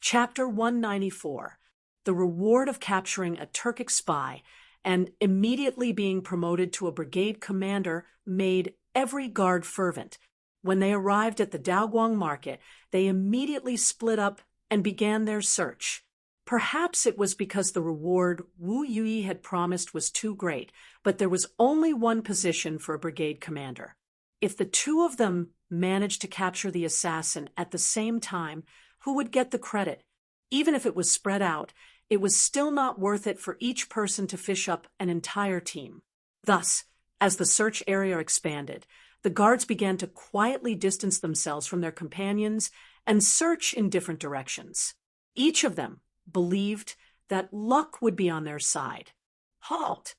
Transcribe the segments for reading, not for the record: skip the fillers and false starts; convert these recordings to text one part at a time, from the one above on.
Chapter 194. The Reward of Capturing a Turkic Spy and Immediately Being Promoted to a Brigade Commander made every guard fervent. When they arrived at the Daoguang market, they immediately split up and began their search. Perhaps it was because the reward Wu Yui had promised was too great, but there was only one position for a brigade commander. If the two of them managed to capture the assassin at the same time, who would get the credit? Even if it was spread out, it was still not worth it for each person to fish up an entire team. Thus, as the search area expanded, the guards began to quietly distance themselves from their companions and search in different directions. Each of them believed that luck would be on their side. Halt!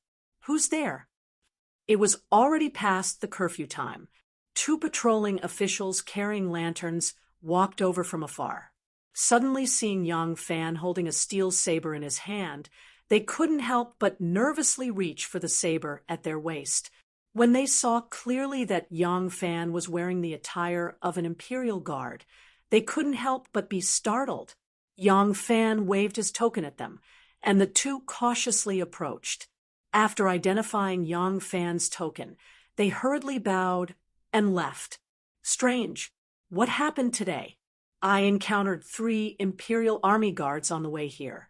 Who's there? It was already past the curfew time. Two patrolling officials carrying lanterns walked over from afar. Suddenly seeing Yang Fan holding a steel saber in his hand, they couldn't help but nervously reach for the saber at their waist. When they saw clearly that Yang Fan was wearing the attire of an imperial guard, they couldn't help but be startled. Yang Fan waved his token at them, and the two cautiously approached. After identifying Yang Fan's token, they hurriedly bowed and left. Strange. What happened today? I encountered 3 Imperial Army guards on the way here.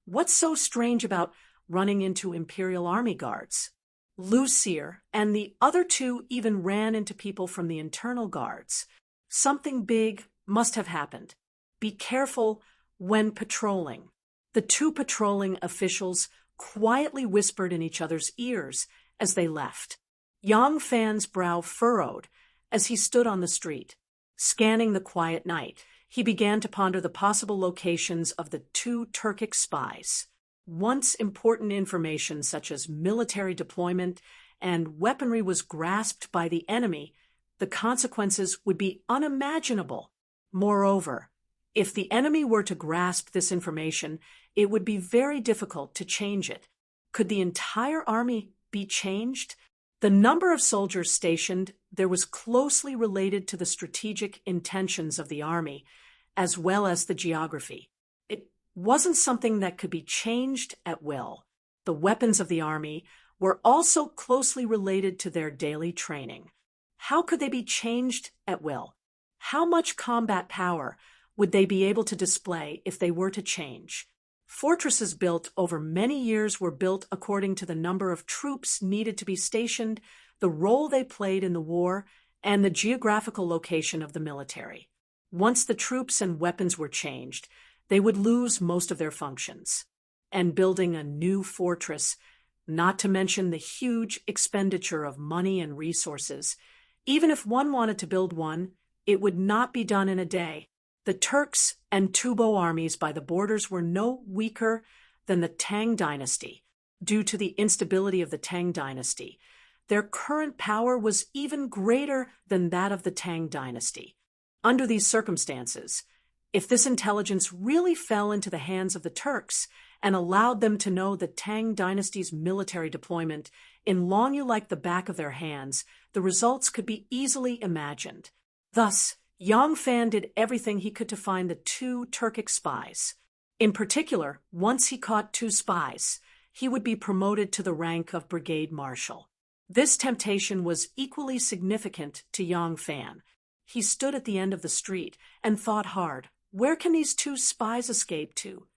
What's so strange about running into Imperial Army guards? Lucier and the other 2 even ran into people from the internal guards. Something big must have happened. Be careful when patrolling. The 2 patrolling officials quietly whispered in each other's ears as they left. Yang Fan's brow furrowed as he stood on the street. Scanning the quiet night, he began to ponder the possible locations of the 2 Turkic spies. Once important information such as military deployment and weaponry was grasped by the enemy, the consequences would be unimaginable. Moreover, if the enemy were to grasp this information, it would be very difficult to change it. Could the entire army be changed? The number of soldiers stationed there was closely related to the strategic intentions of the army, as well as the geography. It wasn't something that could be changed at will. The weapons of the army were also closely related to their daily training. How could they be changed at will? How much combat power would they be able to display if they were to change? Fortresses built over many years were built according to the number of troops needed to be stationed, the role they played in the war, and the geographical location of the military. Once the troops and weapons were changed, they would lose most of their functions. And building a new fortress, not to mention the huge expenditure of money and resources, even if one wanted to build one, it would not be done in a day. The Turks and Tubo armies by the borders were no weaker than the Tang dynasty. Due to the instability of the Tang dynasty, their current power was even greater than that of the Tang dynasty. Under these circumstances, if this intelligence really fell into the hands of the Turks and allowed them to know the Tang dynasty's military deployment in Longyu like the back of their hands, the results could be easily imagined. Thus, Yang Fan did everything he could to find the 2 Turkic spies. In particular, once he caught 2 spies, he would be promoted to the rank of brigade marshal. This temptation was equally significant to Yang Fan. He stood at the end of the street and thought hard, where can these 2 spies escape to?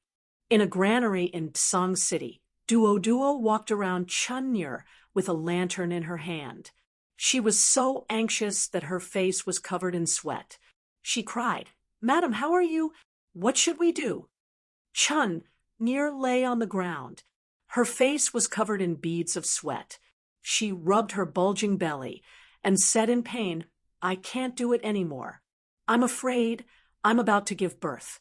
In a granary in Song City, Duo walked around Chunir with a lantern in her hand. She was so anxious that her face was covered in sweat. She cried, "Madam, how are you? What should we do?" Chun Nier lay on the ground. Her face was covered in beads of sweat. She rubbed her bulging belly and said in pain, "I can't do it anymore. I'm afraid I'm about to give birth."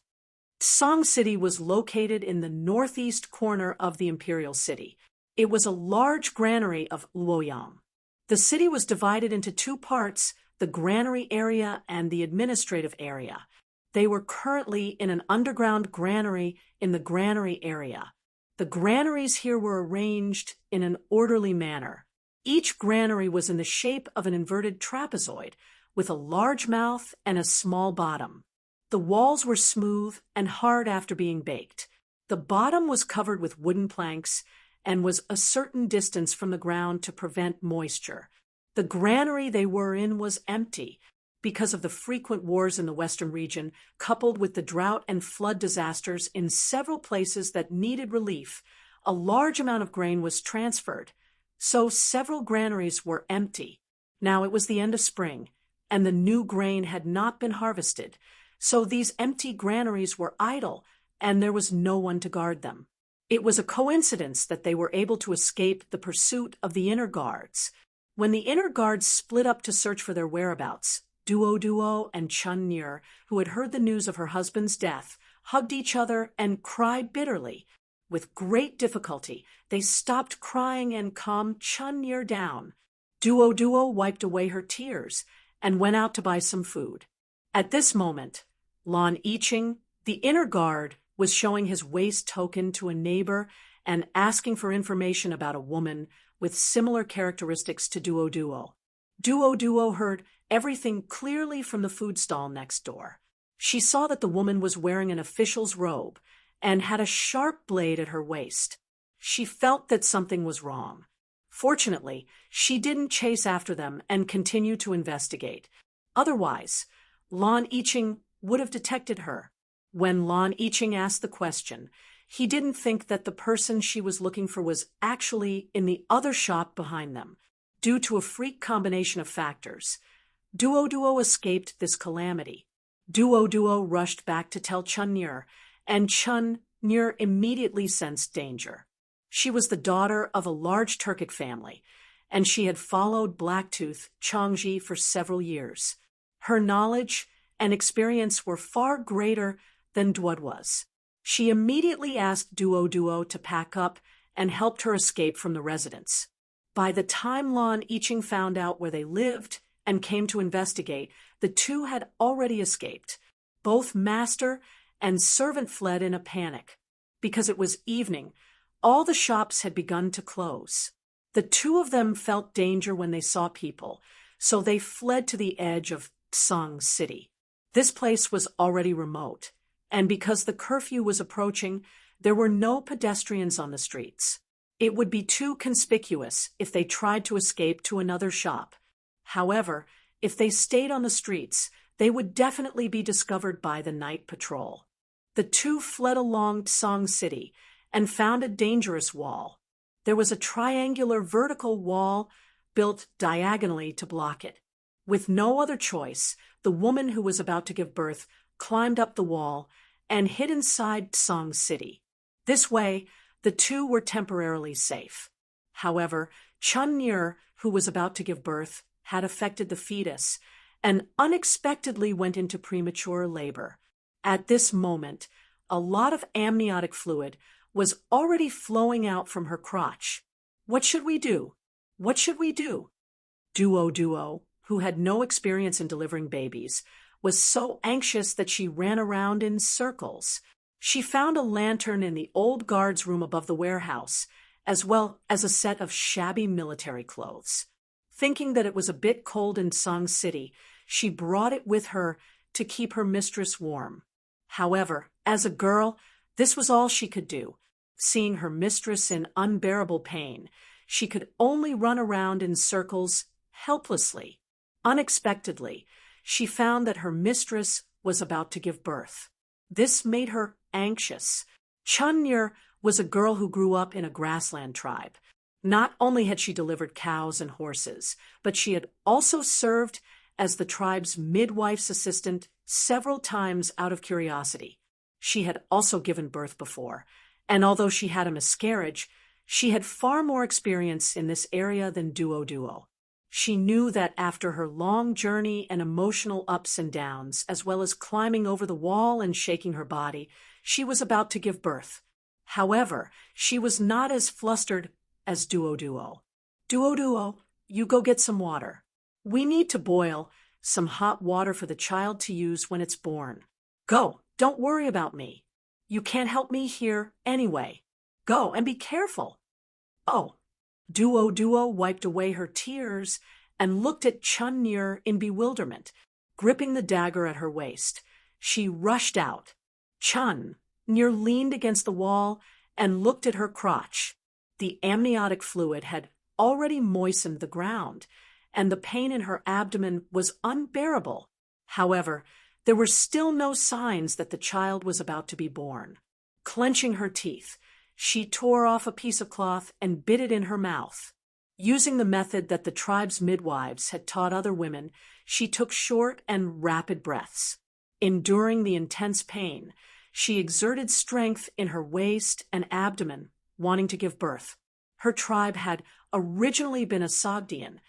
Song City was located in the northeast corner of the imperial city. It was a large granary of Luoyang. The city was divided into 2 parts, the granary area and the administrative area. They were currently in an underground granary in the granary area. The granaries here were arranged in an orderly manner. Each granary was in the shape of an inverted trapezoid, with a large mouth and a small bottom. The walls were smooth and hard after being baked. The bottom was covered with wooden planks and was a certain distance from the ground to prevent moisture. The granary they were in was empty because of the frequent wars in the western region, coupled with the drought and flood disasters in several places that needed relief. A large amount of grain was transferred, so several granaries were empty. Now it was the end of spring, and the new grain had not been harvested, so these empty granaries were idle, and there was no one to guard them. It was a coincidence that they were able to escape the pursuit of the inner guards. When the inner guards split up to search for their whereabouts, Duo and Chun-Nir, who had heard the news of her husband's death, hugged each other and cried bitterly. With great difficulty, they stopped crying and calmed Chun-Nir down. Duo wiped away her tears and went out to buy some food. At this moment, Lan Yiqing, the inner guard, was showing his waist token to a neighbor and asking for information about a woman with similar characteristics to Duo. Duo heard everything clearly from the food stall next door. She saw that the woman was wearing an official's robe and had a sharp blade at her waist. She felt that something was wrong. Fortunately, she didn't chase after them and continue to investigate. Otherwise, Lan Yiqing would have detected her. When Lan Yiqing asked the question, he didn't think that the person she was looking for was actually in the other shop behind them. Due to a freak combination of factors, Duo escaped this calamity. Duo rushed back to tell Chun-Nir, and Chun-Nir immediately sensed danger. She was the daughter of a large Turkic family, and she had followed Blacktooth Changji for several years. Her knowledge and experience were far greater than Duod was. She immediately asked Duo to pack up and helped her escape from the residence. By the time Lan Yiqing found out where they lived and came to investigate, the two had already escaped. Both master and servant fled in a panic. Because it was evening, all the shops had begun to close. The two of them felt danger when they saw people, so they fled to the edge of Song City. This place was already remote, and because the curfew was approaching, there were no pedestrians on the streets. It would be too conspicuous if they tried to escape to another shop. However, if they stayed on the streets, they would definitely be discovered by the night patrol. The two fled along Song City and found a dangerous wall. There was a triangular vertical wall built diagonally to block it. With no other choice, the woman who was about to give birth climbed up the wall and hid inside Song City. This way, the two were temporarily safe. However, Chun-Nir, who was about to give birth, had affected the fetus and unexpectedly went into premature labor. At this moment, a lot of amniotic fluid was already flowing out from her crotch. What should we do? What should we do? Duo, who had no experience in delivering babies, was so anxious that she ran around in circles. She found a lantern in the old guard's room above the warehouse, as well as a set of shabby military clothes. Thinking that it was a bit cold in Song City, she brought it with her to keep her mistress warm. However, as a girl, this was all she could do. Seeing her mistress in unbearable pain, she could only run around in circles helplessly. Unexpectedly, she found that her mistress was about to give birth. This made her anxious. Chun-Nir was a girl who grew up in a grassland tribe. Not only had she delivered cows and horses, but she had also served as the tribe's midwife's assistant several times out of curiosity. She had also given birth before, and although she had a miscarriage, she had far more experience in this area than Duo. She knew that after her long journey and emotional ups and downs, as well as climbing over the wall and shaking her body, she was about to give birth. However, she was not as flustered as Duo. Duo, you go get some water. We need to boil some hot water for the child to use when it's born. Go, don't worry about me. You can't help me here anyway. Go and be careful. Oh, Duo wiped away her tears and looked at Chun-Nir in bewilderment, gripping the dagger at her waist. She rushed out. Chun near leaned against the wall and looked at her crotch. The amniotic fluid had already moistened the ground, and the pain in her abdomen was unbearable. However, there were still no signs that the child was about to be born. Clenching her teeth, she tore off a piece of cloth and bit it in her mouth. Using the method that the tribe's midwives had taught other women, she took short and rapid breaths. Enduring the intense pain, she exerted strength in her waist and abdomen, wanting to give birth. Her tribe had originally been a Sogdian,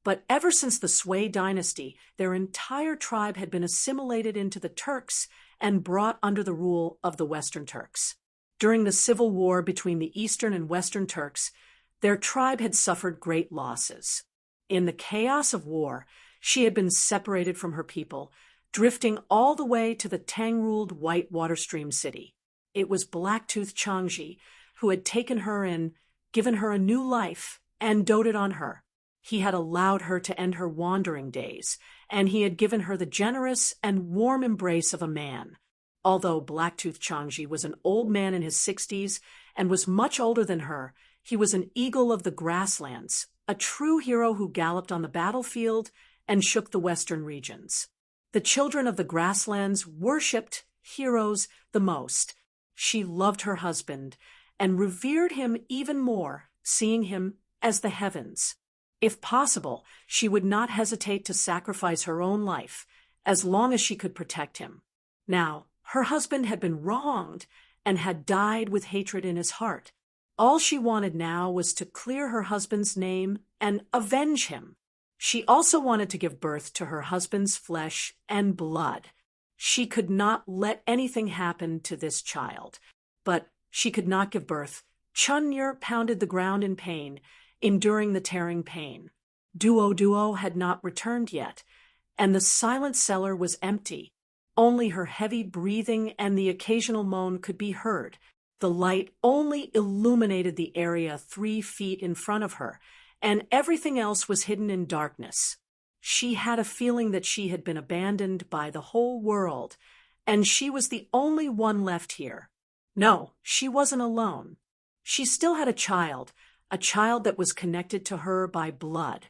but ever since the Sui dynasty, their entire tribe had been assimilated into the Turks and brought under the rule of the Western Turks. During the civil war between the Eastern and Western Turks, their tribe had suffered great losses. In the chaos of war, she had been separated from her people, drifting all the way to the Tang-ruled White Water Stream city. It was Blacktooth Changji who had taken her and given her a new life and doted on her. He had allowed her to end her wandering days, and he had given her the generous and warm embrace of a man. Although Blacktooth Changji was an old man in his 60s and was much older than her, he was an eagle of the grasslands, a true hero who galloped on the battlefield and shook the western regions. The children of the grasslands worshipped heroes the most. She loved her husband and revered him even more, seeing him as the heavens. If possible, she would not hesitate to sacrifice her own life, as long as she could protect him. Now, her husband had been wronged and had died with hatred in his heart. All she wanted now was to clear her husband's name and avenge him. She also wanted to give birth to her husband's flesh and blood. She could not let anything happen to this child, but she could not give birth. Chunyer pounded the ground in pain, enduring the tearing pain. Duo had not returned yet, and the silent cellar was empty. Only her heavy breathing and the occasional moan could be heard. The light only illuminated the area 3 feet in front of her, and everything else was hidden in darkness. She had a feeling that she had been abandoned by the whole world, and she was the only one left here. No, she wasn't alone. She still had a child that was connected to her by blood.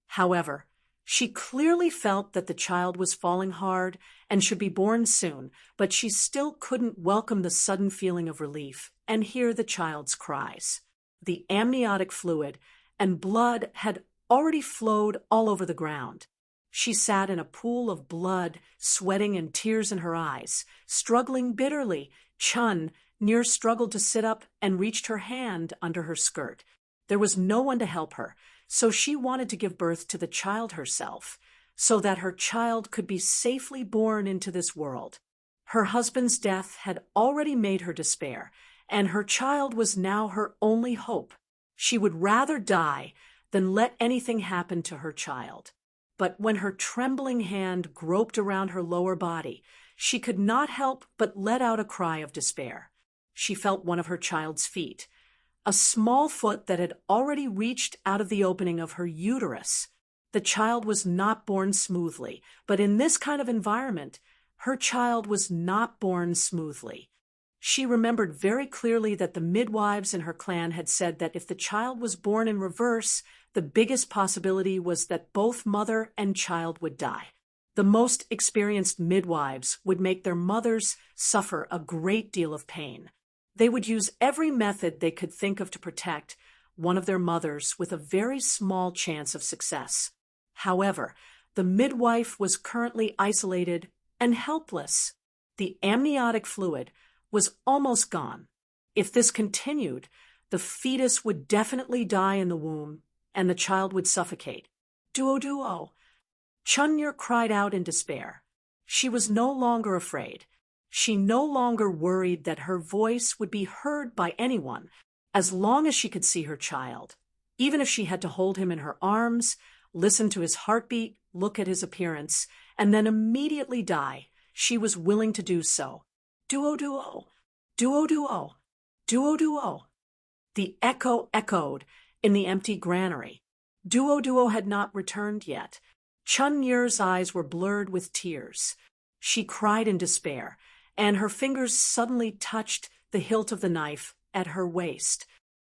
However, she clearly felt that the child was falling hard and should be born soon, but she still couldn't welcome the sudden feeling of relief and hear the child's cries. The amniotic fluid and blood had already flowed all over the ground. She sat in a pool of blood, sweating and tears in her eyes, struggling bitterly. Chun near struggled to sit up and reached her hand under her skirt. There was no one to help her, so she wanted to give birth to the child herself, so that her child could be safely born into this world. Her husband's death had already made her despair, and her child was now her only hope. She would rather die than let anything happen to her child. But when her trembling hand groped around her lower body, she could not help but let out a cry of despair. She felt one of her child's feet, a small foot that had already reached out of the opening of her uterus. The child was not born smoothly, but in this kind of environment, her child was not born smoothly. She remembered very clearly that the midwives in her clan had said that if the child was born in reverse, the biggest possibility was that both mother and child would die. The most experienced midwives would make their mothers suffer a great deal of pain. They would use every method they could think of to protect one of their mothers with a very small chance of success. However, the midwife was currently isolated and helpless. The amniotic fluid was almost gone. If this continued, the fetus would definitely die in the womb, and the child would suffocate. Duo. Chunyer cried out in despair. She was no longer afraid. She no longer worried that her voice would be heard by anyone, as long as she could see her child. Even if she had to hold him in her arms, listen to his heartbeat, look at his appearance, and then immediately die, she was willing to do so. Duo. The echo echoed in the empty granary. Duo had not returned yet. Chunyer's eyes were blurred with tears. She cried in despair, and her fingers suddenly touched the hilt of the knife at her waist.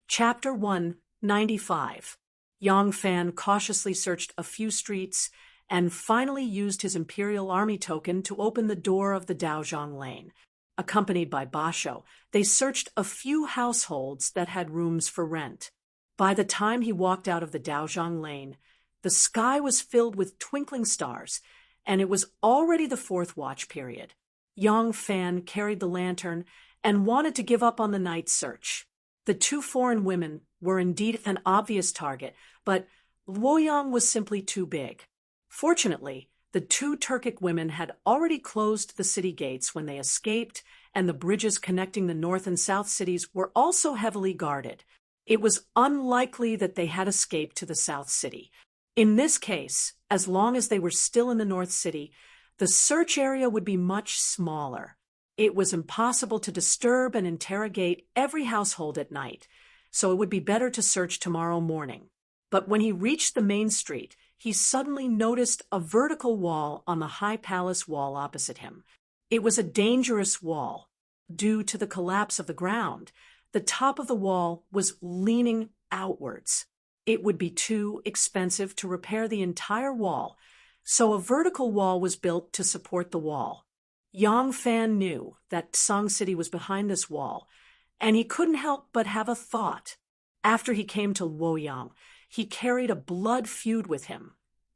Chapter 195. Yang Fan cautiously searched a few streets and finally used his Imperial Army token to open the door of the Daozhong Lane. Accompanied by Basho, they searched a few households that had rooms for rent. By the time he walked out of the Daozhong Lane, the sky was filled with twinkling stars, and it was already the fourth watch period. Yang Fan carried the lantern and wanted to give up on the night search. The two foreign women were indeed an obvious target, but Luoyang was simply too big. Fortunately, the two Turkic women had already closed the city gates when they escaped, and the bridges connecting the north and south cities were also heavily guarded. It was unlikely that they had escaped to the south city. In this case, as long as they were still in the north city, the search area would be much smaller. It was impossible to disturb and interrogate every household at night, so it would be better to search tomorrow morning. But when he reached the main street, he suddenly noticed a vertical wall on the high palace wall opposite him. It was a dangerous wall. Due to the collapse of the ground, the top of the wall was leaning outwards. It would be too expensive to repair the entire wall, so a vertical wall was built to support the wall. Yang Fan knew that Song City was behind this wall, and he couldn't help but have a thought. After he came to Luoyang, he carried a blood feud with him,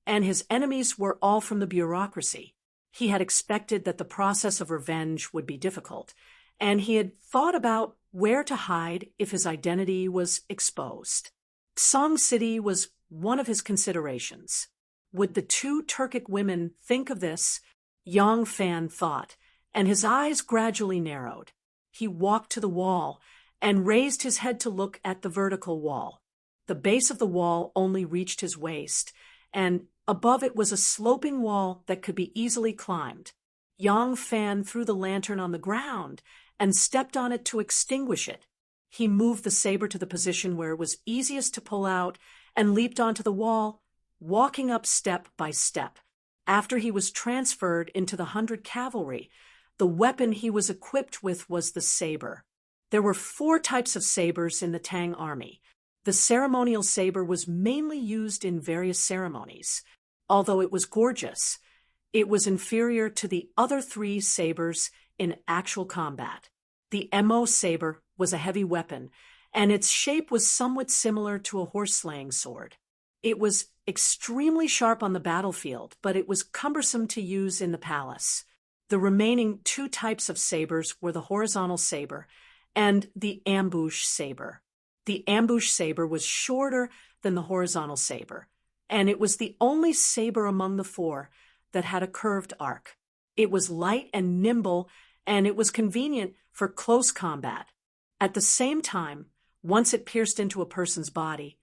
and his enemies were all from the bureaucracy. He had expected that the process of revenge would be difficult, and he had thought about where to hide if his identity was exposed. Song City was one of his considerations. Would the two Turkic women think of this? Yang Fan thought, and his eyes gradually narrowed. He walked to the wall and raised his head to look at the vertical wall. The base of the wall only reached his waist, and above it was a sloping wall that could be easily climbed. Yang Fan threw the lantern on the ground and stepped on it to extinguish it. He moved the saber to the position where it was easiest to pull out and leaped onto the wall, walking up step by step. After he was transferred into the 100 Cavalry, the weapon he was equipped with was the saber. There were 4 types of sabers in the Tang army. The ceremonial saber was mainly used in various ceremonies. Although it was gorgeous, it was inferior to the other 3 sabers in actual combat. The Mo saber was a heavy weapon, and its shape was somewhat similar to a horse-slaying sword. It was extremely sharp on the battlefield, but it was cumbersome to use in the palace. The remaining 2 types of sabers were the horizontal saber and the ambush saber. The ambush saber was shorter than the horizontal saber, and it was the only saber among the 4 that had a curved arc. It was light and nimble, and it was convenient for close combat. At the same time, once it pierced into a person's body,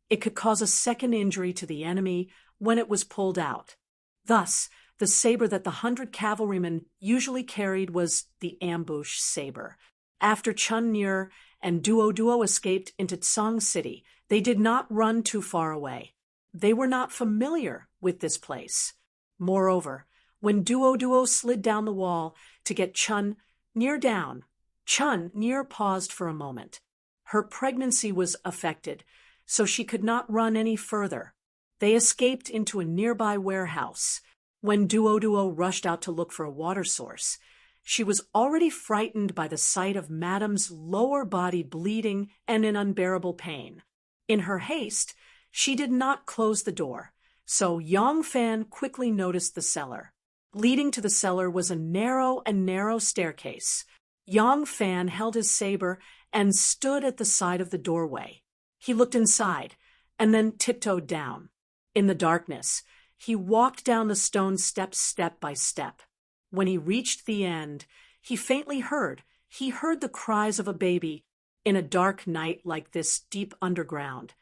it could cause a second injury to the enemy when it was pulled out. Thus, the saber that the 100 cavalrymen usually carried was the ambush saber. After Chun Nir and Duo escaped into Tsang City, they did not run too far away. They were not familiar with this place. Moreover, when Duo slid down the wall to get Chun Nir down, Chun Nir paused for a moment. Her pregnancy was affected, so she could not run any further. They escaped into a nearby warehouse. When Duo rushed out to look for a water source, she was already frightened by the sight of Madame's lower body bleeding and in unbearable pain. In her haste, she did not close the door, so Yang Fan quickly noticed the cellar. Leading to the cellar was a narrow staircase. Yang Fan held his saber and stood at the side of the doorway. He looked inside and then tiptoed down. In the darkness, he walked down the stone steps step by step. When he reached the end, he faintly heard the cries of a baby in a dark night like this deep underground.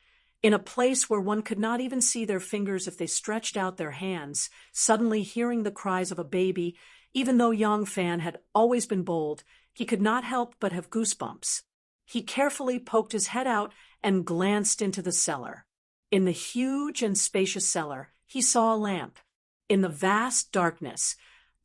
In a place where one could not even see their fingers if they stretched out their hands, suddenly hearing the cries of a baby, even though Yang Fan had always been bold, he could not help but have goosebumps. He carefully poked his head out and glanced into the cellar. In the huge and spacious cellar, he saw a lamp. In the vast darkness,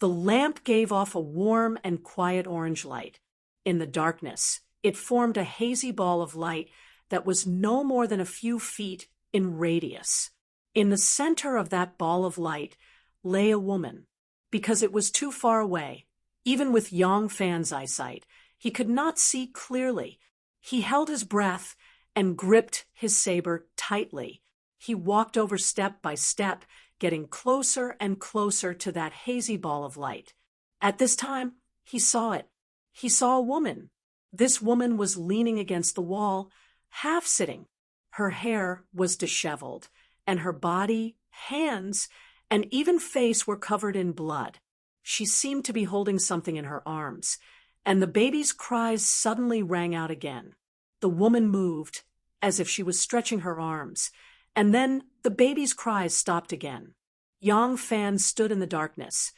The lamp gave off a warm and quiet orange light. In the darkness, it formed a hazy ball of light that was no more than a few feet in radius. In the center of that ball of light lay a woman. Because it was too far away, even with Yang Fan's eyesight, he could not see clearly. He held his breath and gripped his saber tightly. He walked over step by step, getting closer and closer to that hazy ball of light. At this time, he saw it. He saw a woman. This woman was leaning against the wall, half-sitting. Her hair was disheveled, and her body, hands, and even face were covered in blood. She seemed to be holding something in her arms, and the baby's cries suddenly rang out again. The woman moved, as if she was stretching her arms, and then the baby's cries stopped again. Yang Fan stood in the darkness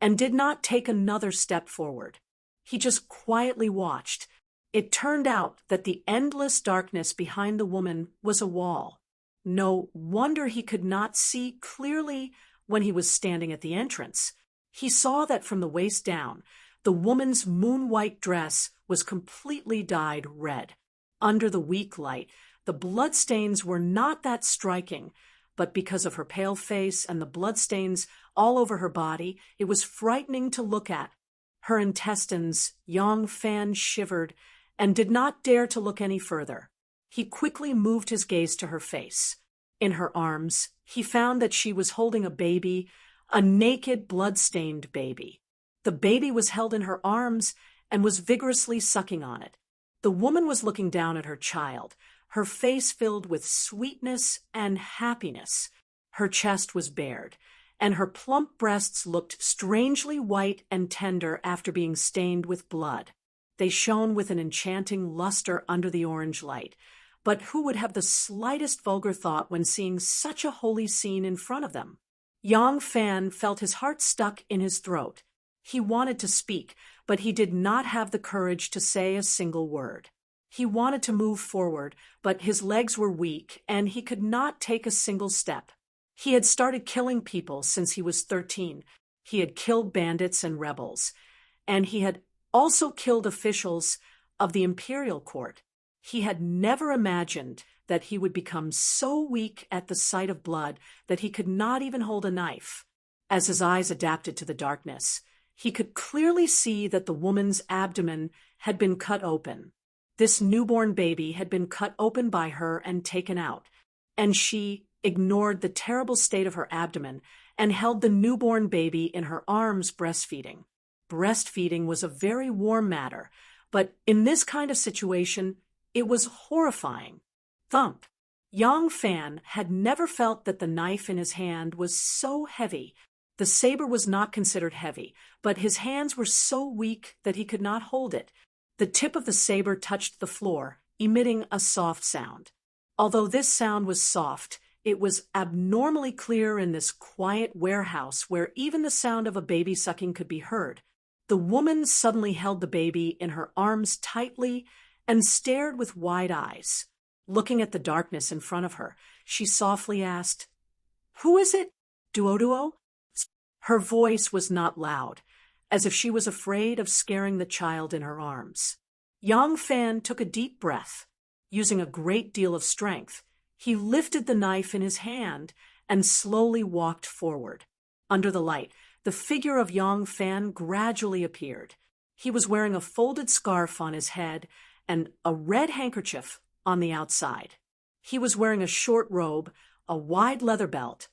and did not take another step forward. He just quietly watched. It turned out that the endless darkness behind the woman was a wall. No wonder he could not see clearly when he was standing at the entrance. He saw that from the waist down, the woman's moon-white dress was completely dyed red. Under the weak light, the bloodstains were not that striking, but because of her pale face and the bloodstains all over her body, it was frightening to look at. Her intestines, Yang Fan shivered and did not dare to look any further. He quickly moved his gaze to her face. In her arms, he found that she was holding a baby, a naked, blood-stained baby. The baby was held in her arms and was vigorously sucking on it. The woman was looking down at her child, her face filled with sweetness and happiness. Her chest was bared, and her plump breasts looked strangely white and tender after being stained with blood. They shone with an enchanting luster under the orange light. But who would have the slightest vulgar thought when seeing such a holy scene in front of them? Yang Fan felt his heart stuck in his throat. He wanted to speak, but he did not have the courage to say a single word. He wanted to move forward, but his legs were weak, and he could not take a single step. He had started killing people since he was 13. He had killed bandits and rebels, and he had also killed officials of the imperial court. He had never imagined that he would become so weak at the sight of blood that he could not even hold a knife. As his eyes adapted to the darkness, he could clearly see that the woman's abdomen had been cut open. This newborn baby had been cut open by her and taken out, and she ignored the terrible state of her abdomen and held the newborn baby in her arms breastfeeding. Breastfeeding was a very warm matter, but in this kind of situation, it was horrifying. Thump! Yang Fan had never felt that the knife in his hand was so heavy. The saber was not considered heavy, but his hands were so weak that he could not hold it. The tip of the saber touched the floor, emitting a soft sound. Although this sound was soft, it was abnormally clear in this quiet warehouse where even the sound of a baby sucking could be heard. The woman suddenly held the baby in her arms tightly and stared with wide eyes. Looking at the darkness in front of her, she softly asked, "Who is it? Duo?" Her voice was not loud, as if she was afraid of scaring the child in her arms. Yang Fan took a deep breath. Using a great deal of strength, he lifted the knife in his hand and slowly walked forward. Under the light, the figure of Yang Fan gradually appeared. He was wearing a folded scarf on his head and a red handkerchief on the outside. He was wearing a short robe, a wide leather belt,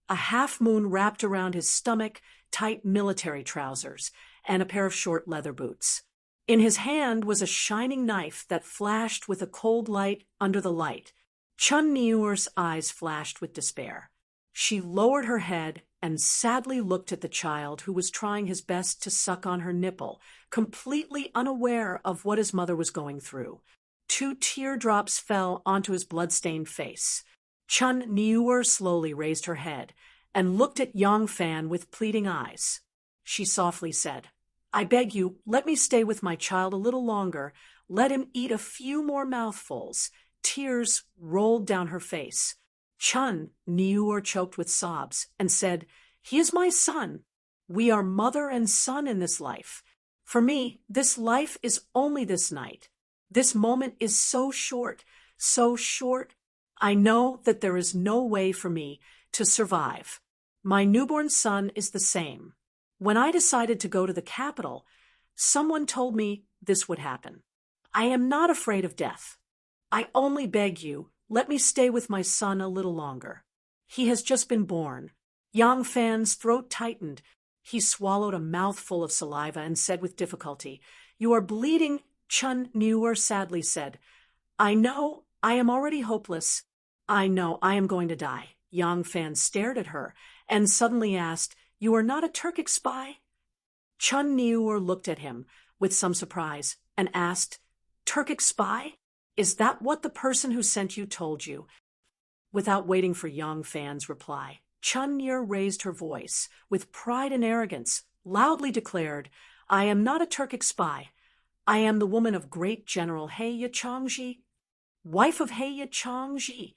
a half-moon wrapped around his stomach, tight military trousers, and a pair of short leather boots. In his hand was a shining knife that flashed with a cold light under the light. Chun Niuer's eyes flashed with despair. She lowered her head and sadly looked at the child who was trying his best to suck on her nipple, completely unaware of what his mother was going through. 2 teardrops fell onto his blood-stained face. Chun Niuer slowly raised her head and looked at Yang Fan with pleading eyes. She softly said, "I beg you, let me stay with my child a little longer. Let him eat a few more mouthfuls." Tears rolled down her face. Chun Niuer choked with sobs and said, "He is my son." We are mother and son in this life. For me, this life is only this night. This moment is so short, so short. I know that there is no way for me to survive. My newborn son is the same. When I decided to go to the capital, someone told me this would happen. I am not afraid of death. I only beg you, let me stay with my son a little longer. He has just been born. Yang Fan's throat tightened. He swallowed a mouthful of saliva and said with difficulty, "You are bleeding," Chun Niuer sadly said. "I know, I am already hopeless. I know, I am going to die." Yang Fan stared at her and suddenly asked, "You are not a Turkic spy?" Chun Niuer looked at him with some surprise and asked, "Turkic spy? Is that what the person who sent you told you?" Without waiting for Yang Fan's reply, Chun Niuer raised her voice with pride and arrogance, loudly declared, "I am not a Turkic spy. I am the woman of great General He Changji, wife of He Changji."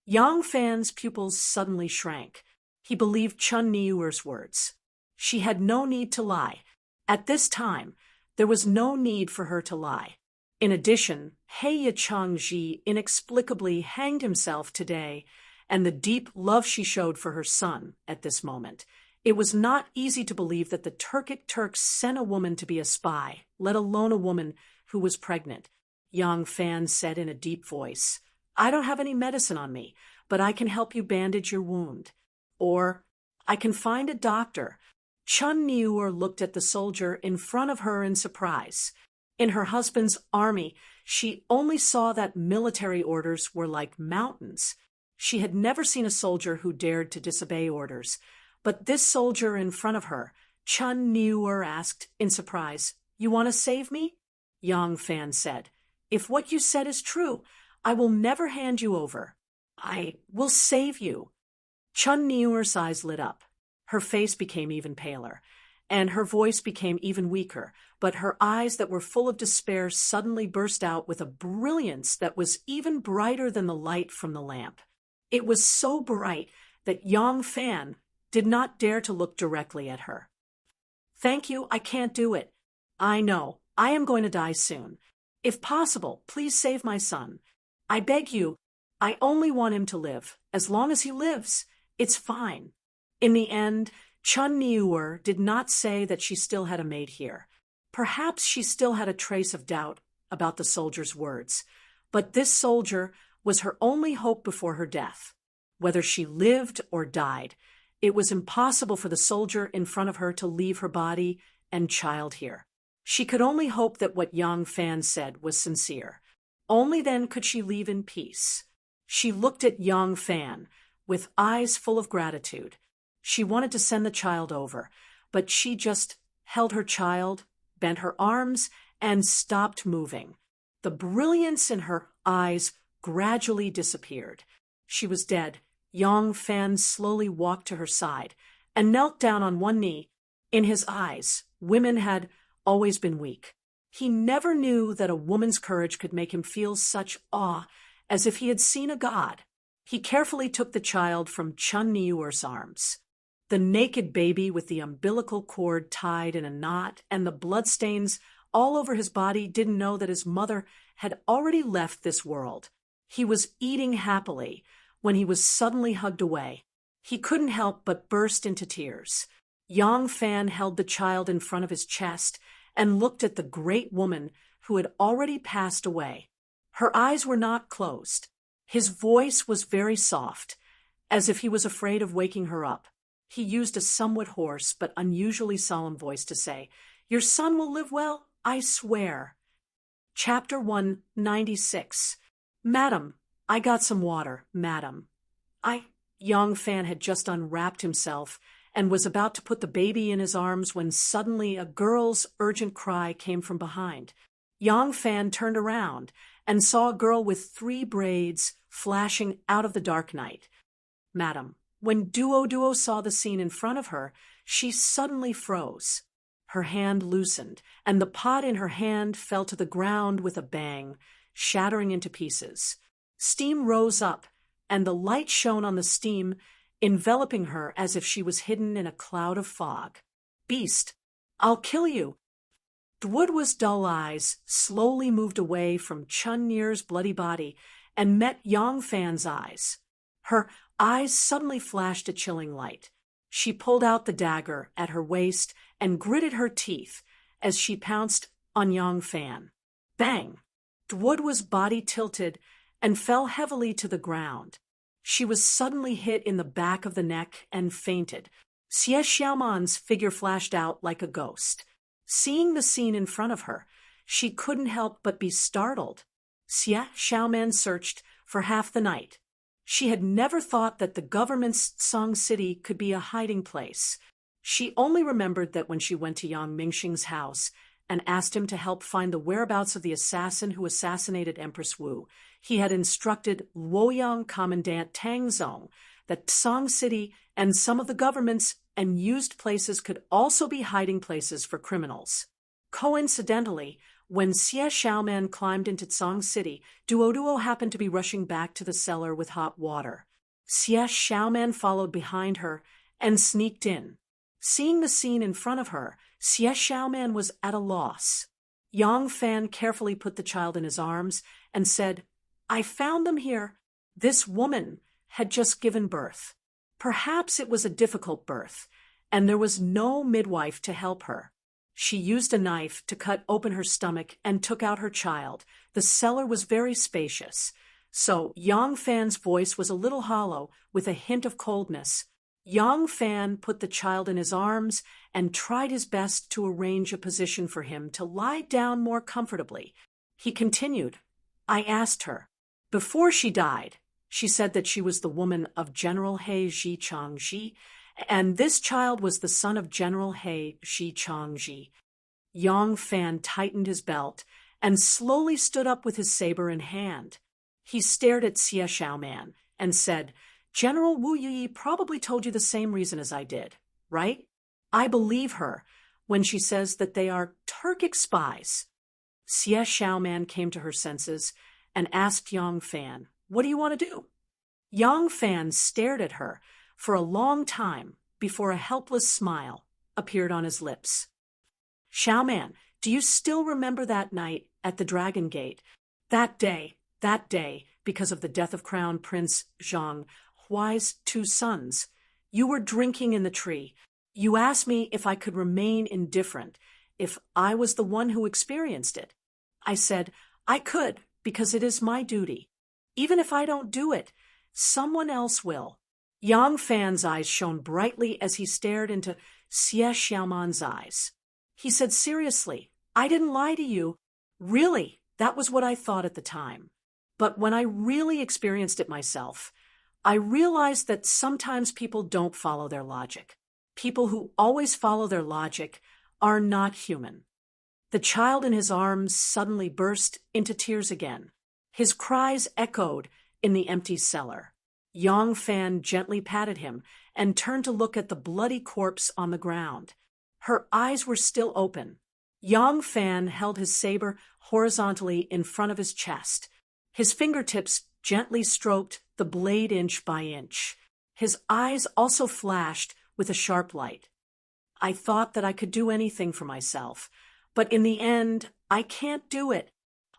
Yang Fan's pupils suddenly shrank. He believed Chun Niuer's words. She had no need to lie. At this time, there was no need for her to lie. In addition, He Changji inexplicably hanged himself today, and the deep love she showed for her son at this moment. It was not easy to believe that the Turkic Turks sent a woman to be a spy, let alone a woman who was pregnant. Yang Fan said in a deep voice, "I don't have any medicine on me, but I can help you bandage your wound. Or, I can find a doctor." Chun Niuer looked at the soldier in front of her in surprise. In her husband's army, she only saw that military orders were like mountains. She had never seen a soldier who dared to disobey orders. But this soldier in front of her, Chun Niuer asked in surprise, "You want to save me?" Yang Fan said, "If what you said is true, I will never hand you over. I will save you." Chun Niuer's eyes lit up. Her face became even paler, and her voice became even weaker, but her eyes that were full of despair suddenly burst out with a brilliance that was even brighter than the light from the lamp. It was so bright that Yang Fan did not dare to look directly at her. "Thank you, I can't do it. I know, I am going to die soon. If possible, please save my son. I beg you, I only want him to live. As long as he lives, it's fine." In the end, Chun Niuer did not say that she still had a mate here. Perhaps she still had a trace of doubt about the soldier's words. But this soldier was her only hope before her death. Whether she lived or died, it was impossible for the soldier in front of her to leave her body and child here. She could only hope that what Yang Fan said was sincere. Only then could she leave in peace. She looked at Yang Fan with eyes full of gratitude. She wanted to send the child over, but she just held her child, bent her arms, and stopped moving. The brilliance in her eyes gradually disappeared. She was dead. Yang Fan slowly walked to her side and knelt down on one knee. In his eyes, women had always been weak. He never knew that a woman's courage could make him feel such awe, as if he had seen a god. He carefully took the child from Chun Niuer's arms. The naked baby with the umbilical cord tied in a knot and the bloodstains all over his body didn't know that his mother had already left this world. He was eating happily when he was suddenly hugged away. He couldn't help but burst into tears. Yang Fan held the child in front of his chest and looked at the great woman who had already passed away. Her eyes were not closed. His voice was very soft, as if he was afraid of waking her up. He used a somewhat hoarse but unusually solemn voice to say, "Your son will live well, I swear." Chapter 196. "Madam, I got some water, madam." Yang Fan had just unwrapped himself and was about to put the baby in his arms when suddenly a girl's urgent cry came from behind. Yang Fan turned around and saw a girl with 3 braids flashing out of the dark night. "Madam." When Duo saw the scene in front of her, she suddenly froze. Her hand loosened, and the pot in her hand fell to the ground with a bang, shattering into pieces. Steam rose up, and the light shone on the steam, enveloping her as if she was hidden in a cloud of fog. Beast, I'll kill you. Dwoodwa's dull eyes slowly moved away from Chun Nir's bloody body and met Yongfan's eyes. Her eyes suddenly flashed a chilling light. She pulled out the dagger at her waist and gritted her teeth as she pounced on Yongfan. Bang! Dwoodwa's body tilted and fell heavily to the ground. She was suddenly hit in the back of the neck and fainted. Xie Xiaoman's figure flashed out like a ghost. Seeing the scene in front of her, she couldn't help but be startled. Xie Xiaoman searched for half the night. She had never thought that the government's Song City could be a hiding place. She only remembered that when she went to Yang Mingxing's house and asked him to help find the whereabouts of the assassin who assassinated Empress Wu, he had instructed Luoyang Commandant Tang Zong that Song City and some of the government's and used places could also be hiding places for criminals. Coincidentally, when Xie Xiaoman climbed into Song City, Duoduo happened to be rushing back to the cellar with hot water. Xie Xiaoman followed behind her and sneaked in. Seeing the scene in front of her, Xie Xiaoman was at a loss. Yongfan carefully put the child in his arms and said, "I found them here. This woman had just given birth. Perhaps it was a difficult birth, and there was no midwife to help her. She used a knife to cut open her stomach and took out her child. The cellar was very spacious." So Yongfan's voice was a little hollow, with a hint of coldness. Yongfan put the child in his arms and tried his best to arrange a position for him to lie down more comfortably. He continued, "I asked her. Before she died, she said that she was the woman of General He Zhichangji, and this child was the son of General He Zhichangji." Yongfan tightened his belt and slowly stood up with his saber in hand. He stared at Xie Xiaoman and said, "General Wu Yi probably told you the same reason as I did, right? I believe her when she says that they are Turkic spies." Xie Xiaoman came to her senses and asked Yongfan, "What do you want to do?" Yongfan stared at her for a long time before a helpless smile appeared on his lips. "Xiaoman, do you still remember that night at the Dragon Gate? That day, because of the death of Crown Prince Zhang Huai's 2 sons. You were drinking in the tree. You asked me if I could remain indifferent, if I was the one who experienced it. I said, I could, because it is my duty. Even if I don't do it, someone else will." Yongfan's eyes shone brightly as he stared into Xie Xiaoman's eyes. He said seriously, "I didn't lie to you. Really, that was what I thought at the time. But when I really experienced it myself, I realized that sometimes people don't follow their logic. People who always follow their logic are not human." The child in his arms suddenly burst into tears again. His cries echoed in the empty cellar. Yongfan gently patted him and turned to look at the bloody corpse on the ground. Her eyes were still open. Yongfan held his saber horizontally in front of his chest. His fingertips gently stroked the blade inch by inch. His eyes also flashed with a sharp light. "I thought that I could do anything for myself, but in the end, I can't do it.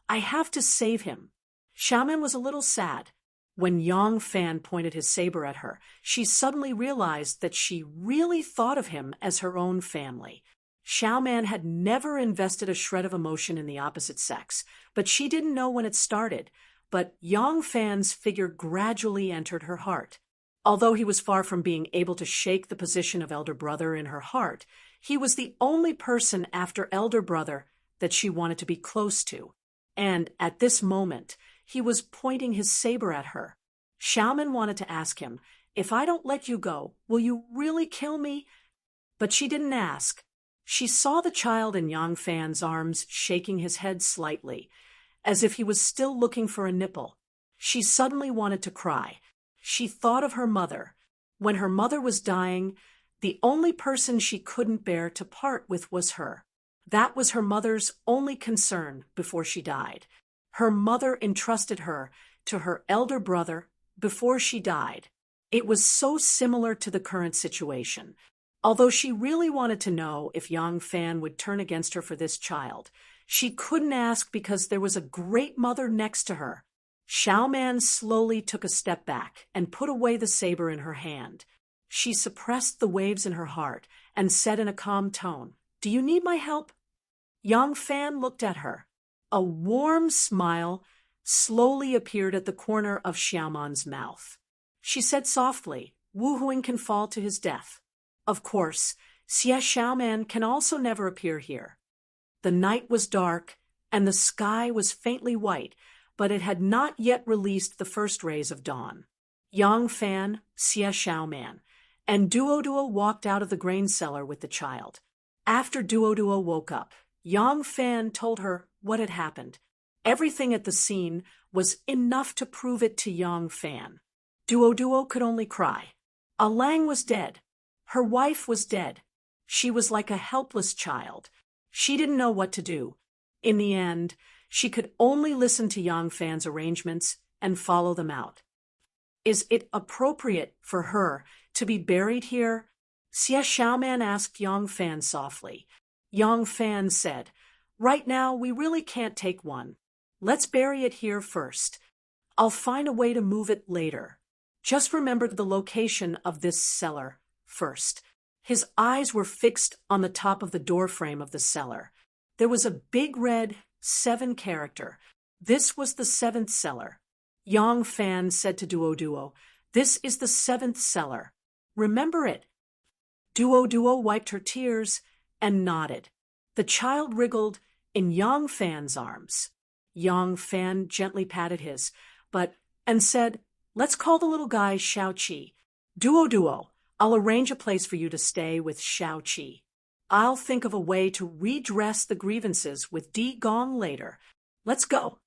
I have to save him." Xiaoman was a little sad. When Yongfan pointed his saber at her, she suddenly realized that she really thought of him as her own family. Xiaoman had never invested a shred of emotion in the opposite sex, but she didn't know when it started. But Yongfan's figure gradually entered her heart. Although he was far from being able to shake the position of elder brother in her heart, he was the only person after elder brother that she wanted to be close to. And at this moment, he was pointing his saber at her. Xiaoman wanted to ask him, "If I don't let you go, will you really kill me?" But she didn't ask. She saw the child in Yongfan's arms shaking his head slightly, as if he was still looking for a nipple. She suddenly wanted to cry. She thought of her mother. When her mother was dying, the only person she couldn't bear to part with was her. That was her mother's only concern before she died. Her mother entrusted her to her elder brother before she died. It was so similar to the current situation. Although she really wanted to know if Yang Fan would turn against her for this child, she couldn't ask because there was a great mother next to her. Xiaoman slowly took a step back and put away the saber in her hand. She suppressed the waves in her heart and said in a calm tone, "Do you need my help?" Yang Fan looked at her. A warm smile slowly appeared at the corner of Xiaoman's mouth. She said softly, "Wu Huing can fall to his death. Of course, Xie Xiaoman can also never appear here." The night was dark, and the sky was faintly white, but it had not yet released the first rays of dawn. Yang Fan, Xie Xiaoman, and Duo walked out of the grain cellar with the child. After Duo woke up, Yang Fan told her what had happened. Everything at the scene was enough to prove it to Yang Fan. Duo could only cry. Alang was dead. Her wife was dead. She was like a helpless child. She didn't know what to do. In the end, she could only listen to Yang Fan's arrangements and follow them out. "Is it appropriate for her to be buried here?" Xie Xiaoman asked Yang Fan softly. Yang Fan said, "Right now, we really can't take one. Let's bury it here first. I'll find a way to move it later. Just remember the location of this cellar first." His eyes were fixed on the top of the doorframe of the cellar. There was a big red 7 character. This was the 7th cellar. Yang Fan said to Duo, "This is the 7th cellar. Remember it." Duo wiped her tears and nodded. The child wriggled in Yang Fan's arms. Yang Fan gently patted his, and said, "Let's call the little guy Xiao Qi. Duo, I'll arrange a place for you to stay with Xiao Qi. I'll think of a way to redress the grievances with Di Gong later. Let's go."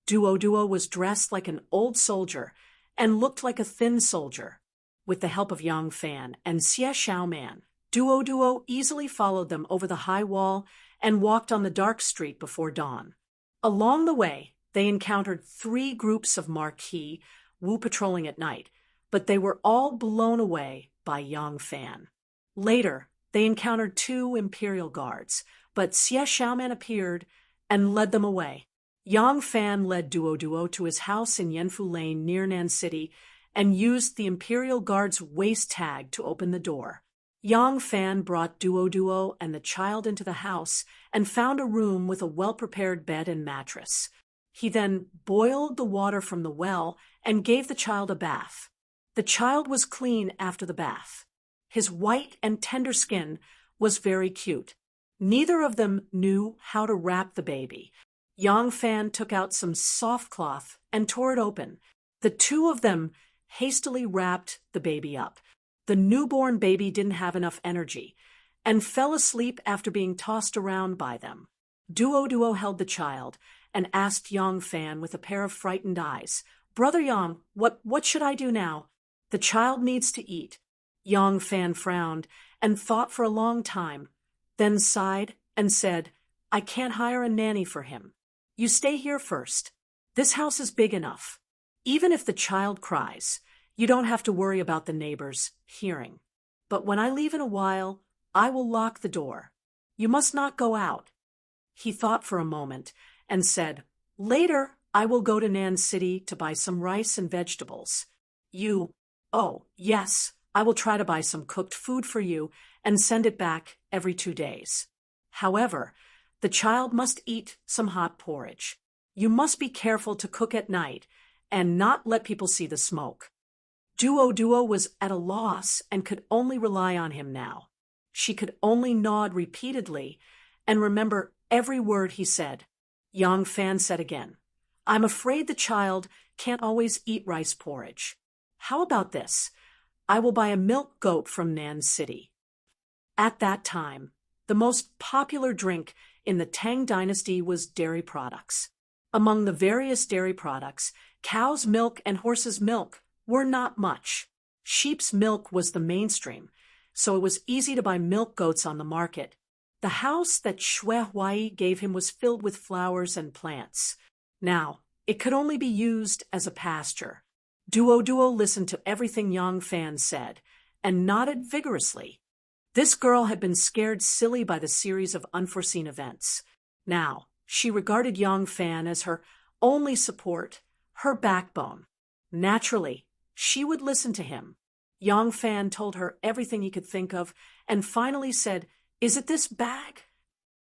Duo was dressed like an old soldier and looked like a thin soldier. With the help of Yang Fan and Xie Xiaoman, Duo easily followed them over the high wall and walked on the dark street before dawn. Along the way, they encountered 3 groups of marquis Wu patrolling at night, but they were all blown away by Yang Fan. Later, they encountered 2 imperial guards, but Xie Xiaoman appeared and led them away. Yang Fan led Duo to his house in Yanfu Lane near Nan City and used the imperial guard's waist tag to open the door. Yang Fan brought Duo and the child into the house and found a room with a well-prepared bed and mattress. He then boiled the water from the well and gave the child a bath. The child was clean after the bath. His white and tender skin was very cute. Neither of them knew how to wrap the baby. Yang Fan took out some soft cloth and tore it open. The 2 of them hastily wrapped the baby up. The newborn baby didn't have enough energy and fell asleep after being tossed around by them. Duo held the child and asked Yang Fan with a pair of frightened eyes, "Brother Yang, what should I do now? The child needs to eat." Yang Fan frowned and thought for a long time, then sighed and said, "I can't hire a nanny for him. You stay here first. This house is big enough. Even if the child cries, you don't have to worry about the neighbors hearing. But when I leave in a while, I will lock the door. You must not go out." He thought for a moment and said, "Later, I will go to Nan City to buy some rice and vegetables. Oh, yes, I will try to buy some cooked food for you and send it back every 2 days. However, the child must eat some hot porridge. You must be careful to cook at night and not let people see the smoke." Duo was at a loss and could only rely on him now. She could only nod repeatedly and remember every word he said. Yang Fan said again, "I'm afraid the child can't always eat rice porridge. How about this? I will buy a milk goat from Nan City." At that time, the most popular drink in the Tang Dynasty was dairy products. Among the various dairy products, cow's milk and horse's milk were not much. Sheep's milk was the mainstream, so it was easy to buy milk goats on the market. The house that Xue Huai gave him was filled with flowers and plants. Now, it could only be used as a pasture. Duo listened to everything Yang Fan said and nodded vigorously. This girl had been scared silly by the series of unforeseen events. Now, she regarded Yang Fan as her only support, her backbone. Naturally, she would listen to him. Yang Fan told her everything he could think of and finally said, "Is it this bag?"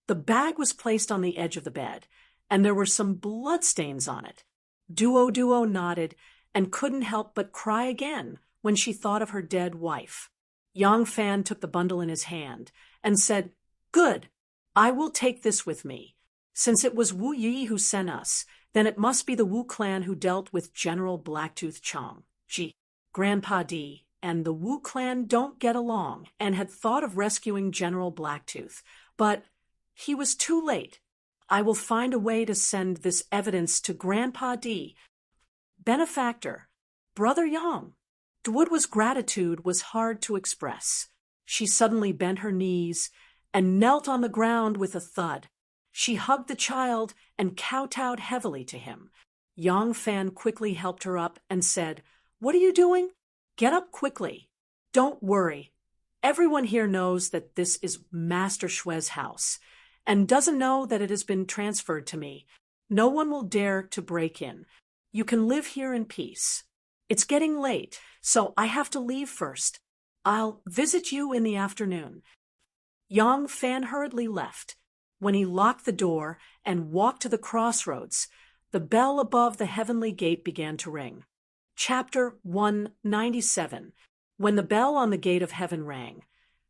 The bag was placed on the edge of the bed, and there were some bloodstains on it. Duo nodded and couldn't help but cry again when she thought of her dead wife. Yang Fan took the bundle in his hand and said, "Good, I will take this with me. Since it was Wu Yi who sent us, then it must be the Wu clan who dealt with General Blacktooth Chong. Gee, Grandpa D and the Wu clan don't get along and had thought of rescuing General Blacktooth, but he was too late. I will find a way to send this evidence to Grandpa D. Benefactor, Brother Yang." Duodwa's gratitude was hard to express. She suddenly bent her knees and knelt on the ground with a thud. She hugged the child and kowtowed heavily to him. Yang Fan quickly helped her up and said, "What are you doing? Get up quickly. Don't worry. Everyone here knows that this is Master Shue's house and doesn't know that it has been transferred to me. No one will dare to break in. You can live here in peace. It's getting late, so I have to leave first. I'll visit you in the afternoon." Yang Fan hurriedly left. When he locked the door and walked to the crossroads, the bell above the heavenly gate began to ring. Chapter 197. When the bell on the gate of heaven rang,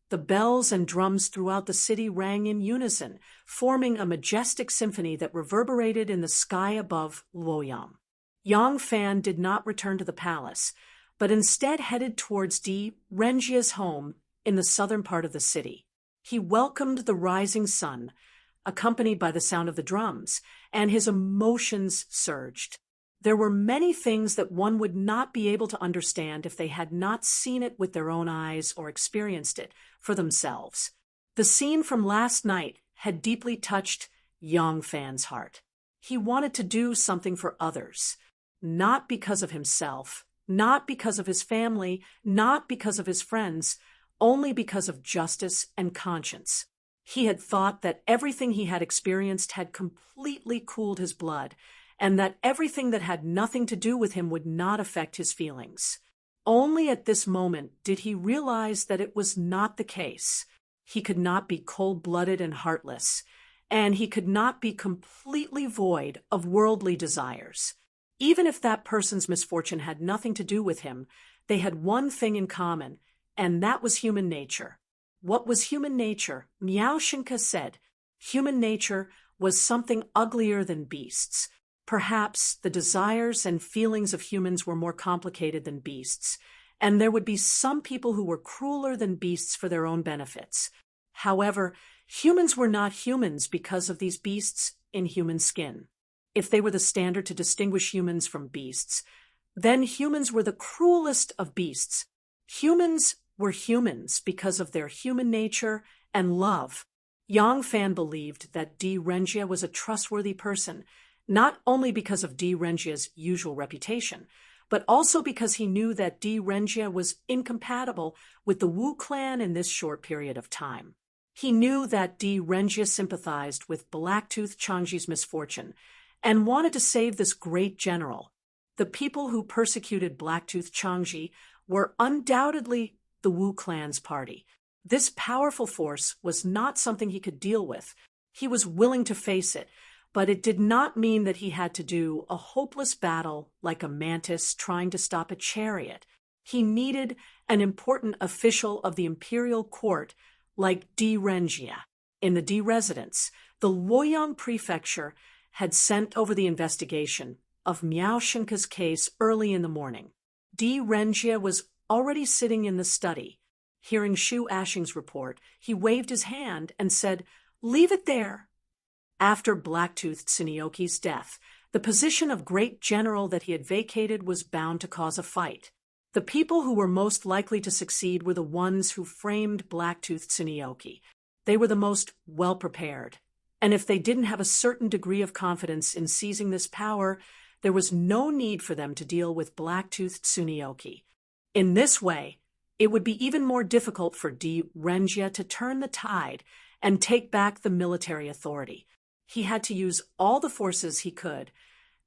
the bells and drums throughout the city rang in unison, forming a majestic symphony that reverberated in the sky above Luoyang. Yang Fan did not return to the palace, but instead headed towards Di Renjia's home in the southern part of the city. He welcomed the rising sun, accompanied by the sound of the drums, and his emotions surged. There were many things that one would not be able to understand if they had not seen it with their own eyes or experienced it for themselves. The scene from last night had deeply touched Yang Fan's heart. He wanted to do something for others, not because of himself, not because of his family, not because of his friends, only because of justice and conscience. He had thought that everything he had experienced had completely cooled his blood, and that everything that had nothing to do with him would not affect his feelings. Only at this moment did he realize that it was not the case. He could not be cold-blooded and heartless, and he could not be completely void of worldly desires. Even if that person's misfortune had nothing to do with him, they had one thing in common, and that was human nature. What was human nature? Miao Shinka said, human nature was something uglier than beasts. Perhaps the desires and feelings of humans were more complicated than beasts, and there would be some people who were crueler than beasts for their own benefits. However, humans were not humans because of these beasts in human skin. If they were the standard to distinguish humans from beasts, then humans were the cruelest of beasts. Humans were humans because of their human nature and love. Yang Fan believed that Di Renjia was a trustworthy person, not only because of Di Renjia's usual reputation, but also because he knew that Di Renjia was incompatible with the Wu clan in this short period of time. He knew that Di Renjia sympathized with Blacktooth Changji's misfortune and wanted to save this great general. The people who persecuted Blacktooth Changji were undoubtedly the Wu clan's party. This powerful force was not something he could deal with. He was willing to face it, but it did not mean that he had to do a hopeless battle like a mantis trying to stop a chariot. He needed an important official of the imperial court like Di Renjia. In the Di residence, the Luoyang prefecture had sent over the investigation of Miao Shinka's case early in the morning. Di Renjia was already sitting in the study. Hearing Shu Ashing's report, he waved his hand and said, "Leave it there." After Blacktooth Tsuneoki's death, the position of great general that he had vacated was bound to cause a fight. The people who were most likely to succeed were the ones who framed Blacktooth Tsuneoki. They were the most well-prepared, and if they didn't have a certain degree of confidence in seizing this power, there was no need for them to deal with Blacktooth Tsuneoki. In this way, It would be even more difficult for Di Rengia to turn the tide and take back the military authority. He had to use all the forces he could,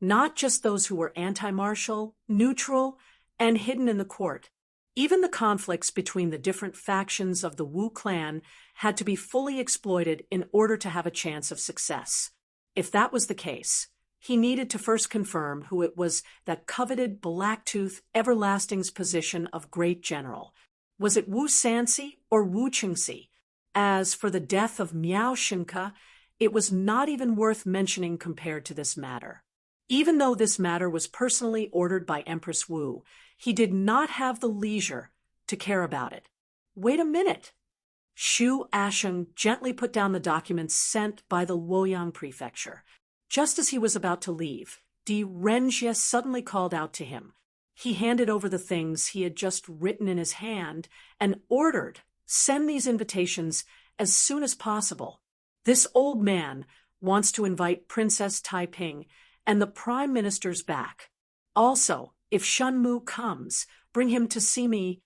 not just those who were anti-martial, neutral, and hidden in the court. Even the conflicts between the different factions of the Wu clan had to be fully exploited in order to have a chance of success. If that was the case, he needed to first confirm who it was that coveted Blacktooth Everlasting's position of great general. Was it Wu Sansi or Wu Qingxi? As for the death of Miao Shinka, it was not even worth mentioning compared to this matter. Even though this matter was personally ordered by Empress Wu, he did not have the leisure to care about it. Wait a minute. Xu Asheng gently put down the documents sent by the Luoyang prefecture. Just as he was about to leave, Di Renjie suddenly called out to him. He handed over the things he had just written in his hand and ordered, "Send these invitations as soon as possible. This old man wants to invite Princess Taiping and the Prime Minister's back. Also, if Shenmu comes, bring him to see me."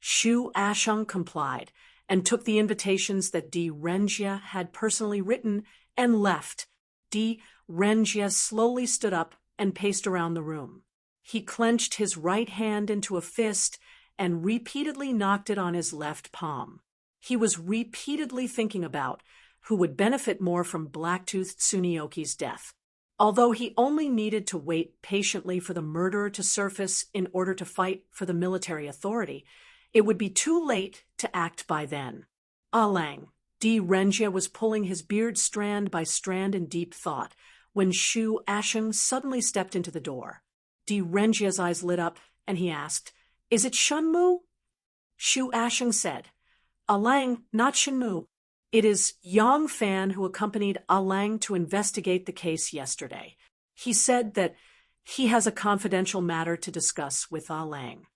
Xu Asheng complied and took the invitations that Di Renjie had personally written and left. Di Renjie slowly stood up and paced around the room. He clenched his right hand into a fist and repeatedly knocked it on his left palm. He was repeatedly thinking about who would benefit more from Blacktooth Tsunioki's death. Although he only needed to wait patiently for the murderer to surface in order to fight for the military authority, it would be too late to act by then. Lang. Di Renjie was pulling his beard strand by strand in deep thought when Xu Asheng suddenly stepped into the door. Di Renjie's eyes lit up and he asked, "Is it Shenmu?" Xu Asheng said, "Lang, not Shenmu. It is Yang Fan who accompanied Lang to investigate the case yesterday. He said that he has a confidential matter to discuss with Lang."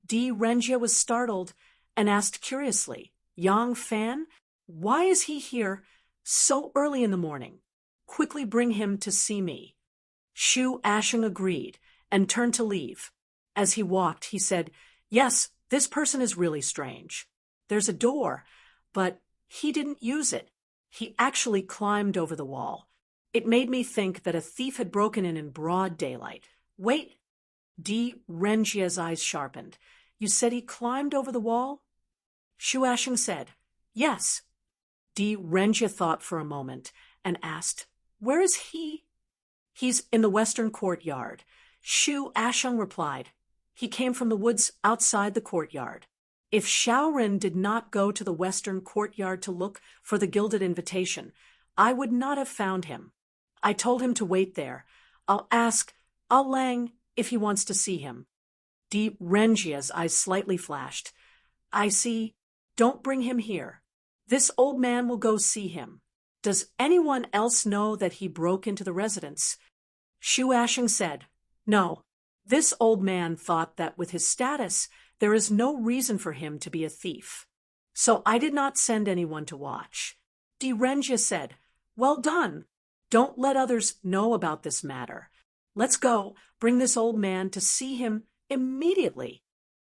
Di Renjie was startled and asked curiously, "Yang Fan? Why is he here so early in the morning? Quickly bring him to see me." Xu Asheng agreed and turned to leave. As he walked, he said, "Yes, this person is really strange. There's a door, but he didn't use it. He actually climbed over the wall. It made me think that a thief had broken in broad daylight. Wait." Di Renjie's eyes sharpened. "You said he climbed over the wall?" Xu Asheng said, "Yes." Di Renjie thought for a moment and asked, "Where is he?" "He's in the western courtyard." Xu Asheng replied, "He came from the woods outside the courtyard." If Shaoren did not go to the western courtyard to look for the gilded invitation, I would not have found him. I told him to wait there. I'll ask Lang if he wants to see him. Di Renjie's eyes slightly flashed. "I see. Don't bring him here. This old man will go see him. Does anyone else know that he broke into the residence?" Xu Asheng said, "No. This old man thought that with his status, there is no reason for him to be a thief. So I did not send anyone to watch." Di Renjie said, "Well done. Don't let others know about this matter. Let's go. Bring this old man to see him immediately."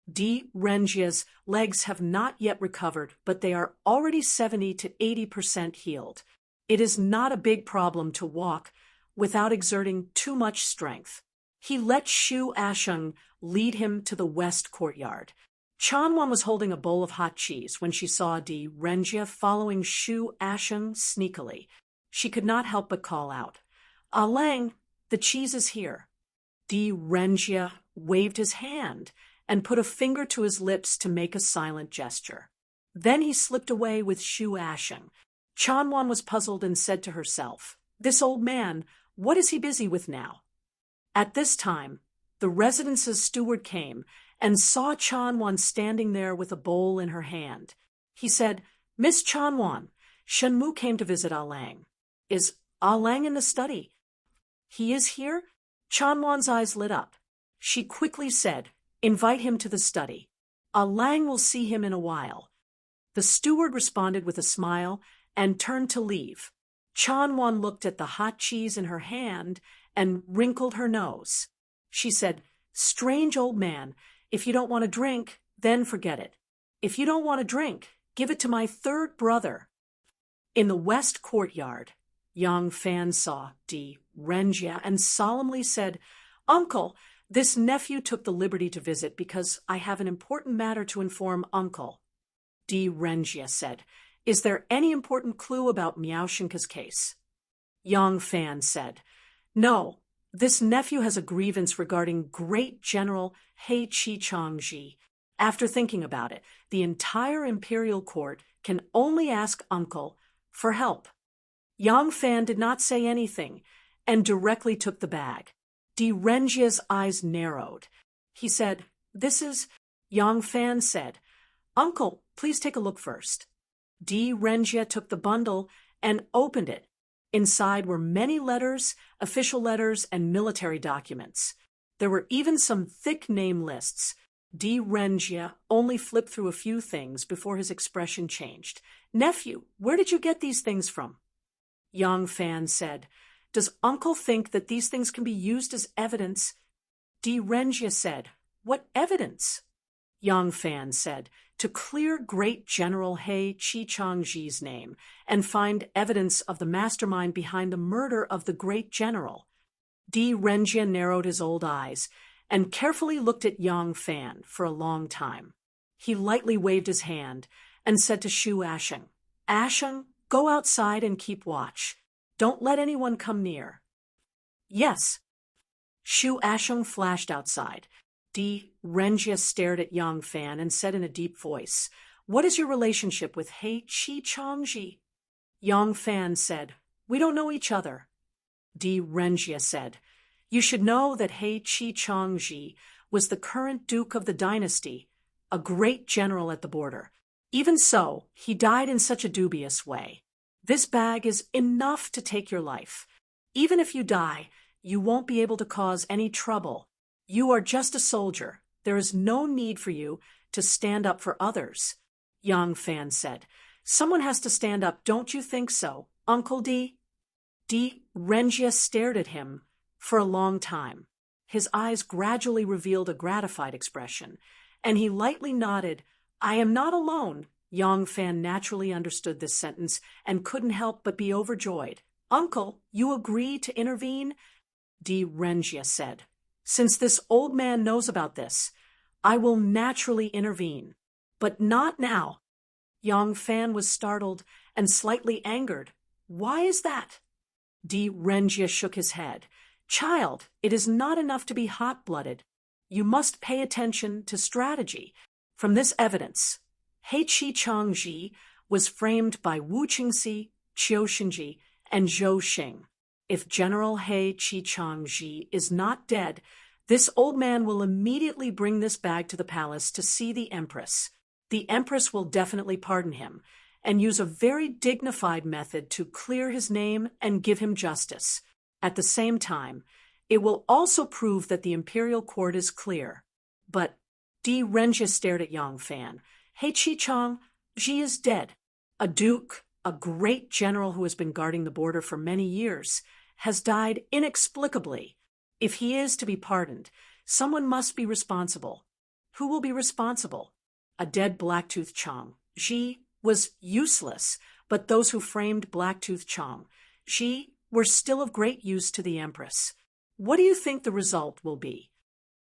Di Renjie's legs have not yet recovered, but they are already 70 to 80% healed. It is not a big problem to walk without exerting too much strength. He let Xu Asheng lead him to the west courtyard. Chanwan was holding a bowl of hot cheese when she saw Di Renjie following Xu Asheng sneakily. She could not help but call out, "Lang, the cheese is here." Di Renjie waved his hand and put a finger to his lips to make a silent gesture. Then he slipped away with Xu Asheng. Chanwan was puzzled and said to herself, "This old man, what is he busy with now?" At this time, the residence's steward came and saw Chanwan standing there with a bowl in her hand. He said, "Miss Chanwan, Shenmu came to visit Lang. Is Lang in the study?" "He is here?" Chanwan's eyes lit up. She quickly said, "Invite him to the study. Lang will see him in a while." The steward responded with a smile and turned to leave. Chanwan looked at the hot cheese in her hand and wrinkled her nose. She said, "Strange old man, if you don't want a drink, then forget it. If you don't want a drink, give it to my third brother." In the west courtyard, Yang Fan saw Di Renjia and solemnly said, "Uncle, this nephew took the liberty to visit because I have an important matter to inform Uncle." Di Renjia said, "Is there any important clue about Miaoshinka's case?" Yang Fan said, "No, this nephew has a grievance regarding Great General He Chi-chang-ji. After thinking about it, the entire imperial court can only ask Uncle for help." Yang Fan did not say anything and directly took the bag. Di Renjia's eyes narrowed. He said, "This is—" Yang Fan said, "Uncle, please take a look first." Di Renjia took the bundle and opened it. Inside were many letters, official letters, and military documents. There were even some thick name lists. Di Renjia only flipped through a few things before his expression changed. "Nephew, where did you get these things from?" Yang Fan said, "Does Uncle think that these things can be used as evidence?" Di Renjia said, "What evidence?" Yang Fan said, "To clear Great General He Chi-chang-ji's name and find evidence of the mastermind behind the murder of the Great General." Di Renjia narrowed his old eyes and carefully looked at Yang Fan for a long time. He lightly waved his hand and said to Shu Asheng, "Asheng, go outside and keep watch. Don't let anyone come near." "Yes." Shu Asheng flashed outside. Di Renjia stared at Yang Fan and said in a deep voice, "What is your relationship with He Chi-chang-ji?" Yang Fan said, "We don't know each other." Di Renjia said, "You should know that He Chi-chang-ji was the current duke of the dynasty, a great general at the border. Even so, he died in such a dubious way. This bag is enough to take your life. Even if you die, you won't be able to cause any trouble. You are just a soldier. There is no need for you to stand up for others." Yang Fan said, "Someone has to stand up, don't you think so, Uncle Di?" Di Renjia stared at him for a long time. His eyes gradually revealed a gratified expression, and he lightly nodded. "I am not alone." Yang Fan naturally understood this sentence and couldn't help but be overjoyed. "Uncle, you agree to intervene?" Di Renjia said, "Since this old man knows about this, I will naturally intervene. But not now." Yang Fan was startled and slightly angered. "Why is that?" Di Renjia shook his head. "Child, it is not enough to be hot-blooded. You must pay attention to strategy. From this evidence, He Chi-chang-ji was framed by Wu Qingxi, Qiu Xinji, and Zhou Xing. If General He Chi-chang-ji is not dead, this old man will immediately bring this bag to the palace to see the Empress. The Empress will definitely pardon him and use a very dignified method to clear his name and give him justice. At the same time, it will also prove that the imperial court is clear." But Di Renjia stared at Yang Fan. "He Chi-chang-ji is dead. A duke, a great general who has been guarding the border for many years, has died inexplicably. If he is to be pardoned, someone must be responsible. Who will be responsible? A dead Blacktooth Chang-ji was useless, but those who framed Blacktooth Chang-ji were still of great use to the Empress. What do you think the result will be?"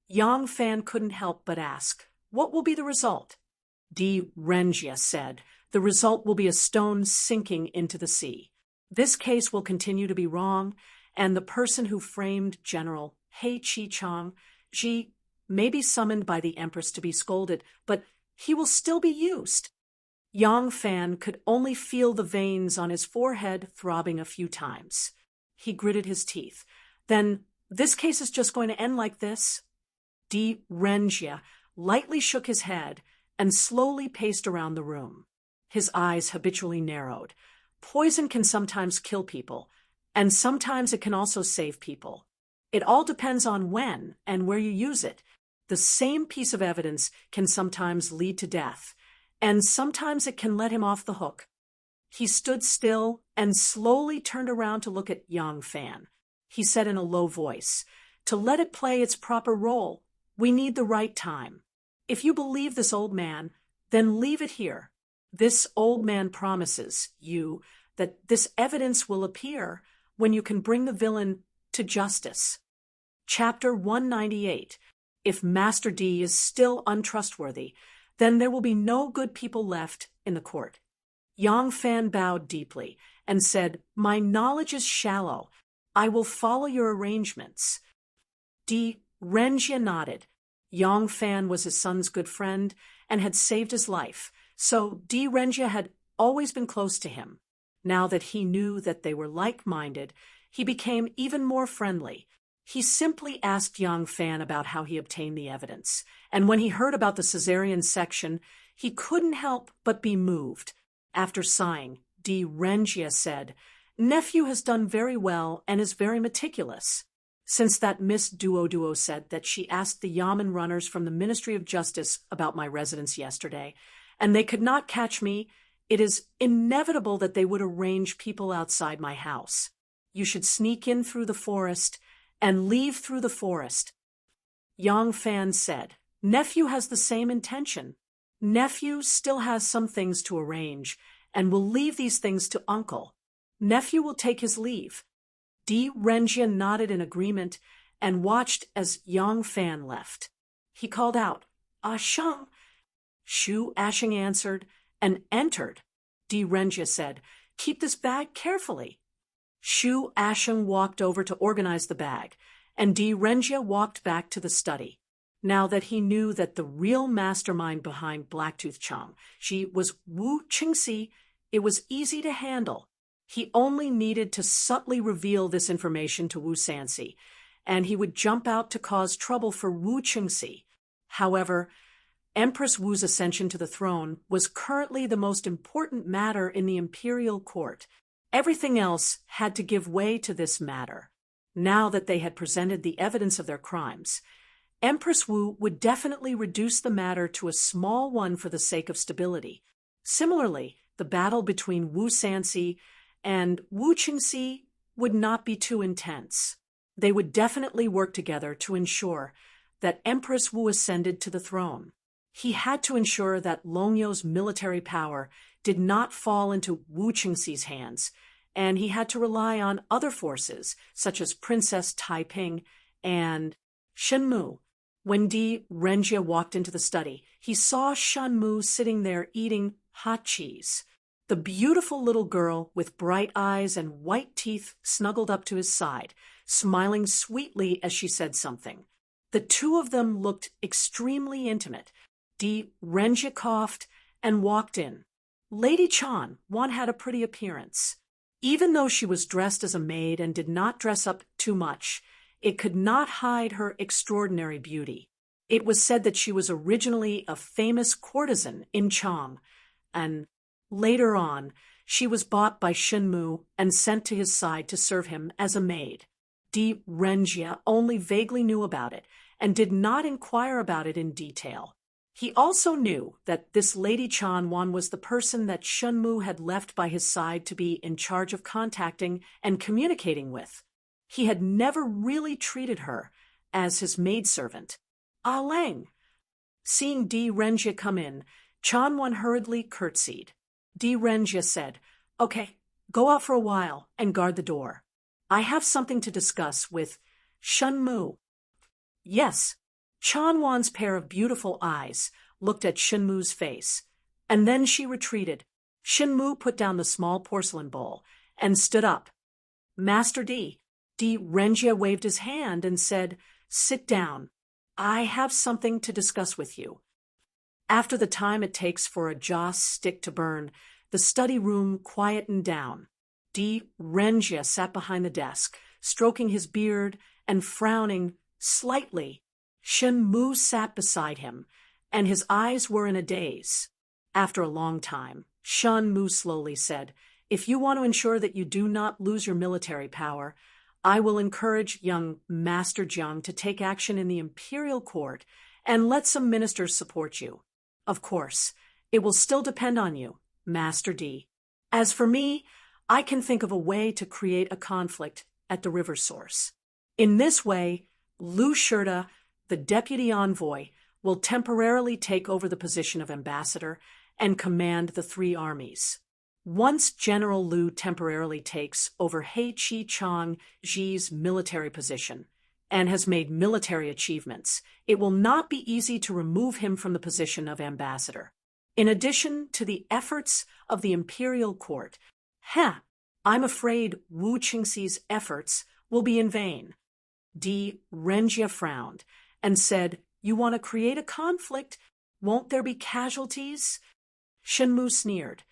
Yang Fan couldn't help but ask, "What will be the result?" Di Renjia said, "The result will be a stone sinking into the sea. This case will continue to be wrong, and the person who framed General He Chi-chang-ji may be summoned by the Empress to be scolded, but he will still be used." Yang Fan could only feel the veins on his forehead throbbing a few times. He gritted his teeth. "Then this case is just going to end like this?" Di Renjia lightly shook his head and slowly paced around the room. His eyes habitually narrowed. "Poison can sometimes kill people, and sometimes it can also save people. It all depends on when and where you use it. The same piece of evidence can sometimes lead to death, and sometimes it can let him off the hook." He stood still and slowly turned around to look at Yang Fan. He said in a low voice, "To let it play its proper role, we need the right time. If you believe this old man, then leave it here. This old man promises you that this evidence will appear when you can bring the villain to justice. Chapter 198. If Master D is still untrustworthy, then there will be no good people left in the court. Yang Fan bowed deeply and said, "My knowledge is shallow. I will follow your arrangements." Di Renjia nodded. Yang Fan was his son's good friend and had saved his life, so Di Renjia had always been close to him. Now that he knew that they were like-minded, he became even more friendly. He simply asked Yang Fan about how he obtained the evidence, and when he heard about the cesarean section, he couldn't help but be moved. After sighing, Di Renjia said, "Nephew has done very well and is very meticulous. Since that Miss Duo said that she asked the Yamen runners from the Ministry of Justice about my residence yesterday, and they could not catch me, it is inevitable that they would arrange people outside my house. You should sneak in through the forest and leave through the forest." Yang Fan said, "Nephew has the same intention. Nephew still has some things to arrange, and will leave these things to uncle. Nephew will take his leave." Di Renjia nodded in agreement and watched as Yang Fan left. He called out, "Ah, Shang." Shu Ashing answered and entered. Di Renjia said, "Keep this bag carefully." Shu Ashing walked over to organize the bag, and Di Renjia walked back to the study. Now that he knew that the real mastermind behind Blacktooth Chang, she was Wu Qingxi, it was easy to handle. He only needed to subtly reveal this information to Wu Sanxi, and he would jump out to cause trouble for Wu Qingxi. However, Empress Wu's ascension to the throne was currently the most important matter in the imperial court. Everything else had to give way to this matter. Now that they had presented the evidence of their crimes, Empress Wu would definitely reduce the matter to a small one for the sake of stability. Similarly, the battle between Wu Sanxi and Wu Qingxi would not be too intense. They would definitely work together to ensure that Empress Wu ascended to the throne. He had to ensure that Longyou's military power did not fall into Wu Qingxi's hands, and he had to rely on other forces, such as Princess Taiping and Shenmu. When Di Renjia walked into the study, he saw Shenmu sitting there eating hot cheese. The beautiful little girl with bright eyes and white teeth snuggled up to his side, smiling sweetly as she said something. The two of them looked extremely intimate. Di Renjia coughed and walked in. Lady Chan, one had a pretty appearance. Even though she was dressed as a maid and did not dress up too much, it could not hide her extraordinary beauty. It was said that she was originally a famous courtesan in Chang, and later on, she was bought by Shenmu and sent to his side to serve him as a maid. Di Renjia only vaguely knew about it and did not inquire about it in detail. He also knew that this Lady Chanwan was the person that Shenmu had left by his side to be in charge of contacting and communicating with. He had never really treated her as his maidservant. Ah Lang. Seeing Di Renjia come in, Chanwan hurriedly curtsied. Di Renjia said, "Okay, go out for a while and guard the door. I have something to discuss with Shenmu." "Yes." Chanwan's pair of beautiful eyes looked at Shenmu's face, and then she retreated. Shenmu put down the small porcelain bowl and stood up. "Master Di." Di Renjia waved his hand and said, "Sit down. I have something to discuss with you." After the time it takes for a joss stick to burn, the study room quietened down. Di Renjia sat behind the desk, stroking his beard and frowning slightly. Shenmu sat beside him, and his eyes were in a daze. After a long time, Shenmu slowly said, "If you want to ensure that you do not lose your military power, I will encourage young Master Jiang to take action in the imperial court and let some ministers support you. Of course, it will still depend on you, Master D. As for me, I can think of a way to create a conflict at the river source. In this way, Lu Shurta, the deputy envoy, will temporarily take over the position of ambassador and command the three armies. Once General Liu temporarily takes over He Chi-chang Ji's military position and has made military achievements, it will not be easy to remove him from the position of ambassador. In addition to the efforts of the imperial court, I'm afraid Wu Qingxi's efforts will be in vain. Di Renjie frowned and said, "You want to create a conflict? Won't there be casualties?" Shenmu sneered.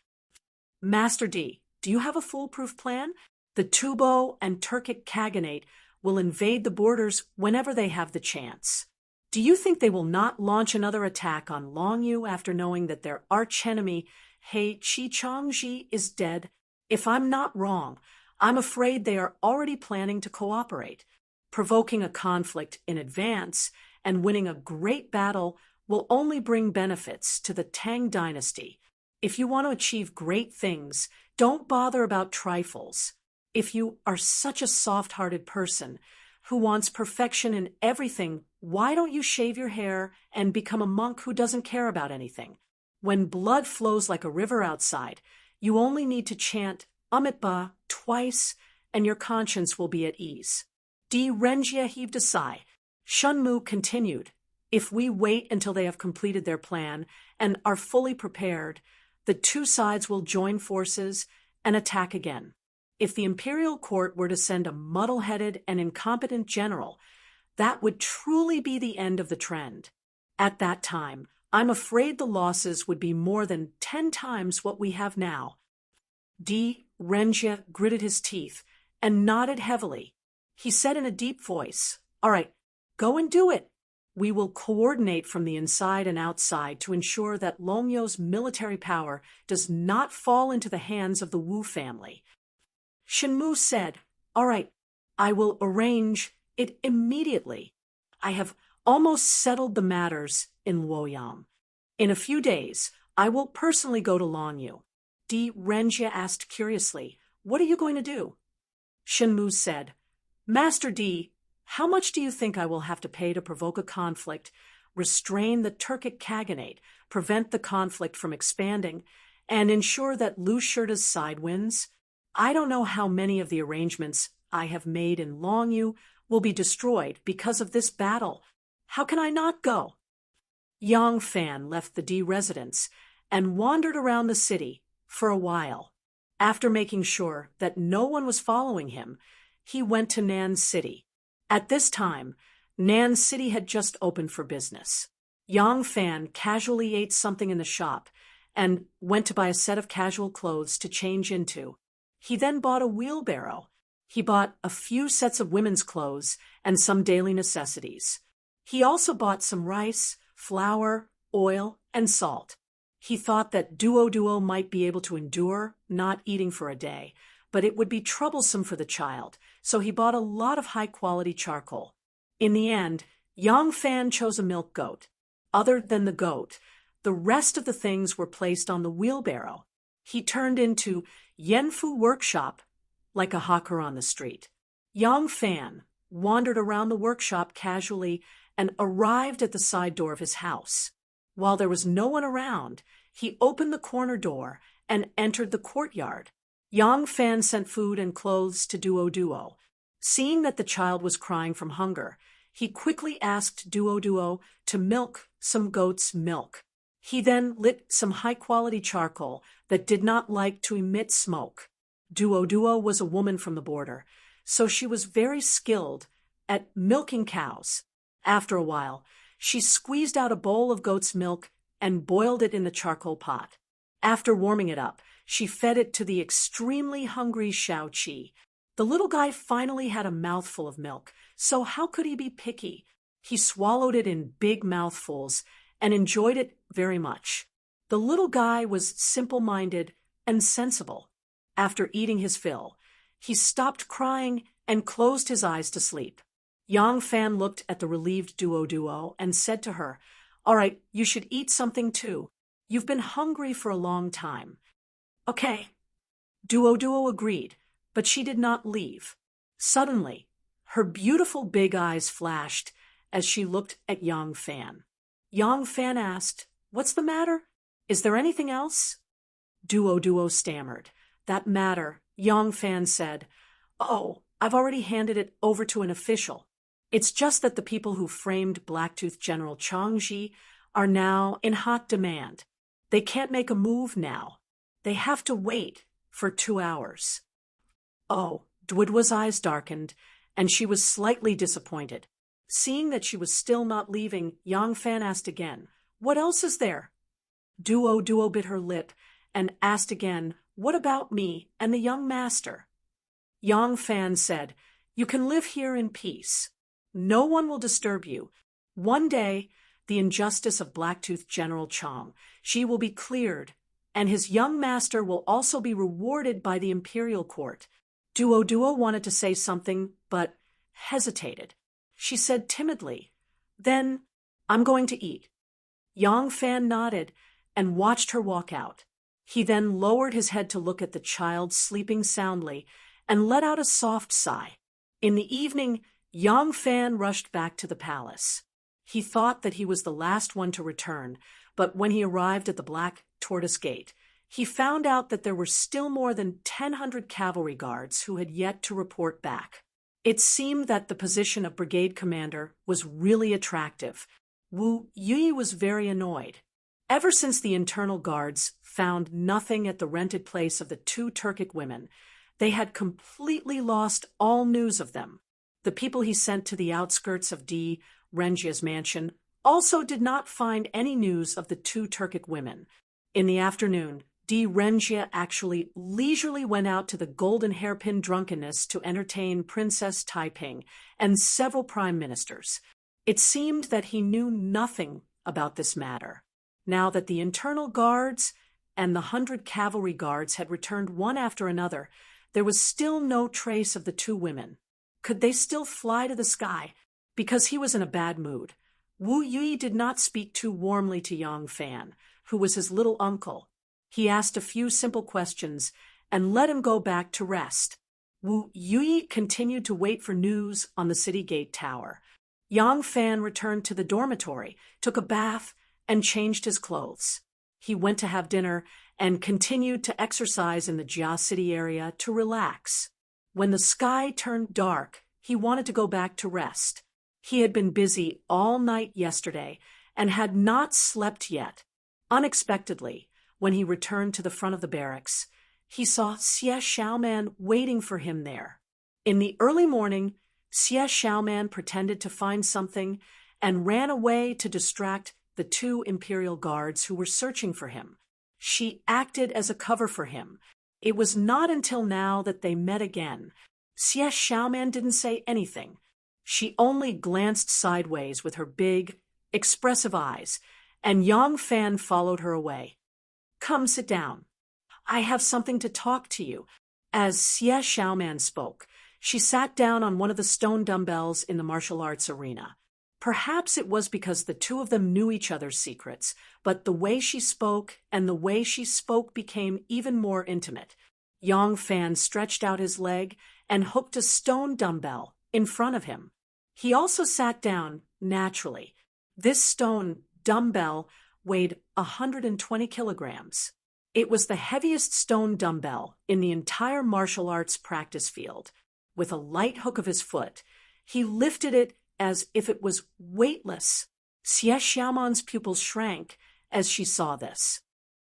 "Master Di, do you have a foolproof plan? The Tubo and Turkic Khaganate will invade the borders whenever they have the chance. Do you think they will not launch another attack on Longyu after knowing that their archenemy, He Chi-chang-ji, is dead? If I'm not wrong, I'm afraid they are already planning to cooperate. Provoking a conflict in advance and winning a great battle will only bring benefits to the Tang dynasty. If you want to achieve great things, don't bother about trifles. If you are such a soft-hearted person who wants perfection in everything, why don't you shave your hair and become a monk who doesn't care about anything? When blood flows like a river outside, you only need to chant Amitabha twice and your conscience will be at ease." Di Renjie heaved a sigh. Shunmu continued, "If we wait until they have completed their plan and are fully prepared, the two sides will join forces and attack again. If the imperial court were to send a muddle-headed and incompetent general, that would truly be the end of the trend. At that time, I'm afraid the losses would be more than 10 times what we have now." Di Renjie gritted his teeth and nodded heavily. He said in a deep voice, "All right, go and do it. We will coordinate from the inside and outside to ensure that Longyu's military power does not fall into the hands of the Wu family." Shenmu said, "All right, I will arrange it immediately. I have almost settled the matters in Luoyang. In a few days, I will personally go to Longyu." Di Renjie asked curiously, "What are you going to do?" Shenmu said, "Master Di, how much do you think I will have to pay to provoke a conflict, restrain the Turkic Khaganate, prevent the conflict from expanding, and ensure that Lu Shirta's side wins? I don't know how many of the arrangements I have made in Longyu will be destroyed because of this battle. How can I not go?" Yang Fan left the Di residence and wandered around the city for a while. After making sure that no one was following him, he went to Nan City. At this time, Nan City had just opened for business. Yang Fan casually ate something in the shop and went to buy a set of casual clothes to change into. He then bought a wheelbarrow. He bought a few sets of women's clothes and some daily necessities. He also bought some rice, flour, oil, and salt. He thought that Duo might be able to endure not eating for a day, but it would be troublesome for the child, so he bought a lot of high-quality charcoal. In the end, Yang Fan chose a milk goat. Other than the goat, the rest of the things were placed on the wheelbarrow. He turned into Yanfu Workshop like a hawker on the street. Yang Fan wandered around the workshop casually and arrived at the side door of his house. While there was no one around, he opened the corner door and entered the courtyard. Yang Fan sent food and clothes to Duo. Seeing that the child was crying from hunger, he quickly asked Duo to milk some goat's milk. He then lit some high-quality charcoal that did not like to emit smoke. Duo was a woman from the border, so she was very skilled at milking cows. After a while, she squeezed out a bowl of goat's milk and boiled it in the charcoal pot. After warming it up, she fed it to the extremely hungry Xiaoqi. The little guy finally had a mouthful of milk, so how could he be picky? He swallowed it in big mouthfuls and enjoyed it very much. The little guy was simple-minded and sensible. After eating his fill, he stopped crying and closed his eyes to sleep. Yang Fan looked at the relieved Duo and said to her, "All right, you should eat something too. You've been hungry for a long time." "Okay." Duo agreed, but she did not leave. Suddenly, her beautiful big eyes flashed as she looked at Yang Fan. Yang Fan asked, "What's the matter? Is there anything else?" Duo stammered. "That matter," Yang Fan said. "Oh, I've already handed it over to an official. It's just that the people who framed Blacktooth General Changji are now in hot demand. They can't make a move now. They have to wait for 2 hours." Oh, Dwidwa's eyes darkened, and she was slightly disappointed. Seeing that she was still not leaving, Yang Fan asked again, "What else is there?" Duo bit her lip and asked again, "What about me and the young master?" Yang Fan said, "You can live here in peace. No one will disturb you. One day, the injustice of Blacktooth General Chang, she will be cleared, and his young master will also be rewarded by the imperial court." Duo wanted to say something, but hesitated. She said timidly, "Then I'm going to eat." Yang Fan nodded and watched her walk out. He then lowered his head to look at the child sleeping soundly and let out a soft sigh. In the evening, Yang Fan rushed back to the palace. He thought that he was the last one to return, but when he arrived at the Black Tortoise Gate, he found out that there were still more than 1,000 cavalry guards who had yet to report back. It seemed that the position of brigade commander was really attractive. Wu Yi was very annoyed. Ever since the internal guards found nothing at the rented place of the two Turkic women, they had completely lost all news of them. The people he sent to the outskirts of D. Renjia's mansion also did not find any news of the two Turkic women. In the afternoon, D. Renjia actually leisurely went out to the Golden Hairpin drunkenness to entertain Princess Taiping and several prime ministers. It seemed that he knew nothing about this matter. Now that the internal guards and the 100 cavalry guards had returned one after another, there was still no trace of the two women. Could they still fly to the sky? Because he was in a bad mood. Wu Yi did not speak too warmly to Yang Fan, who was his little uncle. He asked a few simple questions and let him go back to rest. Wu Yi continued to wait for news on the city gate tower. Yang Fan returned to the dormitory, took a bath, and changed his clothes. He went to have dinner and continued to exercise in the Jia City area to relax. When the sky turned dark, he wanted to go back to rest. He had been busy all night yesterday and had not slept yet. Unexpectedly, when he returned to the front of the barracks, he saw Xie Xiaoman waiting for him there. In the early morning, Xie Xiaoman pretended to find something and ran away to distract the two imperial guards who were searching for him. She acted as a cover for him. It was not until now that they met again. Xie Xiaoman didn't say anything. She only glanced sideways with her big, expressive eyes, and Yang Fan followed her away. "Come sit down. I have something to talk to you." As Xie Xiaoman spoke, she sat down on one of the stone dumbbells in the martial arts arena. Perhaps it was because the two of them knew each other's secrets, but the way she spoke became even more intimate. Yang Fan stretched out his leg and hooked a stone dumbbell in front of him. He also sat down naturally. This stone dumbbell weighed 120 kilograms. It was the heaviest stone dumbbell in the entire martial arts practice field. With a light hook of his foot, he lifted it as if it was weightless. Xie Xiaoman's pupils shrank as she saw this.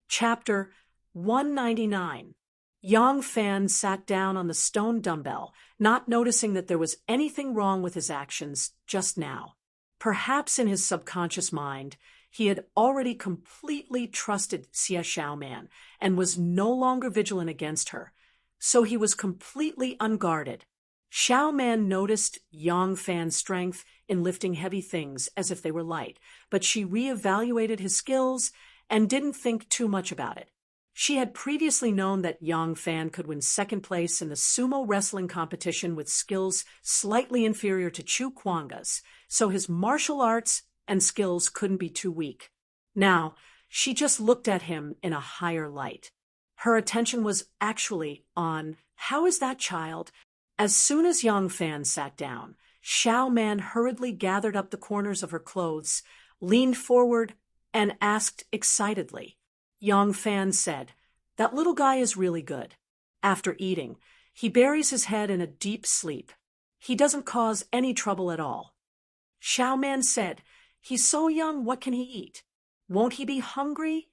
Chapter 199. Yang Fan sat down on the stone dumbbell, not noticing that there was anything wrong with his actions just now. Perhaps in his subconscious mind, he had already completely trusted Xie Xiaoman and was no longer vigilant against her, so he was completely unguarded. Xiaoman noticed Yang Fan's strength in lifting heavy things as if they were light, but she reevaluated his skills and didn't think too much about it. She had previously known that Yang Fan could win second place in the sumo wrestling competition with skills slightly inferior to Chu Kuanga's, so his martial arts and skills couldn't be too weak. Now, she just looked at him in a higher light. Her attention was actually on, how is that child? As soon as Yang Fan sat down, Xiaoman hurriedly gathered up the corners of her clothes, leaned forward, and asked excitedly. Yang Fan said, "That little guy is really good. After eating, he buries his head in a deep sleep. He doesn't cause any trouble at all." Xiao Man said, "He's so young, what can he eat? Won't he be hungry?"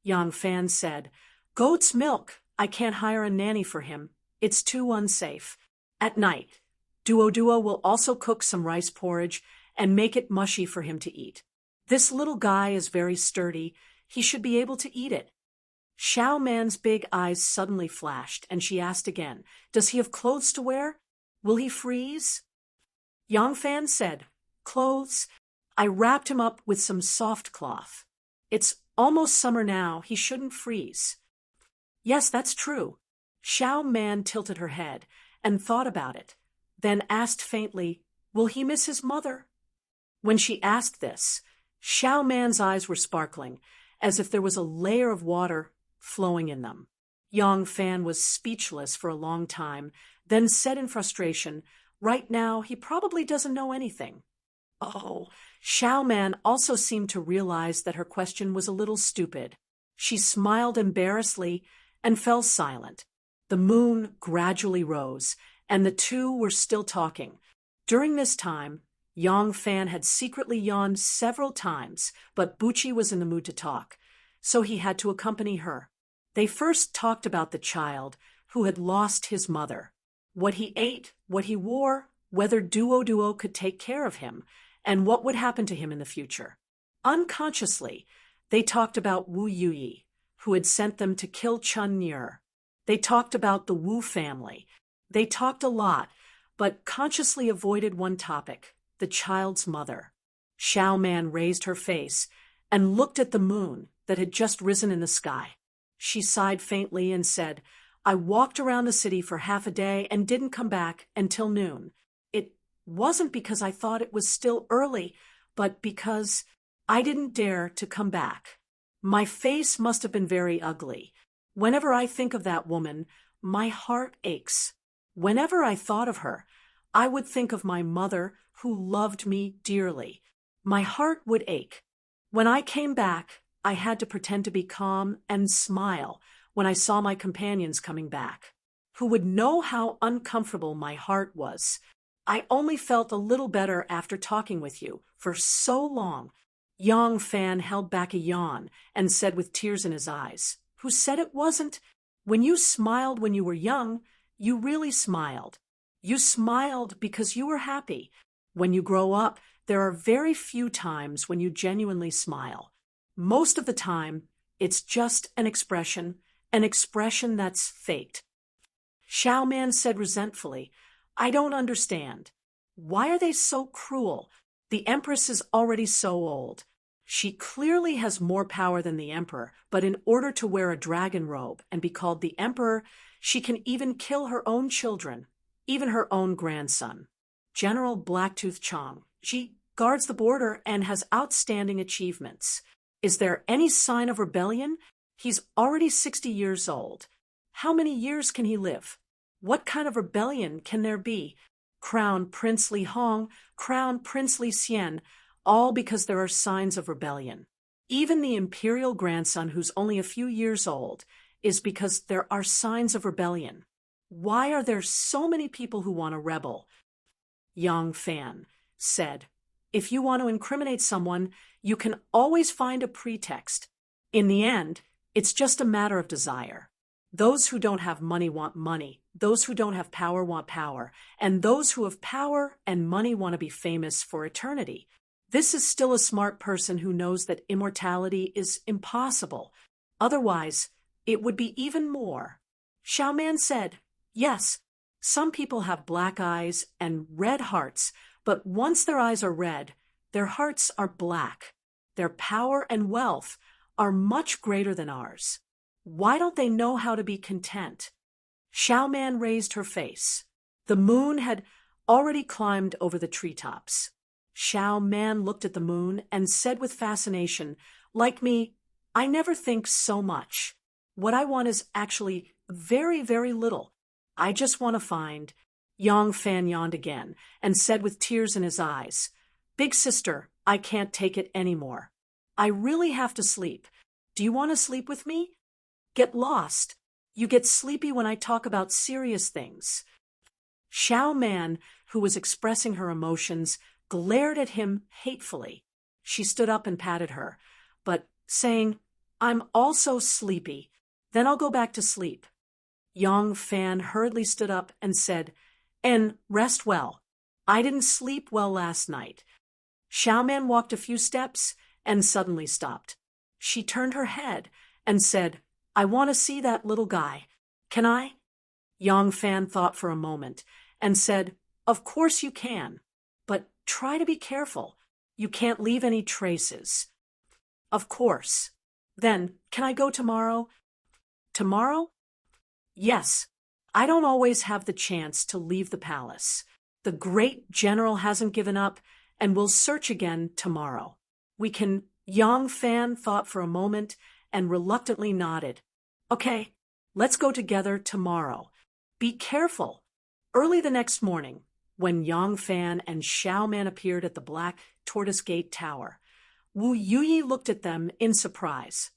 Yang Fan said, "Goat's milk. I can't hire a nanny for him. It's too unsafe. At night, Duo will also cook some rice porridge and make it mushy for him to eat. This little guy is very sturdy. He should be able to eat it." Xiao Man's big eyes suddenly flashed, and she asked again, "Does he have clothes to wear? Will he freeze?" Yang Fan said, "Clothes? I wrapped him up with some soft cloth. It's almost summer now. He shouldn't freeze." "Yes, that's true." Xiao Man tilted her head and thought about it, then asked faintly, "Will he miss his mother?" When she asked this, Xiao Man's eyes were sparkling, as if there was a layer of water flowing in them. Yang Fan was speechless for a long time, then said in frustration, "Right now, he probably doesn't know anything." Oh, Xiao Man also seemed to realize that her question was a little stupid. She smiled embarrassedly and fell silent. The moon gradually rose, and the two were still talking. During this time, Yang Fan had secretly yawned several times, but Buchi was in the mood to talk, so he had to accompany her. They first talked about the child who had lost his mother, what he ate, what he wore, whether Duo could take care of him, and what would happen to him in the future. Unconsciously, they talked about Wu Yuyi, who had sent them to kill Chun Nir. They talked about the Wu family. They talked a lot, but consciously avoided one topic, the child's mother. Xiao Man raised her face and looked at the moon that had just risen in the sky. She sighed faintly and said, "I walked around the city for half a day and didn't come back until noon. It wasn't because I thought it was still early, but because I didn't dare to come back. My face must have been very ugly. Whenever I think of that woman, my heart aches. Whenever I thought of her, I would think of my mother who loved me dearly. My heart would ache. When I came back, I had to pretend to be calm and smile when I saw my companions coming back. Who would know how uncomfortable my heart was? I only felt a little better after talking with you for so long." Yang Fan held back a yawn and said with tears in his eyes, "Who said it wasn't? When you smiled when you were young, you really smiled. You smiled because you were happy. When you grow up, there are very few times when you genuinely smile. Most of the time, it's just an expression that's faked." Xiao Man said resentfully, "I don't understand. Why are they so cruel? The Empress is already so old. She clearly has more power than the Emperor, but in order to wear a dragon robe and be called the Emperor, she can even kill her own children, even her own grandson. General Blacktooth Chong, she guards the border and has outstanding achievements. Is there any sign of rebellion? He's already 60 years old. How many years can he live? What kind of rebellion can there be? Crown Prince Li Hong, Crown Prince Li Xian, all because there are signs of rebellion. Even the imperial grandson, who's only a few years old, is because there are signs of rebellion. Why are there so many people who want to rebel?" Yang Fan said, "If you want to incriminate someone, you can always find a pretext. In the end, it's just a matter of desire. Those who don't have money want money, those who don't have power want power, and those who have power and money want to be famous for eternity. This is still a smart person who knows that immortality is impossible. Otherwise, it would be even more." Xiao Man said, "Yes, some people have black eyes and red hearts, but once their eyes are red, their hearts are black. Their power and wealth are much greater than ours. Why don't they know how to be content?" Xiao Man raised her face. The moon had already climbed over the treetops. Xiao Man looked at the moon and said with fascination, "Like me, I never think so much. What I want is actually very, very little. I just want to find—" Yang Fan yawned again and said with tears in his eyes, "Big sister, I can't take it anymore. I really have to sleep. Do you want to sleep with me? Get lost. You get sleepy when I talk about serious things. Xiao Man, who was expressing her emotions, glared at him hatefully. She stood up and patted her, but saying, I'm also sleepy. Then I'll go back to sleep. Yang Fan hurriedly stood up and said, and rest well. I didn't sleep well last night. Xiao Man walked a few steps and suddenly stopped. She turned her head and said, I want to see that little guy. Can I? Yang Fan thought for a moment and said, Of course you can, but try to be careful. You can't leave any traces. Of course. Then, can I go tomorrow? Tomorrow? Yes. I don't always have the chance to leave the palace. The great general hasn't given up, and we'll search again tomorrow. We can. Yang Fan thought for a moment and reluctantly nodded. Okay, let's go together tomorrow. Be careful. Early the next morning, when Yang Fan and Xiao Man appeared at the Black Tortoise Gate Tower, Wu Yuyi looked at them in surprise.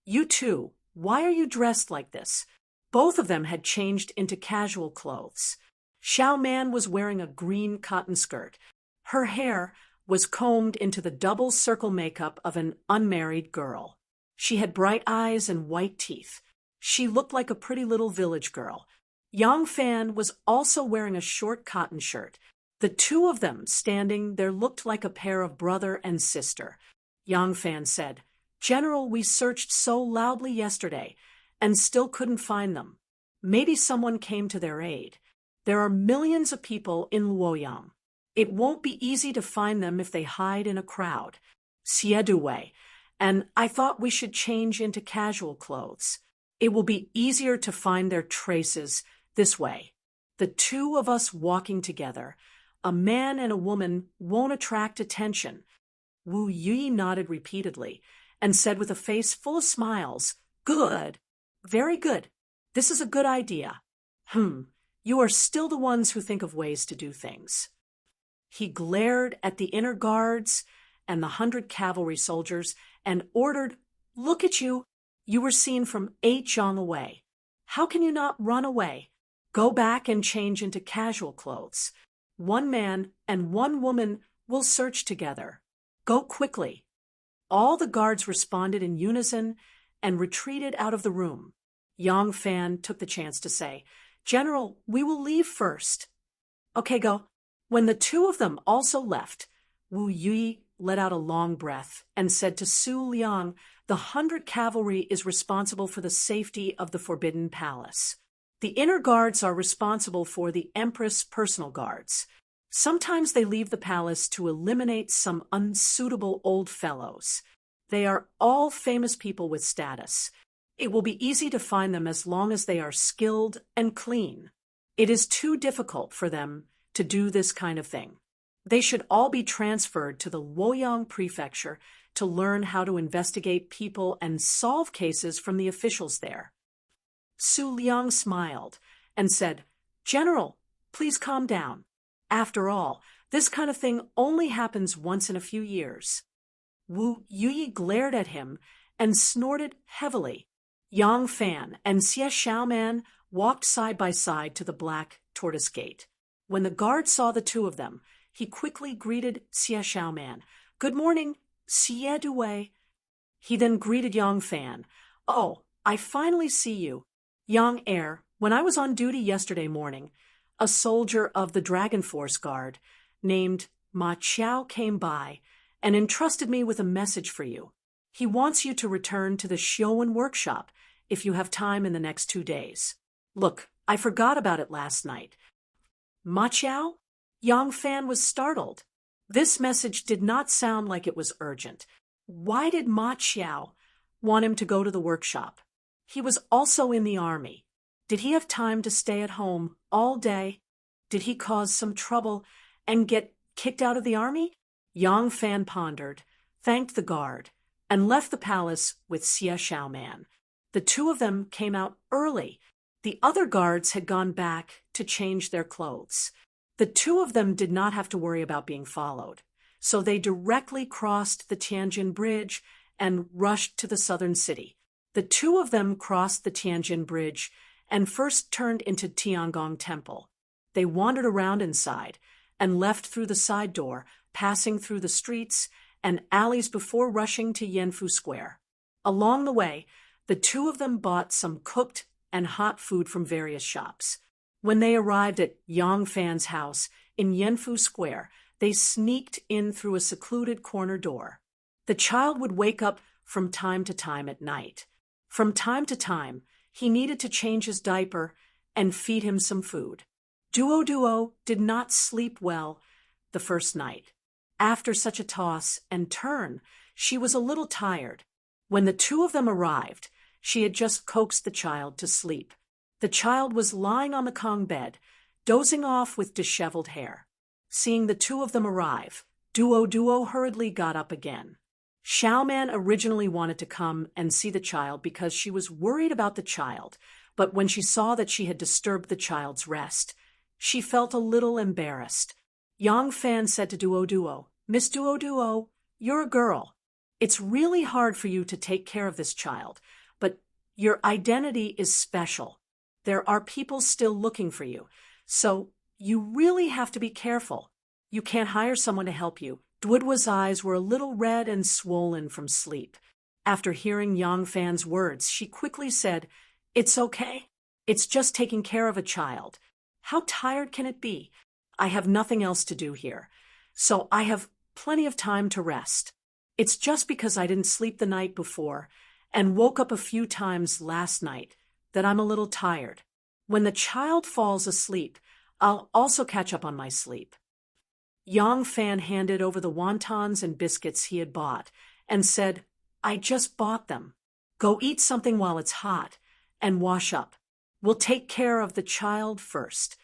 You two, why are you dressed like this? Both of them had changed into casual clothes. Xiao Man was wearing a green cotton skirt. Her hair was combed into the double circle makeup of an unmarried girl. She had bright eyes and white teeth. She looked like a pretty little village girl. Yang Fan was also wearing a short cotton shirt. The two of them standing there looked like a pair of brother and sister. Yang Fan said, General, we searched so loudly yesterday and still couldn't find them. Maybe someone came to their aid. There are millions of people in Luoyang. It won't be easy to find them if they hide in a crowd. Xie, and I thought we should change into casual clothes. It will be easier to find their traces this way. The two of us walking together, a man and a woman, won't attract attention. Wu Yi nodded repeatedly and said with a face full of smiles, Good. Very good. This is a good idea. You are still the ones who think of ways to do things. He glared at the inner guards and the 100 cavalry soldiers and ordered, Look at you. You were seen from 8 zhang away. How can you not run away? Go back and change into casual clothes. 1 man and 1 woman will search together. Go quickly. All the guards responded in unison and retreated out of the room. Yang Fan took the chance to say, General, we will leave first. Okay, go. When the two of them also left, Wu Yi let out a long breath and said to Su Liang, The 100 cavalry is responsible for the safety of the Forbidden Palace. The inner guards are responsible for the Empress' personal guards. Sometimes they leave the palace to eliminate some unsuitable old fellows. They are all famous people with status. It will be easy to find them as long as they are skilled and clean. It is too difficult for them to do this kind of thing. They should all be transferred to the Luoyang Prefecture to learn how to investigate people and solve cases from the officials there. Su Liang smiled and said, General, please calm down. After all, this kind of thing only happens once in a few years. Wu Yi glared at him and snorted heavily. Yang Fan and Xie Xiaoman walked side by side to the Black Tortoise Gate. When the guard saw the two of them, he quickly greeted Xie Xiaoman. Good morning, Xie Duwei. He then greeted Yang Fan. Oh, I finally see you. Yang Heir, when I was on duty yesterday morning, a soldier of the Dragon Force Guard named Ma Qiao came by and entrusted me with a message for you. He wants you to return to the Xiuwen workshop if you have time in the next 2 days. Look, I forgot about it last night. Ma Qiao? Yang Fan was startled. This message did not sound like it was urgent. Why did Ma Qiao want him to go to the workshop? He was also in the army. Did he have time to stay at home all day? Did he cause some trouble and get kicked out of the army? Yang Fan pondered, thanked the guard, and left the palace with Xie Xiaoman. The two of them came out early. The other guards had gone back to change their clothes. The two of them did not have to worry about being followed. so they directly crossed the Tianjin Bridge and rushed to the southern city. The two of them crossed the Tianjin Bridge and first turned into Tiangong Temple. They wandered around inside and left through the side door, passing through the streets and alleys before rushing to Yanfu Square. Along the way, the two of them bought some cooked and hot food from various shops. When they arrived at Yang Fan's house in Yanfu Square, they sneaked in through a secluded corner door. The child would wake up from time to time at night. From time to time, he needed to change his diaper and feed him some food. Duo did not sleep well the first night. After such a toss and turn, she was a little tired. When the two of them arrived, she had just coaxed the child to sleep. The child was lying on the Kong bed, dozing off with disheveled hair. Seeing the two of them arrive, Duo hurriedly got up again. Xiaoman originally wanted to come and see the child because she was worried about the child, but when she saw that she had disturbed the child's rest, she felt a little embarrassed. Yang Fan said to Duo, "Miss Duo, you're a girl. It's really hard for you to take care of this child, but your identity is special. There are people still looking for you, so you really have to be careful. You can't hire someone to help you." Duo's eyes were a little red and swollen from sleep. After hearing Yang Fan's words, she quickly said, "It's okay. It's just taking care of a child. How tired can it be? I have nothing else to do here, so I have plenty of time to rest. It's just because I didn't sleep the night before and woke up a few times last night that I'm a little tired. When the child falls asleep, I'll also catch up on my sleep." Yang Fan handed over the wontons and biscuits he had bought and said, "I just bought them. Go eat something while it's hot and wash up. We'll take care of the child first."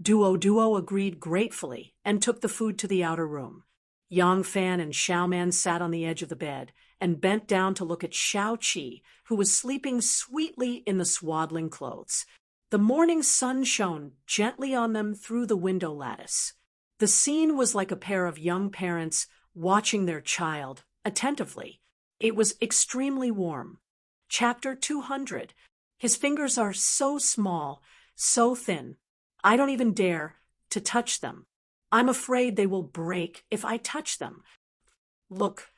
Duo agreed gratefully and took the food to the outer room. Yang Fan and Xiaoman sat on the edge of the bed and bent down to look at Xiaoqi, who was sleeping sweetly in the swaddling clothes. The morning sun shone gently on them through the window lattice. The scene was like a pair of young parents watching their child attentively. It was extremely warm. Chapter 200. His fingers are so small, so thin. I don't even dare to touch them. I'm afraid they will break if I touch them. Look,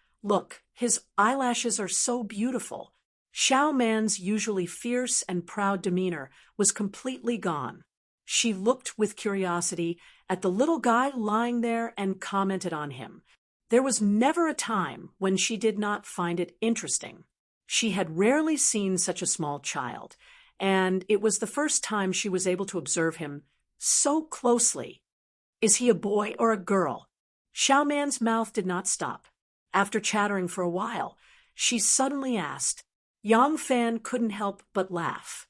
his eyelashes are so beautiful. Xiaoman's usually fierce and proud demeanor was completely gone. She looked with curiosity at the little guy lying there and commented on him. There was never a time when she did not find it interesting. She had rarely seen such a small child, and it was the first time she was able to observe him so closely. Is he a boy or a girl? Xiaoman's mouth did not stop. After chattering for a while, she suddenly asked. Yang Fan couldn't help but laugh.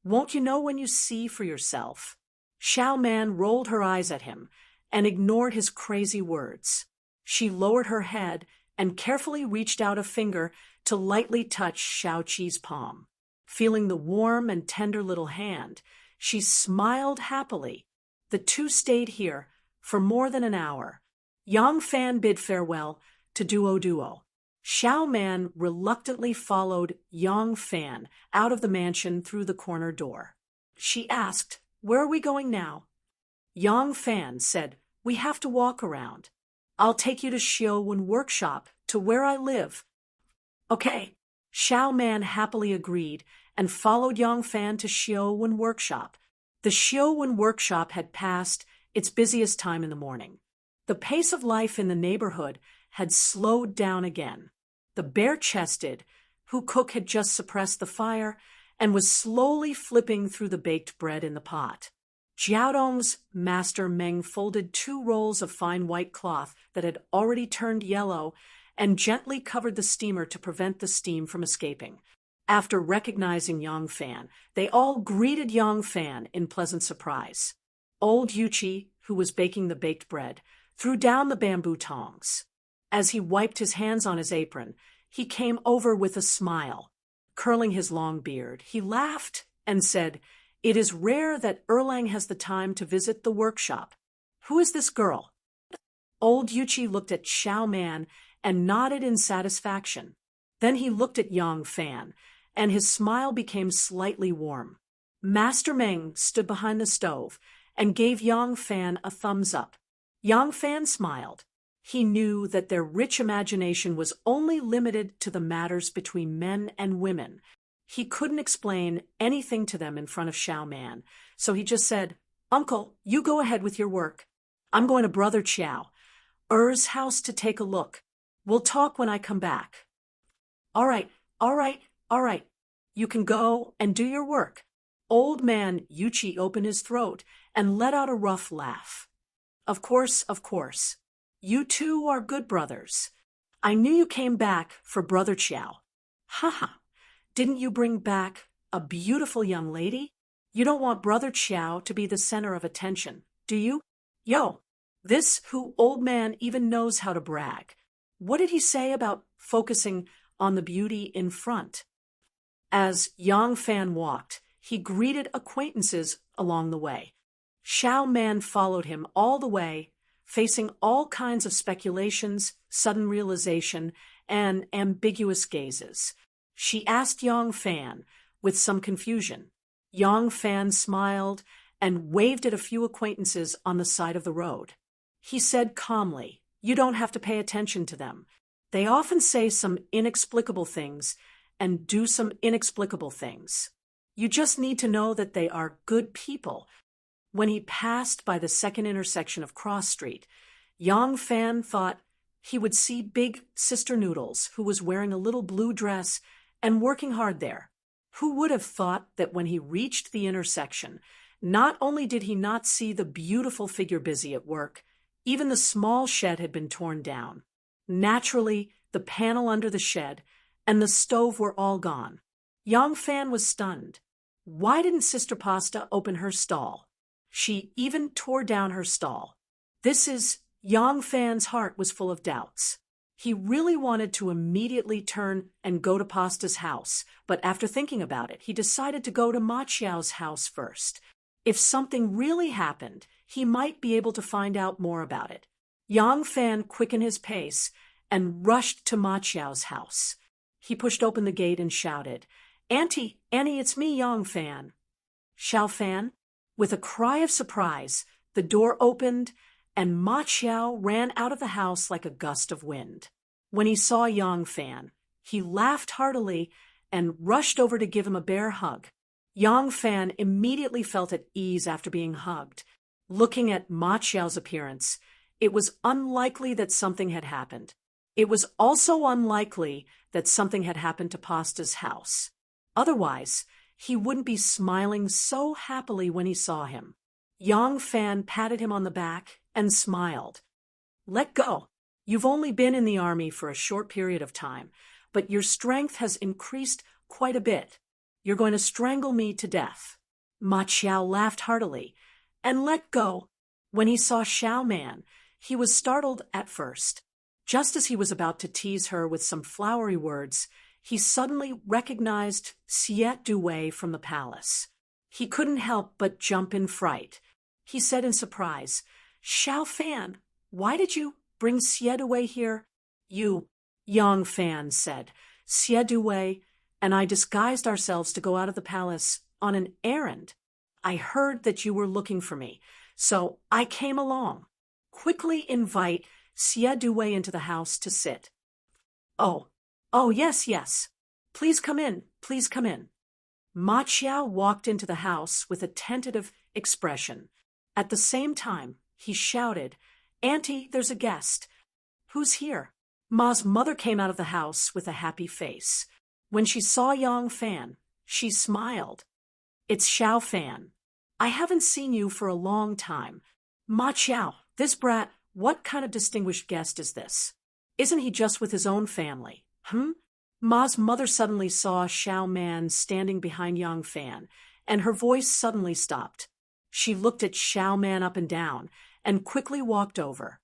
"Won't you know when you see for yourself?" Xiaoman rolled her eyes at him and ignored his crazy words. She lowered her head and carefully reached out a finger to lightly touch Xiaoqi's palm. Feeling the warm and tender little hand, she smiled happily. The two stayed here for more than an hour. Yang Fan bid farewell to Duo. Xiaoman reluctantly followed Yang Fan out of the mansion through the corner door. She asked, "Where are we going now?" Yang Fan said, "We have to walk around. I'll take you to Xiaowen Workshop, to where I live." "Okay." Xiaoman happily agreed and followed Yang Fan to Xiaowen Workshop. The Xiaowen Workshop had passed its busiest time in the morning. The pace of life in the neighborhood had slowed down again. The bare-chested cook had just suppressed the fire and was slowly flipping through the baked bread in the pot. Jiaodong's master Meng folded 2 rolls of fine white cloth that had already turned yellow and gently covered the steamer to prevent the steam from escaping. After recognizing Yang Fan, they all greeted Yang Fan in pleasant surprise. Old Yuqi, who was baking the baked bread, threw down the bamboo tongs. As he wiped his hands on his apron, he came over with a smile. Curling his long beard, he laughed and said, "It is rare that Erlang has the time to visit the workshop. Who is this girl?" Old Yuchi looked at Xiao Man and nodded in satisfaction. Then he looked at Yang Fan, and his smile became slightly warm. Master Meng stood behind the stove and gave Yang Fan a thumbs up. Yang Fan smiled. He knew that their rich imagination was only limited to the matters between men and women. He couldn't explain anything to them in front of Xiao Man, so he just said, "Uncle, you go ahead with your work. I'm going to Brother Chiao's house to take a look. We'll talk when I come back." All right, all right, all right. You can go and do your work." Old man Yuchi opened his throat and let out a rough laugh. Of course. You two are good brothers. I knew you came back for Brother Chiao. Ha. Didn't you bring back a beautiful young lady? You don't want Brother Chiao to be the center of attention, do you? Yo, this who old man even knows how to brag. What did he say about focusing on the beauty in front? As Yang Fan walked, he greeted acquaintances along the way. Xiao Man followed him all the way, facing all kinds of speculations, sudden realization, and ambiguous gazes. She asked Yang Fan with some confusion. Yang Fan smiled and waved at a few acquaintances on the side of the road. He said calmly, "You don't have to pay attention to them. They often say some inexplicable things and do some inexplicable things. You just need to know that they are good people." When he passed by the second intersection of Cross Street, Yang Fan thought he would see Big Sister Noodles, who was wearing a little blue dress and working hard there. Who would have thought that when he reached the intersection, not only did he not see the beautiful figure busy at work, even the small shed had been torn down. Naturally, the panel under the shed and the stove were all gone. Yang Fan was stunned. Why didn't Sister Pasta open her stall? She even tore down her stall. Yang Fan's heart was full of doubts. He really wanted to immediately turn and go to Pasta's house, but after thinking about it, he decided to go to Ma Chiao's house first. If something really happened, he might be able to find out more about it. Yang Fan quickened his pace and rushed to Ma Chiao's house. He pushed open the gate and shouted, Annie, it's me, Yang Fan." "Xiao Fan?" With a cry of surprise, the door opened and Ma Chiao ran out of the house like a gust of wind. When he saw Yang Fan, he laughed heartily and rushed over to give him a bear hug. Yang Fan immediately felt at ease after being hugged. Looking at Ma Chiao's appearance, it was unlikely that something had happened. It was also unlikely that something had happened to Pasta's house. Otherwise, he wouldn't be smiling so happily when he saw him. Yang Fan patted him on the back and smiled. "Let go. You've only been in the army for a short period of time, but your strength has increased quite a bit. You're going to strangle me to death." Ma Chiao laughed heartily and let go. When he saw Xiao Man, he was startled at first. Just as he was about to tease her with some flowery words, he suddenly recognized Xie Duwei from the palace. He couldn't help but jump in fright. He said in surprise, "Xiao Fan, why did you bring Xie Duwei here?" "You," Yang Fan said, "Xie Duwei and I disguised ourselves to go out of the palace on an errand. I heard that you were looking for me, so I came along. Quickly invite Xie Duwei into the house to sit." Oh, yes. Please come in. Ma Chiao walked into the house with a tentative expression. At the same time, he shouted, "Auntie, there's a guest." "Who's here?" Ma's mother came out of the house with a happy face. When she saw Yang Fan, she smiled. "It's Xiao Fan. I haven't seen you for a long time. Ma Chiao, this brat, what kind of distinguished guest is this? Isn't he just with his own family? Ma's mother suddenly saw Xiao Man standing behind Yang Fan, and her voice suddenly stopped. She looked at Xiao Man up and down, and quickly walked over.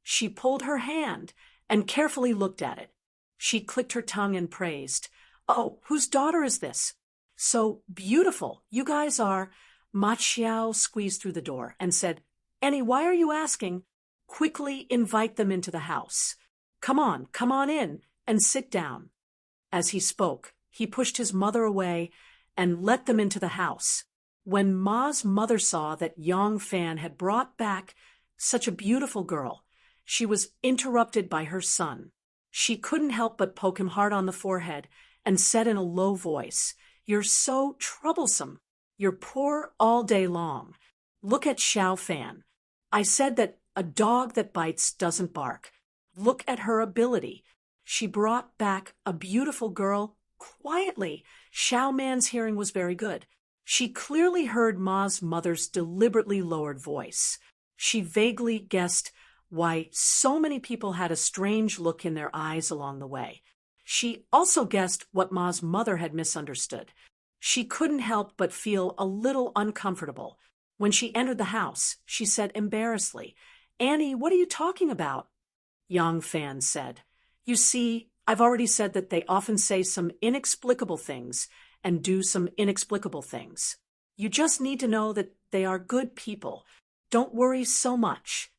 She pulled her hand and carefully looked at it. She clicked her tongue and praised, "Oh, whose daughter is this? So beautiful, you guys are." Ma Chiao squeezed through the door and said, "Annie, why are you asking?" Quickly invite them into the house. Come on in, and sit down." As he spoke, he pushed his mother away and let them into the house. When Ma's mother saw that Yang Fan had brought back such a beautiful girl, she was interrupted by her son. She couldn't help but poke him hard on the forehead and said in a low voice, "You're so troublesome. You're poor all day long. Look at Xiao Fan. I said that a dog that bites doesn't bark. Look at her ability. She brought back a beautiful girl quietly." Xiao Man's hearing was very good. She clearly heard Ma's mother's deliberately lowered voice. She vaguely guessed why so many people had a strange look in their eyes along the way. She also guessed what Ma's mother had misunderstood. She couldn't help but feel a little uncomfortable. When she entered the house, she said embarrassedly, "Annie, what are you talking about?" Yang Fan said, "You see, I've already said that they often say some inexplicable things and do some inexplicable things. You just need to know that they are good people. Don't worry so much."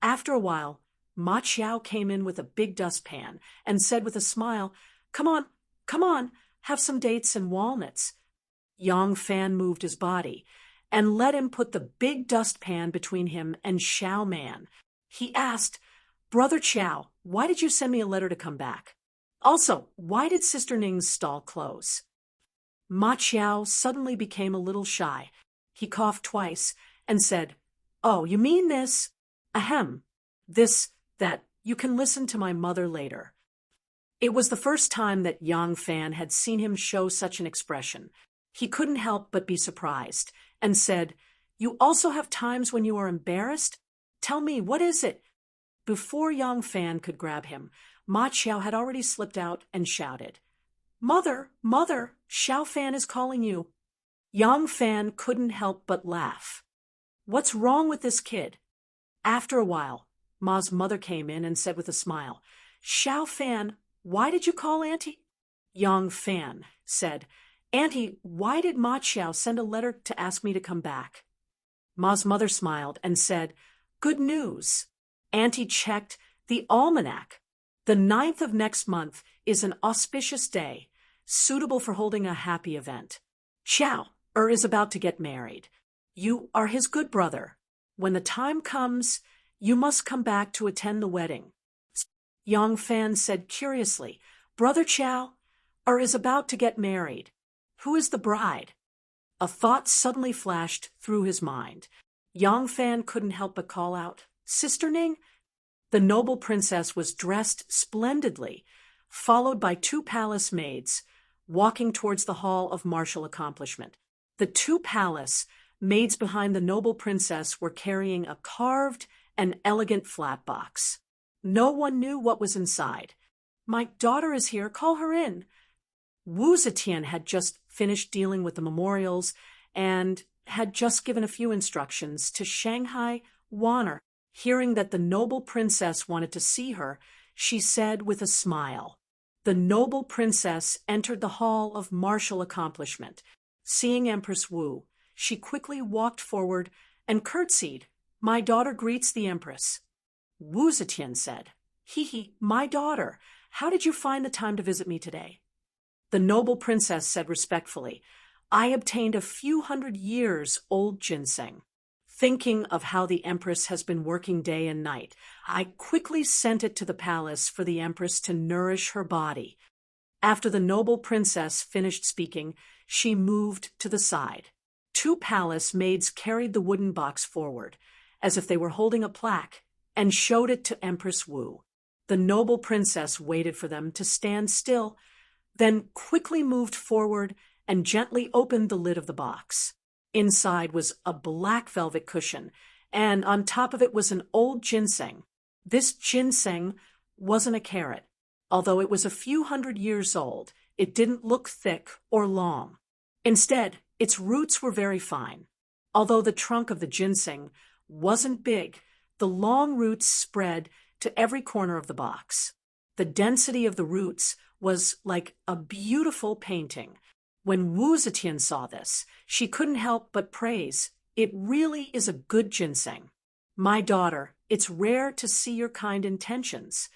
After a while, Ma Chiao came in with a big dustpan and said with a smile, come on, have some dates and walnuts." Yang Fan moved his body and let him put the big dustpan between him and Xiao Man. He asked, "Brother Chiao, why did you send me a letter to come back? Also, why did Sister Ning's stall close?" Ma Chiao suddenly became a little shy. He coughed twice and said, "Oh, you mean this? Ahem. That. You can listen to my mother later." It was the first time that Yang Fan had seen him show such an expression. He couldn't help but be surprised and said, "You also have times when you are embarrassed? Tell me, what is it?" Before Yang Fan could grab him, Ma Chiao had already slipped out and shouted, Mother, Xiao Fan is calling you." Yang Fan couldn't help but laugh. "What's wrong with this kid?" After a while, Ma's mother came in and said with a smile, "Xiao Fan, why did you call Auntie?" Yang Fan said, "Auntie, why did Ma Chiao send a letter to ask me to come back?" Ma's mother smiled and said, "Good news." Auntie checked the almanac. The 9th of next month is an auspicious day, suitable for holding a happy event. Xiao is about to get married. You are his good brother. When the time comes, you must come back to attend the wedding." Yang Fan said curiously, "Brother Xiao is about to get married. Who is the bride?" A thought suddenly flashed through his mind. Yang Fan couldn't help but call out, "Sister Ning?" The noble princess was dressed splendidly, followed by 2 palace maids, walking towards the hall of martial accomplishment. The 2 palace maids behind the noble princess were carrying a carved and elegant flat box. No one knew what was inside. "My daughter is here, call her in." Wu Zetian had just finished dealing with the memorials and had just given a few instructions to Shanghai Wanner. Hearing that the noble princess wanted to see her, she said with a smile. The noble princess entered the hall of martial accomplishment. Seeing Empress Wu, she quickly walked forward and curtsied. "My daughter greets the Empress." Wu Zetian said, My daughter, how did you find the time to visit me today?" The noble princess said respectfully, "I obtained a few hundred years old ginseng. Thinking of how the Empress has been working day and night, I quickly sent it to the palace for the Empress to nourish her body." After the noble princess finished speaking, she moved to the side. 2 palace maids carried the wooden box forward, as if they were holding a plaque, and showed it to Empress Wu. The noble princess waited for them to stand still, then quickly moved forward and gently opened the lid of the box. Inside was a black velvet cushion, and on top of it was an old ginseng. This ginseng wasn't a carrot. Although it was a few hundred years old, it didn't look thick or long. Instead, its roots were very fine. Although the trunk of the ginseng wasn't big, the long roots spread to every corner of the box. The density of the roots was like a beautiful painting. When Wu Zetian saw this, she couldn't help but praise, "It really is a good ginseng." "My daughter, It's rare to see your kind intentions."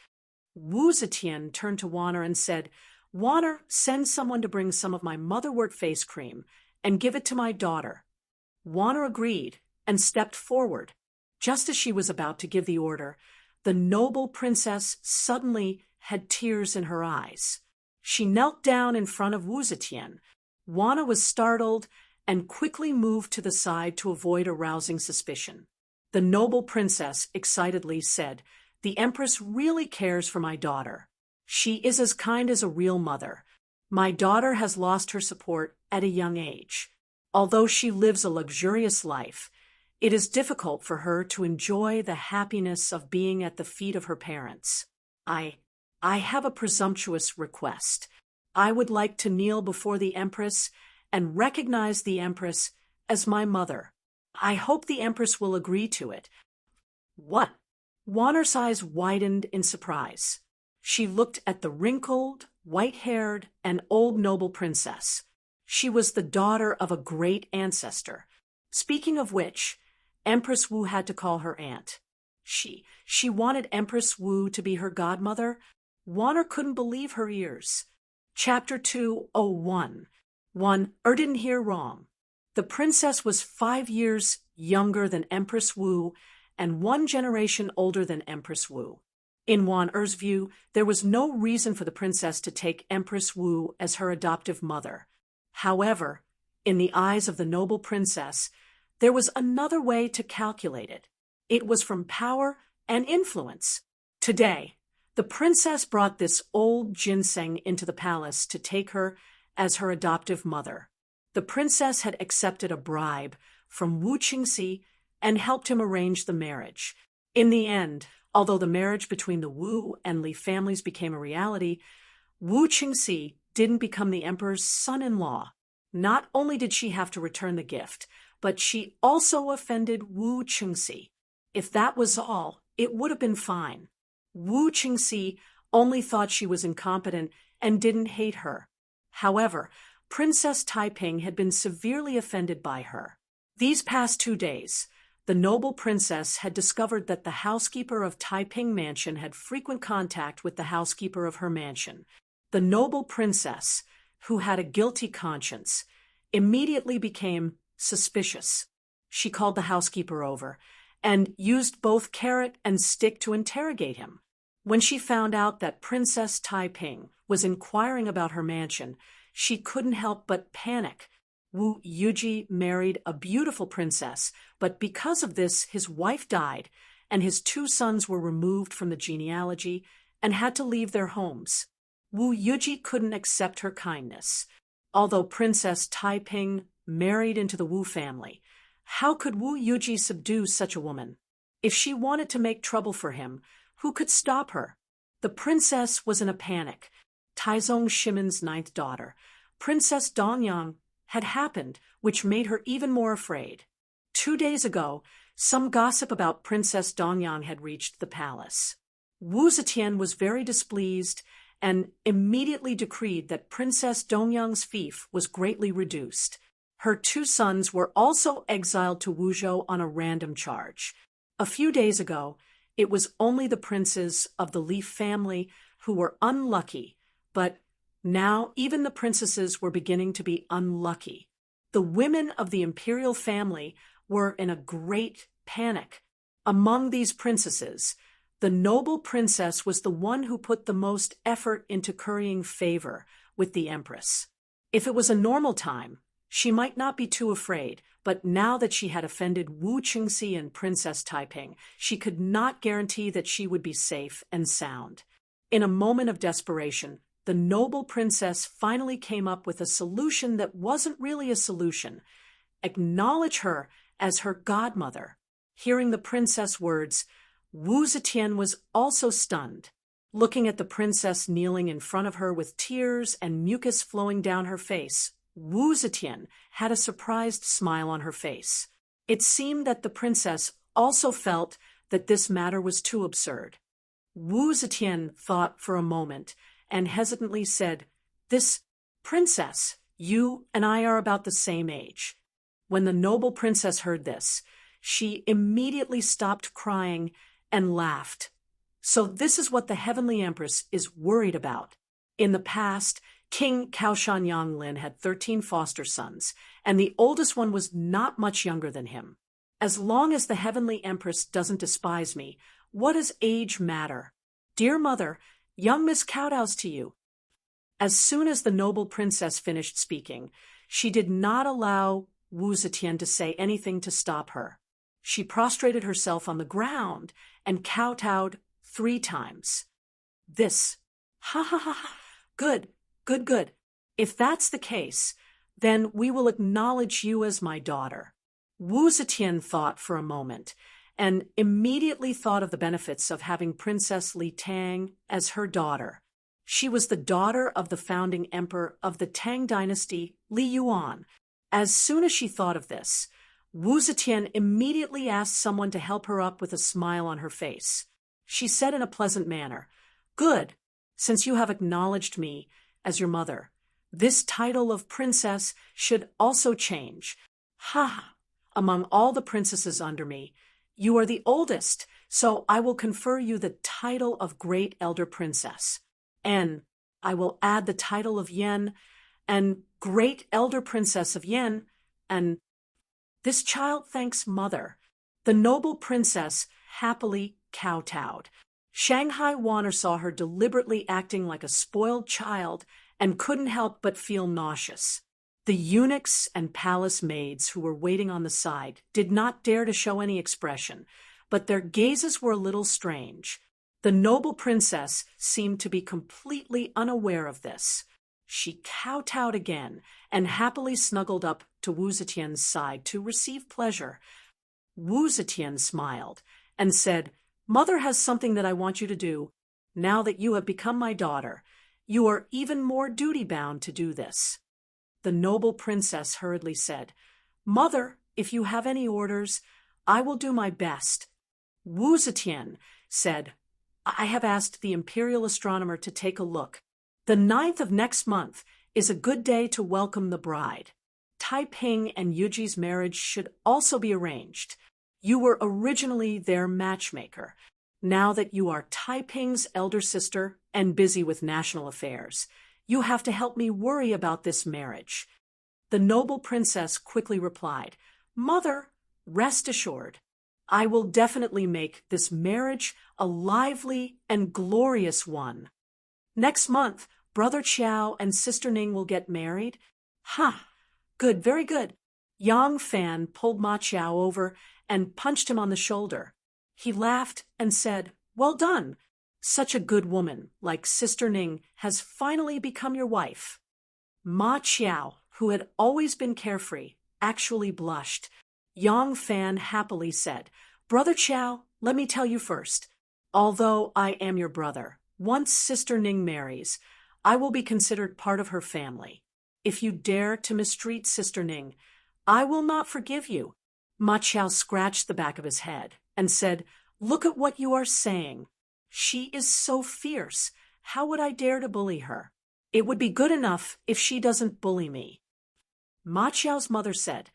Wu Zetian turned to Wanner and said, "Wanner, send someone to bring some of my motherwort face cream and give it to my daughter." Wanner agreed and stepped forward. Just as she was about to give the order, the noble princess suddenly had tears in her eyes. She knelt down in front of Wu Zetian. Wanner was startled and quickly moved to the side to avoid arousing suspicion. The noble princess excitedly said, "The Empress really cares for my daughter. She is as kind as a real mother. My daughter has lost her support at a young age. Although she lives a luxurious life, it is difficult for her to enjoy the happiness of being at the feet of her parents. I have a presumptuous request. I would like to kneel before the Empress and recognize the Empress as my mother. I hope the Empress will agree to it." "What?" Wanner's eyes widened in surprise. She looked at the wrinkled, white-haired, and old noble princess. She was the daughter of a great ancestor. Speaking of which, Empress Wu had to call her aunt. She wanted Empress Wu to be her godmother? Wanner couldn't believe her ears. Chapter 201. Didn't hear wrong. The princess was 5 years younger than Empress Wu and 1 generation older than Empress Wu. In Wan'er's view, there was no reason for the princess to take Empress Wu as her adoptive mother. However, in the eyes of the noble princess, there was another way to calculate it. It was from power and influence. Today, the princess brought this old ginseng into the palace to take her as her adoptive mother. The princess had accepted a bribe from Wu Qingxi and helped him arrange the marriage. In the end, although the marriage between the Wu and Li families became a reality, Wu Qingxi didn't become the emperor's son-in-law. Not only did she have to return the gift, but she also offended Wu Qingxi. If that was all, it would have been fine. Wu Qingxi only thought she was incompetent and didn't hate her. However, Princess Taiping had been severely offended by her. These past 2 days, the noble princess had discovered that the housekeeper of Taiping Mansion had frequent contact with the housekeeper of her mansion. The noble princess, who had a guilty conscience, immediately became suspicious. She called the housekeeper over and used both carrot and stick to interrogate him. When she found out that Princess Taiping was inquiring about her mansion, she couldn't help but panic. Wu Yuji married a beautiful princess, but because of this, his wife died, and his 2 sons were removed from the genealogy and had to leave their homes. Wu Yuji couldn't accept her kindness. Although Princess Taiping married into the Wu family, how could Wu Yuji subdue such a woman? If she wanted to make trouble for him, who could stop her? The princess was in a panic. Taizong Shimen's 9th daughter, Princess Dongyang, had happened, which made her even more afraid. 2 days ago, some gossip about Princess Dongyang had reached the palace. Wu Zetian was very displeased and immediately decreed that Princess Dongyang's fief was greatly reduced. Her 2 sons were also exiled to Wuzhou on a random charge. A few days ago, it was only the princes of the Li family who were unlucky, but now even the princesses were beginning to be unlucky. The women of the imperial family were in a great panic. Among these princesses, the noble princess was the one who put the most effort into currying favor with the empress. If it was a normal time, she might not be too afraid, but now that she had offended Wu Qingxi and Princess Taiping, she could not guarantee that she would be safe and sound. In a moment of desperation, the noble princess finally came up with a solution that wasn't really a solution. Acknowledge her as her godmother. Hearing the princess' words, Wu Zetian was also stunned. Looking at the princess kneeling in front of her with tears and mucus flowing down her face, Wu Zetian had a surprised smile on her face. It seemed that the princess also felt that this matter was too absurd. Wu Zetian thought for a moment and hesitantly said, "This princess, you and I are about the same age." When the noble princess heard this, she immediately stopped crying and laughed. So this is what the Heavenly Empress is worried about. In the past, King Kaoshan Yanglin had 13 foster sons, and the oldest one was not much younger than him. As long as the Heavenly Empress doesn't despise me, what does age matter? Dear mother, young Miss kowtows to you. As soon as the noble princess finished speaking, she did not allow Wu Zetian to say anything to stop her. She prostrated herself on the ground and kowtowed 3 times. This. Ha ha ha ha. Good, good, good. If that's the case, then we will acknowledge you as my daughter. Wu Zetian thought for a moment and immediately thought of the benefits of having Princess Li Tang as her daughter. She was the daughter of the founding emperor of the Tang dynasty, Li Yuan. As soon as she thought of this, Wu Zetian immediately asked someone to help her up with a smile on her face. She said in a pleasant manner, "Good, since you have acknowledged me as your mother. This title of princess should also change. Ha! Among all the princesses under me, you are the oldest, so I will confer you the title of Great Elder Princess. And I will add the title of Yen, and Great Elder Princess of Yen, and this child thanks mother." The noble princess happily kowtowed. Shanghai Wanner saw her deliberately acting like a spoiled child and couldn't help but feel nauseous. The eunuchs and palace maids who were waiting on the side did not dare to show any expression, but their gazes were a little strange. The noble princess seemed to be completely unaware of this. She kowtowed again and happily snuggled up to Wu Zetian's side to receive pleasure. Wu Zetian smiled and said, "Mother has something that I want you to do. Now that you have become my daughter, you are even more duty-bound to do this." The noble princess hurriedly said, "Mother, if you have any orders, I will do my best." Wu Zetian said, "I have asked the imperial astronomer to take a look. The 9th of next month is a good day to welcome the bride. Taiping and Yuji's marriage should also be arranged. You were originally their matchmaker. Now that you are Taiping's elder sister and busy with national affairs, you have to help me worry about this marriage." The noble princess quickly replied, "Mother, rest assured. I will definitely make this marriage a lively and glorious one. Next month, Brother Qiao and Sister Ning will get married." "Ha! Good, very good." Yang Fan pulled Ma Qiao over and punched him on the shoulder. He laughed and said, "Well done. Such a good woman like Sister Ning has finally become your wife." Ma Qiao, who had always been carefree, actually blushed. Yang Fan happily said, "Brother Qiao, let me tell you first. Although I am your brother, once Sister Ning marries, I will be considered part of her family. If you dare to mistreat Sister Ning, I will not forgive you." Ma Qiao scratched the back of his head and said, "Look at what you are saying. She is so fierce. How would I dare to bully her? It would be good enough if she doesn't bully me." Ma Qiao's mother said,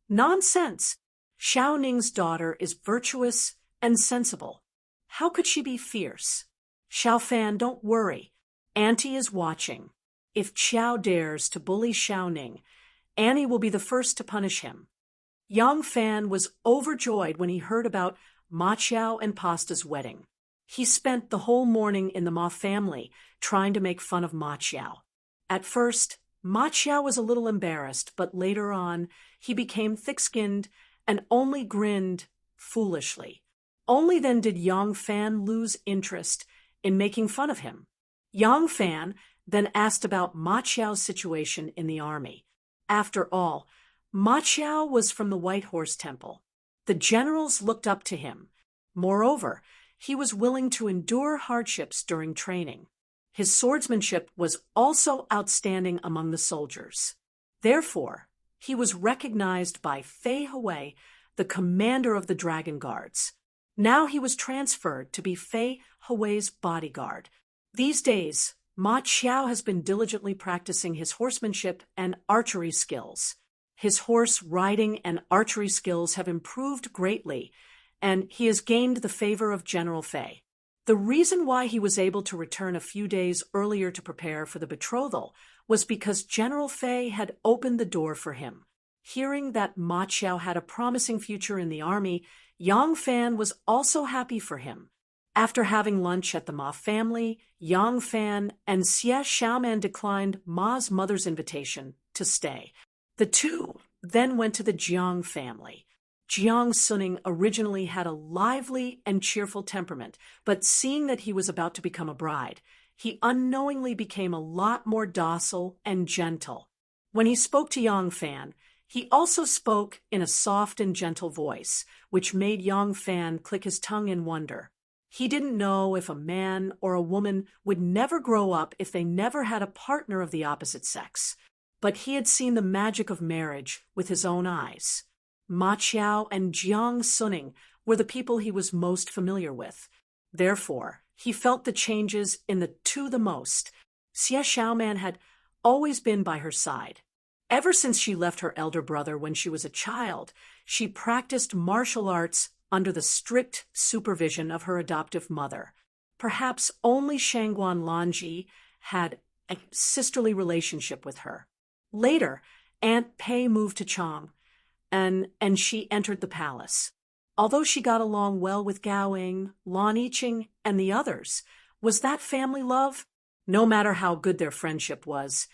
"Nonsense. Xiao Ning's daughter is virtuous and sensible. How could she be fierce? Xiao Fan, don't worry. Auntie is watching. If Qiao dares to bully Xiao Ning, Annie will be the first to punish him." Yang Fan was overjoyed when he heard about Ma Qiao and Pasta's wedding. He spent the whole morning in the Ma family trying to make fun of Ma Qiao. At first, Ma Qiao was a little embarrassed, but later on, he became thick-skinned and only grinned foolishly. Only then did Yang Fan lose interest in making fun of him. Yang Fan then asked about Ma Qiao's situation in the army. After all, Ma Qiao was from the White Horse Temple. The generals looked up to him. Moreover, he was willing to endure hardships during training. His swordsmanship was also outstanding among the soldiers. Therefore, he was recognized by Fei Hui, the commander of the Dragon Guards. Now he was transferred to be Fei Hui's bodyguard. These days, Ma Qiao has been diligently practicing his horsemanship and archery skills. His horse riding and archery skills have improved greatly, and he has gained the favor of General Fei. The reason why he was able to return a few days earlier to prepare for the betrothal was because General Fei had opened the door for him. Hearing that Ma Qiao had a promising future in the army, Yang Fan was also happy for him. After having lunch at the Ma family, Yang Fan and Xie Xiaoman declined Ma's mother's invitation to stay. The two then went to the Jiang family. Jiang Suning originally had a lively and cheerful temperament, but seeing that he was about to become a bride, he unknowingly became a lot more docile and gentle. When he spoke to Yang Fan, he also spoke in a soft and gentle voice, which made Yang Fan click his tongue in wonder. He didn't know if a man or a woman would never grow up if they never had a partner of the opposite sex, but he had seen the magic of marriage with his own eyes. Ma Qiao and Jiang Suning were the people he was most familiar with. Therefore, he felt the changes in the two the most. Xie Xiaoman had always been by her side. Ever since she left her elder brother when she was a child, she practiced martial arts under the strict supervision of her adoptive mother. Perhaps only Shangguan Lanji had a sisterly relationship with her. Later, Aunt Pei moved to Chang, and she entered the palace. Although she got along well with Gaoing, Lan Yiqing, and the others, was that family love? No matter how good their friendship was,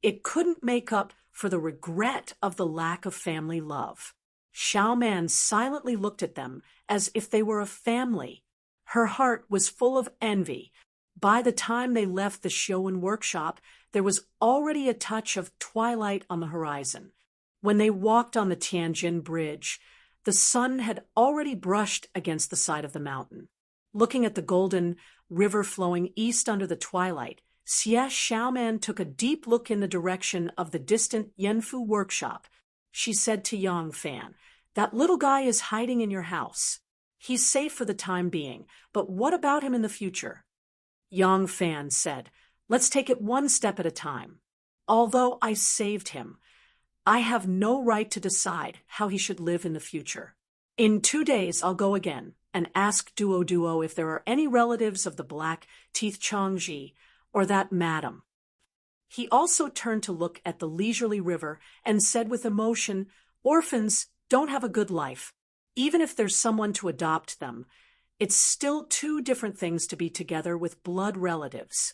it couldn't make up for the regret of the lack of family love. Xiaoman silently looked at them as if they were a family. Her heart was full of envy. By the time they left the Showan workshop, there was already a touch of twilight on the horizon. When they walked on the Tianjin Bridge, the sun had already brushed against the side of the mountain. Looking at the golden river flowing east under the twilight, Xie Xiaoman took a deep look in the direction of the distant Yanfu workshop. She said to Yang Fan, "That little guy is hiding in your house. He's safe for the time being, but what about him in the future?" Yang Fan said, "Let's take it one step at a time. Although I saved him, I have no right to decide how he should live in the future. In 2 days, I'll go again and ask Duo if there are any relatives of the Black-Teeth Changji or that madam." He also turned to look at the leisurely river and said with emotion, "Orphans don't have a good life. Even if there's someone to adopt them, it's still two different things to be together with blood relatives."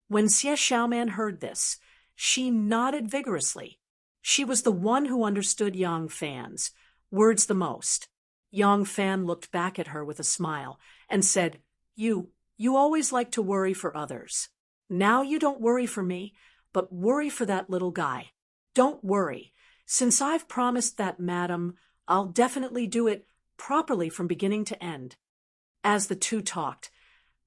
When Xie Xiaoman heard this, she nodded vigorously. She was the one who understood Yang Fan's words the most. Yang Fan looked back at her with a smile and said, You always like to worry for others. Now you don't worry for me, but worry for that little guy. Don't worry. Since I've promised that madam, I'll definitely do it properly from beginning to end." As the two talked,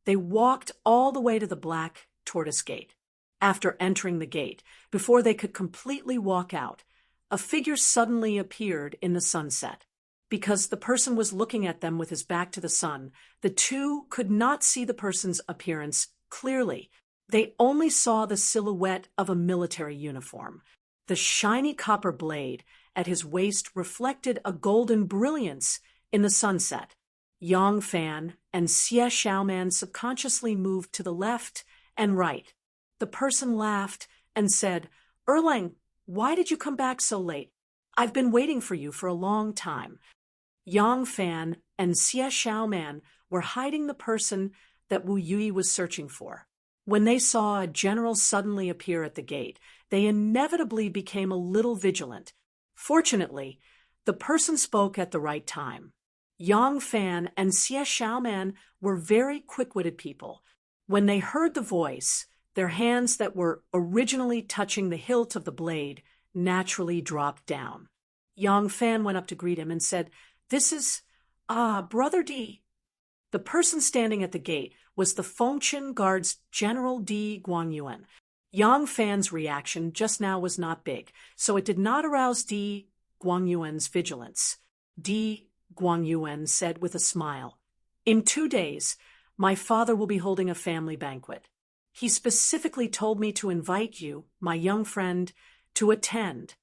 they walked all the way to the Black Tortoise Gate. After entering the gate, before they could completely walk out, a figure suddenly appeared in the sunset. Because the person was looking at them with his back to the sun, the two could not see the person's appearance clearly. They only saw the silhouette of a military uniform. The shiny copper blade at his waist reflected a golden brilliance in the sunset. Yang Fan and Xie Xiaoman subconsciously moved to the left and right. The person laughed and said, "Erlang, why did you come back so late? I've been waiting for you for a long time." Yang Fan and Xie Xiaoman were hiding the person that Wu Yui was searching for. When they saw a general suddenly appear at the gate, they inevitably became a little vigilant. Fortunately, the person spoke at the right time. Yang Fan and Xie Xiaoman were very quick-witted people. When they heard the voice, their hands that were originally touching the hilt of the blade naturally dropped down. Yang Fan went up to greet him and said, "This is, Brother D." The person standing at the gate was the Fengchen Guard's General D. Guangyuan. Yang Fan's reaction just now was not big, so it did not arouse D. Guangyuan's vigilance. D. Guangyuan said with a smile, "In 2 days, my father will be holding a family banquet. He specifically told me to invite you, my young friend, to attend."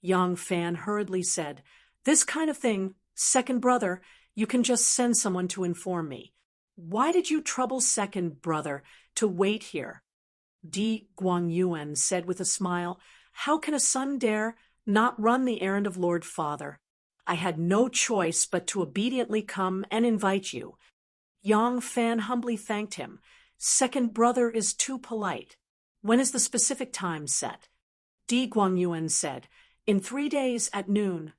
Yang Fan hurriedly said, "This kind of thing, second brother, You can just send someone to inform me. Why did you trouble second brother to wait here? Di Guangyuan said with a smile, How can a son dare not run the errand of Lord Father? I had no choice but to obediently come and invite you. Yang Fan humbly thanked him. Second brother is too polite. When is the specific time set? Di Guangyuan said, In 3 days at noon.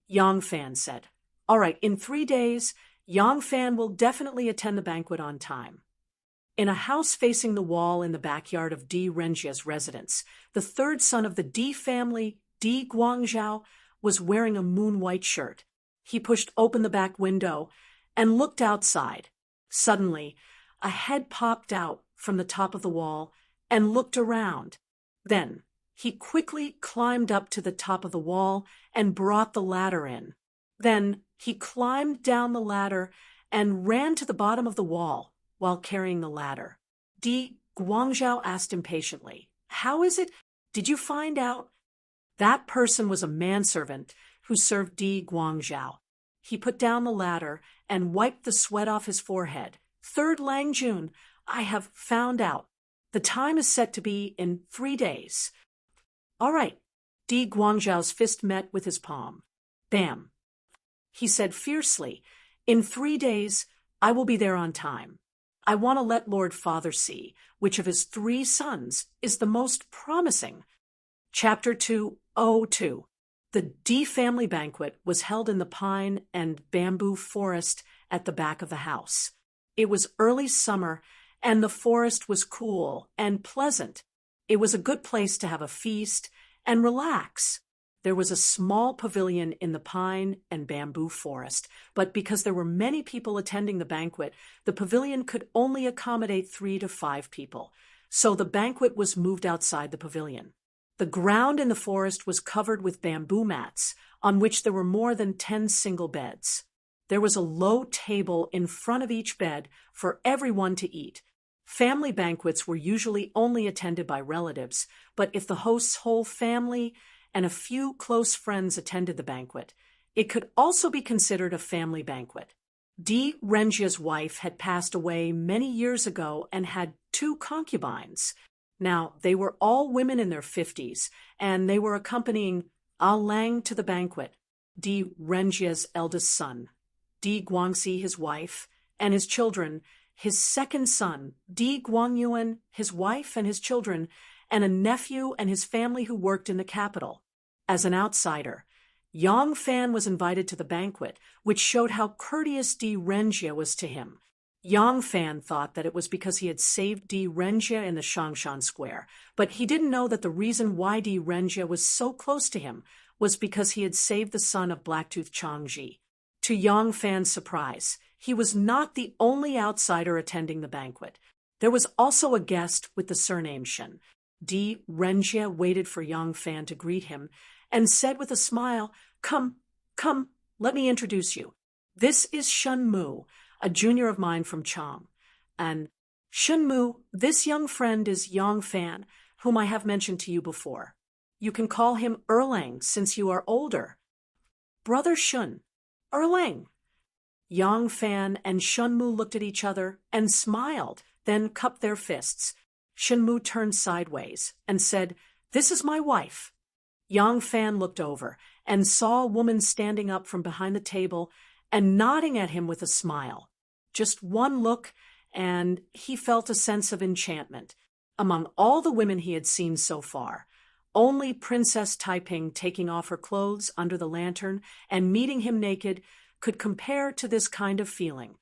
Yang Fan said, All right, in 3 days, Yang Fan will definitely attend the banquet on time. In a house facing the wall in the backyard of Di Renjia's residence, the third son of the Di family, Di Guangzhao, was wearing a moon-white shirt. He pushed open the back window and looked outside. Suddenly, a head popped out from the top of the wall and looked around. Then, he quickly climbed up to the top of the wall and brought the ladder in. Then, he climbed down the ladder and ran to the bottom of the wall while carrying the ladder. Di Guangzhao asked impatiently, How is it? Did you find out? That person was a manservant who served Di Guangzhao. He put down the ladder and wiped the sweat off his forehead. Third Lang Jun, I have found out. The time is set to be in 3 days. All right. Di Guangzhao's fist met with his palm. Bam. He said fiercely, In 3 days, I will be there on time. I want to let Lord Father see which of his 3 sons is the most promising. Chapter 202. The Di family banquet was held in the pine and bamboo forest at the back of the house. It was early summer, and the forest was cool and pleasant. It was a good place to have a feast and relax. There was a small pavilion in the pine and bamboo forest, but because there were many people attending the banquet, the pavilion could only accommodate 3 to 5 people. So the banquet was moved outside the pavilion. The ground in the forest was covered with bamboo mats, on which there were more than 10 single beds. There was a low table in front of each bed for everyone to eat. Family banquets were usually only attended by relatives, but if the host's whole family and a few close friends attended the banquet, it could also be considered a family banquet. Di Renjia's wife had passed away many years ago and had 2 concubines. Now, they were all women in their 50s, and they were accompanying A Lang to the banquet, Di Renjia's eldest son, Di Guangxi, his wife, and his children, his second son, Di Guangyuan, his wife and his children, and a nephew and his family who worked in the capital. As an outsider, Yang Fan was invited to the banquet, which showed how courteous Di Renjia was to him. Yang Fan thought that it was because he had saved Di Renjia in the Shangshan Square, but he didn't know that the reason why Di Renjia was so close to him was because he had saved the son of Blacktooth Changji. To Yang Fan's surprise, he was not the only outsider attending the banquet. There was also a guest with the surname Shen. Di Renjia waited for Yang Fan to greet him and said with a smile, Come, let me introduce you. This is Shen Mu, a junior of mine from Chang. And Shen Mu, this young friend is Yang Fan, whom I have mentioned to you before. You can call him Erlang since you are older. Brother Shun, Erlang. Yang Fan and Shen Mu looked at each other and smiled, then cupped their fists. Shen Mu turned sideways and said, This is my wife. Yang Fan looked over and saw a woman standing up from behind the table and nodding at him with a smile. Just one look, and he felt a sense of enchantment. Among all the women he had seen so far, only Princess Taiping taking off her clothes under the lantern and meeting him naked could compare to this kind of feeling.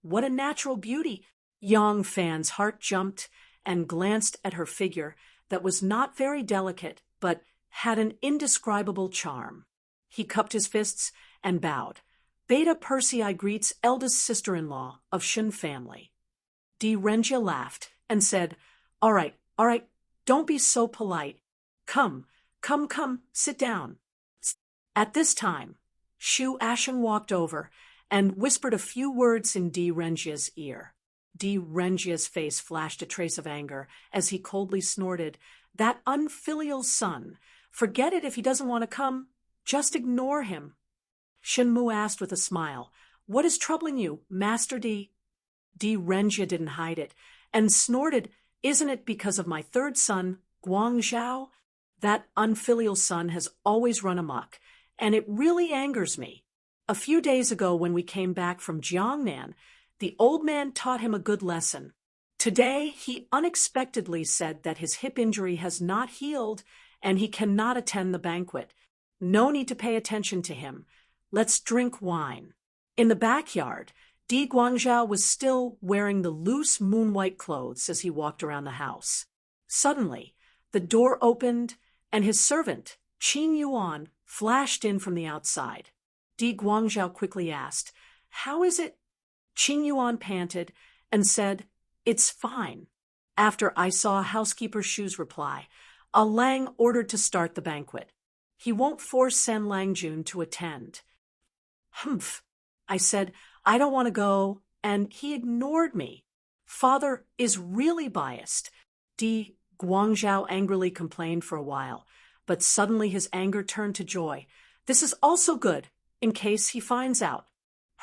What a natural beauty! Yang Fan's heart jumped and glanced at her figure that was not very delicate, but had an indescribable charm. He cupped his fists and bowed. Beta Persei greets eldest sister-in-law of Shun family. Di Renjia laughed and said, All right, don't be so polite. Come, sit down. At this time, Shu Asheng walked over and whispered a few words in Di Renjia's ear. Di Renjia's face flashed a trace of anger as he coldly snorted, That unfilial son! Forget it if he doesn't want to come. Just ignore him. Shen Mu asked with a smile, What is troubling you, Master D? D. Renjia didn't hide it, and snorted, Isn't it because of my third son, Guangzhou? That unfilial son has always run amok, and it really angers me. A few days ago when we came back from Jiangnan, the old man taught him a good lesson. Today, he unexpectedly said that his hip injury has not healed and he cannot attend the banquet. No need to pay attention to him. Let's drink wine. In the backyard, Di Guangzhou was still wearing the loose moon-white clothes as he walked around the house. Suddenly, the door opened and his servant, Qin Yuan, flashed in from the outside. Di Guangzhou quickly asked, How is it? Qin Yuan panted and said, It's fine. After I saw a housekeeper's shoes reply, a Lang ordered to start the banquet. He won't force Sen Langjun to attend. Humph, I said, I don't want to go, and he ignored me. Father is really biased. Di Guangzhou angrily complained for a while, but suddenly his anger turned to joy. This is also good, in case he finds out.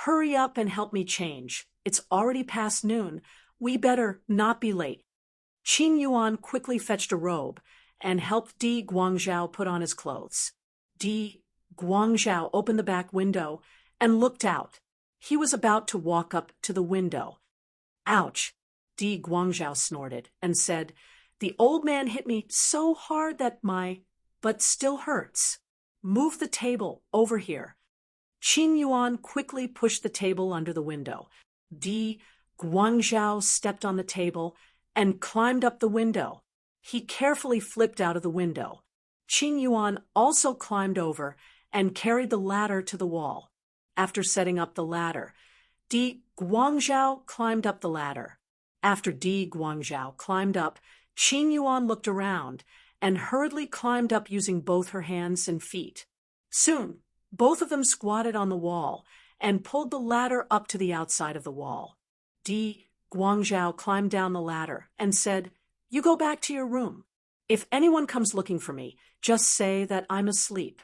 Hurry up and help me change. It's already past noon. We better not be late. Qin Yuan quickly fetched a robe and helped Di Guangzhou put on his clothes. Di Guangzhou opened the back window and looked out. He was about to walk up to the window. Ouch! Di Guangzhou snorted and said, The old man hit me so hard that my butt still hurts. Move the table over here. Qin Yuan quickly pushed the table under the window. Di Guangzhou stepped on the table and climbed up the window. He carefully flipped out of the window. Qin Yuan also climbed over and carried the ladder to the wall. After setting up the ladder, Di Guangzhou climbed up the ladder. After Di Guangzhou climbed up, Qin Yuan looked around and hurriedly climbed up using both her hands and feet. Soon, both of them squatted on the wall and pulled the ladder up to the outside of the wall. Di Guangzhou climbed down the ladder and said, You go back to your room. If anyone comes looking for me, just say that I'm asleep.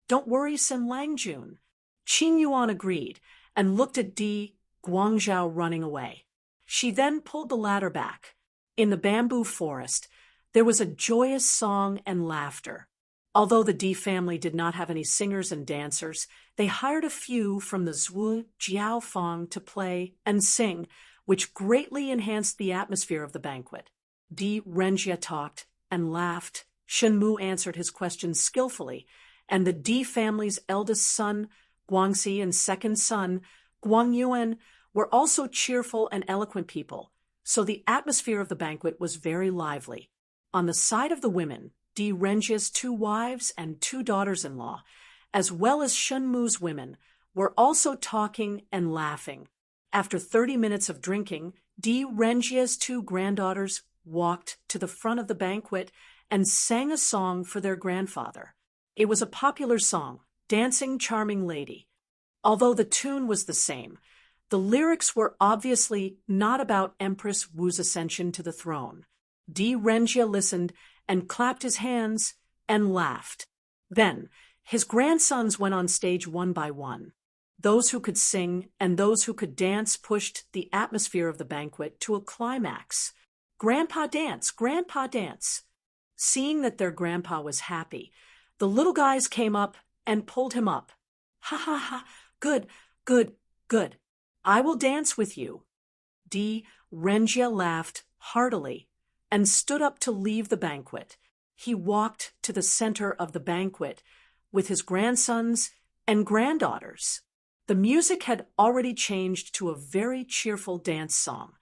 Don't worry, Sen Langjun. Qin Yuan agreed and looked at Di Guangzhou running away. She then pulled the ladder back. In the bamboo forest, there was a joyous song and laughter. Although the Di family did not have any singers and dancers, they hired a few from the Zhu Jiaofang to play and sing, which greatly enhanced the atmosphere of the banquet. Di Renjia talked and laughed. Shenmu answered his questions skillfully, and the Di family's eldest son, Guangxi, and second son, Guangyuan, were also cheerful and eloquent people, so the atmosphere of the banquet was very lively. On the side of the women, Di Renjia's 2 wives and 2 daughters-in-law, as well as Shenmu's women, were also talking and laughing. After 30 minutes of drinking, Di Renjia's 2 granddaughters walked to the front of the banquet and sang a song for their grandfather. It was a popular song, Dancing Charming Lady. Although the tune was the same, the lyrics were obviously not about Empress Wu's ascension to the throne. Di Renjia listened and clapped his hands and laughed. Then, his grandsons went on stage one by one. Those who could sing and those who could dance pushed the atmosphere of the banquet to a climax. Grandpa dance, Grandpa dance. Seeing that their grandpa was happy, the little guys came up and pulled him up. Ha ha ha, good, good, good. I will dance with you. Di Renjia laughed heartily and stood up to leave the banquet. He walked to the center of the banquet with his grandsons and granddaughters. The music had already changed to a very cheerful dance song.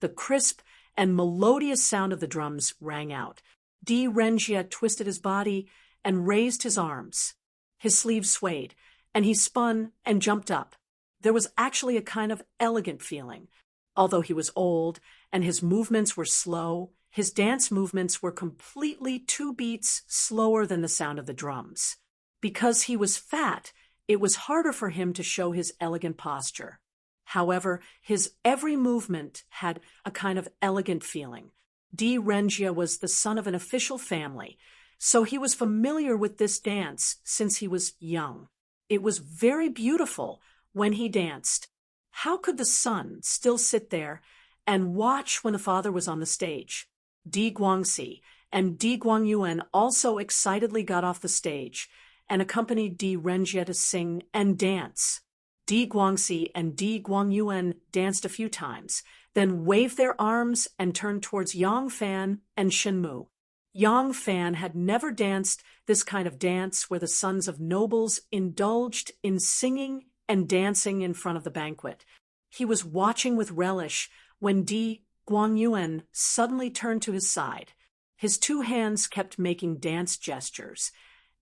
The crisp and melodious sound of the drums rang out. Di Renjia twisted his body and raised his arms. His sleeves swayed, and he spun and jumped up. There was actually a kind of elegant feeling. Although he was old and his movements were slow, his dance movements were completely 2 beats slower than the sound of the drums. Because he was fat, it was harder for him to show his elegant posture. However, his every movement had a kind of elegant feeling. Di Renjia was the son of an official family, so he was familiar with this dance since he was young. It was very beautiful, when he danced. How could the son still sit there and watch when the father was on the stage? Di Guangxi and Di Guangyuan also excitedly got off the stage and accompanied Di Renjie to sing and dance. Di Guangxi and Di Guangyuan danced a few times, then waved their arms and turned towards Yang Fan and Shenmu. Yang Fan had never danced this kind of dance where the sons of nobles indulged in singing and dancing in front of the banquet. He was watching with relish when Di Guangyuan suddenly turned to his side. His two hands kept making dance gestures,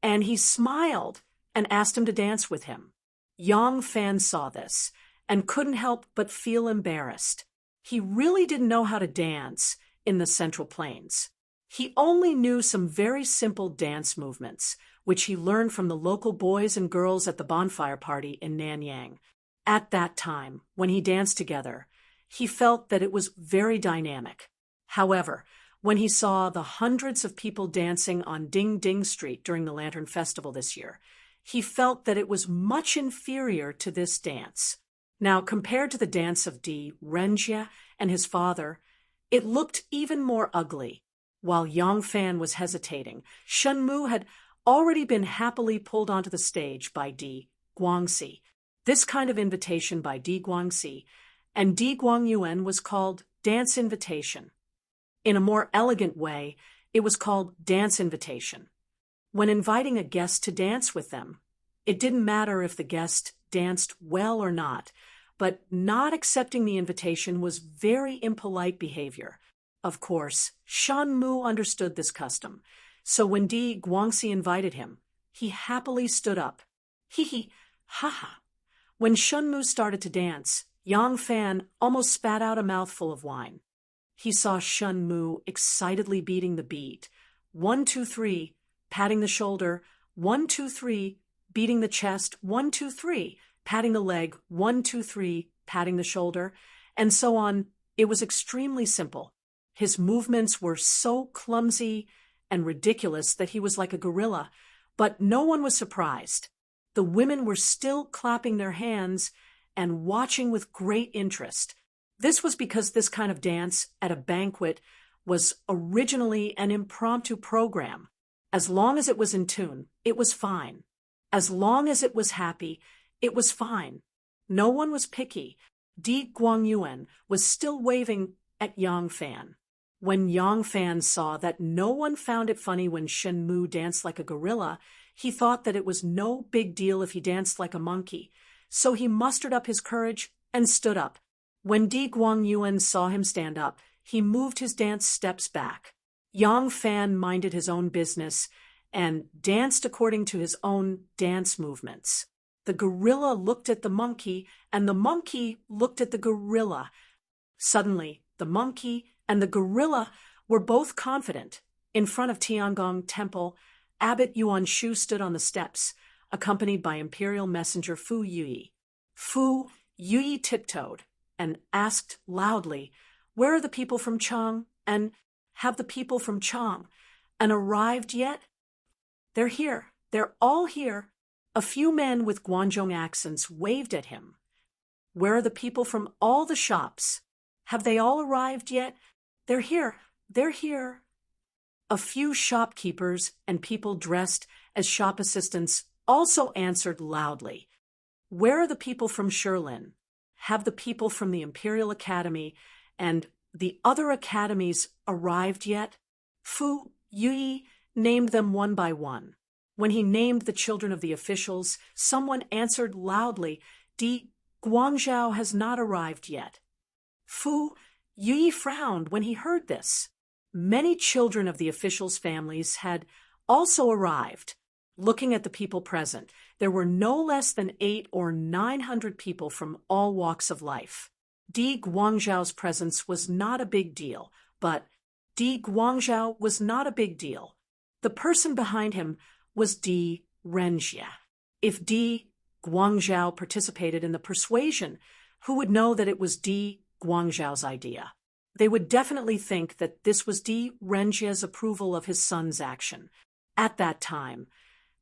and he smiled and asked him to dance with him. Yang Fan saw this and couldn't help but feel embarrassed. He really didn't know how to dance in the Central Plains. He only knew some very simple dance movements, which he learned from the local boys and girls at the bonfire party in Nanyang. At that time, when he danced together, he felt that it was very dynamic. However, when he saw the hundreds of people dancing on Ding Ding Street during the Lantern Festival this year, he felt that it was much inferior to this dance. Now, compared to the dance of Di Renjie and his father, it looked even more ugly. While Yang Fan was hesitating, Shenmu had already been happily pulled onto the stage by Di Guangxi. This kind of invitation by Di Guangxi and Di Guangyuan was called dance invitation. In a more elegant way, it was called dance invitation. When inviting a guest to dance with them, it didn't matter if the guest danced well or not, but not accepting the invitation was very impolite behavior. Of course, Shenmu understood this custom, so when Di Guangxi invited him, he happily stood up. Hee, ha. When Shenmu started to dance, Yang Fan almost spat out a mouthful of wine. He saw Shenmu excitedly beating the beat. 1, 2, 3, patting the shoulder. 1, 2, 3, beating the chest. 1, 2, 3, patting the leg. 1, 2, 3, patting the shoulder, and so on. It was extremely simple. His movements were so clumsy and ridiculous that he was like a gorilla, but no one was surprised. The women were still clapping their hands and watching with great interest. This was because this kind of dance at a banquet was originally an impromptu program. As long as it was in tune, it was fine. As long as it was happy, it was fine. No one was picky. Di Guangyuan was still waving at Yang Fan. When Yang Fan saw that no one found it funny when Shenmu danced like a gorilla, he thought that it was no big deal if he danced like a monkey. So he mustered up his courage and stood up. When Di Guangyuan saw him stand up, he moved his dance steps back. Yang Fan minded his own business and danced according to his own dance movements. The gorilla looked at the monkey, and the monkey looked at the gorilla. Suddenly, the monkey and the gorilla were both confident. In front of Tiangong Temple, Abbot Yuan Shu stood on the steps, accompanied by Imperial Messenger Fu Yuyi. Fu Yuyi tiptoed and asked loudly, "Where are the people from Chang? And have the people from Chang arrived yet?" "They're here. They're all here." A few men with Guangzhou accents waved at him. "Where are the people from all the shops? Have they all arrived yet?" "They're here. They're here." A few shopkeepers and people dressed as shop assistants also answered loudly. "Where are the people from Sherlin? Have the people from the Imperial Academy and the other academies arrived yet?" Fu Yuyi named them one by one. When he named the children of the officials, someone answered loudly, "Di Guangzhou has not arrived yet." Fu Yuyi frowned when he heard this. Many children of the officials' families had also arrived. Looking at the people present, there were no less than 800 or 900 people from all walks of life. Di Guangzhou's presence was not a big deal, but Di Guangzhou was not a big deal. The person behind him was Di Renjie. If Di Guangzhou participated in the persuasion, who would know that it was Di Guangzhou's idea? They would definitely think that this was Di Renjie's approval of his son's action. At that time,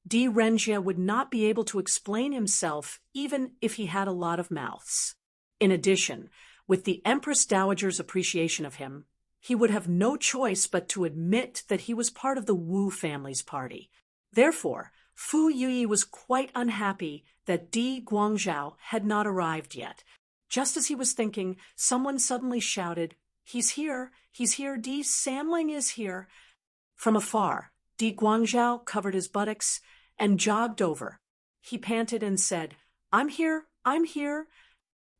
Di Renjie would not be able to explain himself even if he had a lot of mouths. In addition, with the Empress Dowager's appreciation of him, he would have no choice but to admit that he was part of the Wu family's party. Therefore, Fu Yuyi was quite unhappy that Di Guangzhou had not arrived yet. Just as he was thinking, someone suddenly shouted, "He's here! He's here! Di Sanling is here!" From afar, Di Guangzhou covered his buttocks and jogged over. He panted and said, "I'm here! I'm here!"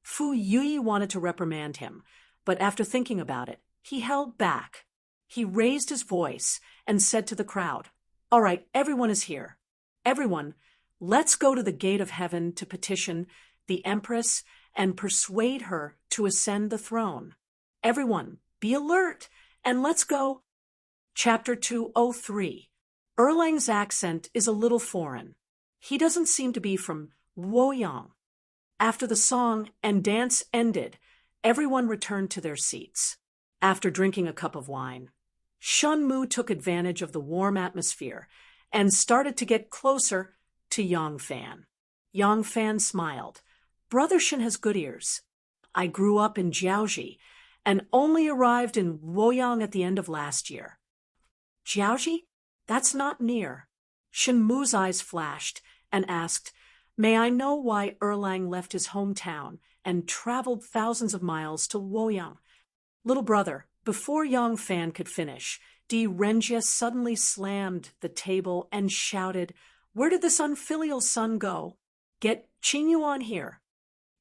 Fu Yuyi wanted to reprimand him, but after thinking about it, he held back. He raised his voice and said to the crowd, "All right, everyone is here. Everyone, let's go to the gate of heaven to petition the Empress and persuade her to ascend the throne. Everyone, be alert, and let's go." Chapter 203. Erlang's accent is a little foreign. He doesn't seem to be from Luoyang. After the song and dance ended, everyone returned to their seats. After drinking a cup of wine, Shun Mu took advantage of the warm atmosphere and started to get closer to Yang Fan. Yang Fan smiled. "Brother Shin has good ears. I grew up in Jiaoji and only arrived in Luoyang at the end of last year." "Jiaoji? That's not near." Shin Mu's eyes flashed and asked, "May I know why Erlang left his hometown and traveled thousands of miles to Luoyang?" "Little brother," before Yang Fan could finish, Di Renjie suddenly slammed the table and shouted, "Where did this unfilial son go? Get Qing Yuan here."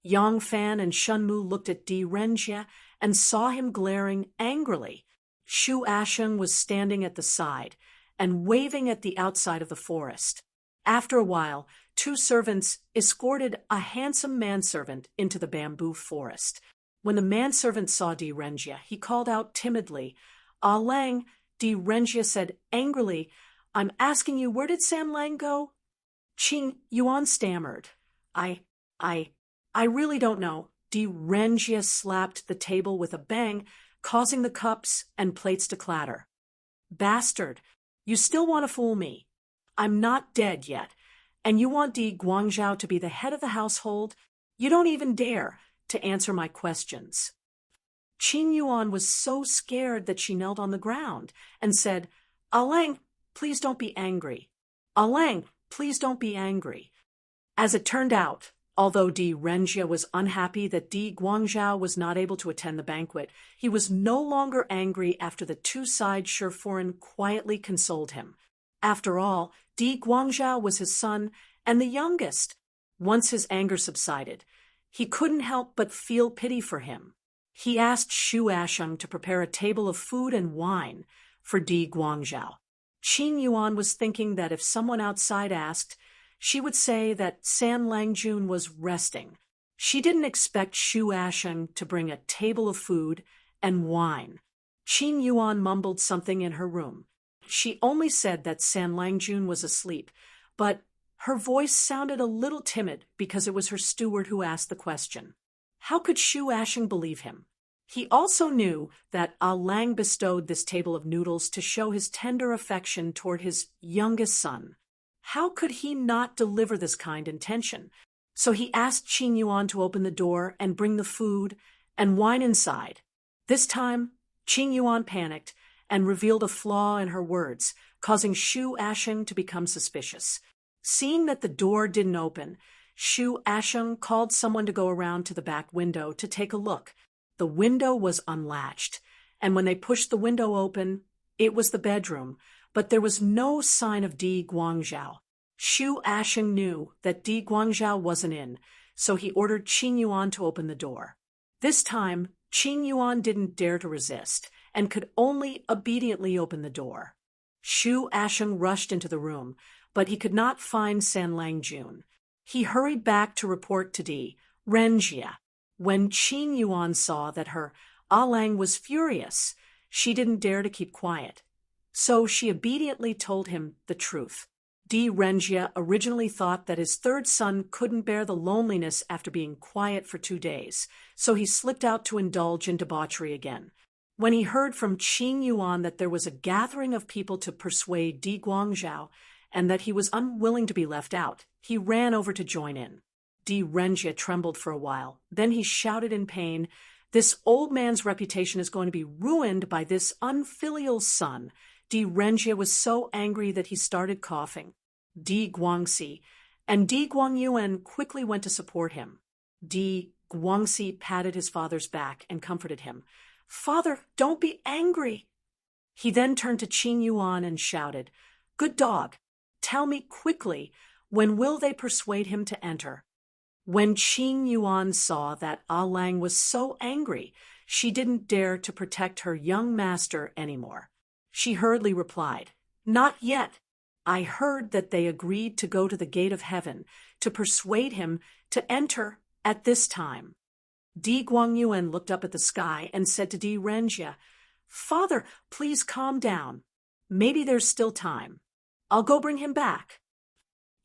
Yang Fan and Shun Mu looked at Di Renjie and saw him glaring angrily. Shu Asheng was standing at the side and waving at the outside of the forest. After a while, two servants escorted a handsome manservant into the bamboo forest. When the manservant saw Di Renjie, he called out timidly, "Ah Lang." Di Renjie said angrily, "I'm asking you, where did Sam Lang go?" Qing Yuan stammered, I really don't know." Di Renjie slapped the table with a bang, causing the cups and plates to clatter. "Bastard, you still want to fool me. I'm not dead yet, and you want Di Guangzhou to be the head of the household? You don't even dare to answer my questions." Qing Yuan was so scared that she knelt on the ground and said, "Ah Lang, please don't be angry. Ah Lang, please don't be angry." As it turned out, although Di Renjie was unhappy that Di Guangzhou was not able to attend the banquet, he was no longer angry after the two-side Shiforan quietly consoled him. After all, Di Guangzhou was his son and the youngest. Once his anger subsided, he couldn't help but feel pity for him. He asked Shu Asheng to prepare a table of food and wine for Di Guangzhou. Qing Yuan was thinking that if someone outside asked, she would say that San Langjun was resting. She didn't expect Shu Asheng to bring a table of food and wine. Qing Yuan mumbled something in her room. She only said that San Langjun was asleep, but her voice sounded a little timid because it was her steward who asked the question. How could Shu Asheng believe him? He also knew that Ah Lang bestowed this table of noodles to show his tender affection toward his youngest son. How could he not deliver this kind intention? So he asked Qing Yuan to open the door and bring the food and wine inside. This time, Qing Yuan panicked and revealed a flaw in her words, causing Shu Asheng to become suspicious. Seeing that the door didn't open, Shu Asheng called someone to go around to the back window to take a look. The window was unlatched, and when they pushed the window open, it was the bedroom, but there was no sign of Di Guangzhou. Shu Asheng knew that Di Guangzhou wasn't in, so he ordered Qing Yuan to open the door. This time, Qing Yuan didn't dare to resist, and could only obediently open the door. Shu Asheng rushed into the room, but he could not find San Langjun. He hurried back to report to Di Renjie. When Qing Yuan saw that her Ah Lang was furious, she didn't dare to keep quiet. So she obediently told him the truth. Di Renjie originally thought that his third son couldn't bear the loneliness after being quiet for 2 days, so he slipped out to indulge in debauchery again. When he heard from Qing Yuan that there was a gathering of people to persuade Di Guangzhou, and that he was unwilling to be left out, he ran over to join in. Di Renjia trembled for a while. Then he shouted in pain, "This old man's reputation is going to be ruined by this unfilial son." Di Renjia was so angry that he started coughing. Di Guangxi and Di Guangyuan quickly went to support him. Di Guangxi patted his father's back and comforted him. "Father, don't be angry." He then turned to Qing Yuan and shouted, "Good dog, tell me quickly, when will they persuade him to enter?" When Qing Yuan saw that Ah Lang was so angry, she didn't dare to protect her young master anymore. She hurriedly replied, "Not yet. I heard that they agreed to go to the gate of heaven to persuade him to enter at this time." Di Guangyuan looked up at the sky and said to Di Renjia, "Father, please calm down. Maybe there's still time. I'll go bring him back."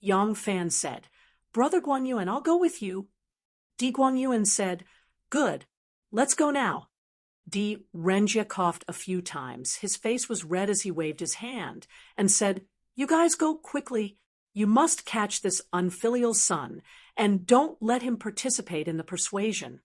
Yang Fan said, "Brother Guangyuan, I'll go with you." Di Guangyuan said, "Good. Let's go now." Di Renjia coughed a few times. His face was red as he waved his hand and said, "You guys go quickly. You must catch this unfilial son, and don't let him participate in the persuasion."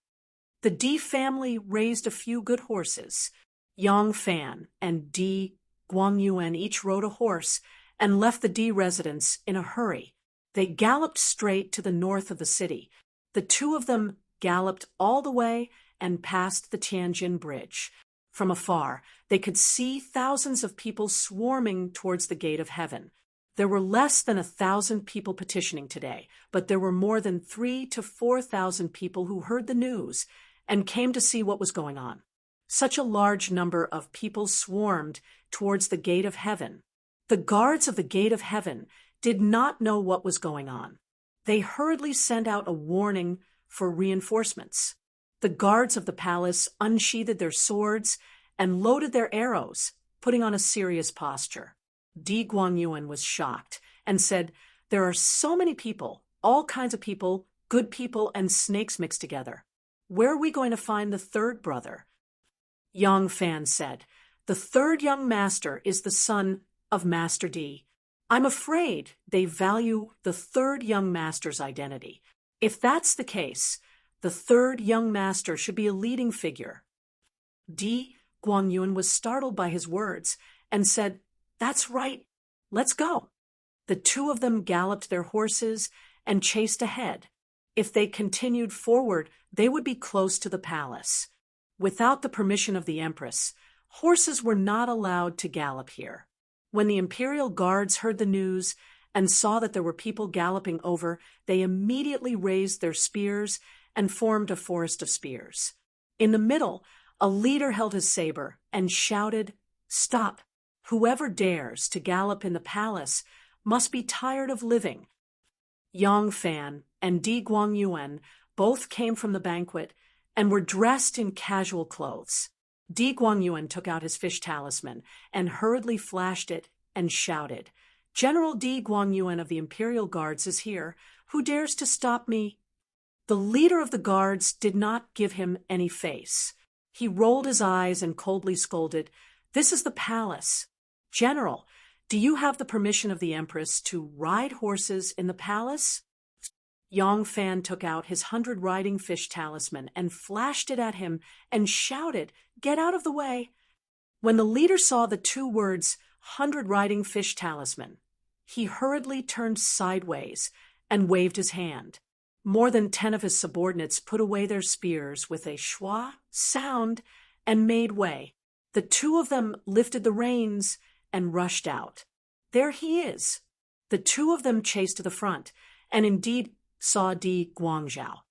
The Di family raised a few good horses. Yang Fan and Di Guangyuan each rode a horse and left the Di residence in a hurry. They galloped straight to the north of the city. The two of them galloped all the way and past the Tianjin Bridge. From afar, they could see thousands of people swarming towards the gate of heaven. There were less than 1,000 people petitioning today, but there were more than 3,000 to 4,000 people who heard the news and came to see what was going on. Such a large number of people swarmed towards the gate of heaven. The guards of the gate of heaven did not know what was going on. They hurriedly sent out a warning for reinforcements. The guards of the palace unsheathed their swords and loaded their arrows, putting on a serious posture. Di Guangyuan was shocked and said, "There are so many people, all kinds of people, good people and snakes mixed together. Where are we going to find the third brother?" Yang Fan said, "The third young master is the son of Master Di. I'm afraid they value the third young master's identity. If that's the case, the third young master should be a leading figure." Di Guangyuan was startled by his words and said, "That's right. Let's go." The two of them galloped their horses and chased ahead. If they continued forward, they would be close to the palace. Without the permission of the empress, horses were not allowed to gallop here. When the imperial guards heard the news and saw that there were people galloping over, they immediately raised their spears and formed a forest of spears. In the middle, a leader held his saber and shouted, "Stop! Whoever dares to gallop in the palace must be tired of living." Yang Fan and Di Guangyuan both came from the banquet and were dressed in casual clothes. Di Guangyuan took out his fish talisman and hurriedly flashed it and shouted, "General Di Guangyuan of the Imperial Guards is here. Who dares to stop me?" The leader of the guards did not give him any face. He rolled his eyes and coldly scolded, "This is the palace. General, do you have the permission of the Empress to ride horses in the palace?" Yang Fan took out his 100 riding fish talisman and flashed it at him and shouted, "Get out of the way." When the leader saw the two words, 100 riding fish talisman, he hurriedly turned sideways and waved his hand. More than 10 of his subordinates put away their spears with a schwa sound and made way. The two of them lifted the reins and rushed out. "There he is." The two of them chased to the front and indeed saw Di Guangzhou.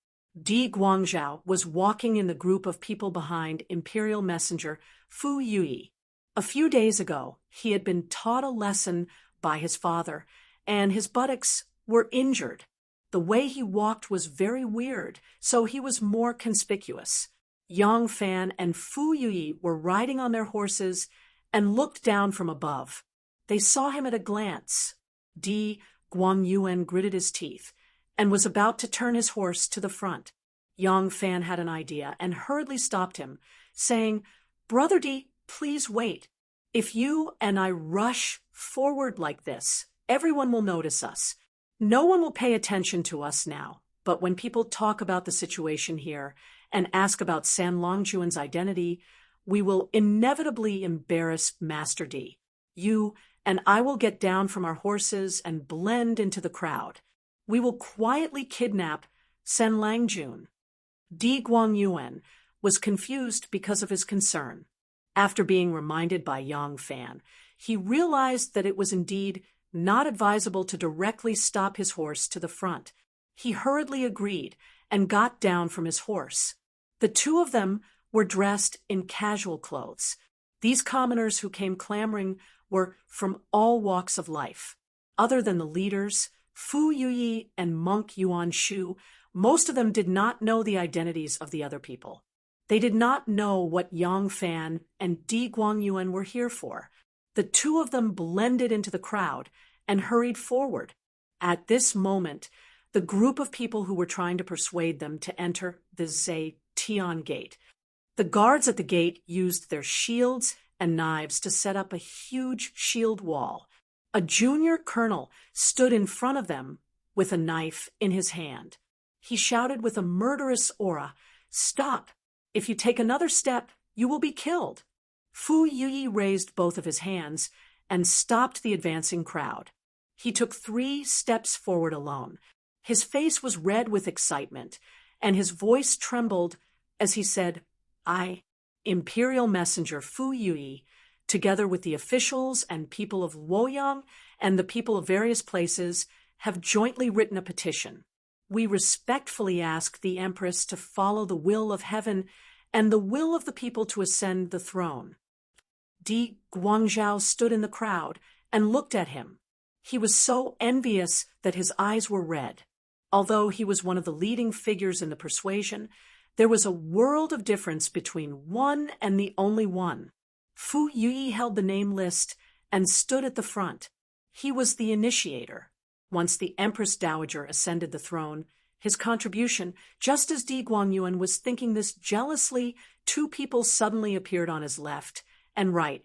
Di Guangzhou was walking in the group of people behind Imperial Messenger Fu Yui. A few days ago, he had been taught a lesson by his father, and his buttocks were injured. The way he walked was very weird, so he was more conspicuous. Yang Fan and Fu Yui were riding on their horses and looked down from above. They saw him at a glance. Di Guangyuan gritted his teeth and was about to turn his horse to the front. Yang Fan had an idea and hurriedly stopped him, saying, "Brother Di, please wait. If you and I rush forward like this, everyone will notice us. No one will pay attention to us now, but when people talk about the situation here and ask about San Longjuan's identity, we will inevitably embarrass Master D. You and I will get down from our horses and blend into the crowd. We will quietly kidnap San Langjun. Di Guangyuan was confused because of his concern. After being reminded by Yang Fan, he realized that it was indeed not advisable to directly stop his horse to the front. He hurriedly agreed and got down from his horse. The two of them were dressed in casual clothes. These commoners who came clamoring were from all walks of life. Other than the leaders, Fu Yuyi and Monk Yuan Shu, most of them did not know the identities of the other people. They did not know what Yang Fan and Di Guangyuan were here for. The two of them blended into the crowd and hurried forward. At this moment, the group of people who were trying to persuade them to enter the Zetian gate. The guards at the gate used their shields and knives to set up a huge shield wall. A junior colonel stood in front of them with a knife in his hand. He shouted with a murderous aura, "Stop! If you take another step, you will be killed." Fu Yuyi raised both of his hands and stopped the advancing crowd. He took 3 steps forward alone. His face was red with excitement, and his voice trembled as he said, "I, Imperial Messenger Fu Yuyi, together with the officials and people of Luoyang and the people of various places, have jointly written a petition. We respectfully ask the Empress to follow the will of heaven and the will of the people to ascend the throne." Di Guangzhou stood in the crowd and looked at him. He was so envious that his eyes were red. Although he was one of the leading figures in the persuasion, there was a world of difference between one and the only one. Fu Yuyi held the name list and stood at the front. He was the initiator. Once the Empress Dowager ascended the throne, his contribution, just as Di Guangyuan was thinking this jealously, 2 people suddenly appeared on his left and right.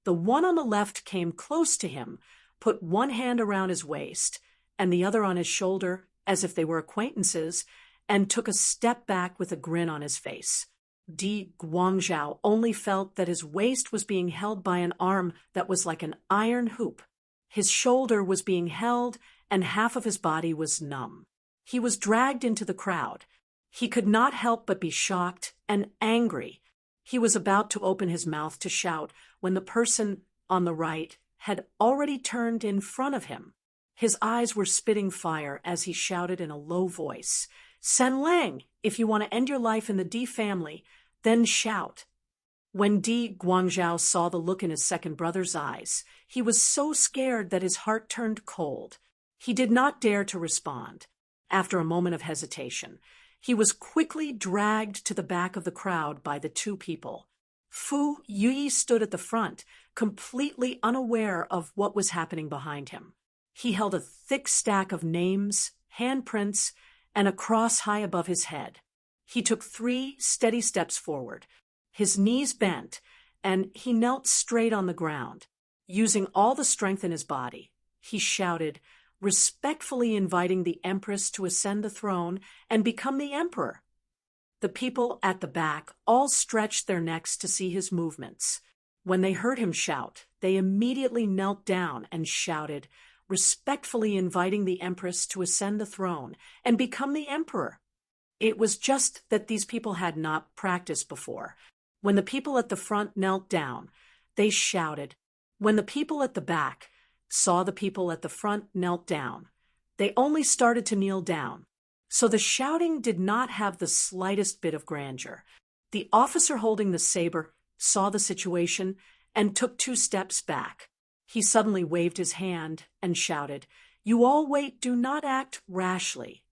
The one on the left came close to him, put one hand around his waist and the other on his shoulder as if they were acquaintances, and took a step back with a grin on his face. Di Guangzhou only felt that his waist was being held by an arm that was like an iron hoop. His shoulder was being held and half of his body was numb. He was dragged into the crowd. He could not help but be shocked and angry. He was about to open his mouth to shout when the person on the right had already turned in front of him. His eyes were spitting fire as he shouted in a low voice, "San Lang, if you want to end your life in the Di family, then shout." When Di Guangzhou saw the look in his second brother's eyes, he was so scared that his heart turned cold. He did not dare to respond. After a moment of hesitation, he was quickly dragged to the back of the crowd by the 2 people. Fu Yuyi stood at the front, completely unaware of what was happening behind him. He held a thick stack of names, handprints, and a cross high above his head. He took 3 steady steps forward. His knees bent, and he knelt straight on the ground. Using all the strength in his body, he shouted, respectfully inviting the Empress to ascend the throne and become the Emperor. The people at the back all stretched their necks to see his movements. When they heard him shout, they immediately knelt down and shouted, respectfully inviting the Empress to ascend the throne and become the Emperor. It was just that these people had not practiced before. When the people at the front knelt down, they shouted. When the people at the back saw the people at the front knelt down, they only started to kneel down. So the shouting did not have the slightest bit of grandeur. The officer holding the saber saw the situation and took 2 steps back. He suddenly waved his hand and shouted, "You all wait, do not act rashly."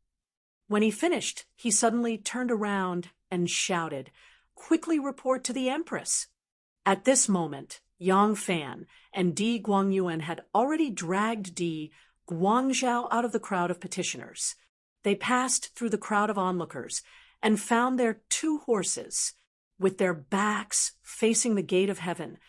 When he finished, he suddenly turned around and shouted, "Quickly report to the Empress." At this moment, Yang Fan and Di Guangyuan had already dragged Di Guangzhou out of the crowd of petitioners. They passed through the crowd of onlookers and found their 2 horses. With their backs facing the gate of heaven,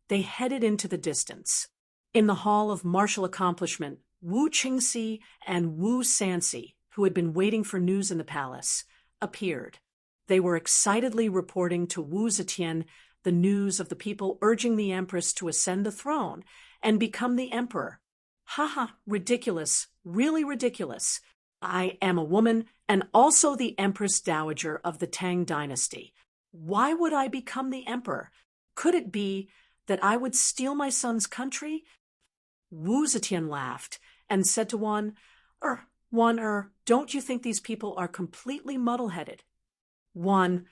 they headed into the distance. In the hall of martial accomplishment, Wu Qingxi and Wu Sanxi, who had been waiting for news in the palace, appeared. They were excitedly reporting to Wu Zetian the news of the people urging the empress to ascend the throne and become the emperor. Haha, ridiculous, really ridiculous. I am a woman and also the Empress Dowager of the Tang dynasty. Why would I become the emperor? Could it be that I would steal my son's country? Wu Zetian laughed and said to Wan, don't you think these people are completely muddle-headed? Wan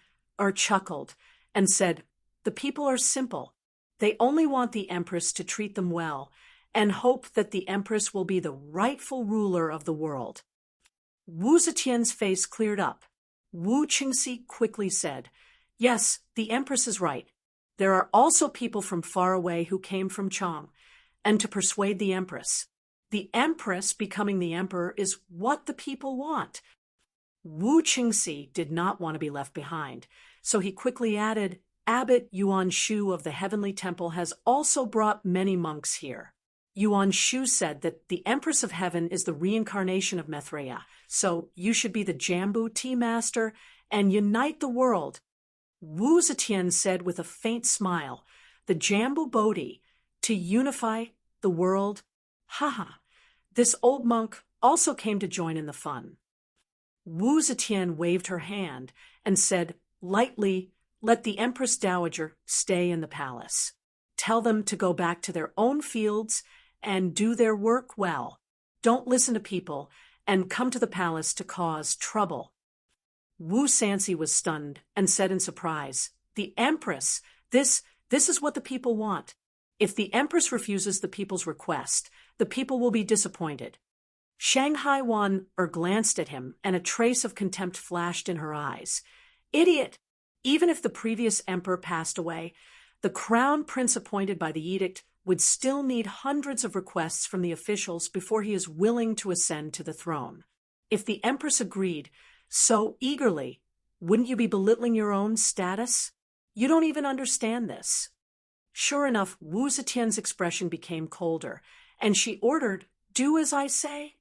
chuckled and said, the people are simple. They only want the empress to treat them well and hope that the empress will be the rightful ruler of the world. Wu Zetian's face cleared up. Wu Qingxi quickly said, yes, the empress is right. There are also people from far away who came from Chang, and to persuade the empress. The empress becoming the emperor is what the people want. Wu Qingxi did not want to be left behind, so he quickly added, Abbot Yuan Shu of the Heavenly Temple has also brought many monks here. Yuan Shu said that the Empress of Heaven is the reincarnation of Maitreya, so you should be the Jambu tea master and unite the world. Wu Zetian said with a faint smile, the Jambu Bodhi, to unify the world. Haha, this old monk also came to join in the fun. Wu Zetian waved her hand and said, lightly, let the Empress Dowager stay in the palace. Tell them to go back to their own fields and do their work well. Don't listen to people and come to the palace to cause trouble. Wu Sanxi was stunned and said in surprise, the Empress, this is what the people want. If the Empress refuses the people's request, the people will be disappointed. Shanghai Wan glanced at him, and a trace of contempt flashed in her eyes. Idiot! Even if the previous emperor passed away, the crown prince appointed by the edict would still need hundreds of requests from the officials before he is willing to ascend to the throne. If the empress agreed so eagerly, wouldn't you be belittling your own status? You don't even understand this. Sure enough, Wu Zetian's expression became colder, and she ordered, do as I say.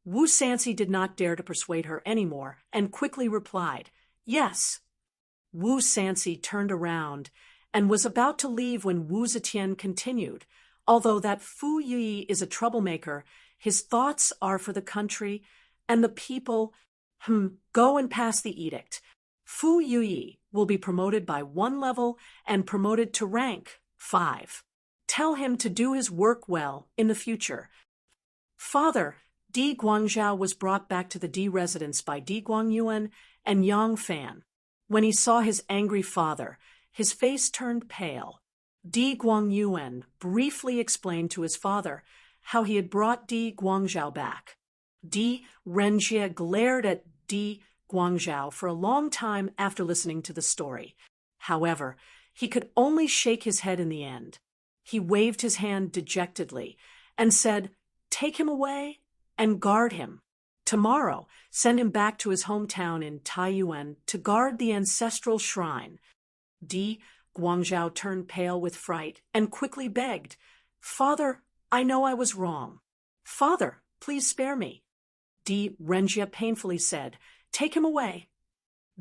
Wu Sanxi did not dare to persuade her anymore, and quickly replied, yes. Wu Sanxi turned around and was about to leave when Wu Zetian continued, although that Fu Yi is a troublemaker, his thoughts are for the country and the people. Go and pass the edict. Fu Yi will be promoted by 1 level and promoted to rank 5. Tell him to do his work well in the future. Father, Di Guangzhou was brought back to the Di residence by Di Guangyuan and Yang Fan. When he saw his angry father, his face turned pale. Di Guangyuan briefly explained to his father how he had brought Di Guangzhou back. Di Renjie glared at Di Guangzhou for a long time after listening to the story. However, he could only shake his head in the end. He waved his hand dejectedly and said, take him away and guard him. Tomorrow, send him back to his hometown in Taiyuan to guard the ancestral shrine. Di Guangzhou turned pale with fright and quickly begged, Father, I know I was wrong. Father, please spare me. Di Renjie painfully said, take him away.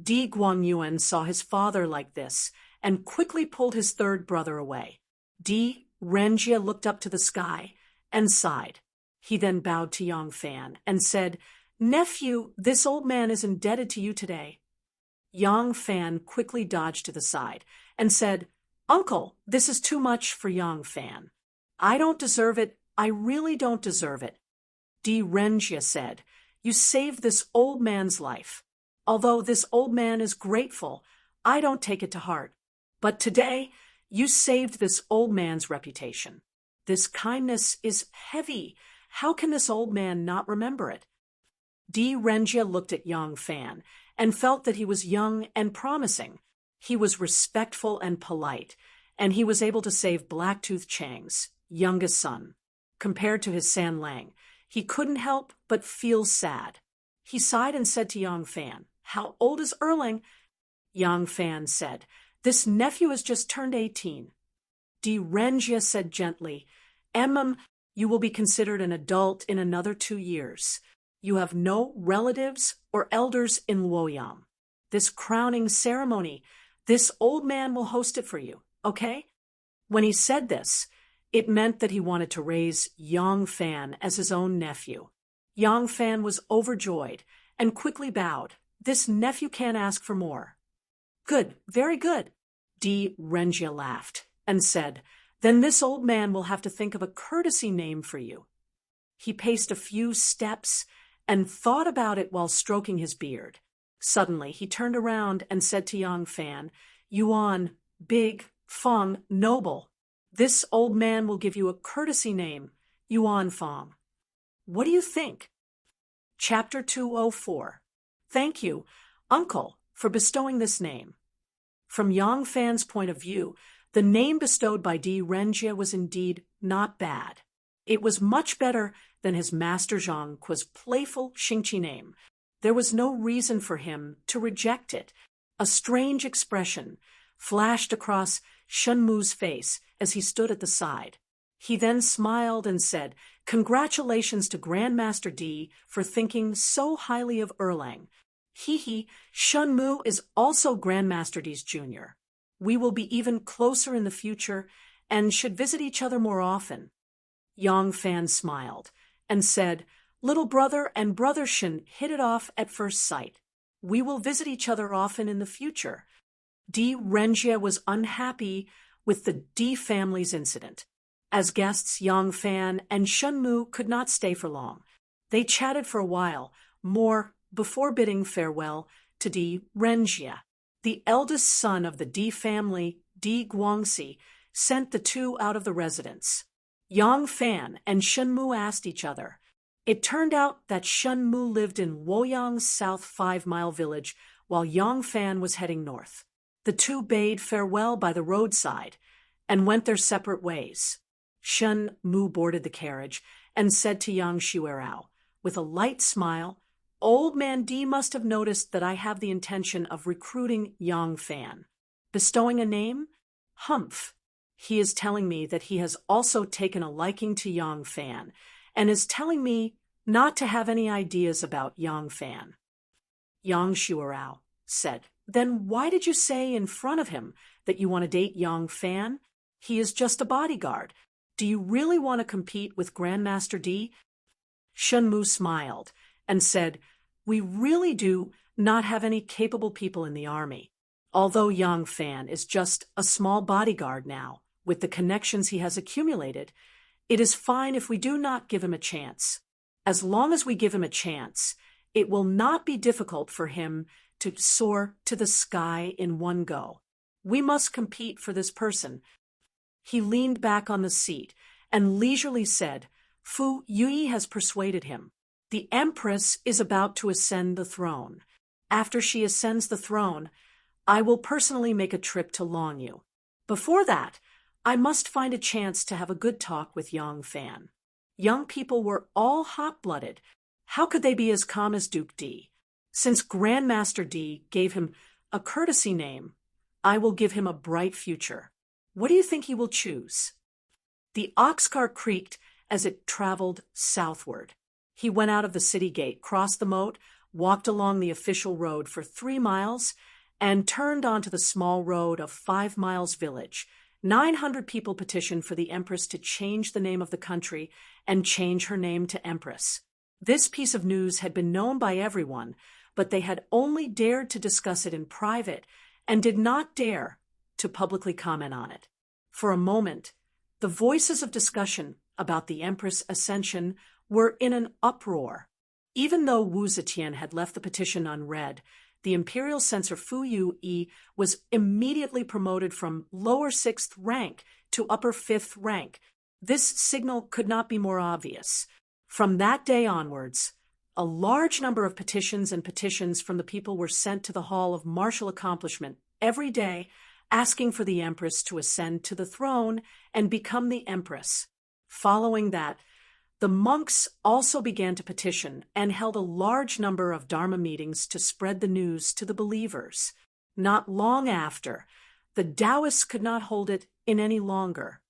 Di Guangyuan saw his father like this and quickly pulled his third brother away. Di Renjie looked up to the sky and sighed. He then bowed to Yang Fan and said, Nephew, this old man is indebted to you today. Yang Fan quickly dodged to the side and said, Uncle, this is too much for Yang Fan. I don't deserve it. I really don't deserve it. Di Renjie said, you saved this old man's life. Although this old man is grateful, I don't take it to heart. But today, you saved this old man's reputation. This kindness is heavy. How can this old man not remember it? Di Renjie looked at Yang Fan and felt that he was young and promising. He was respectful and polite, and he was able to save Blacktooth Chang's youngest son. Compared to his San Lang, he couldn't help but feel sad. He sighed and said to Yang Fan, How old is Erling? Yang Fan said, This nephew has just turned 18. Di Renjie said gently, You will be considered an adult in another 2 years. You have no relatives or elders in Luoyang. This crowning ceremony, this old man will host it for you, okay? When he said this, it meant that he wanted to raise Yang Fan as his own nephew. Yang Fan was overjoyed and quickly bowed. This nephew can't ask for more. Good, very good. Di Renjia laughed and said, then this old man will have to think of a courtesy name for you. He paced a few steps and thought about it while stroking his beard. Suddenly, he turned around and said to Yang Fan, Yuan, big, Feng, noble. This old man will give you a courtesy name, Yuan Feng. What do you think? Chapter 204. Thank you, Uncle, for bestowing this name. From Yang Fan's point of view, the name bestowed by Di Renjia was indeed not bad. It was much better than his master Zhang Ku's playful Xingqi name. There was no reason for him to reject it. A strange expression flashed across Shenmu's face as he stood at the side. He then smiled and said, Congratulations to Grandmaster Di for thinking so highly of Erlang. Shenmu is also Grandmaster Di's junior. We will be even closer in the future and should visit each other more often. Yang Fan smiled and said, Little brother and brother Shen hit it off at first sight. We will visit each other often in the future. Di Renjia was unhappy with the Di family's incident. As guests, Yang Fan and Shenmu could not stay for long. They chatted for a while more before bidding farewell to Di Renjia. The eldest son of the Di family, Di Guangxi, sent the two out of the residence. Yang Fan and Shenmu asked each other. It turned out that Shenmu lived in Luoyang's south 5-mile village while Yang Fan was heading north. The two bade farewell by the roadside and went their separate ways. Shenmu boarded the carriage and said to Yang Xuerao, with a light smile, Old man Di must have noticed that I have the intention of recruiting Yang Fan. Bestowing a name? Humph. He is telling me that he has also taken a liking to Yang Fan and is telling me not to have any ideas about Yang Fan. Yang Xuerao said, Then why did you say in front of him that you want to date Yang Fan? He is just a bodyguard. Do you really want to compete with Grandmaster Di? Shenmu smiled and said, We really do not have any capable people in the army. Although Yang Fan is just a small bodyguard now, with the connections he has accumulated, it is fine if we do not give him a chance. As long as we give him a chance, it will not be difficult for him to soar to the sky in one go. We must compete for this person. He leaned back on the seat and leisurely said, Fu Yui has persuaded him. The Empress is about to ascend the throne. After she ascends the throne, I will personally make a trip to Longyu. Before that, I must find a chance to have a good talk with Yang Fan. Young people were all hot-blooded. How could they be as calm as Duke Di? Since Grandmaster Di gave him a courtesy name, I will give him a bright future. What do you think he will choose? The ox cart creaked as it traveled southward. He went out of the city gate, crossed the moat, walked along the official road for 3 miles, and turned onto the small road of 5 Miles Village. 900 people petitioned for the Empress to change the name of the country and change her name to Empress. This piece of news had been known by everyone, but they had only dared to discuss it in private and did not dare to publicly comment on it. For a moment, the voices of discussion about the Empress' ascension were in an uproar. Even though Wu Zetian had left the petition unread, the imperial censor Fu Yui was immediately promoted from lower 6th rank to upper 5th rank. This signal could not be more obvious. From that day onwards, a large number of petitions from the people were sent to the Hall of Martial Accomplishment every day, asking for the Empress to ascend to the throne and become the Empress. Following that, the monks also began to petition and held a large number of Dharma meetings to spread the news to the believers. Not long after, the Taoists could not hold it in any longer.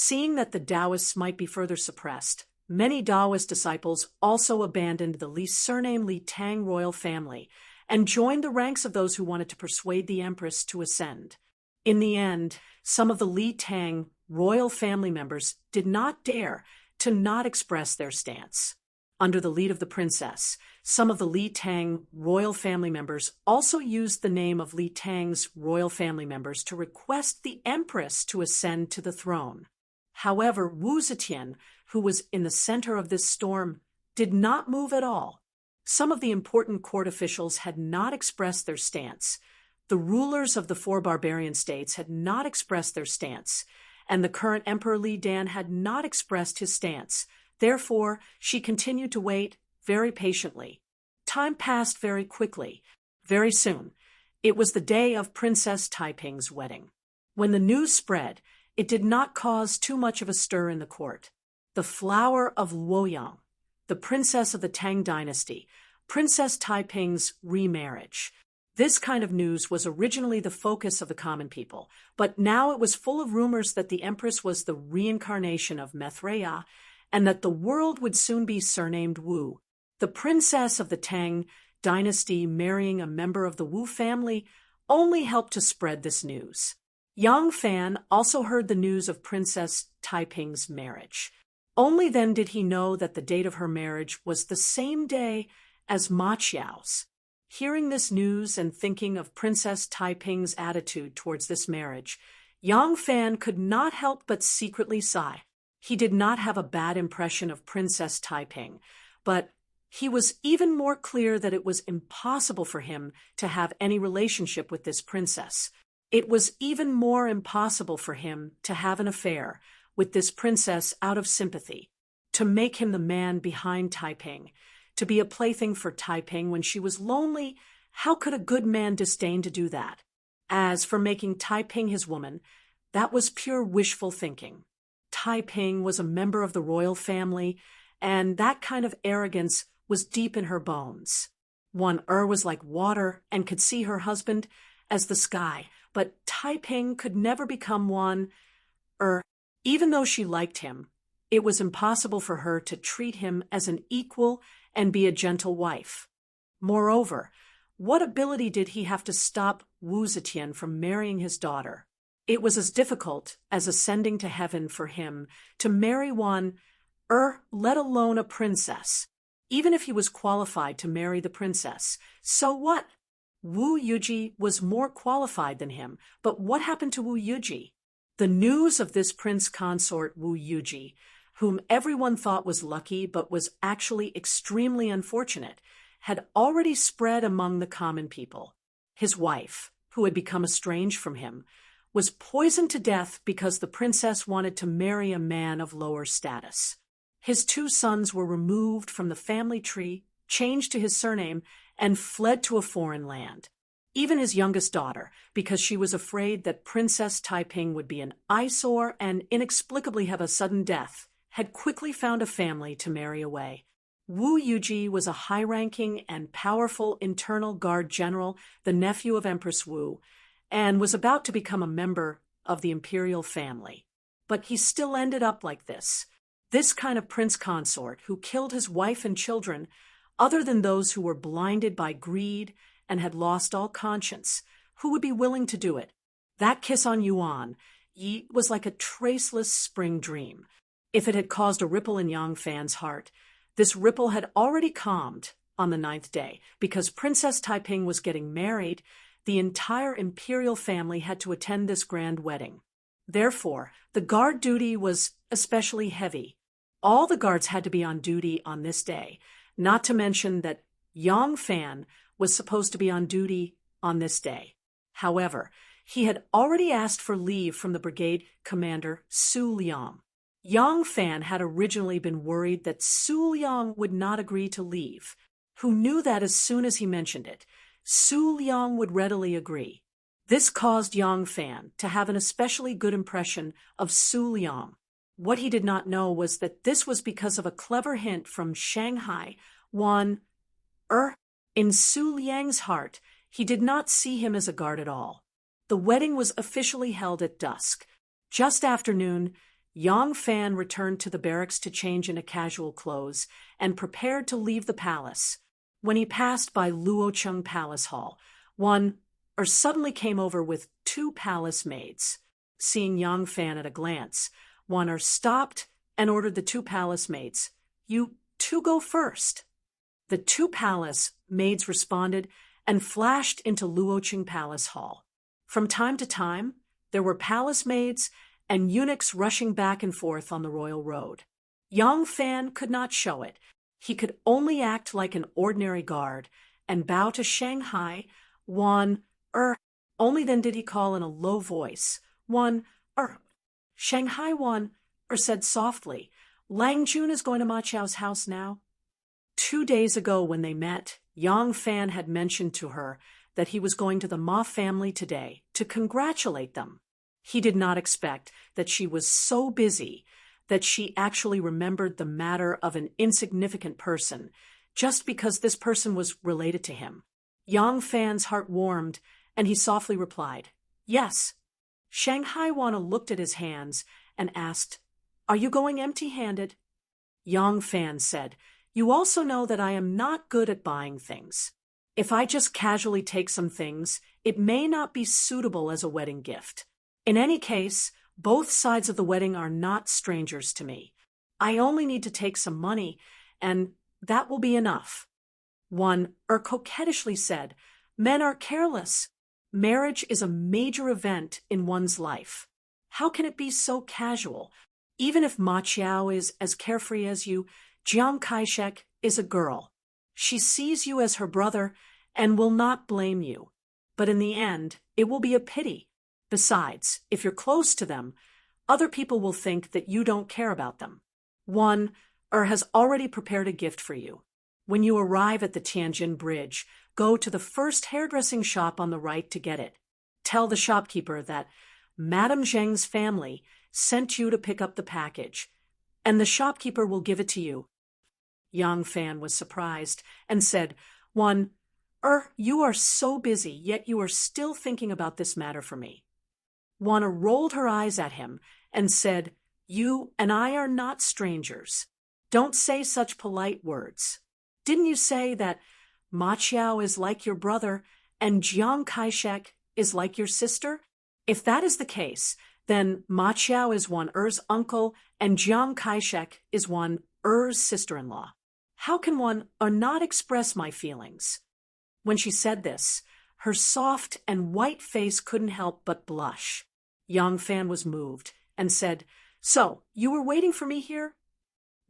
Seeing that the Taoists might be further suppressed, many Taoist disciples also abandoned the surname Li Tang royal family and joined the ranks of those who wanted to persuade the empress to ascend. In the end, some of the Li Tang royal family members did not dare to not express their stance. Under the lead of the princess, some of the Li Tang royal family members also used the name of Li Tang's royal family members to request the empress to ascend to the throne. However, Wu Zetian, who was in the center of this storm, did not move at all. Some of the important court officials had not expressed their stance. The rulers of the 4 barbarian states had not expressed their stance, and the current Emperor Li Dan had not expressed his stance. Therefore, she continued to wait very patiently. Time passed very quickly. Very soon, it was the day of Princess Taiping's wedding. When the news spread, it did not cause too much of a stir in the court. The flower of Luoyang, the princess of the Tang dynasty, Princess Taiping's remarriage. This kind of news was originally the focus of the common people, but now it was full of rumors that the empress was the reincarnation of Maitreya and that the world would soon be surnamed Wu. The princess of the Tang dynasty marrying a member of the Wu family only helped to spread this news. Yang Fan also heard the news of Princess Taiping's marriage. Only then did he know that the date of her marriage was the same day as Ma Qiao's. Hearing this news and thinking of Princess Taiping's attitude towards this marriage, Yang Fan could not help but secretly sigh. He did not have a bad impression of Princess Taiping, but he was even more clear that it was impossible for him to have any relationship with this princess. It was even more impossible for him to have an affair with this princess out of sympathy, to make him the man behind Taiping, to be a plaything for Taiping when she was lonely. How could a good man disdain to do that? As for making Taiping his woman, that was pure wishful thinking. Taiping was a member of the royal family, and that kind of arrogance was deep in her bones. One was like water and could see her husband as the sky, but Taiping could never become one. Even though she liked him, it was impossible for her to treat him as an equal and be a gentle wife. Moreover, what ability did he have to stop Wu Zetian from marrying his daughter? It was as difficult as ascending to heaven for him to marry one, let alone a princess. Even if he was qualified to marry the princess, so what? Wu Yuji was more qualified than him, but what happened to Wu Yuji? The news of this prince consort Wu Yuji, whom everyone thought was lucky but was actually extremely unfortunate, had already spread among the common people. His wife, who had become estranged from him, was poisoned to death because the princess wanted to marry a man of lower status. His 2 sons were removed from the family tree, changed to his surname, and fled to a foreign land. Even his youngest daughter, because she was afraid that Princess Taiping would be an eyesore and inexplicably have a sudden death, had quickly found a family to marry away. Wu Yuji was a high-ranking and powerful internal guard general, the nephew of Empress Wu, and was about to become a member of the imperial family. But he still ended up like this kind of prince consort who killed his wife and children, other than those who were blinded by greed and had lost all conscience. Who would be willing to do it? That kiss on Yuan Yi was like a traceless spring dream. If it had caused a ripple in Yang Fan's heart, this ripple had already calmed on the 9th day. Because Princess Taiping was getting married, the entire imperial family had to attend this grand wedding. Therefore, the guard duty was especially heavy. All the guards had to be on duty on this day, not to mention that Yang Fan was supposed to be on duty on this day. However, he had already asked for leave from the brigade commander Su Liang. Yang Fan had originally been worried that Su Liang would not agree to leave. Who knew that as soon as he mentioned it, Su Liang would readily agree. This caused Yang Fan to have an especially good impression of Su Liang. What he did not know was that this was because of a clever hint from Shanghai. In Su Liang's heart, he did not see him as a guard at all. The wedding was officially held at dusk. Just after noon, Yang Fan returned to the barracks to change into casual clothes and prepared to leave the palace. When he passed by Luocheng Palace Hall, suddenly came over with two palace maids. Seeing Yang Fan at a glance, stopped and ordered the two palace maids, "You two go first." The two palace maids responded and flashed into Luocheng Palace Hall. From time to time, there were palace maids and eunuchs rushing back and forth on the royal road. Yang Fan could not show it. He could only act like an ordinary guard and bow to Shanghai, Only then did he call in a low voice, Shanghai said softly, "Lang Jun is going to Ma Chao's house now." 2 days ago when they met, Yang Fan had mentioned to her that he was going to the Ma family today to congratulate them. He did not expect that she was so busy that she actually remembered the matter of an insignificant person just because this person was related to him. Yang Fan's heart warmed, and he softly replied, "Yes." Shanghai Wana looked at his hands and asked, "Are you going empty-handed?" Yang Fan said, "You also know that I am not good at buying things. If I just casually take some things, it may not be suitable as a wedding gift. In any case, both sides of the wedding are not strangers to me. I only need to take some money, and that will be enough." Coquettishly said, "Men are careless. Marriage is a major event in one's life. How can it be so casual? Even if Ma Chiao is as carefree as you, Jiang Kai-shek is a girl. She sees you as her brother and will not blame you. But in the end, it will be a pity. Besides, if you're close to them, other people will think that you don't care about them. Has already prepared a gift for you. When you arrive at the Tianjin Bridge, go to the first hairdressing shop on the right to get it. Tell the shopkeeper that Madame Zheng's family sent you to pick up the package, and the shopkeeper will give it to you." Yang Fan was surprised and said, "You are so busy, yet you are still thinking about this matter for me." Wana rolled her eyes at him and said, "You and I are not strangers. Don't say such polite words. Didn't you say that Ma Chiao is like your brother and Jiang Kai-shek is like your sister? If that is the case, then Ma Chiao is Er's uncle and Jiang Kai-shek is Er's sister-in-law. How can not express my feelings?" When she said this, her soft and white face couldn't help but blush. Yang Fan was moved and said, "So, you were waiting for me here?"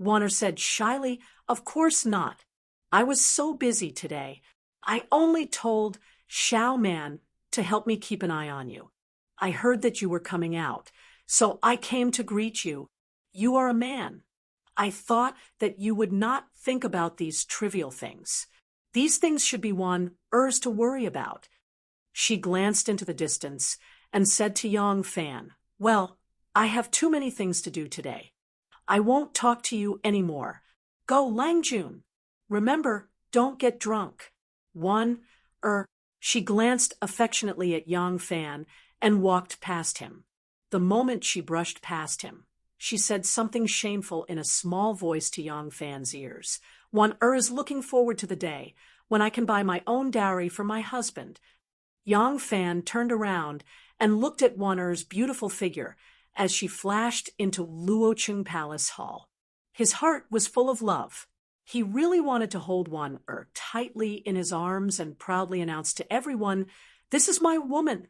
Wana said shyly, "Of course not. I was so busy today. I only told Xiao Man to help me keep an eye on you. I heard that you were coming out, so I came to greet you. You are a man. I thought that you would not think about these trivial things. These things should be Er's to worry about." She glanced into the distance and said to Yang Fan, "Well, I have too many things to do today. I won't talk to you anymore. Go, Lang Jun. Remember, don't get drunk." She glanced affectionately at Yang Fan and walked past him. The moment she brushed past him, she said something shameful in a small voice to Yang Fan's ears. Is looking forward to the day when I can buy my own dowry for my husband." Yang Fan turned around and looked at Er's beautiful figure as she flashed into Luocheng Palace Hall. His heart was full of love. He really wanted to hold tightly in his arms and proudly announce to everyone, "This is my woman."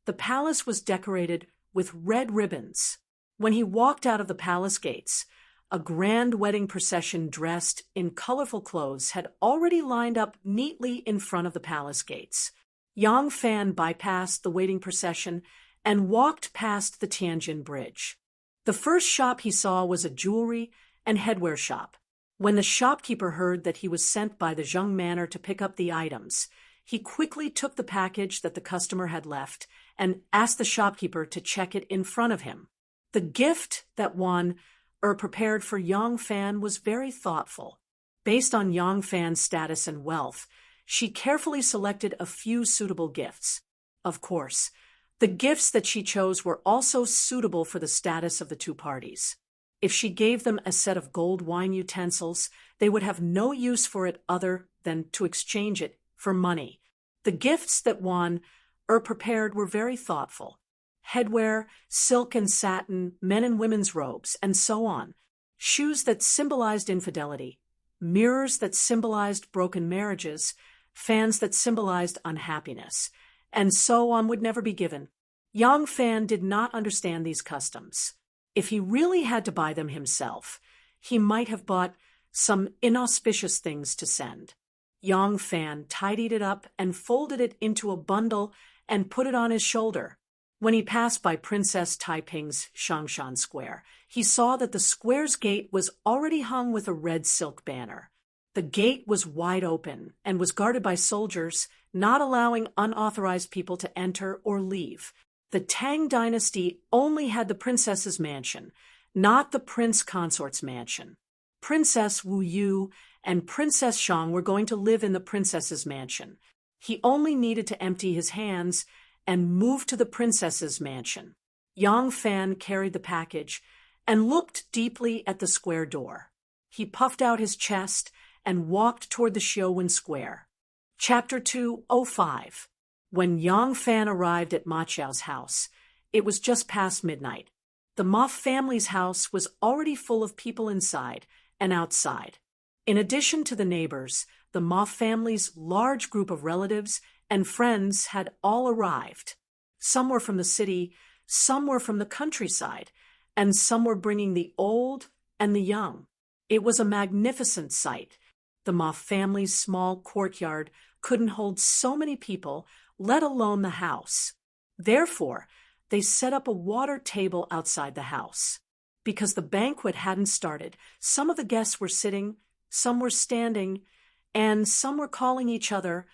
The palace was decorated with red ribbons. When he walked out of the palace gates, a grand wedding procession dressed in colorful clothes had already lined up neatly in front of the palace gates. Yang Fan bypassed the waiting procession and walked past the Tianjin Bridge. The first shop he saw was a jewelry and headwear shop. When the shopkeeper heard that he was sent by the Zheng Manor to pick up the items, he quickly took the package that the customer had left and asked the shopkeeper to check it in front of him. The gift that prepared for Yang Fan was very thoughtful. Based on Yang Fan's status and wealth, she carefully selected a few suitable gifts. Of course, The gifts that she chose were also suitable for the status of the two parties. If she gave them a set of gold wine utensils, they would have no use for it other than to exchange it for money. The gifts that Juan prepared were very thoughtful. Headwear, silk and satin, men and women's robes, and so on. Shoes that symbolized infidelity, mirrors that symbolized broken marriages, fans that symbolized unhappiness, and so on would never be given. Yang Fan did not understand these customs. If he really had to buy them himself, he might have bought some inauspicious things to send. Yang Fan tidied it up and folded it into a bundle and put it on his shoulder. When he passed by Princess Taiping's Shangshan Square, he saw that the square's gate was already hung with a red silk banner. The gate was wide open and was guarded by soldiers, not allowing unauthorized people to enter or leave. The Tang dynasty only had the princess's mansion, not the prince consort's mansion. Princess Wu Yu and Princess Shang were going to live in the princess's mansion. He only needed to empty his hands and move to the princess's mansion. Yang Fan carried the package and looked deeply at the square door. He puffed out his chest and walked toward the Xiaowen Square. Chapter 205. When Yang Fan arrived at Ma Qiao's house, it was just past midnight. The Ma family's house was already full of people inside and outside. In addition to the neighbors, the Ma family's large group of relatives and friends had all arrived. Some were from the city, some were from the countryside, and some were bringing the old and the young. It was a magnificent sight. The Ma family's small courtyard couldn't hold so many people, let alone the house. Therefore, they set up a water table outside the house. Because the banquet hadn't started, some of the guests were sitting, some were standing, and some were calling each other,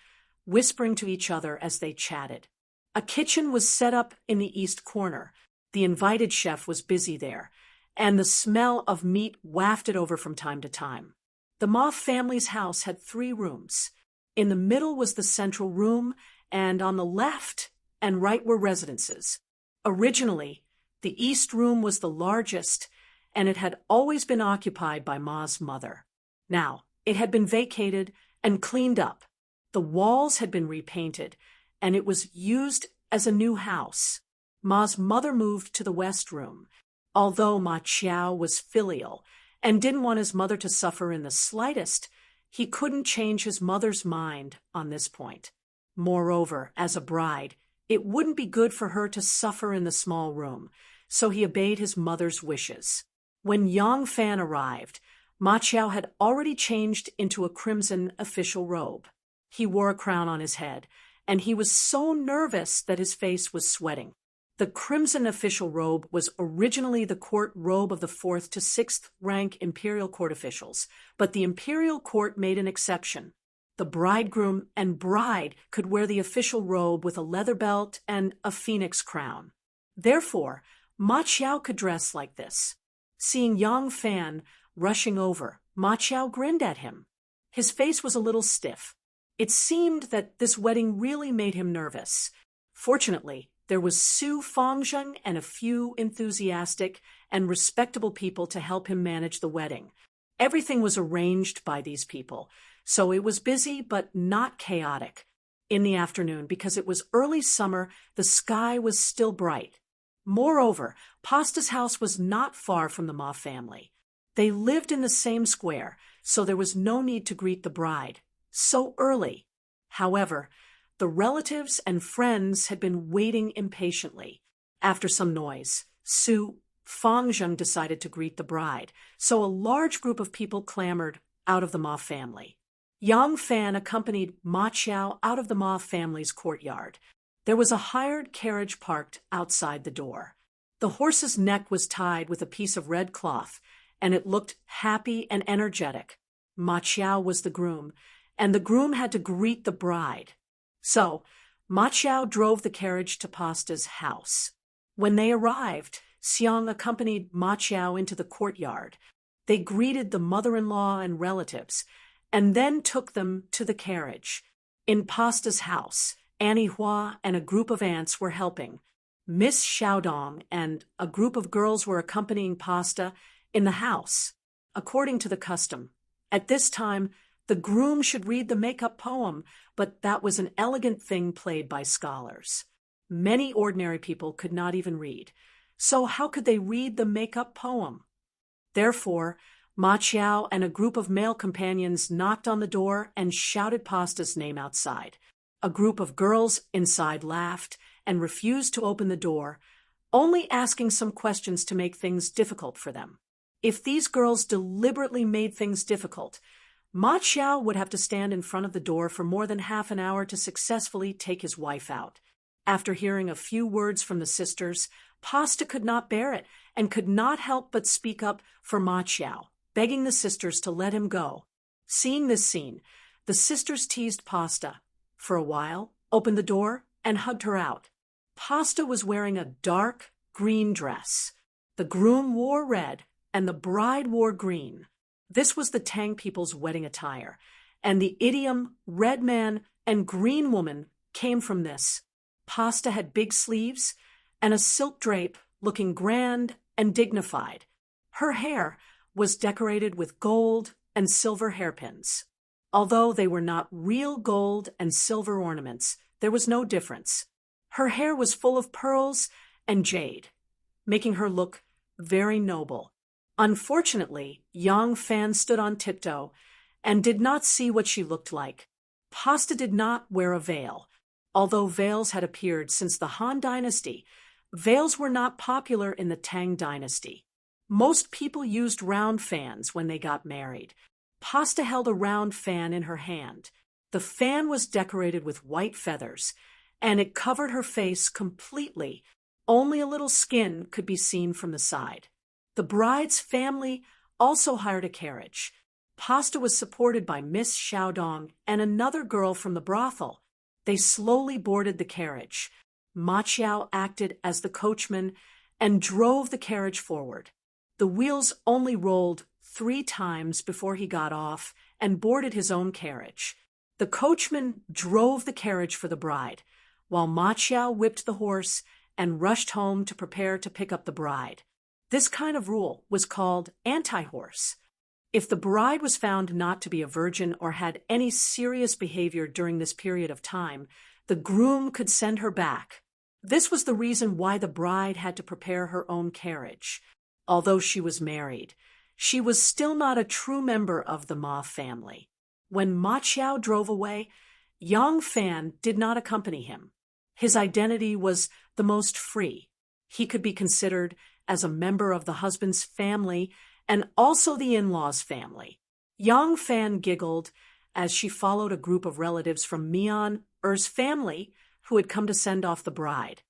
whispering to each other as they chatted. A kitchen was set up in the east corner. The invited chef was busy there, and the smell of meat wafted over from time to time. The Ma family's house had 3 rooms. In the middle was the central room, and on the left and right were residences. Originally, the east room was the largest, and it had always been occupied by Ma's mother. Now, it had been vacated and cleaned up. The walls had been repainted, and it was used as a new house. Ma's mother moved to the west room. Although Ma Qiao was filial and didn't want his mother to suffer in the slightest, he couldn't change his mother's mind on this point. Moreover, as a bride, it wouldn't be good for her to suffer in the small room, so he obeyed his mother's wishes. When Yang Fan arrived, Ma Qiao had already changed into a crimson official robe. He wore a crown on his head, and he was so nervous that his face was sweating. The crimson official robe was originally the court robe of the 4th to 6th rank imperial court officials, but the imperial court made an exception. The bridegroom and bride could wear the official robe with a leather belt and a phoenix crown. Therefore, Ma Qiao could dress like this. Seeing Yang Fan rushing over, Ma Qiao grinned at him. His face was a little stiff. It seemed that this wedding really made him nervous. Fortunately, there was Su Fangzheng and a few enthusiastic and respectable people to help him manage the wedding. Everything was arranged by these people, so it was busy but not chaotic. In the afternoon, because it was early summer, the sky was still bright. Moreover, Pasta's house was not far from the Ma family. They lived in the same square, so there was no need to greet the bride so early. However, the relatives and friends had been waiting impatiently. After some noise, Su Fangzheng decided to greet the bride, so a large group of people clamored out of the Ma family. Yang Fan accompanied Ma Qiao out of the Ma family's courtyard. There was a hired carriage parked outside the door. The horse's neck was tied with a piece of red cloth, and it looked happy and energetic. Ma Qiao was the groom, and the groom had to greet the bride. So, Ma Qiao drove the carriage to Pasta's house. When they arrived, Xiang accompanied Ma Qiao into the courtyard. They greeted the mother-in-law and relatives, and then took them to the carriage. In Pasta's house, Annie Hua and a group of aunts were helping. Miss Xiaodong and a group of girls were accompanying Pasta in the house, according to the custom. At this time, the groom should read the make-up poem, but that was an elegant thing played by scholars. Many ordinary people could not even read, so how could they read the make-up poem? Therefore, Ma Qiao and a group of male companions knocked on the door and shouted Pasta's name outside. A group of girls inside laughed and refused to open the door, only asking some questions to make things difficult for them. If these girls deliberately made things difficult, Ma Qiao would have to stand in front of the door for more than half an hour to successfully take his wife out. After hearing a few words from the sisters, Pasta could not bear it and could not help but speak up for Ma Qiao, begging the sisters to let him go. Seeing this scene, the sisters teased Pasta for a while, opened the door, and hugged her out. Pasta was wearing a dark green dress. The groom wore red, and the bride wore green. This was the Tang people's wedding attire, and the idiom red man and green woman came from this. Pasta had big sleeves and a silk drape, looking grand and dignified. Her hair was decorated with gold and silver hairpins. Although they were not real gold and silver ornaments, there was no difference. Her hair was full of pearls and jade, making her look very noble. Unfortunately, Yang Fan stood on tiptoe and did not see what she looked like. Pasta did not wear a veil. Although veils had appeared since the Han Dynasty, veils were not popular in the Tang Dynasty. Most people used round fans when they got married. Pasta held a round fan in her hand. The fan was decorated with white feathers, and it covered her face completely. Only a little skin could be seen from the side. The bride's family also hired a carriage. Pasta was supported by Miss Xiaodong and another girl from the brothel. They slowly boarded the carriage. Ma Qiao acted as the coachman and drove the carriage forward. The wheels only rolled 3 times before he got off and boarded his own carriage. The coachman drove the carriage for the bride, while Ma Qiao whipped the horse and rushed home to prepare to pick up the bride. This kind of rule was called anti-horse. If the bride was found not to be a virgin or had any serious behavior during this period of time, the groom could send her back. This was the reason why the bride had to prepare her own carriage. Although she was married, she was still not a true member of the Ma family. When Ma Qiao drove away, Yang Fan did not accompany him. His identity was the most free. He could be considered as a member of the husband's family and also the in-laws' family. Yang Fan giggled as she followed a group of relatives from Mian Er's family who had come to send off the bride.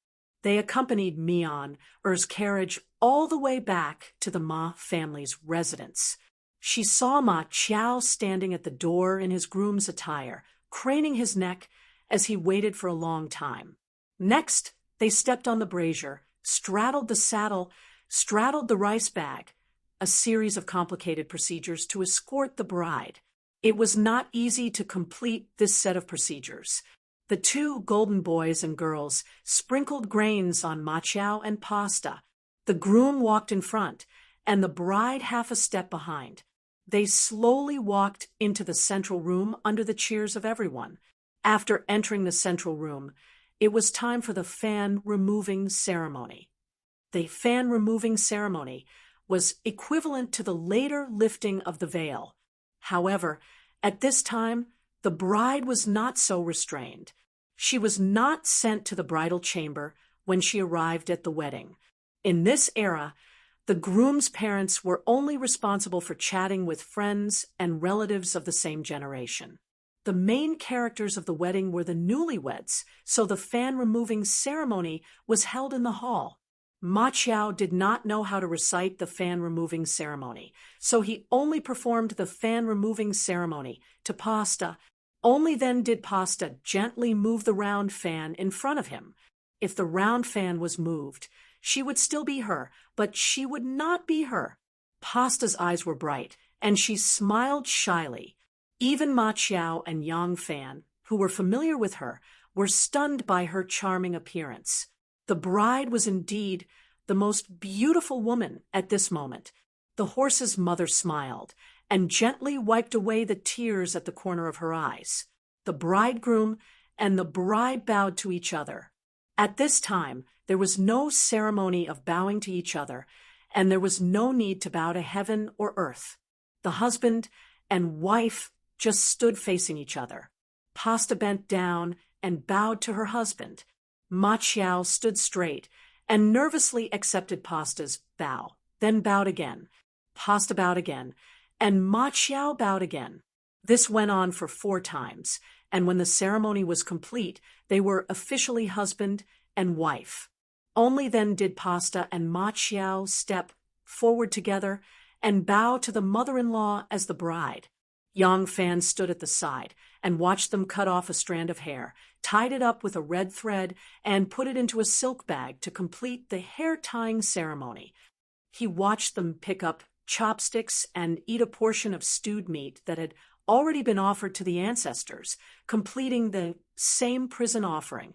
They accompanied Mian Er's carriage all the way back to the Ma family's residence. She saw Ma Qiao standing at the door in his groom's attire, craning his neck as he waited for a long time. Next, they stepped on the brazier, straddled the saddle, straddled the rice bag, a series of complicated procedures to escort the bride. It was not easy to complete this set of procedures. The 2 golden boys and girls sprinkled grains on Ma Qiao and Pasta. The groom walked in front, and the bride half a step behind. They slowly walked into the central room under the cheers of everyone. After entering the central room, it was time for the fan-removing ceremony. The fan-removing ceremony was equivalent to the later lifting of the veil. However, at this time, the bride was not so restrained. She was not sent to the bridal chamber when she arrived at the wedding. In this era, the groom's parents were only responsible for chatting with friends and relatives of the same generation. The main characters of the wedding were the newlyweds, so the fan-removing ceremony was held in the hall. Ma Qiao did not know how to recite the fan-removing ceremony, so he only performed the fan-removing ceremony to Pasta. Only then did Pasta gently move the round fan in front of him. If the round fan was moved, she would still be her, but she would not be her. Pasta's eyes were bright, and she smiled shyly. Even Ma Qiao and Yang Fan, who were familiar with her, were stunned by her charming appearance. The bride was indeed the most beautiful woman at this moment. The horse's mother smiled and gently wiped away the tears at the corner of her eyes. The bridegroom and the bride bowed to each other. At this time, there was no ceremony of bowing to each other, and there was no need to bow to heaven or earth. The husband and wife just stood facing each other. Pasta bent down and bowed to her husband. Ma Qiao stood straight and nervously accepted Pasta's bow, then bowed again. Pasta bowed again, and Ma Qiao bowed again. This went on for 4 times, and when the ceremony was complete, they were officially husband and wife. Only then did Pasta and Ma Qiao step forward together and bow to the mother-in-law as the bride. Yang Fan stood at the side and watched them cut off a strand of hair, tied it up with a red thread, and put it into a silk bag to complete the hair-tying ceremony. He watched them pick up chopsticks and eat a portion of stewed meat that had already been offered to the ancestors, completing the same prison offering.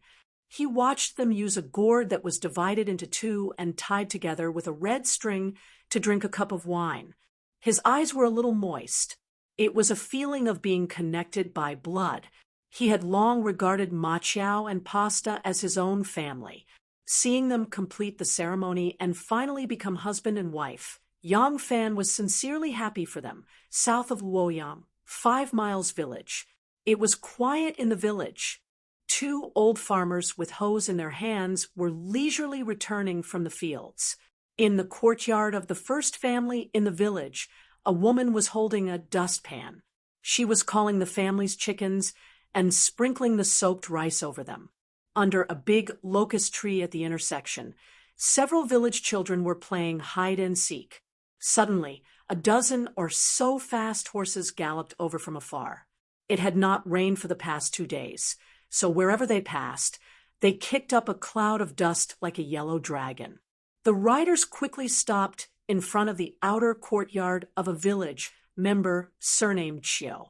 He watched them use a gourd that was divided into 2 and tied together with a red string to drink a cup of wine. His eyes were a little moist. It was a feeling of being connected by blood. He had long regarded Ma Qiao and Pasta as his own family. Seeing them complete the ceremony and finally become husband and wife, Yang Fan was sincerely happy for them. South of Luoyang, 5 miles village. It was quiet in the village. 2 old farmers with hoes in their hands were leisurely returning from the fields. In the courtyard of the first family in the village, a woman was holding a dustpan. She was calling the family's chickens and sprinkling the soaked rice over them. Under a big locust tree at the intersection, several village children were playing hide-and-seek. Suddenly, a dozen or so fast horses galloped over from afar. It had not rained for the past 2 days, so wherever they passed, they kicked up a cloud of dust like a yellow dragon. The riders quickly stopped in front of the outer courtyard of a village member surnamed Qiu.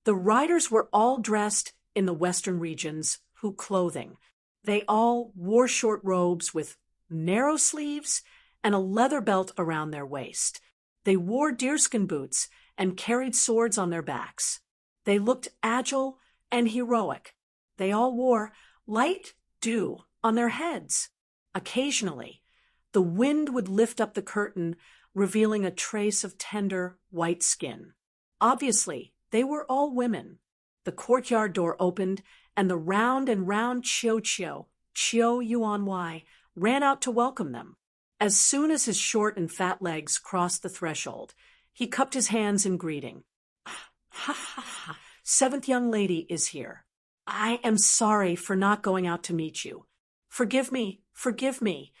The riders were all dressed in the western region's Hu clothing. They all wore short robes with narrow sleeves and a leather belt around their waist. They wore deerskin boots and carried swords on their backs. They looked agile and heroic. They all wore light dew on their heads. Occasionally, the wind would lift up the curtain, revealing a trace of tender white skin. Obviously, they were all women. The courtyard door opened, and the round Qiu Yuanwei, ran out to welcome them. As soon as his short and fat legs crossed the threshold, he cupped his hands in greeting. Ha ha ha, 7th young lady is here. I am sorry for not going out to meet you. Forgive me, forgive me.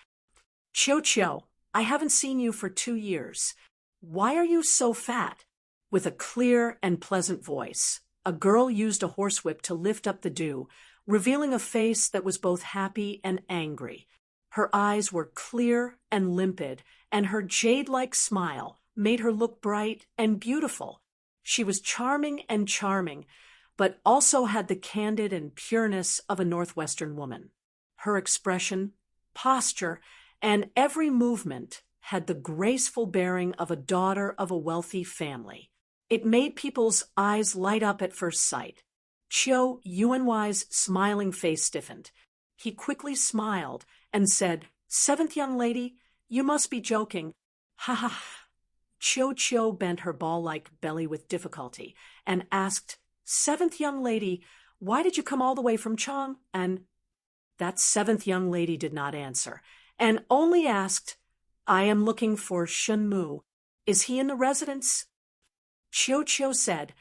Qiu, I haven't seen you for 2 years. Why are you so fat? With a clear and pleasant voice, a girl used a horsewhip to lift up the dew, revealing a face that was both happy and angry. Her eyes were clear and limpid, and her jade-like smile made her look bright and beautiful. She was charming, but also had the candid and pureness of a Northwestern woman. Her expression, posture, and every movement had the graceful bearing of a daughter of a wealthy family. It made people's eyes light up at first sight. Qiu Yuanwei's smiling face stiffened. He quickly smiled and said, 7th young lady, you must be joking. Ha ha ha. Qiu bent her ball-like belly with difficulty and asked, 7th young lady, why did you come all the way from Chang? And that 7th young lady did not answer, and only asked, I am looking for Shen Mu. Is he in the residence? Qiu said,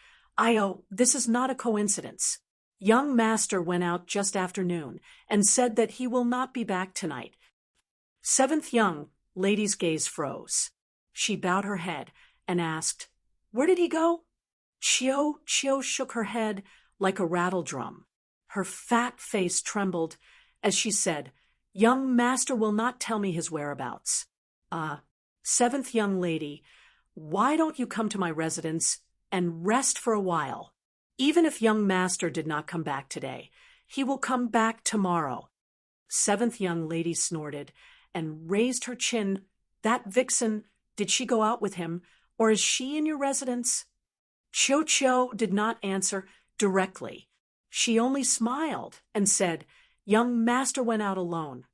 this is not a coincidence. Young master went out just after noon and said that he will not be back tonight. 7th young lady's gaze froze. She bowed her head and asked, where did he go? Qiu shook her head like a rattle drum. Her fat face trembled as she said, young master will not tell me his whereabouts. 7th young lady, why don't you come to my residence and rest for a while? Even if young master did not come back today, he will come back tomorrow. Seventh young lady snorted and raised her chin. That vixen, did she go out with him, or is she in your residence? Cho did not answer directly. She only smiled and said, young master went out alone.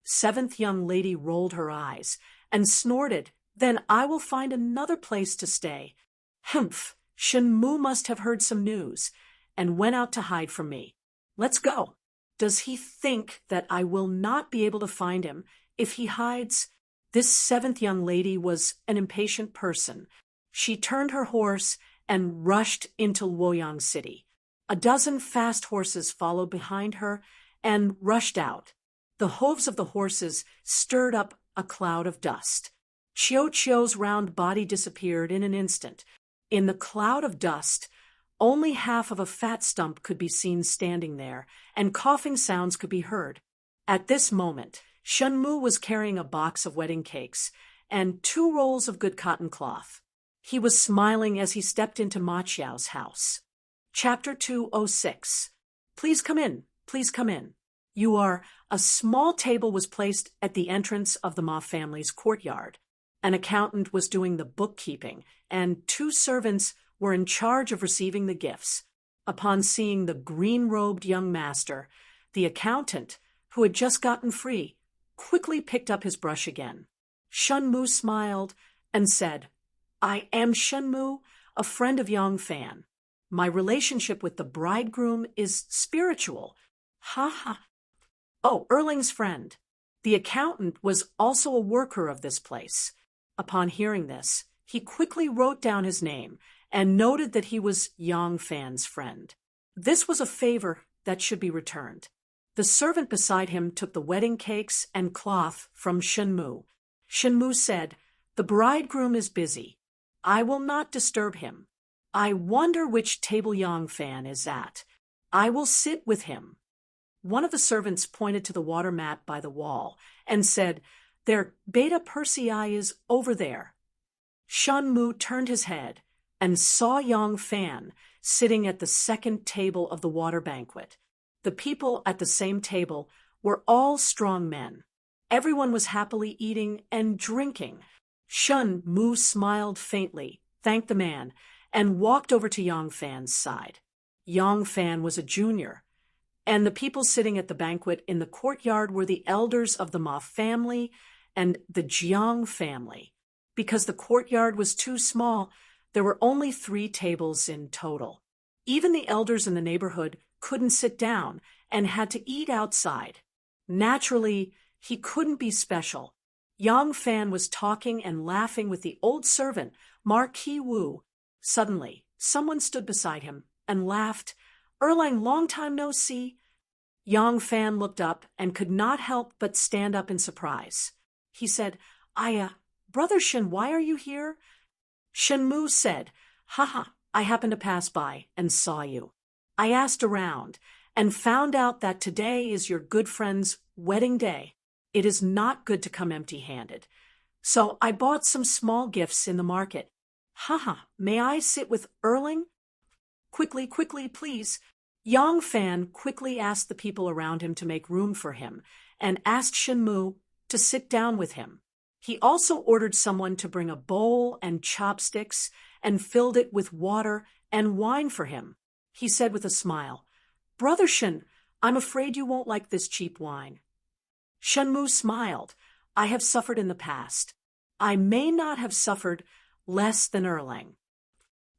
Seventh young lady rolled her eyes and snorted, then I will find another place to stay. Humph, Shenmu must have heard some news and went out to hide from me. Let's go. Does he think that I will not be able to find him if he hides? This seventh young lady was an impatient person. She turned her horse and rushed into Luoyang City. A dozen fast horses followed behind her and rushed out. The hooves of the horses stirred up a cloud of dust. Chio's round body disappeared in an instant. In the cloud of dust, only half of a fat stump could be seen standing there, and coughing sounds could be heard. At this moment, Shenmu was carrying a box of wedding cakes and 2 rolls of good cotton cloth. He was smiling as he stepped into Ma Qiao's house. Chapter 206. Please come in. Please come in. A small table was placed at the entrance of the Ma family's courtyard. An accountant was doing the bookkeeping, and 2 servants were in charge of receiving the gifts. Upon seeing the green-robed young master, the accountant, who had just gotten free, quickly picked up his brush again. Shenmu smiled and said, I am Shenmu, a friend of Yang Fan. My relationship with the bridegroom is spiritual. Ha ha. Oh, Erling's friend. The accountant was also a worker of this place. Upon hearing this, he quickly wrote down his name and noted that he was Yang Fan's friend. This was a favor that should be returned. The servant beside him took the wedding cakes and cloth from Shenmu. Shenmu said, the bridegroom is busy. I will not disturb him. I wonder which table Yang Fan is at. I will sit with him. One of the servants pointed to the water mat by the wall and said, their Beta Persei is over there. Shenmu turned his head and saw Yang Fan sitting at the second table of the water banquet. The people at the same table were all strong men. Everyone was happily eating and drinking. Shenmu smiled faintly, thanked the man, and walked over to Yang Fan's side. Yang Fan was a junior, and the people sitting at the banquet in the courtyard were the elders of the Ma family and the Jiang family. Because the courtyard was too small, there were only 3 tables in total. Even the elders in the neighborhood couldn't sit down and had to eat outside. Naturally, he couldn't be special. Yang Fan was talking and laughing with the old servant, Marquis Wu. Suddenly, someone stood beside him and laughed. Erlang, long time no see. Yang Fan looked up and could not help but stand up in surprise. He said, Brother Shen, why are you here? Shenmu said, Haha, I happened to pass by and saw you. I asked around and found out that today is your good friend's wedding day. It is not good to come empty-handed. So I bought some small gifts in the market. Haha, may I sit with Erling? Quickly, please. Yang Fan quickly asked the people around him to make room for him and asked Shenmu to sit down with him. He also ordered someone to bring a bowl and chopsticks and filled it with water and wine for him. He said with a smile, Brother Shen, I'm afraid you won't like this cheap wine. Shenmu smiled. I have suffered in the past. I may not have suffered less than Erlang.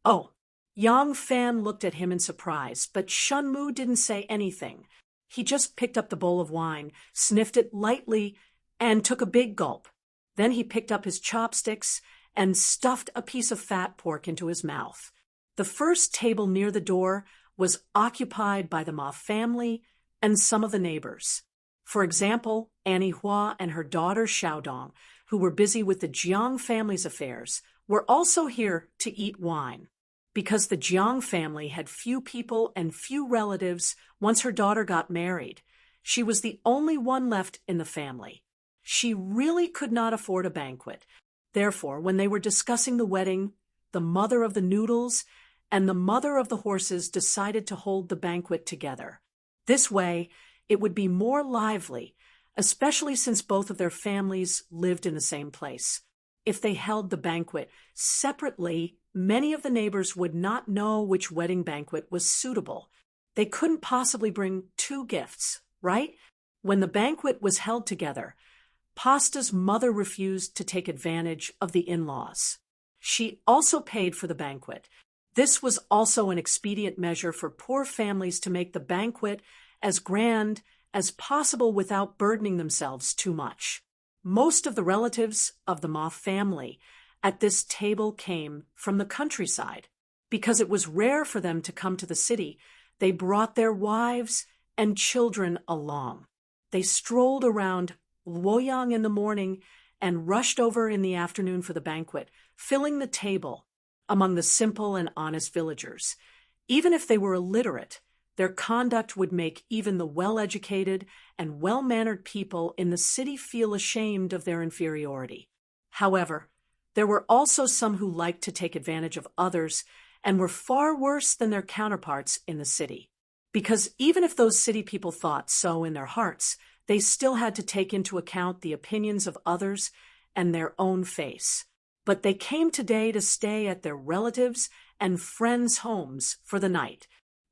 Oh, Yang Fan looked at him in surprise, but Shenmu didn't say anything. He just picked up the bowl of wine, sniffed it lightly, and took a big gulp. Then he picked up his chopsticks and stuffed a piece of fat pork into his mouth. The first table near the door was occupied by the Ma family and some of the neighbors. For example, Annie Hua and her daughter Xiaodong, who were busy with the Jiang family's affairs, were also here to eat wine. Because the Jiang family had few people and few relatives once her daughter got married, she was the only one left in the family. She really could not afford a banquet. Therefore, when they were discussing the wedding, the mother of the noodles and the mother of the horses decided to hold the banquet together. This way, it would be more lively, especially since both of their families lived in the same place. If they held the banquet separately, many of the neighbors would not know which wedding banquet was suitable. They couldn't possibly bring two gifts, right? When the banquet was held together, Pasta's mother refused to take advantage of the in-laws. She also paid for the banquet. This was also an expedient measure for poor families to make the banquet as grand as possible without burdening themselves too much. Most of the relatives of the Moth family at this table came from the countryside. Because it was rare for them to come to the city, they brought their wives and children along. They strolled around Luoyang in the morning and rushed over in the afternoon for the banquet, filling the table among the simple and honest villagers. Even if they were illiterate, their conduct would make even the well-educated and well-mannered people in the city feel ashamed of their inferiority. However, there were also some who liked to take advantage of others and were far worse than their counterparts in the city. Because even if those city people thought so in their hearts, they still had to take into account the opinions of others and their own face. But they came today to stay at their relatives' and friends' homes for the night.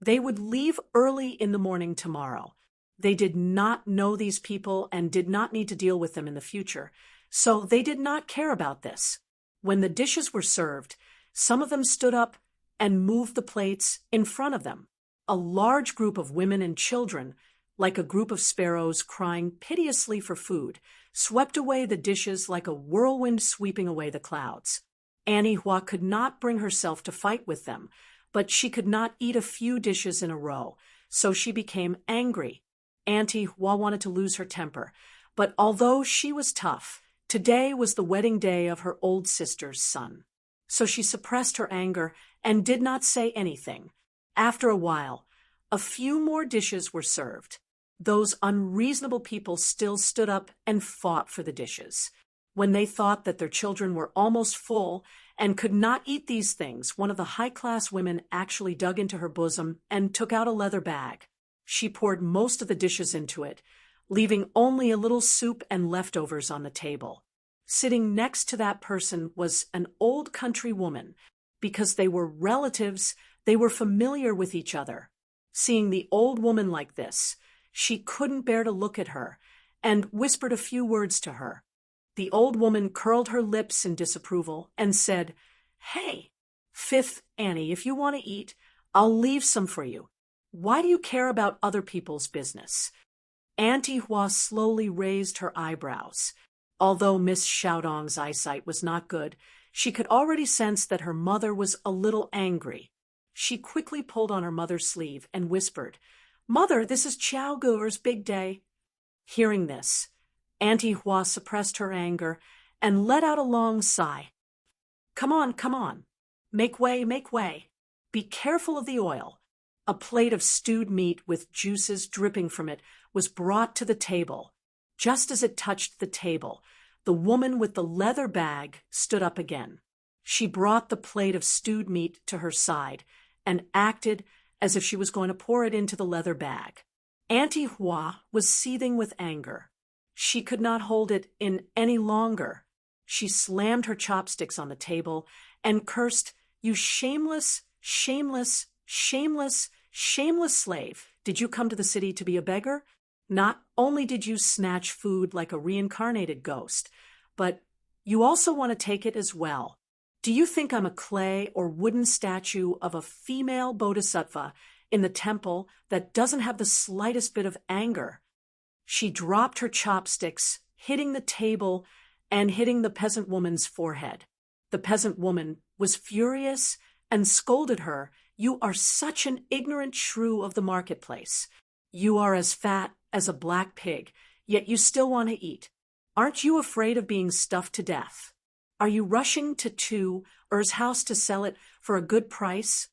They would leave early in the morning tomorrow. They did not know these people and did not need to deal with them in the future, so they did not care about this. When the dishes were served, some of them stood up and moved the plates in front of them. A large group of women and children, like a group of sparrows crying piteously for food, swept away the dishes like a whirlwind sweeping away the clouds. Annie Hua could not bring herself to fight with them, but she could not eat a few dishes in a row, so she became angry. Auntie Hua wanted to lose her temper, but although she was tough, today was the wedding day of her old sister's son. So she suppressed her anger and did not say anything. After a while, a few more dishes were served. Those unreasonable people still stood up and fought for the dishes. When they thought that their children were almost full and could not eat these things, one of the high-class women actually dug into her bosom and took out a leather bag. She poured most of the dishes into it, leaving only a little soup and leftovers on the table. Sitting next to that person was an old country woman. Because they were relatives, they were familiar with each other. Seeing the old woman like this, she couldn't bear to look at her and whispered a few words to her. The old woman curled her lips in disapproval and said, "Hey, Fifth Annie, if you want to eat, I'll leave some for you. Why do you care about other people's business?" Auntie Hua slowly raised her eyebrows. Although Miss Xiaodong's eyesight was not good, she could already sense that her mother was a little angry. She quickly pulled on her mother's sleeve and whispered, "Mother, this is Chiao Guer's big day." Hearing this, Auntie Hua suppressed her anger and let out a long sigh. Come on. Make way. Be careful of the oil." A plate of stewed meat with juices dripping from it was brought to the table. Just as it touched the table, the woman with the leather bag stood up again. She brought the plate of stewed meat to her side and acted as if she was going to pour it into the leather bag. Auntie Hua was seething with anger. She could not hold it in any longer. She slammed her chopsticks on the table and cursed, "You shameless slave. Did you come to the city to be a beggar? Not only did you snatch food like a reincarnated ghost, but you also want to take it as well. Do you think I'm a clay or wooden statue of a female bodhisattva in the temple that doesn't have the slightest bit of anger?" She dropped her chopsticks, hitting the table and hitting the peasant woman's forehead. The peasant woman was furious and scolded her, "You are such an ignorant shrew of the marketplace. You are as fat as a black pig, yet you still want to eat. Aren't you afraid of being stuffed to death? Are you rushing to Tu Er's house to sell it for a good price?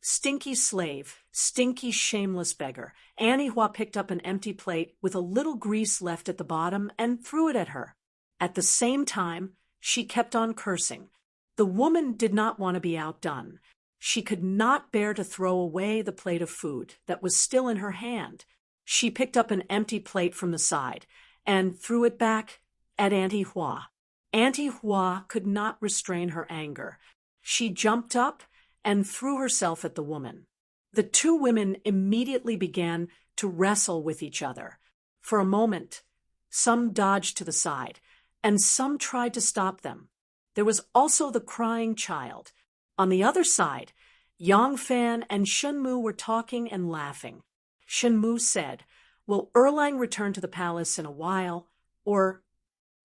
Stinky slave, stinky shameless beggar." Annie Hua picked up an empty plate with a little grease left at the bottom and threw it at her. At the same time, she kept on cursing. The woman did not want to be outdone. She could not bear to throw away the plate of food that was still in her hand. She picked up an empty plate from the side and threw it back at Auntie Hua. Auntie Hua could not restrain her anger. She jumped up and threw herself at the woman. The two women immediately began to wrestle with each other. For a moment, some dodged to the side, and some tried to stop them. There was also the crying child. On the other side, Yang Fan and Shunmu were talking and laughing. Shunmu said, "Will Erlang return to the palace in a while? Or,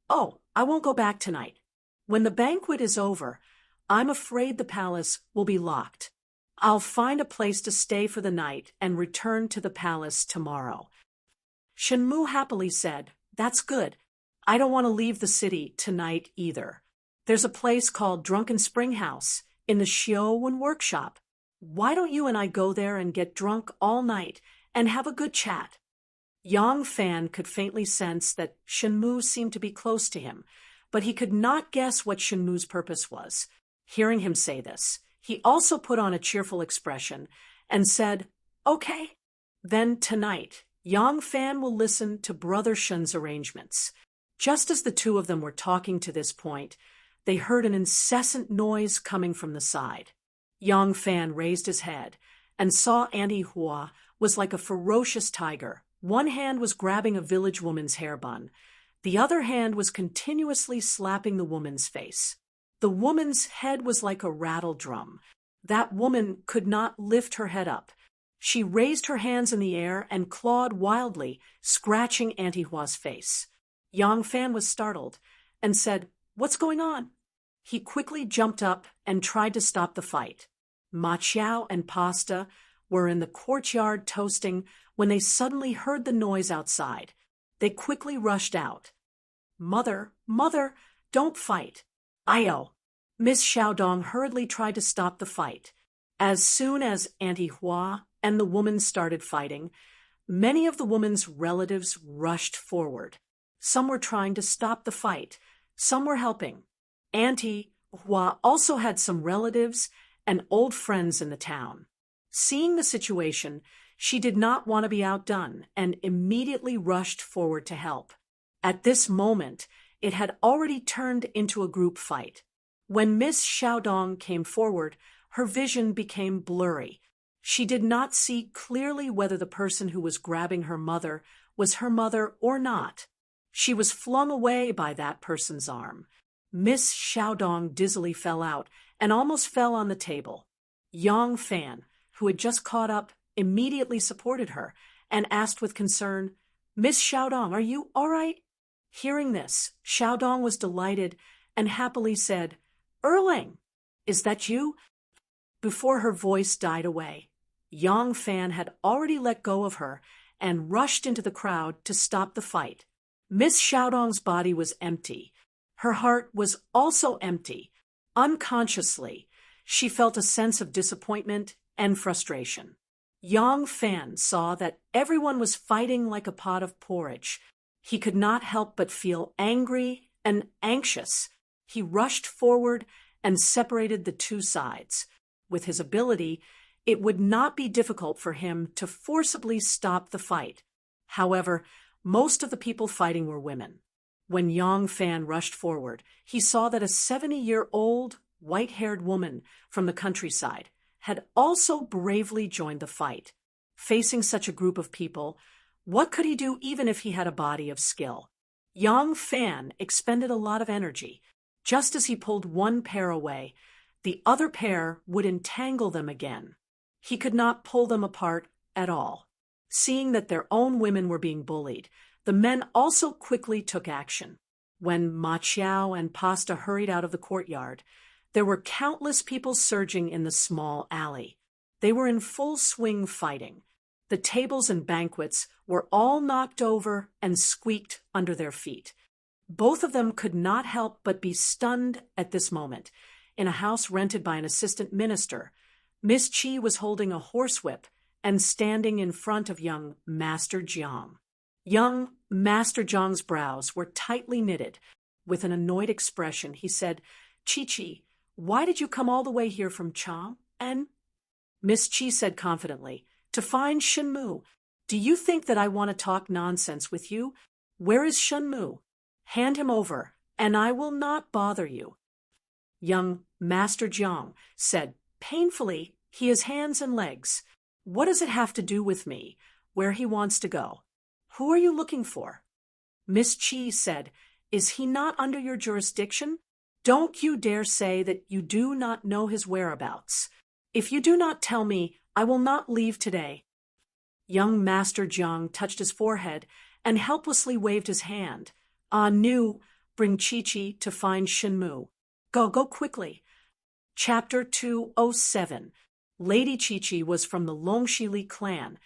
oh, I won't go back tonight. When the banquet is over, I'm afraid the palace will be locked. I'll find a place to stay for the night and return to the palace tomorrow." Shunmu happily said, "That's good. I don't want to leave the city tonight either. There's a place called Drunken Spring House in the Xiaowun workshop. Why don't you and I go there and get drunk all night and have a good chat?" Yang Fan could faintly sense that Shunmu seemed to be close to him, but he could not guess what Shunmu's purpose was. Hearing him say this, he also put on a cheerful expression and said, "Okay. Then tonight, Yang Fan will listen to Brother Shun's arrangements." Just as the two of them were talking to this point, they heard an incessant noise coming from the side. Yang Fan raised his head and saw Auntie Hua was like a ferocious tiger. One hand was grabbing a village woman's hair bun. The other hand was continuously slapping the woman's face. The woman's head was like a rattle drum. That woman could not lift her head up. She raised her hands in the air and clawed wildly, scratching Auntie Hua's face. Yang Fan was startled and said, "What's going on?" He quickly jumped up and tried to stop the fight. Ma Chiao and Pasta were in the courtyard toasting when they suddenly heard the noise outside. They quickly rushed out. "Mother, mother, don't fight." "Ayo." Miss Xiaodong hurriedly tried to stop the fight. As soon as Auntie Hua and the woman started fighting, many of the woman's relatives rushed forward. Some were trying to stop the fight. Some were helping. Auntie Hua also had some relatives and old friends in the town. Seeing the situation, she did not want to be outdone and immediately rushed forward to help. At this moment, it had already turned into a group fight. When Miss Xiaodong came forward, her vision became blurry. She did not see clearly whether the person who was grabbing her mother was her mother or not. She was flung away by that person's arm. Miss Xiaodong dizzily fell out and almost fell on the table. Yang Fan, who had just caught up, immediately supported her and asked with concern, "Miss Xiaodong, are you all right?" Hearing this, Xiaodong was delighted and happily said, "Erlang, is that you?" Before her voice died away, Yang Fan had already let go of her and rushed into the crowd to stop the fight. Miss Xiaodong's body was empty. Her heart was also empty. Unconsciously, she felt a sense of disappointment and frustration. Yang Fan saw that everyone was fighting like a pot of porridge. He could not help but feel angry and anxious. He rushed forward and separated the two sides. With his ability, it would not be difficult for him to forcibly stop the fight. However, most of the people fighting were women. When Yang Fan rushed forward, he saw that a 70-year-old, white-haired woman from the countryside had also bravely joined the fight. Facing such a group of people, what could he do even if he had a body of skill? Yang Fan expended a lot of energy. Just as he pulled one pair away, the other pair would entangle them again. He could not pull them apart at all. Seeing that their own women were being bullied, the men also quickly took action. When Ma Chiao and Pasta hurried out of the courtyard, there were countless people surging in the small alley. They were in full swing fighting. The tables and banquets were all knocked over and squeaked under their feet. Both of them could not help but be stunned at this moment. In a house rented by an assistant minister, Miss Chi was holding a horsewhip and standing in front of young Master Jiang. Young Master Jiang's brows were tightly knitted. With an annoyed expression, he said, "Chi-Chi, why did you come all the way here from Chang?" And Miss Chi said confidently, "To find Shenmu. Do you think that I want to talk nonsense with you? Where is Shenmu? Hand him over, and I will not bother you. Young Master Jiang said painfully, he has hands and legs. What does it have to do with me, where he wants to go? Who are you looking for? Miss Chi said, is he not under your jurisdiction? Don't you dare say that you do not know his whereabouts. If you do not tell me, I will not leave today. Young Master Jiang touched his forehead and helplessly waved his hand. Ah, Nu, bring Chi-Chi to find Shenmu. Go quickly. Chapter 207. Lady Chi-Chi was from the Longxi Li clan,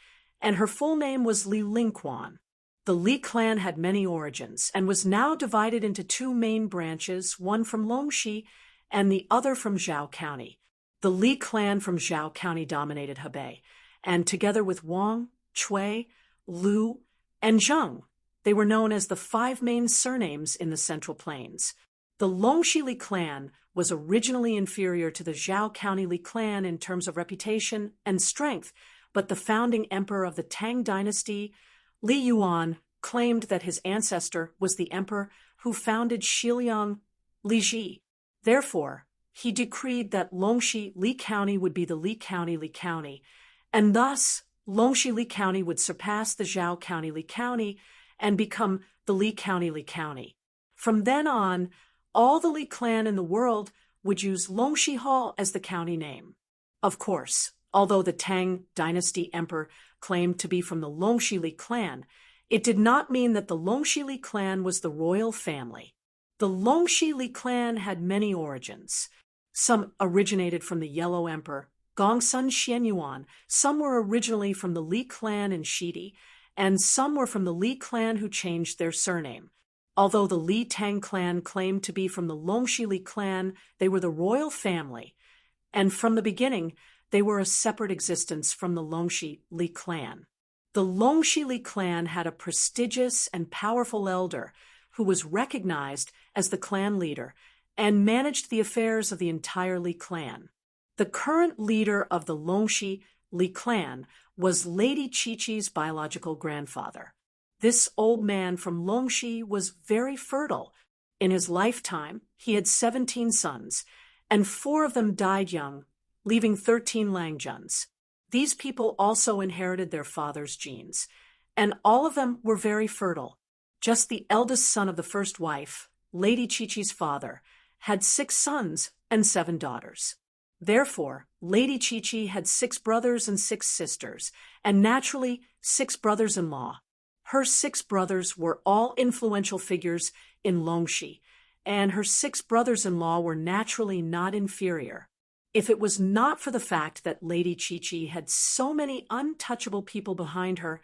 and her full name was Li Lingquan. The Li clan had many origins and was now divided into two main branches, one from Longxi and the other from Zhao County. The Li clan from Zhao County dominated Hebei, and together with Wang, Cui, Lu, and Zheng, they were known as the five main surnames in the Central Plains. The Longxi Li clan was originally inferior to the Zhao County Li clan in terms of reputation and strength, but the founding emperor of the Tang dynasty, Li Yuan, claimed that his ancestor was the emperor who founded Xiliang Li Ji. Therefore, he decreed that Longxi Li County would be the Li County, and thus Longxi Li County would surpass the Zhao County Li County and become the Li County. From then on, all the Li clan in the world would use Longxi Hall as the county name. Of course, although the Tang dynasty emperor claimed to be from the Longxi Li clan, it did not mean that the Longxi Li clan was the royal family. The Longxi Li clan had many origins. Some originated from the Yellow Emperor, Gongsun Xianyuan, some were originally from the Li clan in Shidi, and some were from the Li clan who changed their surname. Although the Li Tang clan claimed to be from the Longxi Li clan, they were the royal family, and from the beginning, they were a separate existence from the Longxi Li clan. The Longxi Li clan had a prestigious and powerful elder who was recognized as the clan leader and managed the affairs of the entire Li clan. The current leader of the Longxi Li clan was Lady Chi-Chi's biological grandfather. This old man from Longxi was very fertile. In his lifetime, he had 17 sons, and 4 of them died young, leaving 13 Langjuns. These people also inherited their father's genes, and all of them were very fertile. Just the eldest son of the first wife, Lady Chi-Chi's father, had 6 sons and 7 daughters. Therefore, Lady Chi-Chi had 6 brothers and 6 sisters, and naturally 6 brothers-in-law. Her 6 brothers were all influential figures in Longxi, and her 6 brothers-in-law were naturally not inferior. If it was not for the fact that Lady Chi-Chi had so many untouchable people behind her,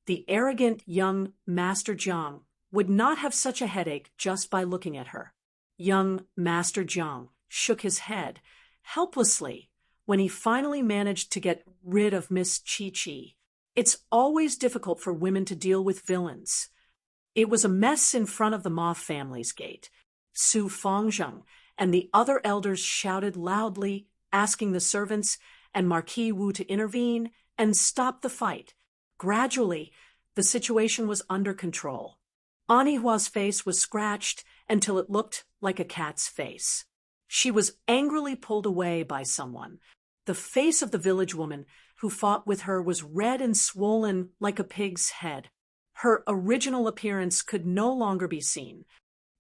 the arrogant young Master Jiang would not have such a headache just by looking at her. Young Master Jiang shook his head helplessly when he finally managed to get rid of Miss Chi-Chi. It's always difficult for women to deal with villains. It was a mess in front of the Ma family's gate. Su Fangzheng and the other elders shouted loudly, asking the servants and Marquis Wu to intervene and stop the fight. Gradually, the situation was under control. Anihua's face was scratched until it looked like a cat's face. She was angrily pulled away by someone. The face of the village woman who fought with her was red and swollen like a pig's head. Her original appearance could no longer be seen.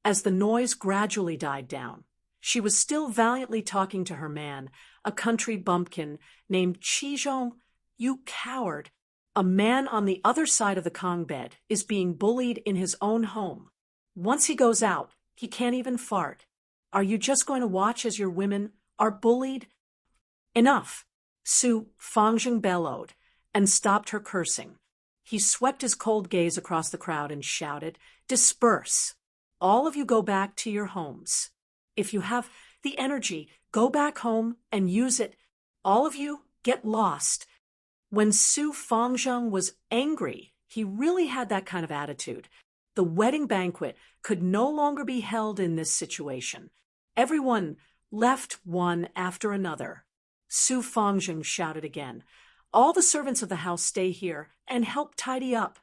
As the noise gradually died down, she was still valiantly talking to her man, a country bumpkin named Qizhong. You coward! A man on the other side of the Kong bed is being bullied in his own home. Once he goes out, he can't even fart. Are you just going to watch as your women are bullied? Enough! Su Fangzheng bellowed and stopped her cursing. He swept his cold gaze across the crowd and shouted, "Disperse! All of you go back to your homes. If you have the energy, go back home and use it. All of you get lost." When Su Fangzheng was angry, he really had that kind of attitude. The wedding banquet could no longer be held in this situation. Everyone left one after another. Su Fangzheng shouted again, All the servants of the house stay here and help tidy up.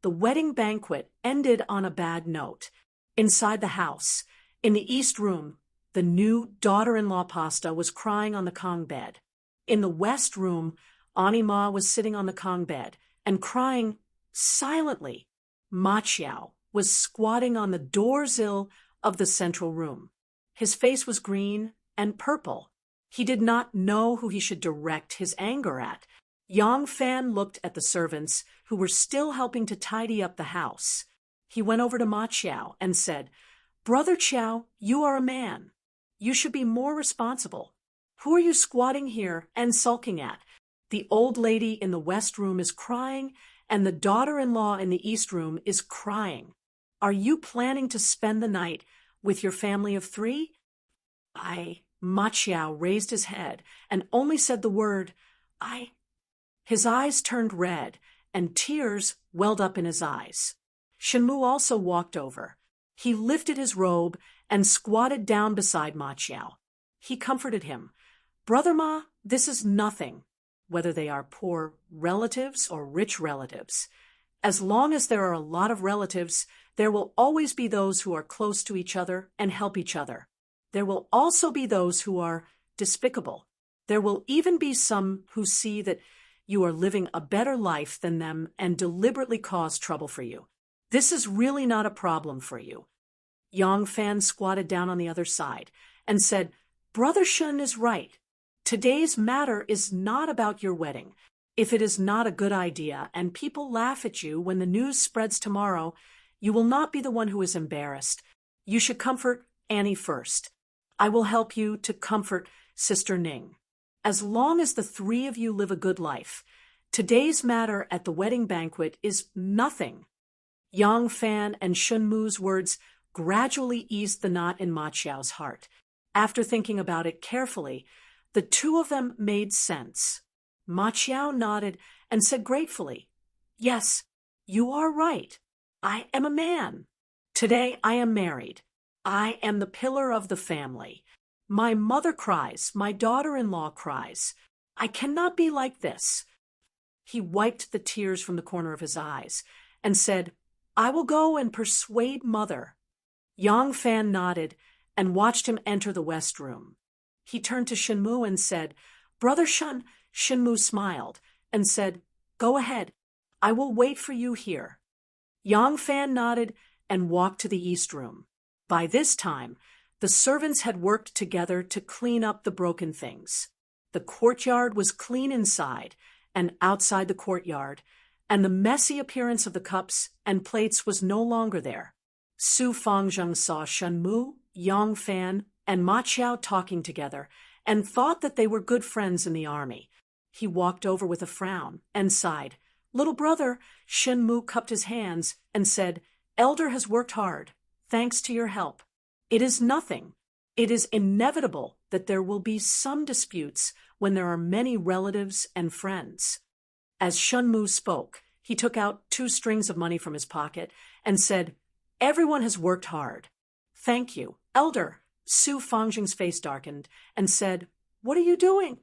The wedding banquet ended on a bad note. Inside the house, in the east room, the new daughter-in-law Pasta was crying on the Kong bed. In the west room, Anima was sitting on the Kong bed and crying silently. Ma Chiao was squatting on the door-sill of the central room. His face was green and purple. He did not know who he should direct his anger at. Yang Fan looked at the servants who were still helping to tidy up the house. He went over to Ma Chiao and said, "Brother Chiao, you are a man. You should be more responsible. Who are you squatting here and sulking at? The old lady in the west room is crying, and the daughter-in-law in the east room is crying. Are you planning to spend the night with your family of 3? Ma Chiao raised his head and only said the word, "I." His eyes turned red, and tears welled up in his eyes. Shenmu also walked over. He lifted his robe and squatted down beside Ma Chiao. He comforted him. "Brother Ma, this is nothing, whether they are poor relatives or rich relatives. As long as there are a lot of relatives, there will always be those who are close to each other and help each other. There will also be those who are despicable. There will even be some who see that you are living a better life than them and deliberately cause trouble for you. This is really not a problem for you." Yang Fan squatted down on the other side and said, "Brother Shun is right. Today's matter is not about your wedding. If it is not a good idea and people laugh at you when the news spreads tomorrow, you will not be the one who is embarrassed. You should comfort Annie first. I will help you to comfort Sister Ning. As long as the 3 of you live a good life, today's matter at the wedding banquet is nothing." Yang Fan and Shunmu's words gradually eased the knot in Ma Chiao's heart. After thinking about it carefully, the 2 of them made sense. Ma Chiao nodded and said gratefully, "Yes, you are right. I am a man. Today I am married. I am the pillar of the family. My mother cries, my daughter-in-law cries. I cannot be like this." He wiped the tears from the corner of his eyes and said, "I will go and persuade Mother." Yang Fan nodded and watched him enter the west room. He turned to Shenmu and said, "Brother Shun." Shenmu smiled and said, "Go ahead. I will wait for you here." Yang Fan nodded and walked to the east room. By this time, the servants had worked together to clean up the broken things. The courtyard was clean inside and outside the courtyard, and the messy appearance of the cups and plates was no longer there. Su Fangzheng saw Shenmu, Yang Fan, and Ma Chiao talking together and thought that they were good friends in the army. He walked over with a frown and sighed. "Little brother," Shenmu cupped his hands and said, "Elder has worked hard, thanks to your help. It is nothing. It is inevitable that there will be some disputes when there are many relatives and friends." As Shenmu spoke, he took out 2 strings of money from his pocket and said, "Everyone has worked hard. Thank you, Elder." Su Fangzheng's face darkened and said, "What are you doing?"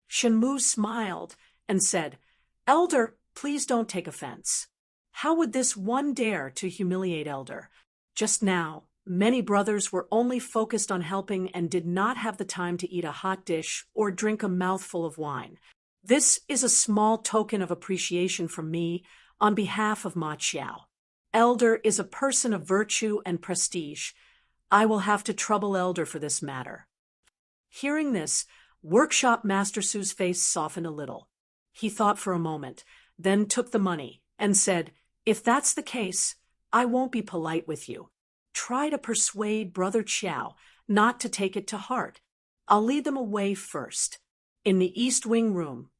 Shenmu smiled and said, "Elder, please don't take offense. How would this one dare to humiliate Elder? Just now, many brothers were only focused on helping and did not have the time to eat a hot dish or drink a mouthful of wine. This is a small token of appreciation from me on behalf of Ma Chiao. Elder is a person of virtue and prestige. I will have to trouble Elder for this matter." Hearing this, Workshop Master Su's face softened a little. He thought for a moment, then took the money and said, "If that's the case, I won't be polite with you. Try to persuade Brother Chiao not to take it to heart. I'll lead them away first." In the East Wing room,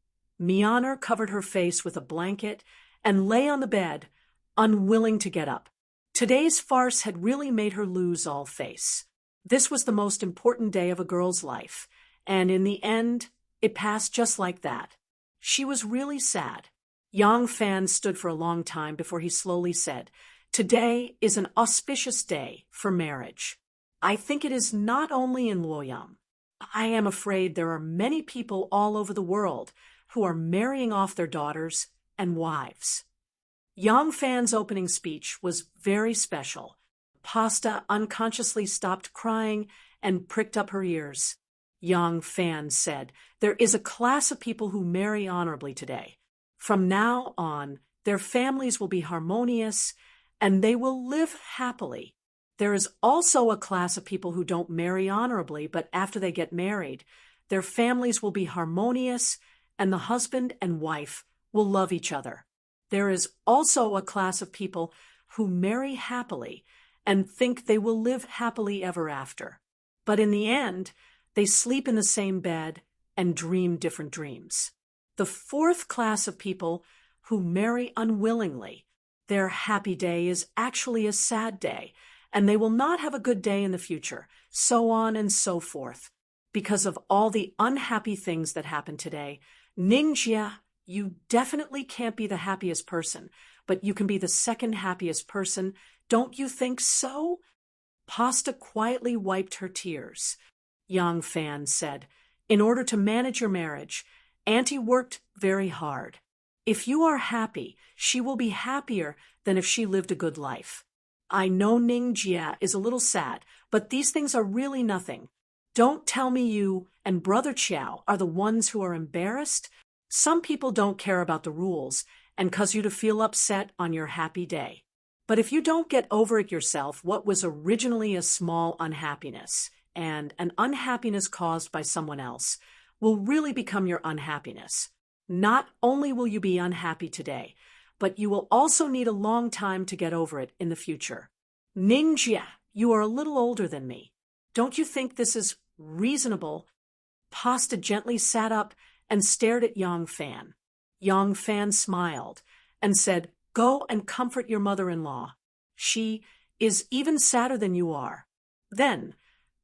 Myeoner covered her face with a blanket and lay on the bed, unwilling to get up. Today's farce had really made her lose all face. This was the most important day of a girl's life, and in the end, it passed just like that. She was really sad. Yang Fan stood for a long time before he slowly said, "Today is an auspicious day for marriage. I think it is not only in Luoyang. I am afraid there are many people all over the world who are marrying off their daughters and wives. Yang Fan's opening speech was very special. Pasta unconsciously stopped crying and pricked up her ears. Yang Fan said, "There is a class of people who marry honorably today. From now on, their families will be harmonious and they will live happily. There is also a class of people who don't marry honorably, but after they get married, their families will be harmonious and the husband and wife will love each other. There is also a class of people who marry happily and think they will live happily ever after. But in the end, they sleep in the same bed and dream different dreams. The fourth class of people who marry unwillingly, their happy day is actually a sad day, and they will not have a good day in the future, so on and so forth. Because of all the unhappy things that happen today, Ningjia, you definitely can't be the happiest person, but you can be the second happiest person. Don't you think so?" Pasta quietly wiped her tears. Yang Fan said, "In order to manage your marriage, Auntie worked very hard. If you are happy, she will be happier than if she lived a good life. I know Ningjia is a little sad, but these things are really nothing. Don't tell me you and Brother Chiao are the ones who are embarrassed. Some people don't care about the rules and cause you to feel upset on your happy day. But if you don't get over it yourself, what was originally a small unhappiness and an unhappiness caused by someone else will really become your unhappiness. Not only will you be unhappy today, but you will also need a long time to get over it in the future. Ningjia, you are a little older than me. Don't you think this is reasonable?" Pasta gently sat up and stared at Yang Fan. Yang Fan smiled and said, "Go and comfort your mother-in-law. She is even sadder than you are. Then,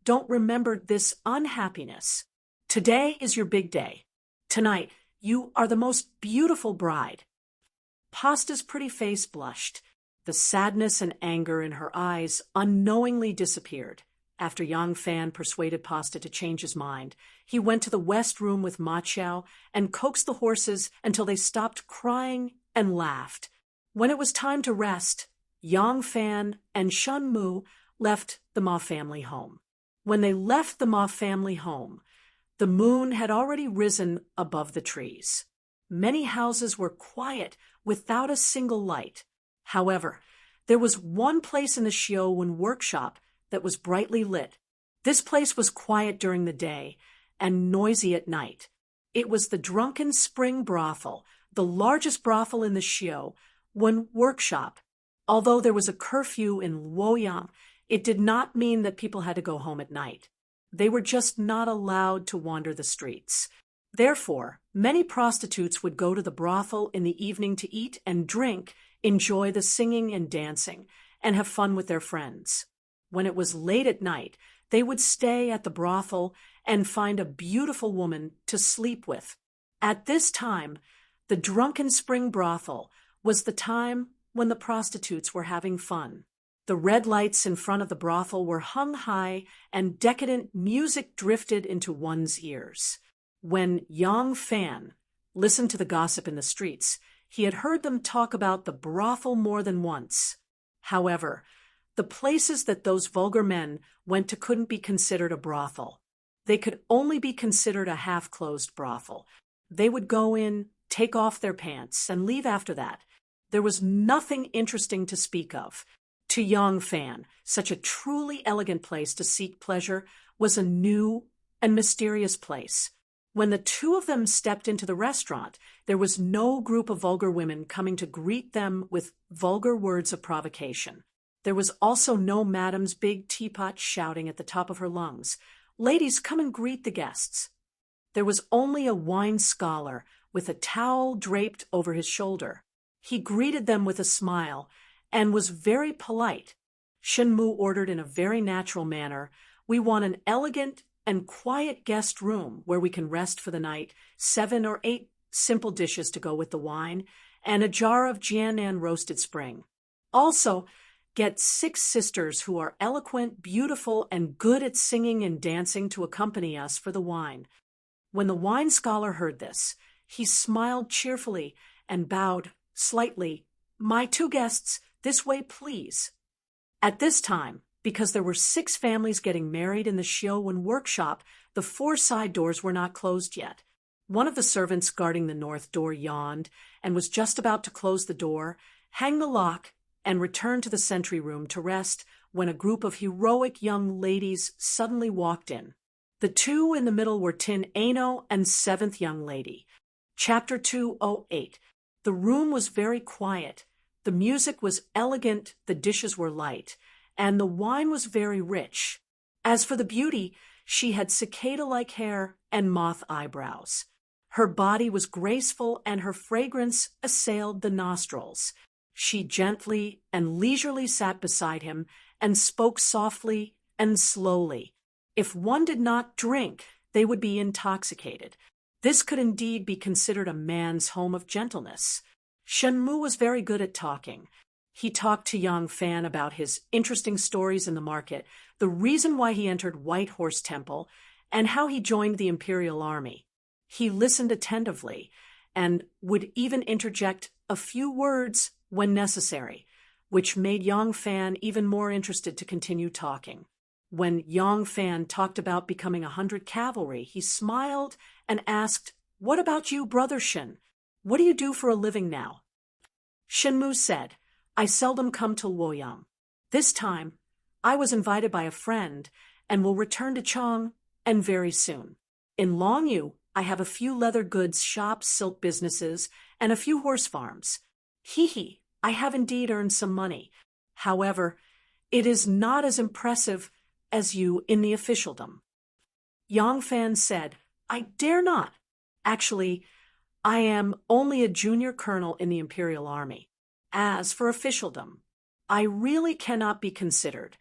don't remember this unhappiness. Today is your big day. Tonight, you are the most beautiful bride." Pasta's pretty face blushed. The sadness and anger in her eyes unknowingly disappeared. After Yang Fan persuaded Pasta to change his mind, he went to the west room with Ma Chao and coaxed the horses until they stopped crying and laughed. When it was time to rest, Yang Fan and Shun Mu left the Ma family home. When they left the Ma family home, the moon had already risen above the trees. Many houses were quiet without a single light. However, there was one place in the Xiaowen workshop that was brightly lit. This place was quiet during the day and noisy at night. It was the Drunken Spring Brothel, the largest brothel in the Xiaowen workshop. Although there was a curfew in Luoyang, it did not mean that people had to go home at night. They were just not allowed to wander the streets. Therefore, many prostitutes would go to the brothel in the evening to eat and drink, enjoy the singing and dancing, and have fun with their friends. When it was late at night, they would stay at the brothel and find a beautiful woman to sleep with. At this time, the Drunken Spring Brothel was the time when the prostitutes were having fun. The red lights in front of the brothel were hung high, and decadent music drifted into one's ears. When Yang Fan listened to the gossip in the streets, he had heard them talk about the brothel more than once. However, the places that those vulgar men went to couldn't be considered a brothel. They could only be considered a half-closed brothel. They would go in, take off their pants, and leave after that. There was nothing interesting to speak of. To Yang Fan, such a truly elegant place to seek pleasure was a new and mysterious place. When the two of them stepped into the restaurant, there was no group of vulgar women coming to greet them with vulgar words of provocation. There was also no madam's big teapot shouting at the top of her lungs, "Ladies, come and greet the guests." There was only a wine scholar with a towel draped over his shoulder. He greeted them with a smile and was very polite. Shen Mu ordered in a very natural manner, "We want an elegant and quiet guest room where we can rest for the night, 7 or 8 simple dishes to go with the wine, and a jar of Jianan roasted spring. Also, Get 6 sisters who are eloquent, beautiful, and good at singing and dancing to accompany us for the wine." When the wine scholar heard this, he smiled cheerfully and bowed slightly. "My 2 guests, this way, please." At this time, because there were 6 families getting married in the Shiowen workshop, the 4 side doors were not closed yet. One of the servants guarding the north door yawned and was just about to close the door, hang the lock, and return to the sentry room to rest when a group of heroic young ladies suddenly walked in. The 2 in the middle were Tin Ano and 7th young lady. Chapter 208. The room was very quiet. The music was elegant, the dishes were light, and the wine was very rich. As for the beauty, she had cicada-like hair and moth eyebrows. Her body was graceful, and her fragrance assailed the nostrils. She gently and leisurely sat beside him and spoke softly and slowly. If one did not drink, they would be intoxicated. This could indeed be considered a man's home of gentleness. Shenmu was very good at talking. He talked to Yang Fan about his interesting stories in the market, the reason why he entered White Horse Temple, and how he joined the Imperial Army. He listened attentively and would even interject a few words when necessary, which made Yang Fan even more interested to continue talking. When Yang Fan talked about becoming 100 cavalry, he smiled and asked, "What about you, Brother Shen? What do you do for a living now?" Shenmu said, "I seldom come to Luoyang. This time, I was invited by a friend and will return to Chang, and very soon. In Longyu, I have a few leather goods shops, silk businesses, and a few horse farms. Hee, I have indeed earned some money. However, it is not as impressive as you in the officialdom." Yang Fan said, "I dare not. Actually, I am only a junior colonel in the Imperial Army. As for officialdom, I really cannot be considered."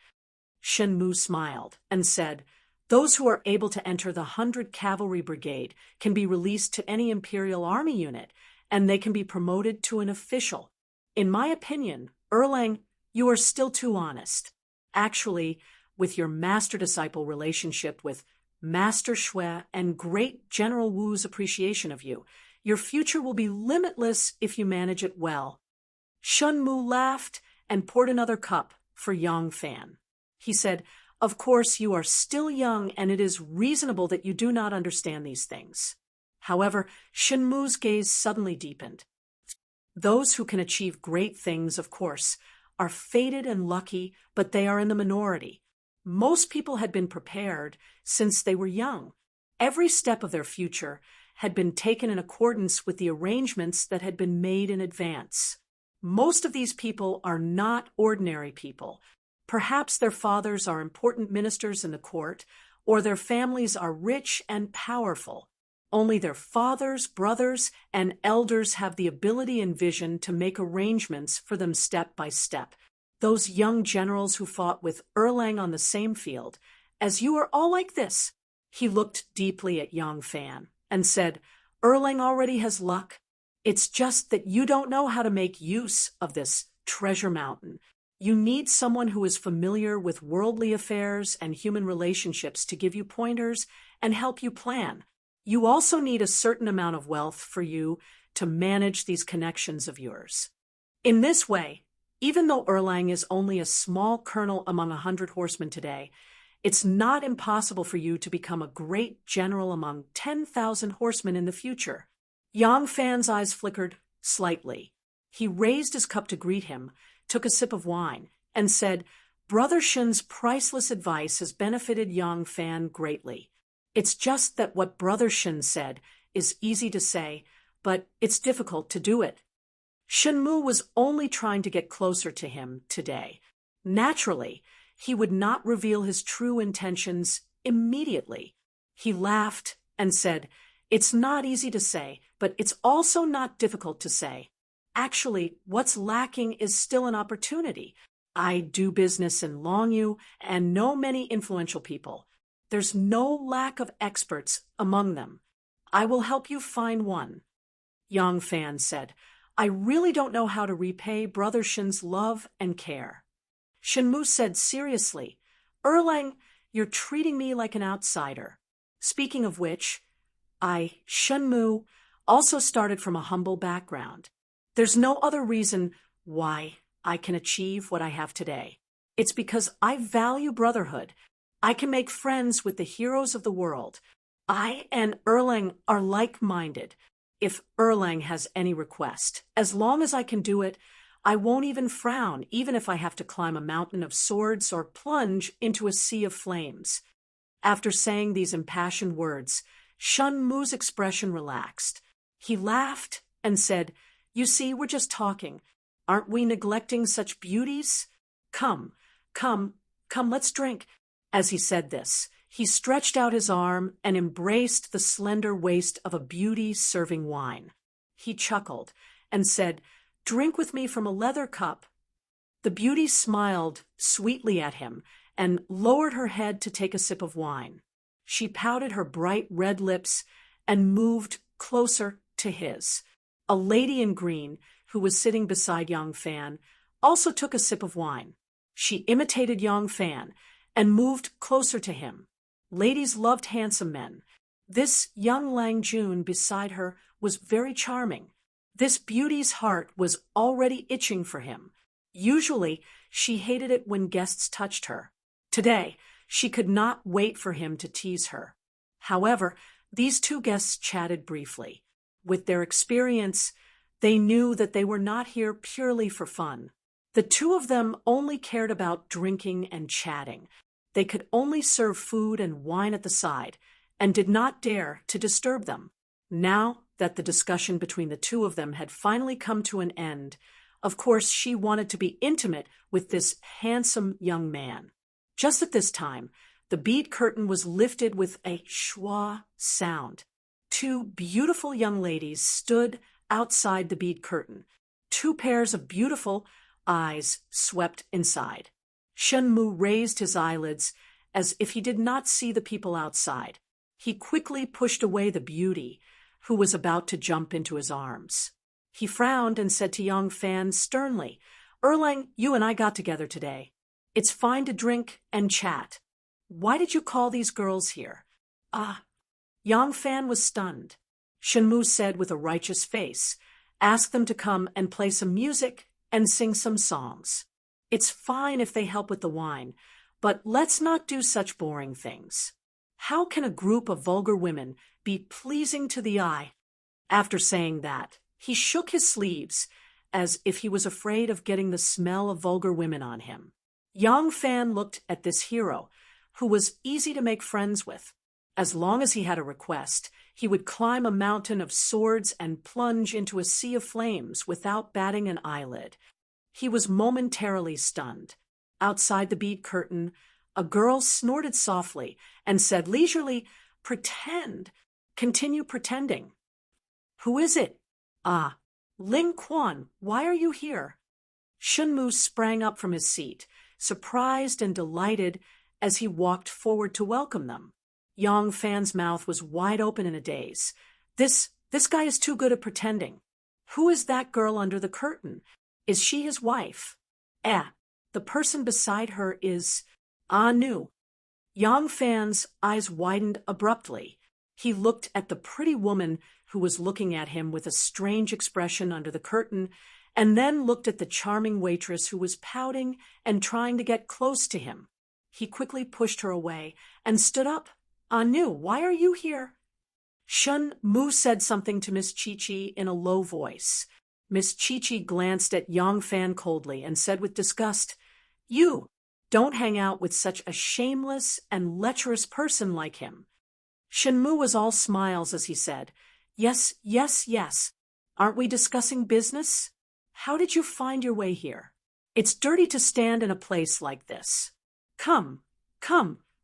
Shenmu smiled and said, "Those who are able to enter the 100 Cavalry Brigade can be released to any Imperial Army unit, and they can be promoted to an official. In my opinion, Erlang, you are still too honest. Actually, with your master-disciple relationship with Master Shui and great General Wu's appreciation of you, your future will be limitless if you manage it well." Shenmu laughed and poured another cup for Yang Fan. He said, "Of course, you are still young, and it is reasonable that you do not understand these things." However, Shenmu's gaze suddenly deepened. Those who can achieve great things, of course, are fated and lucky, but they are in the minority. Most people had been prepared since they were young. Every step of their future had been taken in accordance with the arrangements that had been made in advance. Most of these people are not ordinary people. Perhaps their fathers are important ministers in the court, or their families are rich and powerful. Only their fathers, brothers, and elders have the ability and vision to make arrangements for them step by step. Those young generals who fought with Erlang on the same field, as you are all like this." He looked deeply at Yang Fan and said, "Erlang already has luck. It's just that you don't know how to make use of this treasure mountain. You need someone who is familiar with worldly affairs and human relationships to give you pointers and help you plan. You also need a certain amount of wealth for you to manage these connections of yours. In this way, even though Erlang is only a small colonel among 100 horsemen today, it's not impossible for you to become a great general among 10,000 horsemen in the future." Yang Fan's eyes flickered slightly. He raised his cup to greet him, took a sip of wine, and said, "Brother Shen's priceless advice has benefited Yang Fan greatly. It's just that what Brother Shen said is easy to say, but it's difficult to do it." Shenmu was only trying to get closer to him today. Naturally, he would not reveal his true intentions immediately. He laughed and said, "It's not easy to say, but it's also not difficult to say. Actually, what's lacking is still an opportunity. I do business in Longyu and know many influential people. There's no lack of experts among them. I will help you find one." Yang Fan said, "I really don't know how to repay Brother Shen's love and care." Shenmu said seriously, Erlang, you're treating me like an outsider. Speaking of which, Shenmu, also started from a humble background. There's no other reason why I can achieve what I have today. It's because I value brotherhood. I can make friends with the heroes of the world. I and Erlang are like-minded. If Erlang has any request, as long as I can do it, I won't even frown, even if I have to climb a mountain of swords or plunge into a sea of flames. After saying these impassioned words, Shenmu's expression relaxed. He laughed and said, You see, we're just talking. Aren't we neglecting such beauties? Come, let's drink. As he said this, he stretched out his arm and embraced the slender waist of a beauty serving wine. He chuckled and said, Drink with me from a leather cup. The beauty smiled sweetly at him and lowered her head to take a sip of wine. She pouted her bright red lips and moved closer to his. A lady in green, who was sitting beside Yang Fan, also took a sip of wine. She imitated Yang Fan and moved closer to him. Ladies loved handsome men. This young Lang Jun beside her was very charming. This beauty's heart was already itching for him. Usually, she hated it when guests touched her. Today, she could not wait for him to tease her. However, these two guests chatted briefly. With their experience, they knew that they were not here purely for fun. The two of them only cared about drinking and chatting. They could only serve food and wine at the side, and did not dare to disturb them. Now that the discussion between the two of them had finally come to an end, of course she wanted to be intimate with this handsome young man. Just at this time, the bead curtain was lifted with a schwa sound. Two beautiful young ladies stood outside the bead curtain. Two pairs of beautiful eyes swept inside. Shenmu raised his eyelids as if he did not see the people outside. He quickly pushed away the beauty, who was about to jump into his arms. He frowned and said to Yang Fan sternly, Erlang, you and I got together today. It's fine to drink and chat. Why did you call these girls here? Yang Fan was stunned. Shenmu said with a righteous face, Ask them to come and play some music and sing some songs. It's fine if they help with the wine, but let's not do such boring things. How can a group of vulgar women be pleasing to the eye? After saying that, he shook his sleeves as if he was afraid of getting the smell of vulgar women on him. Yang Fan looked at this hero, who was easy to make friends with. As long as he had a request, he would climb a mountain of swords and plunge into a sea of flames without batting an eyelid. He was momentarily stunned. Outside the bead curtain, a girl snorted softly and said leisurely, Pretend. Continue pretending. Who is it? Ling Quan, why are you here? Shenmu sprang up from his seat, surprised and delighted as he walked forward to welcome them. Yang Fan's mouth was wide open in a daze. This guy is too good at pretending. Who is that girl under the curtain? Is she his wife? The person beside her is Nu. Yang Fan's eyes widened abruptly. He looked at the pretty woman who was looking at him with a strange expression under the curtain, and then looked at the charming waitress who was pouting and trying to get close to him. He quickly pushed her away and stood up. Nu, why are you here? Shenmu said something to Miss Chi-Chi in a low voice. Miss Chi-Chi glanced at Yang Fan coldly and said with disgust, You don't hang out with such a shameless and lecherous person like him. Shenmu was all smiles as he said, Yes. Aren't we discussing business? How did you find your way here? It's dirty to stand in a place like this. Come,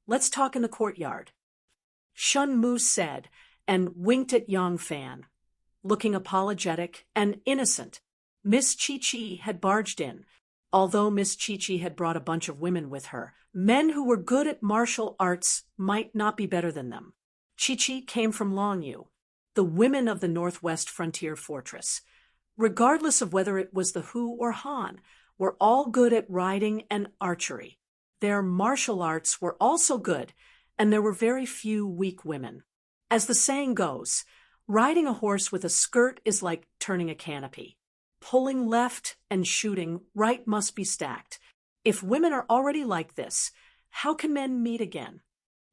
let's talk in the courtyard. Shenmu said, and winked at Yang Fan. Looking apologetic and innocent, Miss Chi-Chi had barged in. Although Miss Chi-Chi had brought a bunch of women with her, men who were good at martial arts might not be better than them. Chi-Chi came from Longyu, the women of the Northwest Frontier Fortress. Regardless of whether it was the Hu or Han, were all good at riding and archery. Their martial arts were also good, and there were very few weak women. As the saying goes, riding a horse with a skirt is like turning a canopy. Pulling left and shooting right must be stacked. If women are already like this, how can men meet again?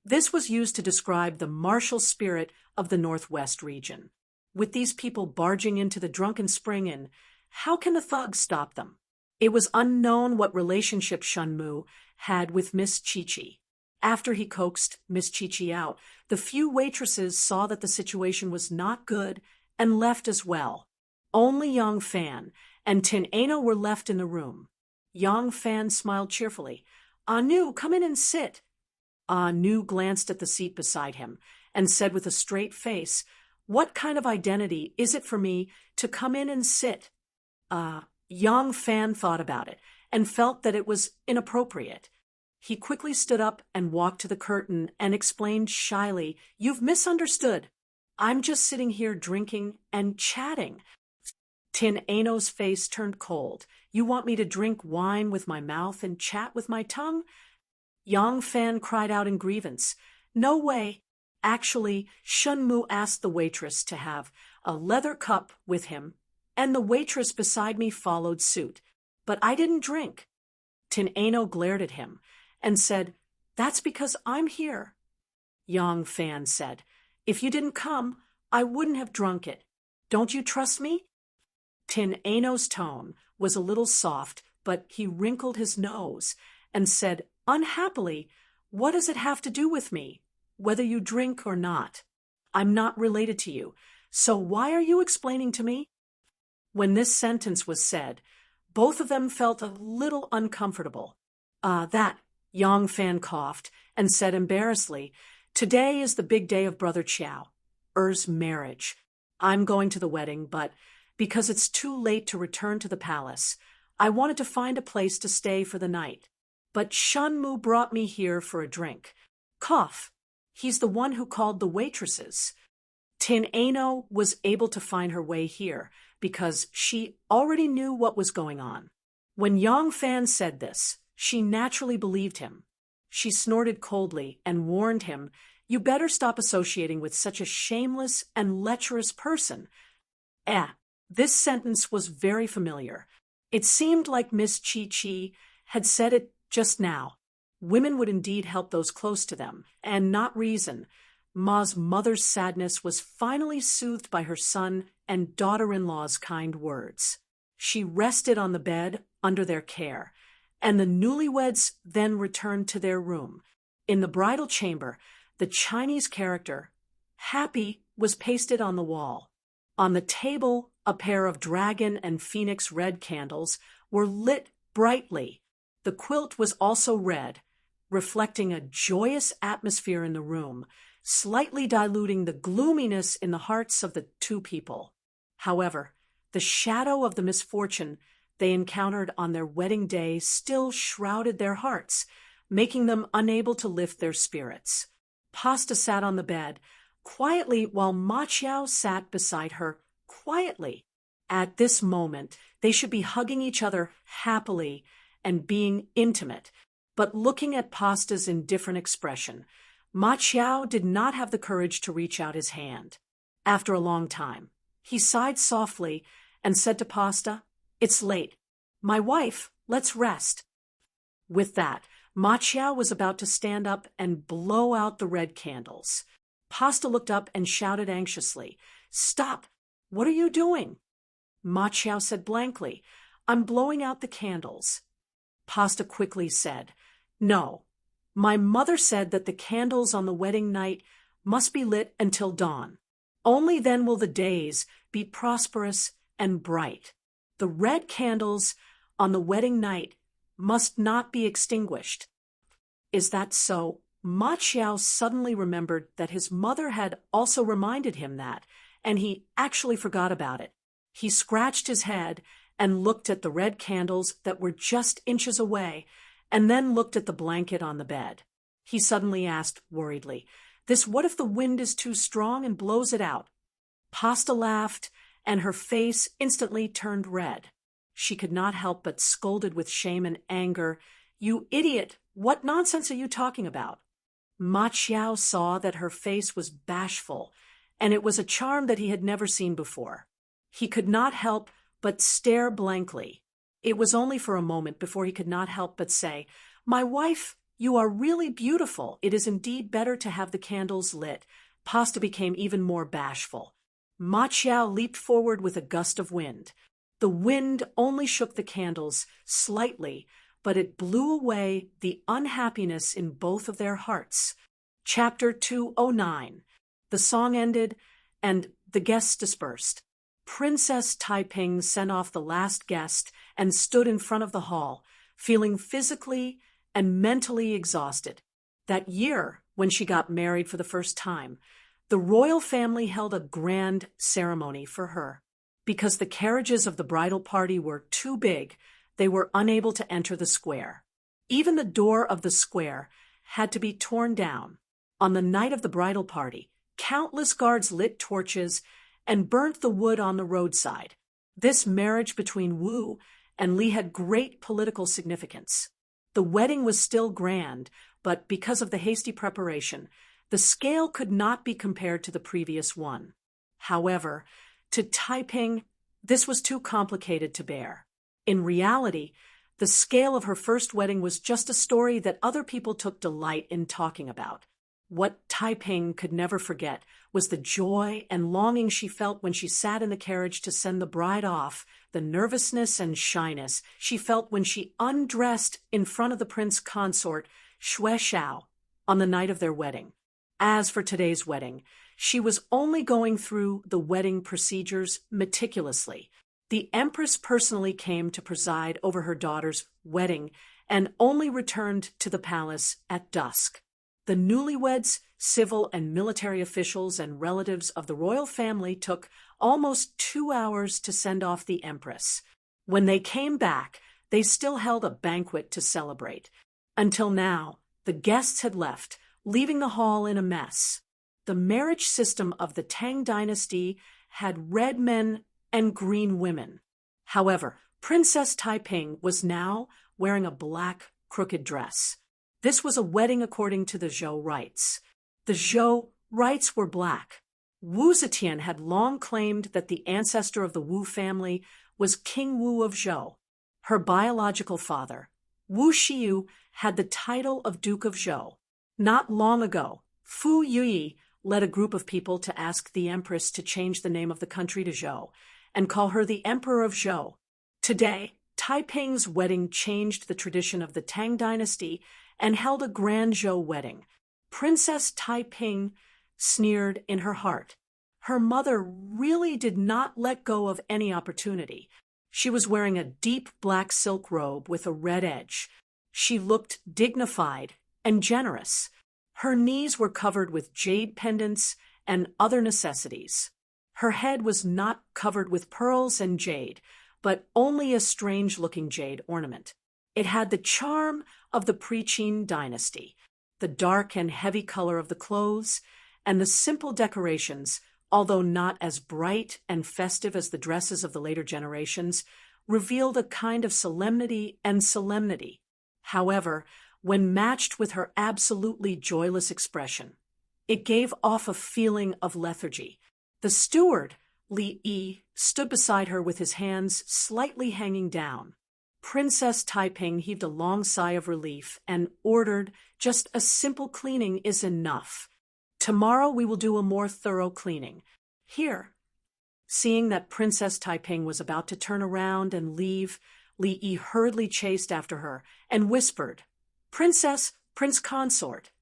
This was used to describe the martial spirit of the Northwest region. With these people barging into the drunken spring inn, how can the thugs stop them? It was unknown what relationship Shunmu had with Miss Chi-Chi. After he coaxed Miss Chi-Chi out, the few waitresses saw that the situation was not good and left as well. Only Yang Fan and Tin Ano were left in the room. Yang Fan smiled cheerfully. "Ah Nu, come in and sit." Ah Nu glanced at the seat beside him and said with a straight face, "What kind of identity is it for me to come in and sit?" Yang Fan thought about it and felt that it was inappropriate. He quickly stood up and walked to the curtain and explained shyly, "You've misunderstood. I'm just sitting here drinking and chatting." Tin Ano's face turned cold. "You want me to drink wine with my mouth and chat with my tongue?" Yang Fan cried out in grievance, "No way. Actually, Shunmu asked the waitress to have a leather cup with him, and the waitress beside me followed suit. But I didn't drink." Tin Ano glared at him and said, "That's because I'm here." Yang Fan said, "If you didn't come, I wouldn't have drunk it. Don't you trust me?" Tin Ano's tone was a little soft, but he wrinkled his nose and said, "Unhappily, what does it have to do with me, whether you drink or not? I'm not related to you, so why are you explaining to me?" When this sentence was said, both of them felt a little uncomfortable. That, Yang Fan coughed and said embarrassedly, "Today is the big day of Brother Chiao, Er's marriage. I'm going to the wedding, but because it's too late to return to the palace, I wanted to find a place to stay for the night. But Shunmu brought me here for a drink. Cough. He's the one who called the waitresses." Tin Ano was able to find her way here because she already knew what was going on. When Yang Fan said this, she naturally believed him. She snorted coldly and warned him, "You better stop associating with such a shameless and lecherous person." This sentence was very familiar. It seemed like Miss Chi-Chi had said it just now. Women would indeed help those close to them, and not reason. Ma's mother's sadness was finally soothed by her son and daughter-in-law's kind words. She rested on the bed under their care, and the newlyweds then returned to their room. In the bridal chamber, the Chinese character, Happy, was pasted on the wall. On the table, a pair of dragon and phoenix red candles were lit brightly. The quilt was also red, reflecting a joyous atmosphere in the room, slightly diluting the gloominess in the hearts of the two people. However, the shadow of the misfortune they encountered on their wedding day still shrouded their hearts, making them unable to lift their spirits. Pasta sat on the bed, quietly, while Ma Chiao sat beside her, quietly. At this moment, they should be hugging each other happily and being intimate, but looking at Pasta's indifferent expression, Ma Chiao did not have the courage to reach out his hand. After a long time, he sighed softly and said to Pasta, "It's late. My wife, let's rest." With that, Ma Chiao was about to stand up and blow out the red candles. Pasta looked up and shouted anxiously, "Stop! What are you doing?" Ma Chiao said blankly, "I'm blowing out the candles." Pasta quickly said, "No. My mother said that the candles on the wedding night must be lit until dawn. Only then will the days be prosperous and bright. The red candles on the wedding night must not be extinguished." "Is that so?" Ma Chiao suddenly remembered that his mother had also reminded him that, and he actually forgot about it. He scratched his head and looked at the red candles that were just inches away, and then looked at the blanket on the bed. He suddenly asked worriedly, "What if the wind is too strong and blows it out?" Pasta laughed, and her face instantly turned red. she could not help but scolded with shame and anger. "You idiot! What nonsense are you talking about?" Ma Qiao saw that her face was bashful, and it was a charm that he had never seen before. He could not help but stare blankly. It was only for a moment before he could not help but say, "My wife, you are really beautiful. It is indeed better to have the candles lit." Pasta became even more bashful. Ma Qiao leaped forward with a gust of wind. The wind only shook the candles slightly, but it blew away the unhappiness in both of their hearts. Chapter 209. The song ended, and the guests dispersed. Princess Taiping sent off the last guest and stood in front of the hall, feeling physically and mentally exhausted. That year, when she got married for the first time, the royal family held a grand ceremony for her. Because the carriages of the bridal party were too big, they were unable to enter the square. Even the door of the square had to be torn down. On the night of the bridal party, countless guards lit torches and burnt the wood on the roadside. This marriage between Wu and Li had great political significance. The wedding was still grand, but because of the hasty preparation, the scale could not be compared to the previous one. However, to Taiping, this was too complicated to bear. In reality, the scale of her first wedding was just a story that other people took delight in talking about. What Taiping could never forget was the joy and longing she felt when she sat in the carriage to send the bride off, the nervousness and shyness she felt when she undressed in front of the prince consort, Xue Xiao, on the night of their wedding. As for today's wedding, she was only going through the wedding procedures meticulously. The empress personally came to preside over her daughter's wedding and only returned to the palace at dusk. The newlyweds, civil and military officials, and relatives of the royal family took almost 2 hours to send off the empress. When they came back, they still held a banquet to celebrate. Until now, the guests had left, leaving the hall in a mess. The marriage system of the Tang dynasty had red men and green women. However, Princess Taiping was now wearing a black, crooked dress. This was a wedding according to the Zhou rites. The Zhou rites were black. Wu Zetian had long claimed that the ancestor of the Wu family was King Wu of Zhou. Her biological father, Wu Xiu, had the title of Duke of Zhou. Not long ago, Fu Yuyi led a group of people to ask the empress to change the name of the country to Zhou and call her the Emperor of Zhou. Today, Taiping's wedding changed the tradition of the Tang dynasty and held a grand Zhou wedding. Princess Taiping sneered in her heart. Her mother really did not let go of any opportunity. She was wearing a deep black silk robe with a red edge. She looked dignified and generous. Her knees were covered with jade pendants and other necessities. Her head was not covered with pearls and jade, but only a strange-looking jade ornament. It had the charm of the pre-Qin dynasty, the dark and heavy color of the clothes, and the simple decorations, although not as bright and festive as the dresses of the later generations, revealed a kind of solemnity and solemnity. However, when matched with her absolutely joyless expression, it gave off a feeling of lethargy. The steward, Li Yi, stood beside her with his hands slightly hanging down. Princess Taiping heaved a long sigh of relief and ordered, "Just a simple cleaning is enough. Tomorrow we will do a more thorough cleaning. Here." Seeing that Princess Taiping was about to turn around and leave, Li Yi hurriedly chased after her and whispered, "Princess, Prince Consort."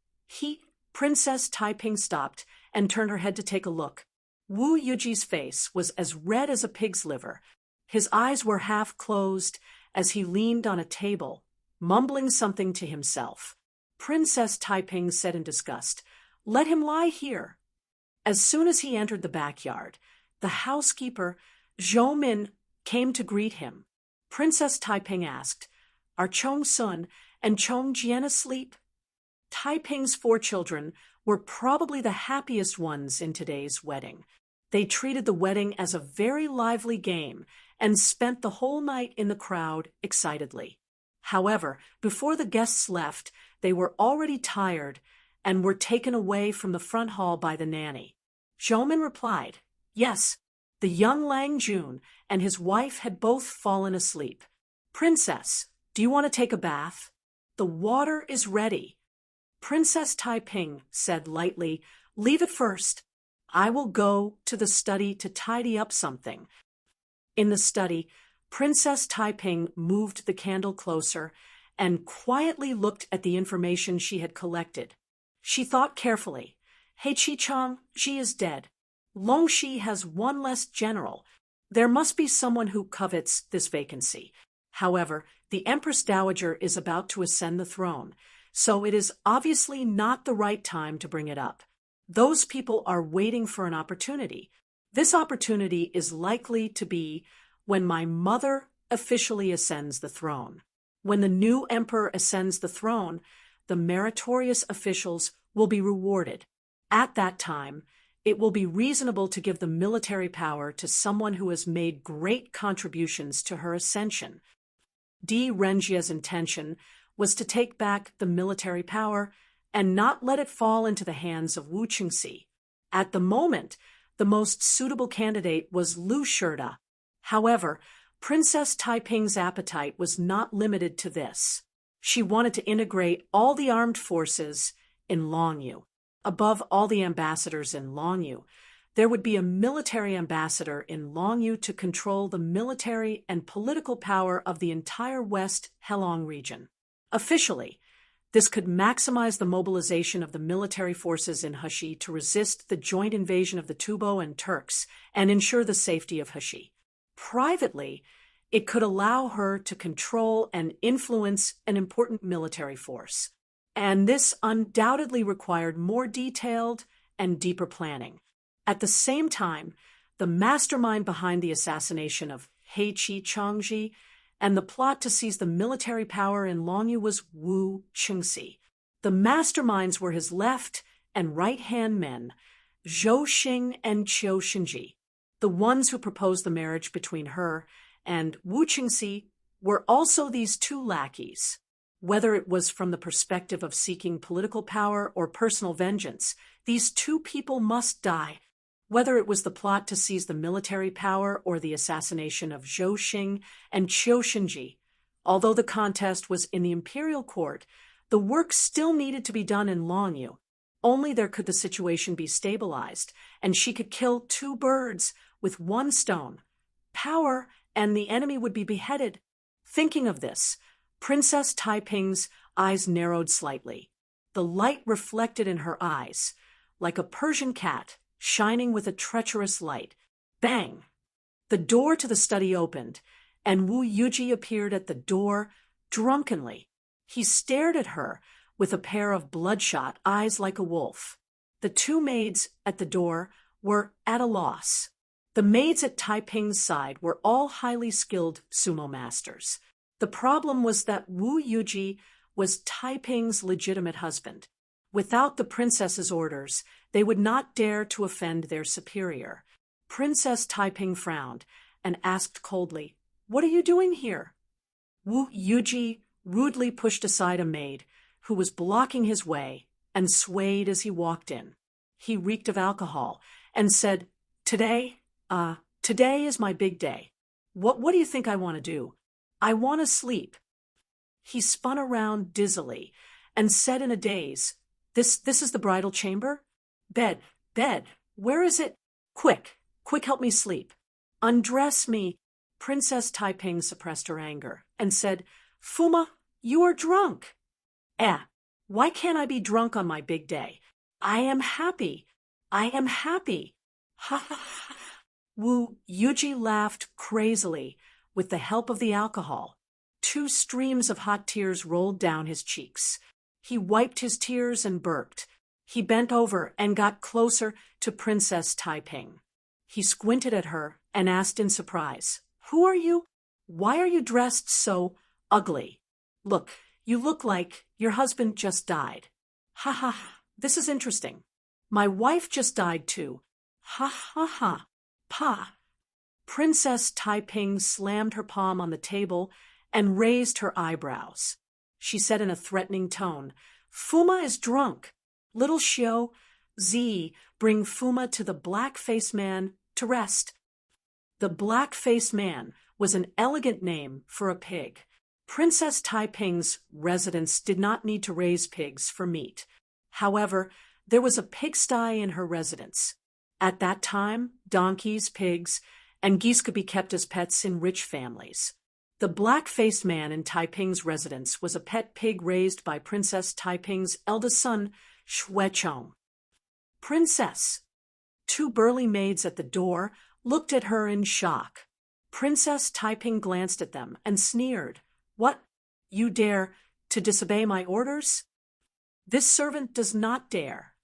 Princess Taiping stopped and turned her head to take a look. Wu Yuji's face was as red as a pig's liver. His eyes were half closed as he leaned on a table, mumbling something to himself. Princess Taiping said in disgust, "Let him lie here." As soon as he entered the backyard, the housekeeper, Zhou Min, came to greet him. Princess Taiping asked, "Are Chong Sun and Chong Jian asleep?" Taiping's 4 children were probably the happiest ones in today's wedding. They treated the wedding as a very lively game and spent the whole night in the crowd excitedly. However, before the guests left, they were already tired and were taken away from the front hall by the nanny. Zhoumin replied, "Yes, the young Lang Jun and his wife had both fallen asleep. Princess, do you want to take a bath? The water is ready." Princess Taiping said lightly, "Leave it first. I will go to the study to tidy up something." In the study, Princess Taiping moved the candle closer and quietly looked at the information she had collected. She thought carefully. He Qichang, she is dead. Longxi has one less general. There must be someone who covets this vacancy. However, the Empress Dowager is about to ascend the throne, so it is obviously not the right time to bring it up. Those people are waiting for an opportunity. This opportunity is likely to be when my mother officially ascends the throne. When the new emperor ascends the throne, the meritorious officials will be rewarded. At that time, it will be reasonable to give the military power to someone who has made great contributions to her ascension. Di Renjia's intention was to take back the military power and not let it fall into the hands of Wu Qingxi. At the moment, the most suitable candidate was Lu Shida. However, Princess Taiping's appetite was not limited to this. She wanted to integrate all the armed forces in Longyu. Above all the ambassadors in Longyu, there would be a military ambassador in Longyu to control the military and political power of the entire West Helong region. Officially, this could maximize the mobilization of the military forces in Heshi to resist the joint invasion of the Tubo and Turks and ensure the safety of Heshi. Privately, it could allow her to control and influence an important military force. And this undoubtedly required more detailed and deeper planning. At the same time, the mastermind behind the assassination of He Qichangji and the plot to seize the military power in Longyu was Wu Qingxi. The masterminds were his left and right-hand men, Zhou Xing and Qiu Xinji. The ones who proposed the marriage between her and Wu Qingxi were also these two lackeys. Whether it was from the perspective of seeking political power or personal vengeance, these two people must die. Whether it was the plot to seize the military power or the assassination of Zhou Xing and Qiu Xinji, although the contest was in the imperial court, the work still needed to be done in Longyu. Only there could the situation be stabilized, and she could kill two birds with one stone. Power, and the enemy would be beheaded. Thinking of this, Princess Taiping's eyes narrowed slightly. The light reflected in her eyes, like a Persian cat, shining with a treacherous light. Bang! The door to the study opened, and Wu Yuji appeared at the door, drunkenly. He stared at her with a pair of bloodshot eyes like a wolf. The two maids at the door were at a loss. The maids at Taiping's side were all highly skilled sumo masters. The problem was that Wu Yuji was Taiping's legitimate husband. Without the princess's orders, they would not dare to offend their superior. Princess Taiping frowned and asked coldly, "What are you doing here?" Wu Yuji rudely pushed aside a maid who was blocking his way and swayed as he walked in. He reeked of alcohol and said, Today is my big day. What do you think I want to do? I want to sleep." He spun around dizzily and said in a daze, This is the bridal chamber? Bed, where is it? Quick, help me sleep. Undress me. Princess Taiping suppressed her anger and said, "Fuma, you are drunk." Why can't I be drunk on my big day? I am happy. Ha ha ha. Wu Yuji laughed crazily with the help of the alcohol. 2 streams of hot tears rolled down his cheeks. He wiped his tears and burped. He bent over and got closer to Princess Taiping. He squinted at her and asked in surprise, "Who are you? Why are you dressed so ugly? Look, you look like your husband just died." Ha ha, this is interesting. My wife just died too. Ha ha ha. Pa. Princess Taiping slammed her palm on the table and raised her eyebrows. She said in a threatening tone, Fuma is drunk. Little Xiao, Z, bring Fuma to the black-faced man to rest. The black-faced man was an elegant name for a pig. Princess Taiping's residence did not need to raise pigs for meat. However, there was a pigsty in her residence. At that time, donkeys, pigs, and geese could be kept as pets in rich families. The black-faced man in Taiping's residence was a pet pig raised by Princess Taiping's eldest son, Xuechong. Princess! Two burly maids at the door looked at her in shock. Princess Taiping glanced at them and sneered. What? You dare to disobey my orders? This servant does not dare.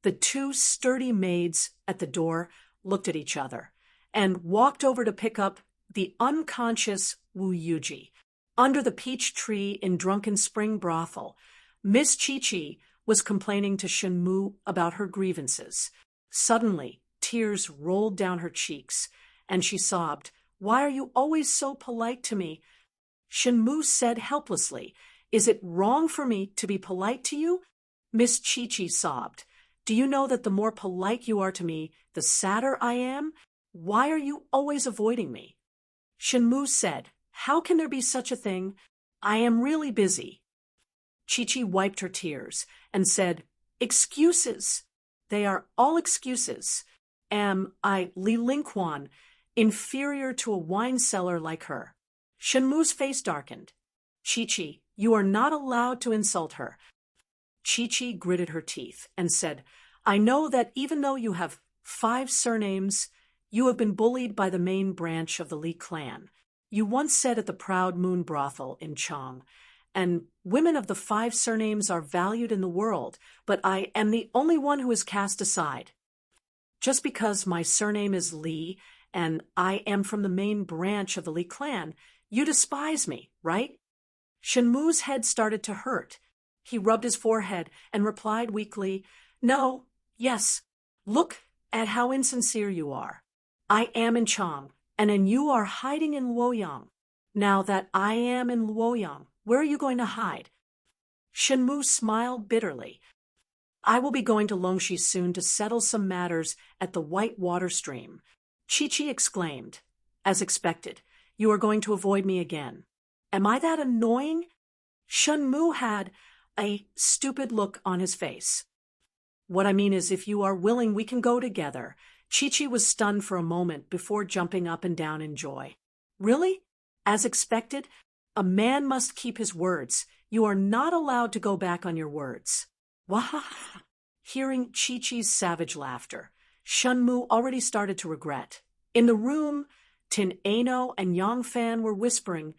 The two sturdy maids at the door looked at each other and walked over to pick up the unconscious Wu Yuji. Under the peach tree in Drunken Spring Brothel, Miss Chi-Chi was complaining to Shenmu about her grievances. Suddenly, tears rolled down her cheeks, and she sobbed, Why are you always so polite to me? Shenmu said helplessly, Is it wrong for me to be polite to you? Miss Chi-Chi sobbed, Do you know that the more polite you are to me, the sadder I am? Why are you always avoiding me? Shenmu said, How can there be such a thing? I am really busy. Chi-Chi wiped her tears and said, Excuses. They are all excuses. Am I Li Lingquan, inferior to a wine cellar like her? Shenmu's face darkened. Chi-Chi, you are not allowed to insult her. Chi-Chi gritted her teeth and said, I know that even though you have 5 surnames, you have been bullied by the main branch of the Li clan. You once said at the Proud Moon Brothel in Chang, and women of the 5 surnames are valued in the world, but I am the only one who is cast aside. Just because my surname is Li and I am from the main branch of the Li clan, you despise me, right? Shenmu's head started to hurt. He rubbed his forehead and replied weakly, No, yes, look at how insincere you are. I am in Chang, and you are hiding in Luoyang. Now that I am in Luoyang, where are you going to hide? Shenmu smiled bitterly. I will be going to Longxi soon to settle some matters at the White Water Stream. Chi-Chi exclaimed. As expected, you are going to avoid me again. Am I that annoying? Shenmu had a stupid look on his face. What I mean is, if you are willing, we can go together. Chi-Chi was stunned for a moment before jumping up and down in joy. Really? As expected, a man must keep his words. You are not allowed to go back on your words. Wah! Hearing Chi-Chi's savage laughter, Shenmu already started to regret. In the room, Tin Ano and Yang Fan were whispering,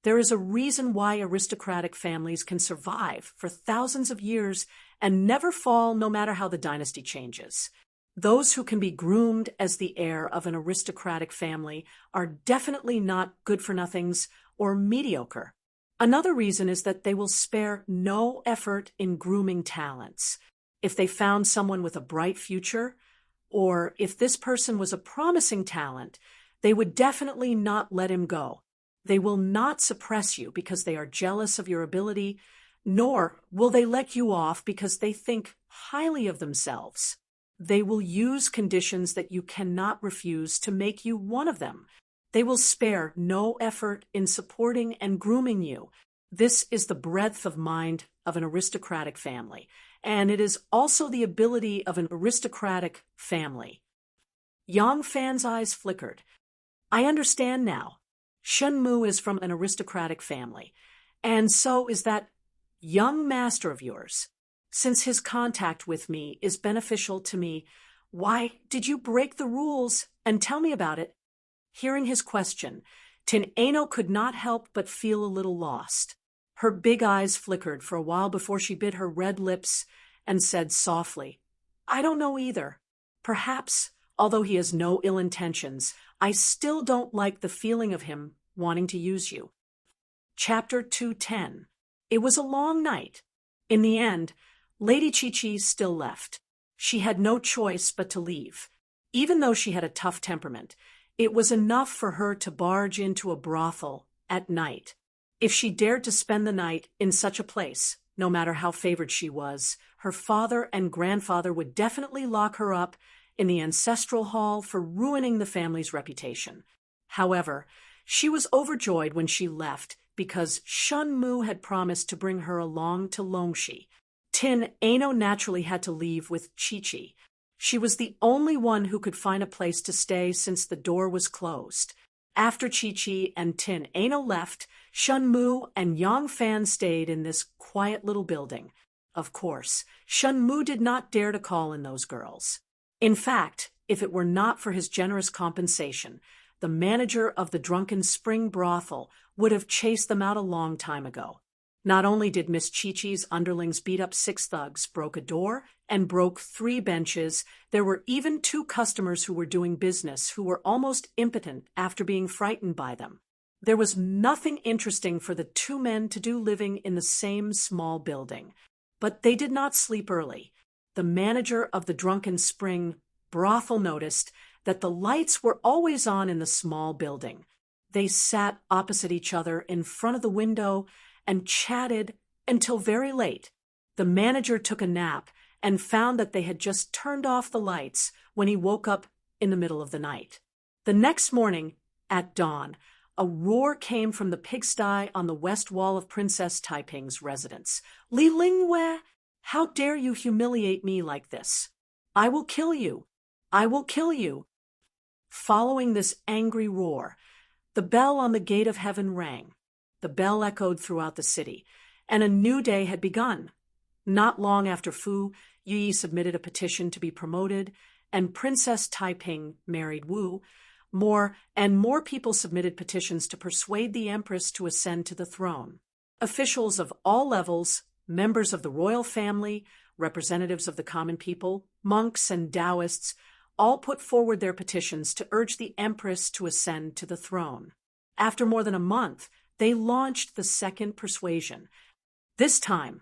There is a reason why aristocratic families can survive for thousands of years and never fall no matter how the dynasty changes. Those who can be groomed as the heir of an aristocratic family are definitely not good-for-nothings or mediocre. Another reason is that they will spare no effort in grooming talents. If they found someone with a bright future, or if this person was a promising talent, they would definitely not let him go. They will not suppress you because they are jealous of your ability, nor will they let you off because they think highly of themselves. They will use conditions that you cannot refuse to make you one of them. They will spare no effort in supporting and grooming you. This is the breadth of mind of an aristocratic family, and it is also the ability of an aristocratic family. Yang Fan's eyes flickered. I understand now. Shenmu is from an aristocratic family, and so is that young master of yours. Since his contact with me is beneficial to me, why did you break the rules and tell me about it? Hearing his question, Tin Ano could not help but feel a little lost. Her big eyes flickered for a while before she bit her red lips and said softly, I don't know either. Perhaps, although he has no ill intentions, I still don't like the feeling of him wanting to use you. Chapter 210. It was a long night. In the end, Lady Chi-Chi still left. She had no choice but to leave. Even though she had a tough temperament, it was enough for her to barge into a brothel at night. If she dared to spend the night in such a place, no matter how favored she was, her father and grandfather would definitely lock her up in the ancestral hall for ruining the family's reputation. However, she was overjoyed when she left because Shun Mu had promised to bring her along to Longxi. Tin Ano naturally had to leave with Chi-Chi. She was the only one who could find a place to stay since the door was closed. After Chi-Chi and Tin Ano left, Shun Mu and Yang Fan stayed in this quiet little building. Of course, Shun Mu did not dare to call in those girls. In fact, if it were not for his generous compensation, the manager of the Drunken Spring brothel would have chased them out a long time ago. Not only did Miss Chi-Chi's underlings beat up 6 thugs, broke a door, and broke 3 benches, there were even 2 customers who were doing business who were almost impotent after being frightened by them. There was nothing interesting for the 2 men to do living in the same small building. But they did not sleep early. The manager of the Drunken Spring brothel noticed that the lights were always on in the small building. They sat opposite each other in front of the window and chatted until very late. The manager took a nap and found that they had just turned off the lights when he woke up in the middle of the night. The next morning, at dawn, a roar came from the pigsty on the west wall of Princess Taiping's residence. Li Lingwei, how dare you humiliate me like this? I will kill you. I will kill you. Following this angry roar, the bell on the gate of heaven rang. The bell echoed throughout the city, and a new day had begun. Not long after Fu Yi submitted a petition to be promoted, and Princess Taiping married Wu, more and more people submitted petitions to persuade the empress to ascend to the throne. Officials of all levels, members of the royal family, representatives of the common people, monks and Taoists, all put forward their petitions to urge the empress to ascend to the throne. After more than a month, they launched the second persuasion. This time,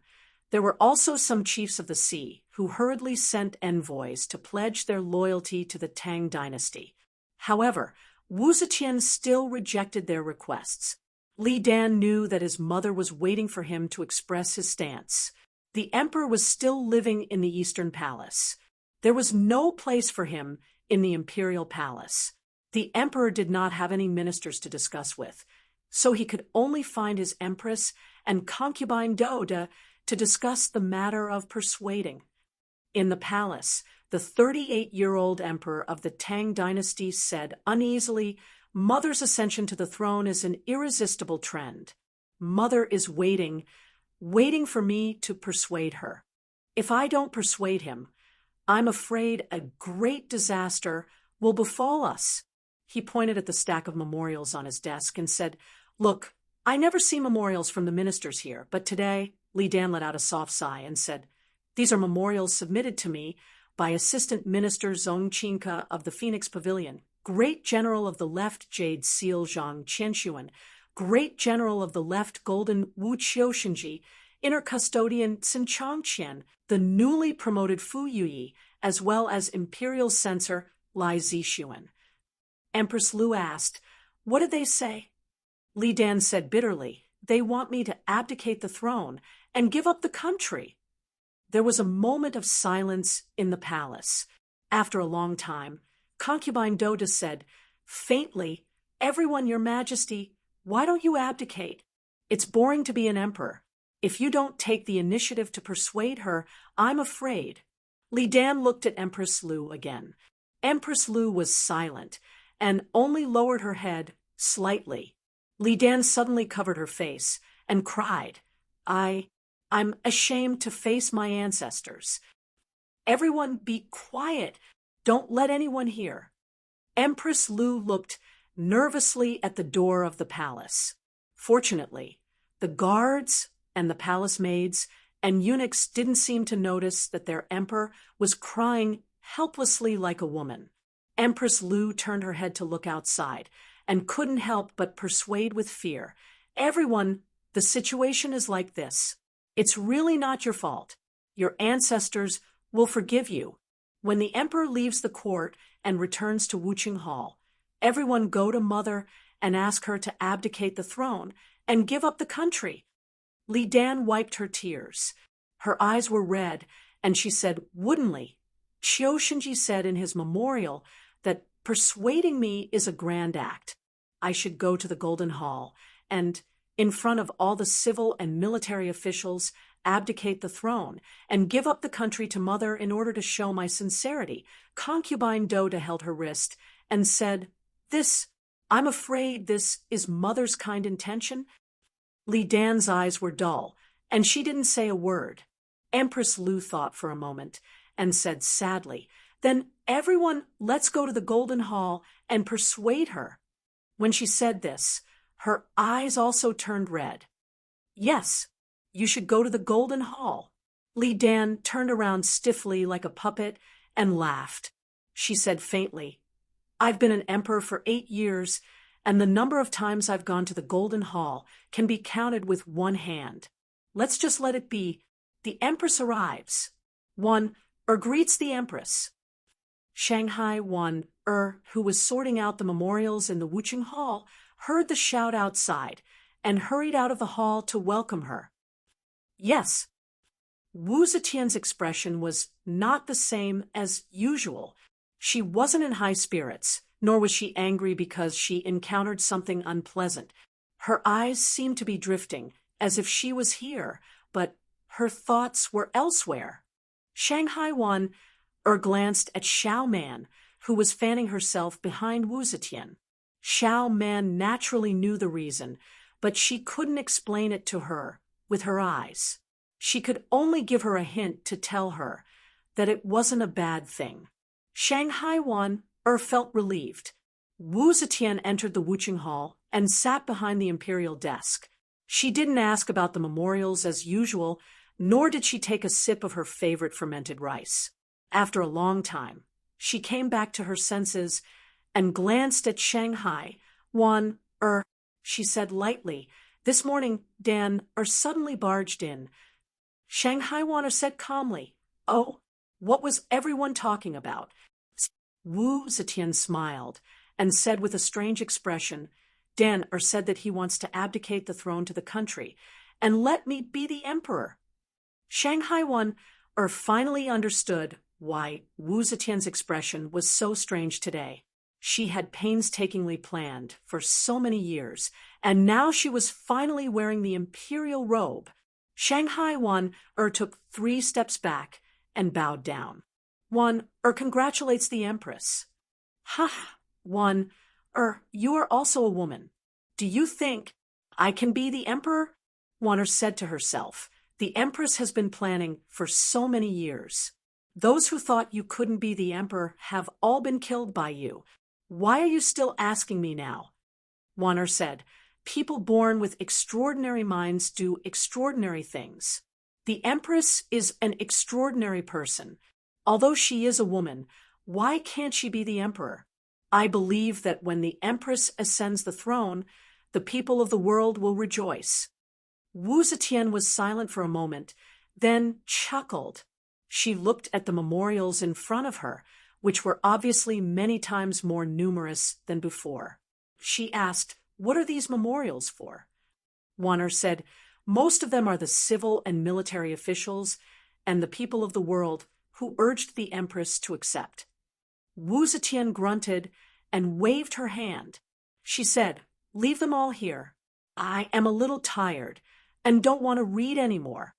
there were also some chiefs of the sea who hurriedly sent envoys to pledge their loyalty to the Tang dynasty. However, Wu Zetian still rejected their requests. Li Dan knew that his mother was waiting for him to express his stance. The emperor was still living in the Eastern Palace. There was no place for him in the imperial palace. The emperor did not have any ministers to discuss with, so he could only find his empress and concubine Doda to discuss the matter of persuading. In the palace, the 38-year-old emperor of the Tang dynasty said uneasily, "Mother's ascension to the throne is an irresistible trend. Mother is waiting for me to persuade her. If I don't persuade him, I'm afraid a great disaster will befall us." He pointed at the stack of memorials on his desk and said, "Look, I never see memorials from the ministers here, but today," Li Dan let out a soft sigh and said, "These are memorials submitted to me by Assistant Minister Zhong Qinka of the Phoenix Pavilion, Great General of the Left Jade Seal Zhang Qianshuan, Great General of the Left Golden Wu Qiushinji, Inner Custodian Sin Changqian, the newly promoted Fu Yuyi, as well as Imperial Censor Lai Zixuan." Empress Lu asked, "What did they say?" Li Dan said bitterly, "They want me to abdicate the throne and give up the country." There was a moment of silence in the palace. After a long time, concubine Doda said, faintly, "Everyone, your majesty, why don't you abdicate? It's boring to be an emperor. If you don't take the initiative to persuade her, I'm afraid." Li Dan looked at Empress Lu again. Empress Lu was silent and only lowered her head slightly. Li Dan suddenly covered her face and cried, I'm ashamed to face my ancestors. Everyone be quiet. Don't let anyone hear." Empress Lu looked nervously at the door of the palace. Fortunately, the guards and the palace maids and eunuchs didn't seem to notice that their emperor was crying helplessly like a woman. Empress Lu turned her head to look outside and couldn't help but persuade with fear, "Everyone, the situation is like this. It's really not your fault. Your ancestors will forgive you. When the emperor leaves the court and returns to Wuching Hall. Everyone go to Mother and ask her to abdicate the throne and give up the country. Li Dan wiped her tears. Her eyes were red, and she said woodenly, Qiu Shinji said in his memorial that persuading me is a grand act. I should go to the Golden Hall and, in front of all the civil and military officials, abdicate the throne and give up the country to Mother in order to show my sincerity. Concubine Doda held her wrist and said, I'm afraid this is Mother's kind intention. Li Dan's eyes were dull, and she didn't say a word. Empress Lu thought for a moment and said sadly, Then everyone, let's go to the Golden Hall and persuade her. When she said this, her eyes also turned red. Yes, you should go to the Golden Hall. Li Dan turned around stiffly like a puppet and laughed. She said faintly, I've been an emperor for 8 years, and the number of times I've gone to the Golden Hall can be counted with one hand. Let's just let it be. The Empress arrives. One, greets the Empress. Shanghai Wan, who was sorting out the memorials in the Wuching Hall, heard the shout outside and hurried out of the hall to welcome her. Yes. Wu Zetian's expression was not the same as usual. She wasn't in high spirits, nor was she angry because she encountered something unpleasant. Her eyes seemed to be drifting, as if she was here, but her thoughts were elsewhere. Shanghai Wan glanced at Xiao Man, who was fanning herself behind Wu Zetian. Xiao Man naturally knew the reason, but she couldn't explain it to her with her eyes. She could only give her a hint to tell her that it wasn't a bad thing. Shanghai Wan felt relieved. Wu Zetian entered the Wuching Hall and sat behind the imperial desk. She didn't ask about the memorials as usual, nor did she take a sip of her favorite fermented rice. After a long time, she came back to her senses and glanced at Shanghai Wan. She said lightly, This morning, Dan suddenly barged in. Shanghai Wan said calmly, Oh, what was everyone talking about? Wu Zetian smiled and said with a strange expression, Dan said that he wants to abdicate the throne to the country and let me be the emperor. Shanghai Wan finally understood why Wu Zetian's expression was so strange today. She had painstakingly planned for so many years, and now she was finally wearing the imperial robe. Shanghai Wan took 3 steps back and bowed down. Wan congratulates the Empress. Ha! Wan, you are also a woman. Do you think I can be the emperor? Wan said to herself, The Empress has been planning for so many years. Those who thought you couldn't be the emperor have all been killed by you. Why are you still asking me now? Wan said, People born with extraordinary minds do extraordinary things. The Empress is an extraordinary person. Although she is a woman, why can't she be the emperor? I believe that when the Empress ascends the throne, the people of the world will rejoice. Wu Zetian was silent for a moment, then chuckled. She looked at the memorials in front of her, which were obviously many times more numerous than before. She asked, What are these memorials for? Wan said, Most of them are the civil and military officials and the people of the world who urged the Empress to accept. Wu Zetian grunted and waved her hand. She said, Leave them all here. I am a little tired and don't want to read anymore.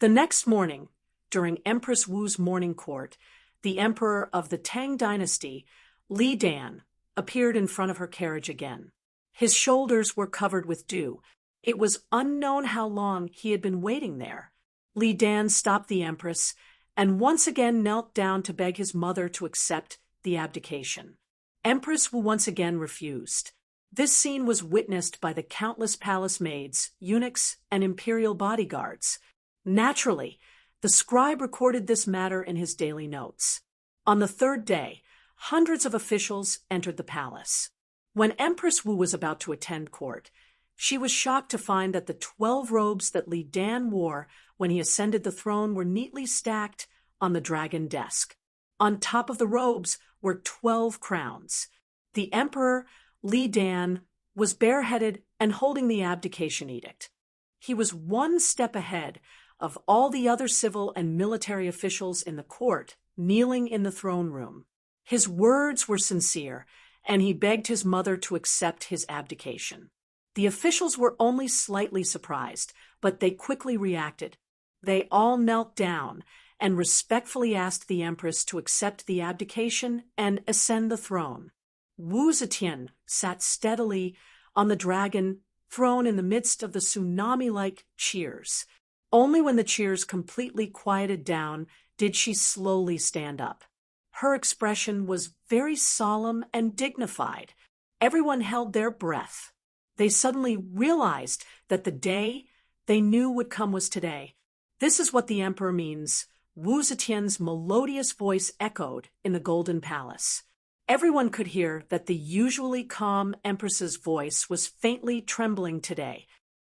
The next morning, during Empress Wu's morning court, the emperor of the Tang dynasty, Li Dan, appeared in front of her carriage again. His shoulders were covered with dew. It was unknown how long he had been waiting there. Li Dan stopped the Empress and once again knelt down to beg his mother to accept the abdication. Empress Wu once again refused. This scene was witnessed by the countless palace maids, eunuchs, and imperial bodyguards. Naturally, the scribe recorded this matter in his daily notes. On the 3rd day, hundreds of officials entered the palace. When Empress Wu was about to attend court, she was shocked to find that the 12 robes that Li Dan wore when he ascended the throne were neatly stacked on the dragon desk. On top of the robes were 12 crowns. The emperor, Li Dan, was bareheaded and holding the abdication edict. He was one step ahead of all the other civil and military officials in the court, kneeling in the throne room. His words were sincere, and he begged his mother to accept his abdication. The officials were only slightly surprised, but they quickly reacted. They all knelt down and respectfully asked the empress to accept the abdication and ascend the throne. Wu Zetian sat steadily on the dragon throne in the midst of the tsunami-like cheers. Only when the cheers completely quieted down did she slowly stand up. Her expression was very solemn and dignified. Everyone held their breath. They suddenly realized that the day they knew would come was today. This is what the emperor means. Wu Zetian's melodious voice echoed in the Golden Palace. Everyone could hear that the usually calm empress's voice was faintly trembling today.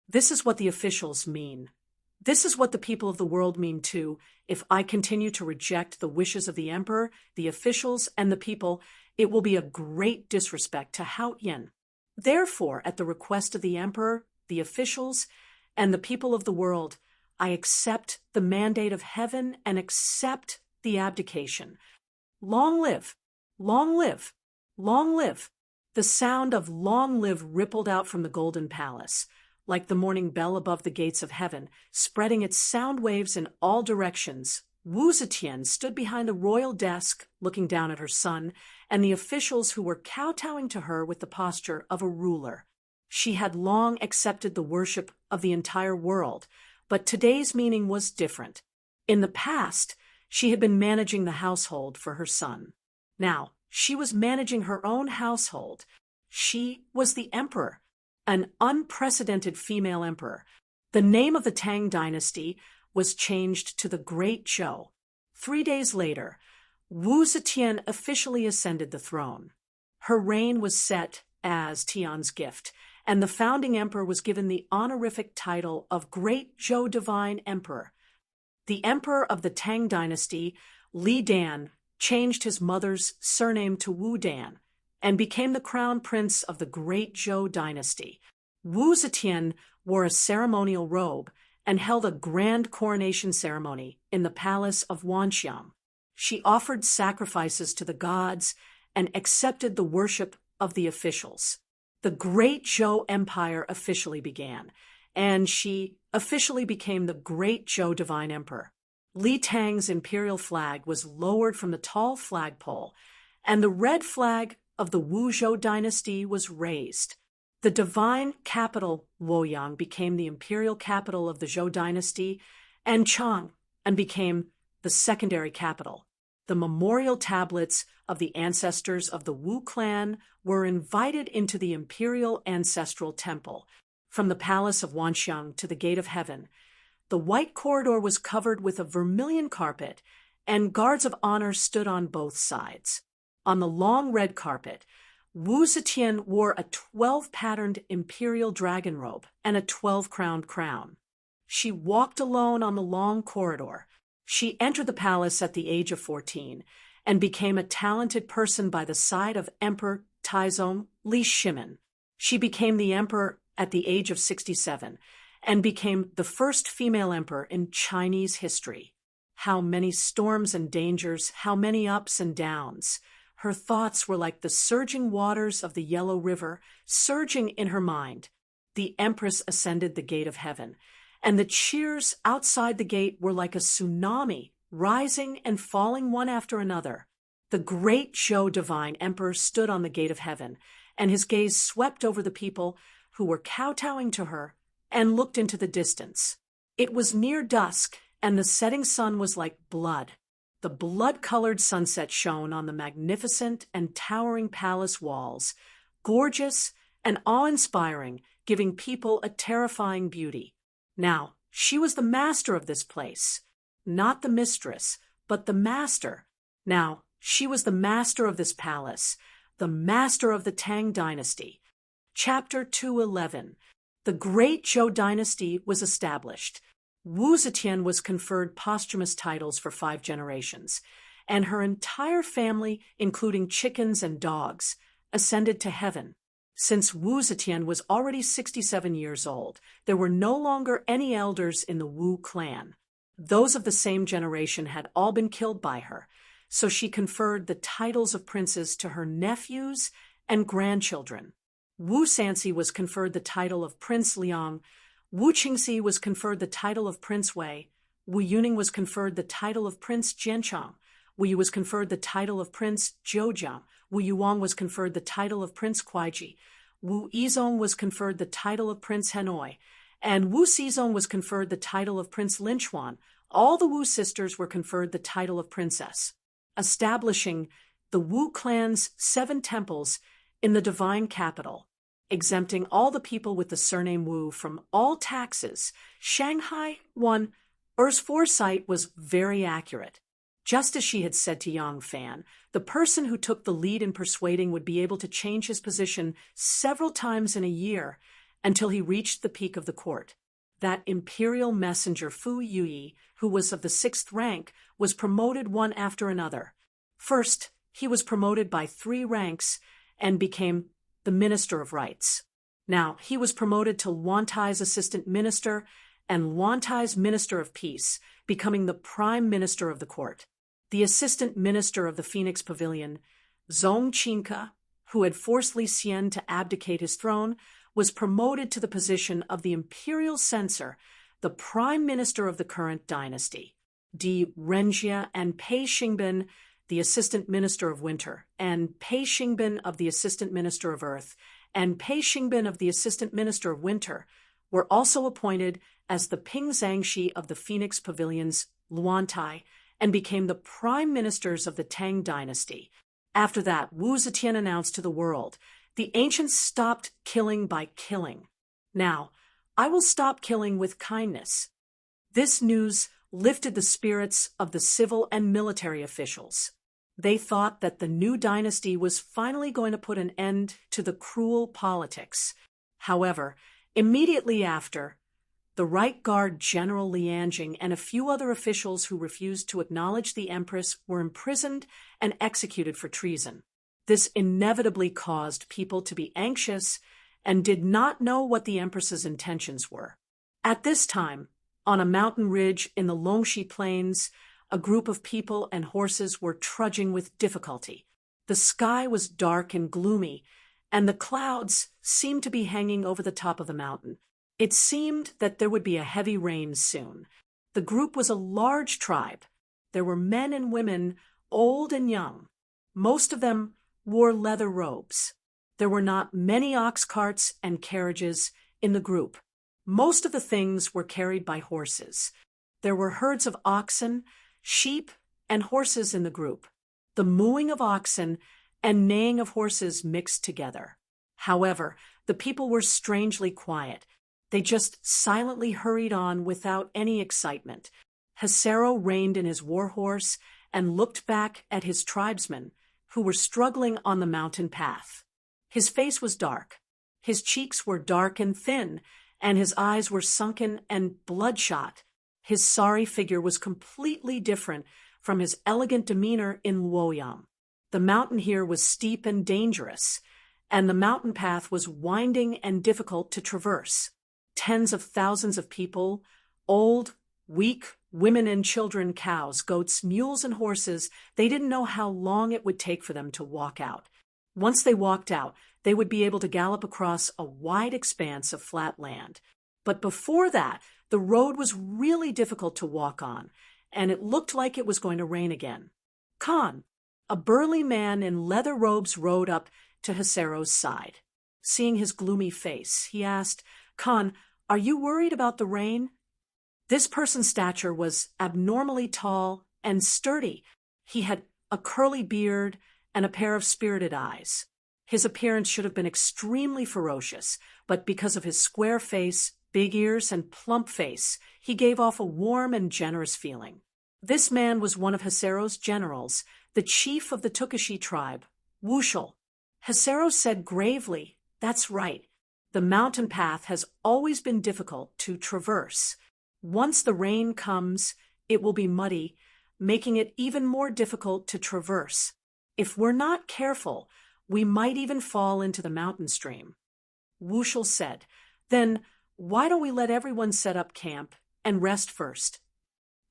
This is what the officials mean. This is what the people of the world mean too. If I continue to reject the wishes of the emperor, the officials, and the people, it will be a great disrespect to Haotian. Therefore, at the request of the emperor, the officials, and the people of the world, I accept the mandate of heaven and accept the abdication. Long live! Long live! Long live! The sound of long live rippled out from the Golden Palace, like the morning bell above the gates of heaven, spreading its sound waves in all directions. Wu Zetian stood behind the royal desk, looking down at her son, and the officials who were kowtowing to her with the posture of a ruler. She had long accepted the worship of the entire world, but today's meaning was different. In the past, she had been managing the household for her son. Now, she was managing her own household. She was the emperor, an unprecedented female emperor. The name of the Tang dynasty was changed to the Great Zhou. 3 days later, Wu Zetian officially ascended the throne. Her reign was set as Tian's gift, and the founding emperor was given the honorific title of Great Zhou Divine Emperor. The emperor of the Tang dynasty, Li Dan, changed his mother's surname to Wu Dan and became the crown prince of the Great Zhou dynasty. Wu Zetian wore a ceremonial robe and held a grand coronation ceremony in the palace of Wanxiang. She offered sacrifices to the gods and accepted the worship of the officials. The Great Zhou Empire officially began, and she officially became the Great Zhou Divine Emperor. Li Tang's imperial flag was lowered from the tall flagpole, and the red flag of the Wu Zhou dynasty was raised. The divine capital, Luoyang, became the imperial capital of the Zhou dynasty, and Chang, and became the secondary capital. The memorial tablets of the ancestors of the Wu clan were invited into the imperial ancestral temple. From the palace of Wanxiang to the gate of heaven, the white corridor was covered with a vermilion carpet, and guards of honor stood on both sides. On the long red carpet, Wu Zetian wore a 12-patterned imperial dragon robe and a 12-crowned crown. She walked alone on the long corridor. She entered the palace at the age of 14 and became a talented person by the side of Emperor Taizong Li Shimin. She became the emperor at the age of 67 and became the first female emperor in Chinese history. How many storms and dangers, how many ups and downs. Her thoughts were like the surging waters of the Yellow River, surging in her mind. The empress ascended the gate of heaven, and the cheers outside the gate were like a tsunami, rising and falling one after another. The Great Zhou Divine Emperor stood on the gate of heaven, and his gaze swept over the people who were kowtowing to her and looked into the distance. It was near dusk, and the setting sun was like blood. The blood-colored sunset shone on the magnificent and towering palace walls, gorgeous and awe-inspiring, giving people a terrifying beauty. Now, she was the master of this place, not the mistress, but the master. Now, she was the master of this palace, the master of the Tang dynasty. Chapter 211. The Great Zhou dynasty was established. Wu Zetian was conferred posthumous titles for 5 generations, and her entire family, including chickens and dogs, ascended to heaven. Since Wu Zetian was already 67 years old, there were no longer any elders in the Wu clan. Those of the same generation had all been killed by her, so she conferred the titles of princes to her nephews and grandchildren. Wu Sanxi was conferred the title of Prince Liang, Wu Qingxi was conferred the title of Prince Wei, Wu Yuning was conferred the title of Prince Jiancheng, Wu Yu was conferred the title of Prince Zhoujiang, Wu Yuang was conferred the title of Prince Kuaiji, Wu Yizong was conferred the title of Prince Hanoi, and Wu Xizong was conferred the title of Prince Linchuan. All the Wu sisters were conferred the title of princess, establishing the Wu clan's 7 temples in the divine capital, exempting all the people with the surname Wu from all taxes. Shanghai 1. Er's foresight was very accurate. Just as she had said to Yang Fan, the person who took the lead in persuading would be able to change his position several times in a year until he reached the peak of the court. That imperial messenger Fu Yuyi, who was of the 6th rank, was promoted one after another. First, he was promoted by 3 ranks and became the Minister of Rights. Now, he was promoted to Luantai's Assistant Minister and Luantai's Minister of Peace, becoming the Prime Minister of the court. The Assistant Minister of the Phoenix Pavilion, Zhong Qinke, who had forced Li Xian to abdicate his throne, was promoted to the position of the Imperial Censor, the Prime Minister of the current dynasty. Di Renjia and Pei Xingbin, the Assistant Minister of Winter, and Pei Xingbin of the Assistant Minister of Earth, and Pei Xingbin of the Assistant Minister of Winter, were also appointed as the Pingzangxi of the Phoenix Pavilion's Luantai, and became the prime ministers of the Tang dynasty. After that, Wu Zetian announced to the world, "The ancients stopped killing by killing. Now, I will stop killing with kindness." This news lifted the spirits of the civil and military officials. They thought that the new dynasty was finally going to put an end to the cruel politics. However, immediately after, the Right Guard General Lianjing and a few other officials who refused to acknowledge the Empress were imprisoned and executed for treason. This inevitably caused people to be anxious and did not know what the Empress's intentions were. At this time, on a mountain ridge in the Longxi Plains, a group of people and horses were trudging with difficulty. The sky was dark and gloomy, and the clouds seemed to be hanging over the top of the mountain. It seemed that there would be a heavy rain soon. The group was a large tribe. There were men and women, old and young. Most of them wore leather robes. There were not many ox carts and carriages in the group. Most of the things were carried by horses. There were herds of oxen, sheep, and horses in the group. The mooing of oxen and neighing of horses mixed together. However, the people were strangely quiet. They just silently hurried on without any excitement. Hesero reined in his war horse and looked back at his tribesmen, who were struggling on the mountain path. His face was dark. His cheeks were dark and thin, and his eyes were sunken and bloodshot. His sorry figure was completely different from his elegant demeanor in Luoyang. The mountain here was steep and dangerous, and the mountain path was winding and difficult to traverse. Tens of thousands of people, old, weak, women and children, cows, goats, mules, and horses, they didn't know how long it would take for them to walk out. Once they walked out, they would be able to gallop across a wide expanse of flat land. But before that, the road was really difficult to walk on, and it looked like it was going to rain again. Khan, a burly man in leather robes, rode up to Hesero's side. Seeing his gloomy face, he asked, "Khan, are you worried about the rain?" This person's stature was abnormally tall and sturdy. He had a curly beard and a pair of spirited eyes. His appearance should have been extremely ferocious, but because of his square face, big ears, and plump face, he gave off a warm and generous feeling. This man was one of Hesero's generals, the chief of the Tukashi tribe, Wushel. Hesero said gravely, "That's right. The mountain path has always been difficult to traverse. Once the rain comes, it will be muddy, making it even more difficult to traverse. If we're not careful, we might even fall into the mountain stream. Wushel said, "Then why don't we let everyone set up camp and rest first?"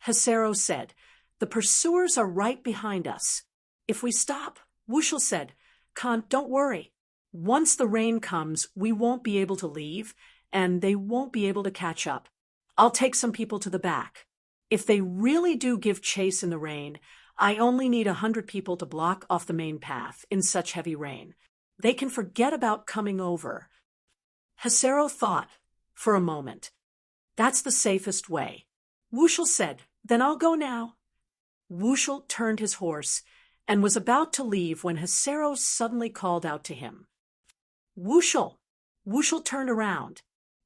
Hasero said, "The pursuers are right behind us. If we stop," Wushel said, "Khan, don't worry. Once the rain comes, we won't be able to leave, and they won't be able to catch up. I'll take some people to the back. If they really do give chase in the rain, I only need 100 people to block off the main path in such heavy rain. They can forget about coming over." Hasero thought for a moment. "That's the safest way." Wushel said, "Then I'll go now." Wushel turned his horse and was about to leave when Hasero suddenly called out to him. "Wushel!" Wushel turned around.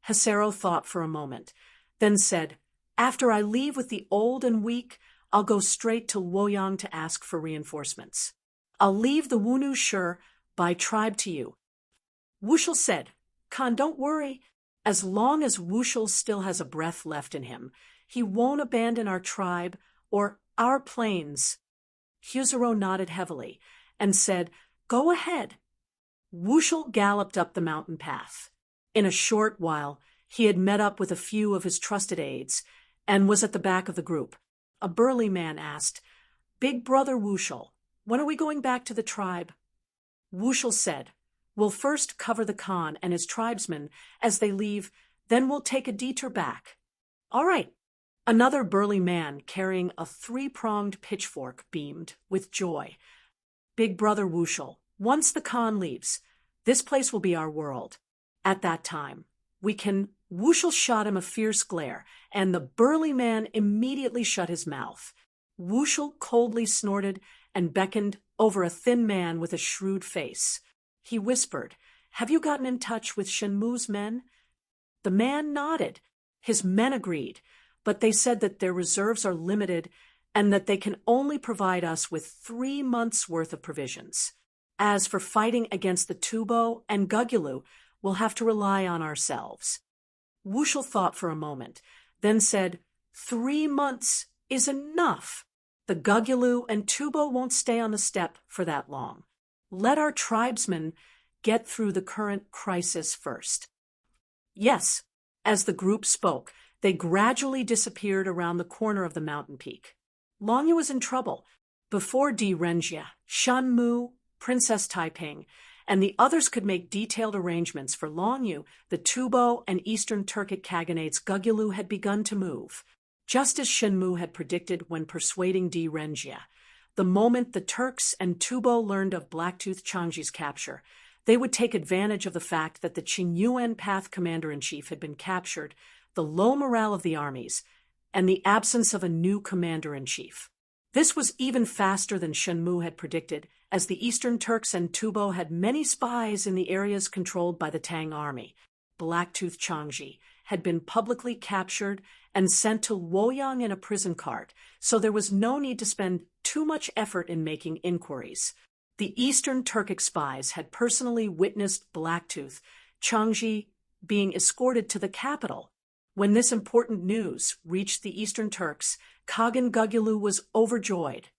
Hasero thought for a moment, then said, "After I leave with the old and weak, I'll go straight to Luoyang to ask for reinforcements. I'll leave the Wunu Shi by tribe to you." Wushel said, "Khan, don't worry. As long as Wushel still has a breath left in him, he won't abandon our tribe or our plains." Huzero nodded heavily and said, "Go ahead." Wushel galloped up the mountain path. In a short while, he had met up with a few of his trusted aides and was at the back of the group. A burly man asked, "Big brother Wushel, when are we going back to the tribe?" Wushel said, "We'll first cover the Khan and his tribesmen as they leave, then we'll take a detour back." "All right." Another burly man carrying a 3-pronged pitchfork beamed with joy. "Big brother Wushel, once the Khan leaves, this place will be our world. At that time, we can—" Wushel shot him a fierce glare, and the burly man immediately shut his mouth. Wushel coldly snorted and beckoned over a thin man with a shrewd face. He whispered, "Have you gotten in touch with Shenmu's men?" The man nodded. His men agreed, but they said that their reserves are limited and that they can only provide us with 3 months' worth of provisions. As for fighting against the Tubo and Gugulu, we'll have to rely on ourselves. Wushel thought for a moment, then said, 3 months is enough. The Gugulu and Tubo won't stay on the steppe for that long. Let our tribesmen get through the current crisis first. Yes, as the group spoke, they gradually disappeared around the corner of the mountain peak. Longyu was in trouble. Before Di Renjia, Shanmu, Princess Taiping, and the others could make detailed arrangements for Longyu, the Tubo and Eastern Turkic Khaganate's Gugulu had begun to move. Just as Shenmu had predicted when persuading Di Renjia, the moment the Turks and Tubo learned of Blacktooth Changji's capture, they would take advantage of the fact that the Qingyuan Path Commander-in-Chief had been captured, the low morale of the armies, and the absence of a new commander-in-chief. This was even faster than Shenmu had predicted, as the Eastern Turks and Tubo had many spies in the areas controlled by the Tang army. Blacktooth Changji had been publicly captured and sent to Luoyang in a prison cart, so there was no need to spend too much effort in making inquiries. The Eastern Turkic spies had personally witnessed Blacktooth Changji being escorted to the capital. When this important news reached the Eastern Turks, Khagan Gugulu was overjoyed.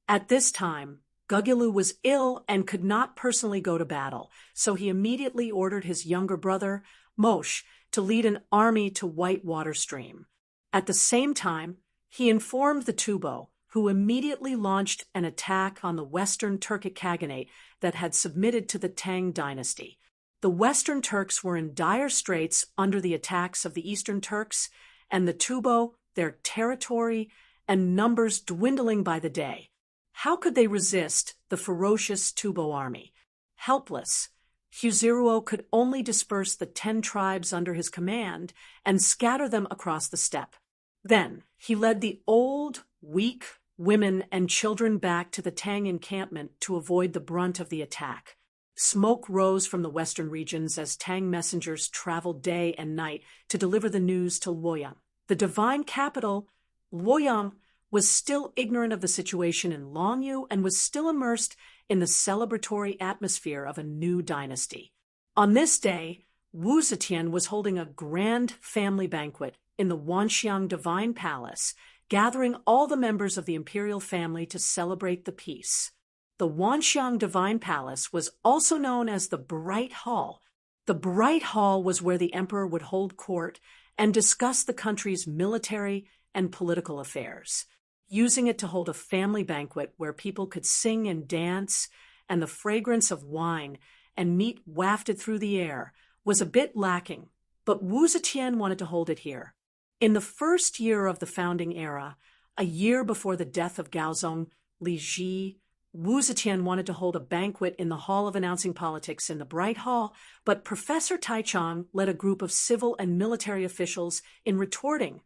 At this time, Gugulu was ill and could not personally go to battle, so he immediately ordered his younger brother, Moshe, to lead an army to Whitewater Stream. At the same time, he informed the Tubo, who immediately launched an attack on the Western Turkic Khaganate that had submitted to the Tang dynasty. The Western Turks were in dire straits under the attacks of the Eastern Turks, and the Tubo, their territory and numbers dwindling by the day. How could they resist the ferocious Tubo army? Helpless, Huzero could only disperse the 10 tribes under his command and scatter them across the steppe. Then he led the old, weak, women and children back to the Tang encampment to avoid the brunt of the attack. Smoke rose from the western regions as Tang messengers traveled day and night to deliver the news to Luoyang. The divine capital, Luoyang, was still ignorant of the situation in Longyu and was still immersed in the celebratory atmosphere of a new dynasty. On this day, Wu Zetian was holding a grand family banquet in the Wanxiang Divine Palace, gathering all the members of the imperial family to celebrate the peace. The Wanxiang Divine Palace was also known as the Bright Hall. The Bright Hall was where the emperor would hold court and discuss the country's military and political affairs, using it to hold a family banquet where people could sing and dance, and the fragrance of wine and meat wafted through the air was a bit lacking, but Wu Zetian wanted to hold it here. In the first year of the founding era, a year before the death of Gaozong Liji, Wu Zetian wanted to hold a banquet in the Hall of Announcing Politics in the Bright Hall, but Professor Taichung led a group of civil and military officials in retorting.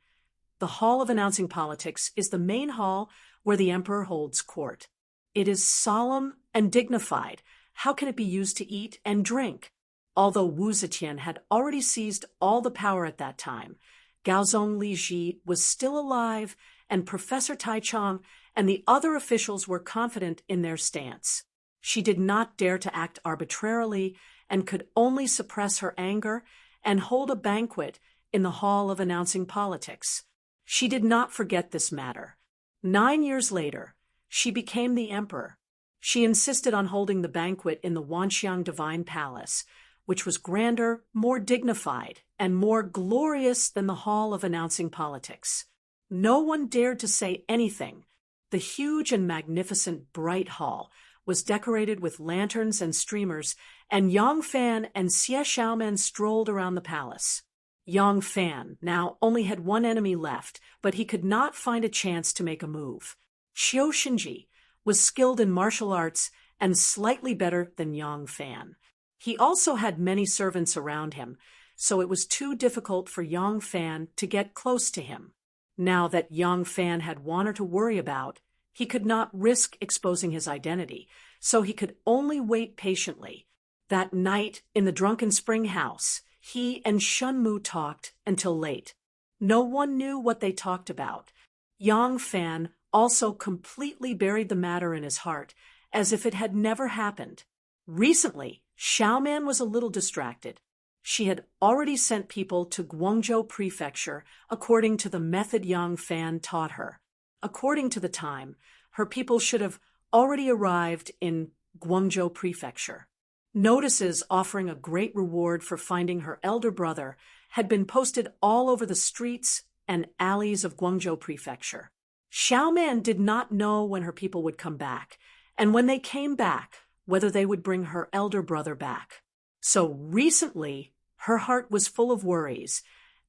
The Hall of Announcing Politics is the main hall where the emperor holds court. It is solemn and dignified. How can it be used to eat and drink? Although Wu Zetian had already seized all the power at that time, Gaozong Liji was still alive, and Professor Taichung and the other officials were confident in their stance. She did not dare to act arbitrarily and could only suppress her anger and hold a banquet in the Hall of Announcing Politics. She did not forget this matter. 9 years later, she became the emperor. She insisted on holding the banquet in the Wanxiang Divine Palace, which was grander, more dignified, and more glorious than the Hall of Announcing Politics. No one dared to say anything. The huge and magnificent Bright Hall was decorated with lanterns and streamers, and Yang Fan and Xie Xiaomen strolled around the palace. Yang Fan now only had one enemy left, but he could not find a chance to make a move. Qiu Xinji was skilled in martial arts and slightly better than Yang Fan. He also had many servants around him, so it was too difficult for Yang Fan to get close to him. Now that Yang Fan had Wanner to worry about, he could not risk exposing his identity, so he could only wait patiently. That night in the drunken spring house, he and Shunmu talked until late. No one knew what they talked about. Yang Fan also completely buried the matter in his heart, as if it had never happened. Recently, Xiaoman was a little distracted. She had already sent people to Guangzhou Prefecture according to the method Yang Fan taught her. According to the time, her people should have already arrived in Guangzhou Prefecture. Notices offering a great reward for finding her elder brother had been posted all over the streets and alleys of Guangzhou Prefecture. Xiaoman did not know when her people would come back, and when they came back, whether they would bring her elder brother back. So recently, her heart was full of worries,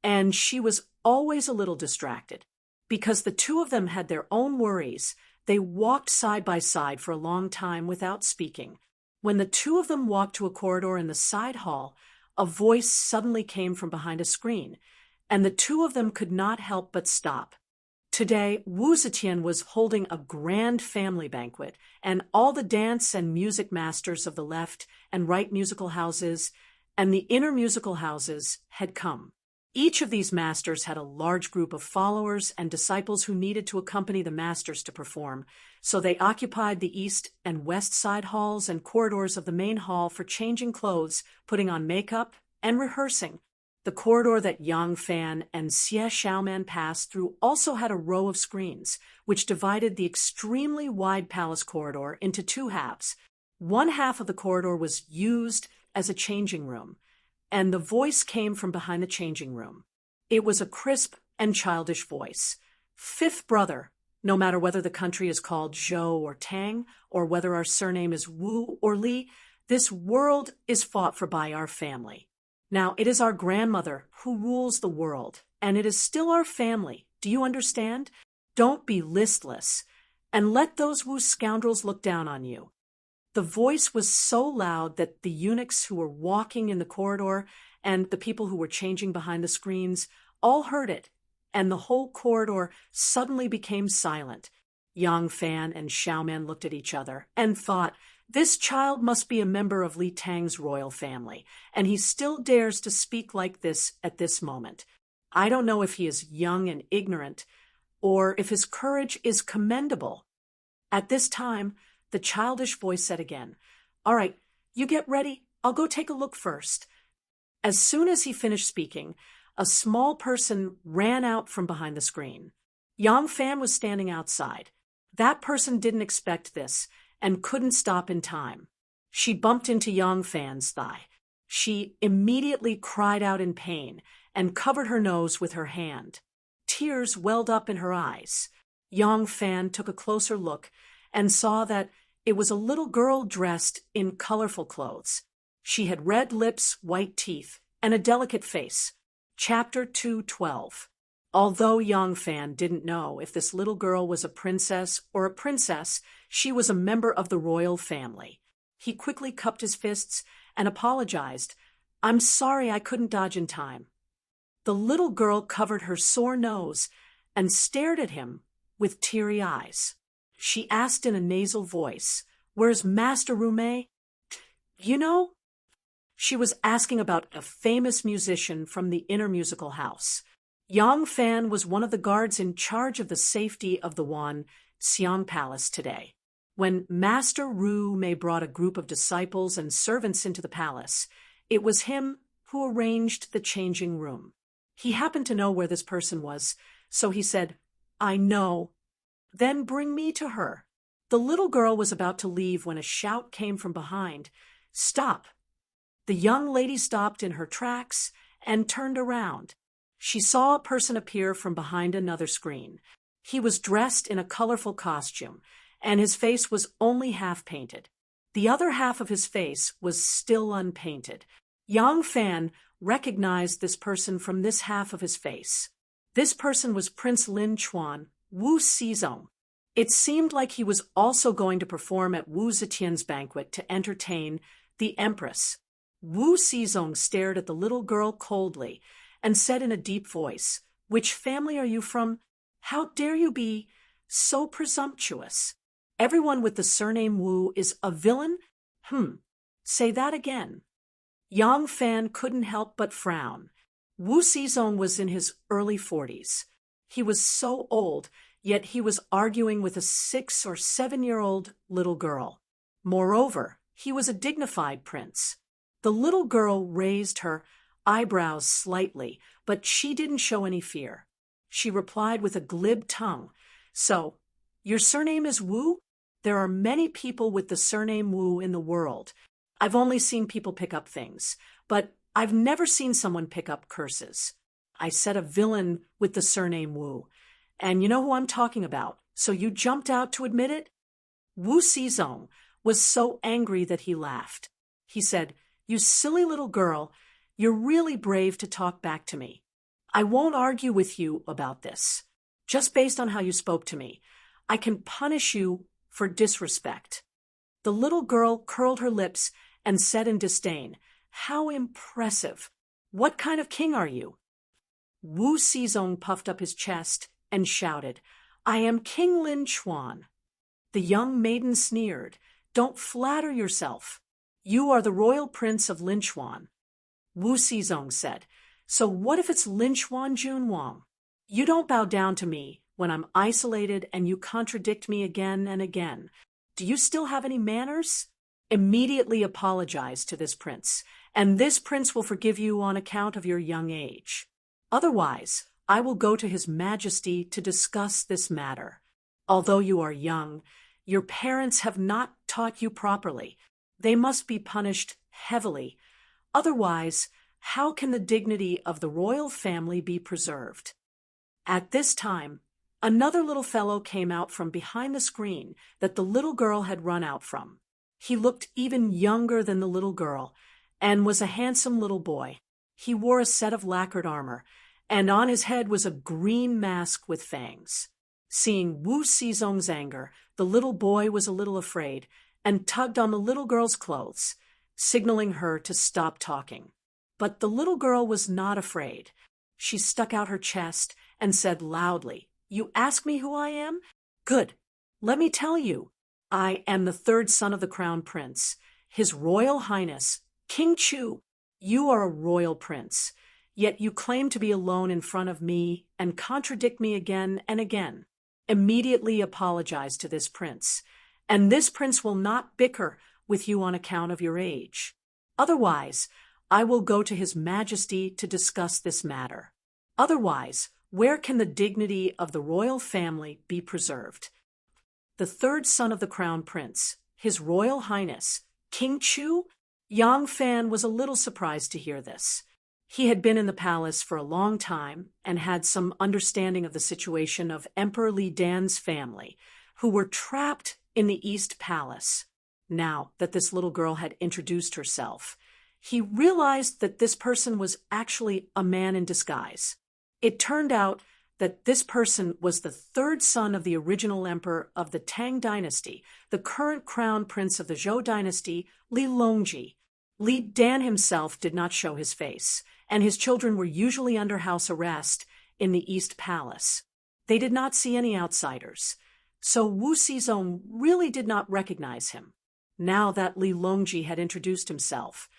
and she was always a little distracted. Because the two of them had their own worries, they walked side by side for a long time without speaking. When the two of them walked to a corridor in the side hall, a voice suddenly came from behind a screen, and the two of them could not help but stop. Today, Wu Zetian was holding a grand family banquet, and all the dance and music masters of the left and right musical houses and the inner musical houses had come. Each of these masters had a large group of followers and disciples who needed to accompany the masters to perform, so they occupied the east and west side halls and corridors of the main hall for changing clothes, putting on makeup, and rehearsing. The corridor that Yang Fan and Xie Xiaoman passed through also had a row of screens, which divided the extremely wide palace corridor into two halves. One half of the corridor was used as a changing room, and the voice came from behind the changing room. It was a crisp and childish voice. Fifth brother, no matter whether the country is called Zhou or Tang, or whether our surname is Wu or Li, this world is fought for by our family. Now, it is our grandmother who rules the world, and it is still our family. Do you understand? Don't be listless, and let those Wu scoundrels look down on you. The voice was so loud that the eunuchs who were walking in the corridor and the people who were changing behind the screens all heard it, and the whole corridor suddenly became silent. Yang Fan and Xiaoman looked at each other and thought, this child must be a member of Li Tang's royal family, and he still dares to speak like this at this moment. I don't know if he is young and ignorant, or if his courage is commendable. At this time, the childish voice said again, all right, you get ready. I'll go take a look first. As soon as he finished speaking, a small person ran out from behind the screen. Yang Fan was standing outside. That person didn't expect this and couldn't stop in time. She bumped into Yang Fan's thigh. She immediately cried out in pain and covered her nose with her hand. Tears welled up in her eyes. Yang Fan took a closer look and saw that it was a little girl dressed in colorful clothes. She had red lips, white teeth, and a delicate face. Chapter 2:12. Although Yang Fan didn't know if this little girl was a princess or a princess, she was a member of the royal family. He quickly cupped his fists and apologized. "I'm sorry I couldn't dodge in time." The little girl covered her sore nose and stared at him with teary eyes. She asked in a nasal voice, "Where's Master Rume?" "You know?" She was asking about a famous musician from the inner musical house. Yang Fan was one of the guards in charge of the safety of the Wan Xiang Palace today. When Master Ru Mei brought a group of disciples and servants into the palace, it was him who arranged the changing room. He happened to know where this person was, so he said, "I know." "Then bring me to her." The little girl was about to leave when a shout came from behind. "Stop!" The young lady stopped in her tracks and turned around. She saw a person appear from behind another screen. He was dressed in a colorful costume, and his face was only half painted. The other half of his face was still unpainted. Yang Fan recognized this person from this half of his face. This person was Prince Lin Chuan, Wu Xizong. It seemed like he was also going to perform at Wu Zetian's banquet to entertain the Empress. Wu Xizong stared at the little girl coldly and said in a deep voice, "Which family are you from? How dare you be so presumptuous? Everyone with the surname Wu is a villain? Say that again." Yang Fan couldn't help but frown. Wu Xizong was in his early 40s. He was so old, yet he was arguing with a 6 or 7-year-old little girl. Moreover, he was a dignified prince. The little girl raised her eyebrows slightly, but she didn't show any fear. She replied with a glib tongue, "So, your surname is Wu? There are many people with the surname Wu in the world. I've only seen people pick up things, but I've never seen someone pick up curses. I said a villain with the surname Wu, and you know who I'm talking about, so you jumped out to admit it?" Wu Xizong was so angry that he laughed. He said, "You silly little girl, you're really brave to talk back to me. I won't argue with you about this. Just based on how you spoke to me, I can punish you for disrespect." The little girl curled her lips and said in disdain, "How impressive! What kind of king are you?" Wu Xizong puffed up his chest and shouted, "I am King Lin Chuan." The young maiden sneered, "Don't flatter yourself. You are the royal prince of Lin Chuan." Wu Xizong said, "So what if it's Lin Chuan Junwang? You don't bow down to me when I'm isolated and you contradict me again and again. Do you still have any manners? Immediately apologize to this prince, and this prince will forgive you on account of your young age. Otherwise, I will go to His Majesty to discuss this matter. Although you are young, your parents have not taught you properly. They must be punished heavily. Otherwise, how can the dignity of the royal family be preserved?" At this time, another little fellow came out from behind the screen that the little girl had run out from. He looked even younger than the little girl and was a handsome little boy. He wore a set of lacquered armor, and on his head was a green mask with fangs. Seeing Wu Xizong's anger, the little boy was a little afraid and tugged on the little girl's clothes, signaling her to stop talking. But the little girl was not afraid. She stuck out her chest and said loudly, "You ask me who I am? Good. Let me tell you. I am the third son of the Crown Prince, His Royal Highness, King Chu. You are a royal prince, yet you claim to be alone in front of me and contradict me again and again. Immediately apologize to this prince, and this prince will not bicker with you on account of your age. Otherwise, I will go to His Majesty to discuss this matter. Otherwise, Where can the dignity of the royal family be preserved? The third son of the crown prince, His Royal Highness, King Chu? Yang Fan was a little surprised to hear this. He had been in the palace for a long time and had some understanding of the situation of Emperor Li Dan's family, who were trapped in the East Palace. Now that this little girl had introduced herself, he realized that this person was actually a man in disguise. It turned out that this person was the third son of the original emperor of the Tang dynasty, the current crown prince of the Zhou dynasty, Li Longji. Li Dan himself did not show his face, and his children were usually under house arrest in the East Palace. They did not see any outsiders, so Wu Xizong really did not recognize him. Now that Li Longji had introduced himself,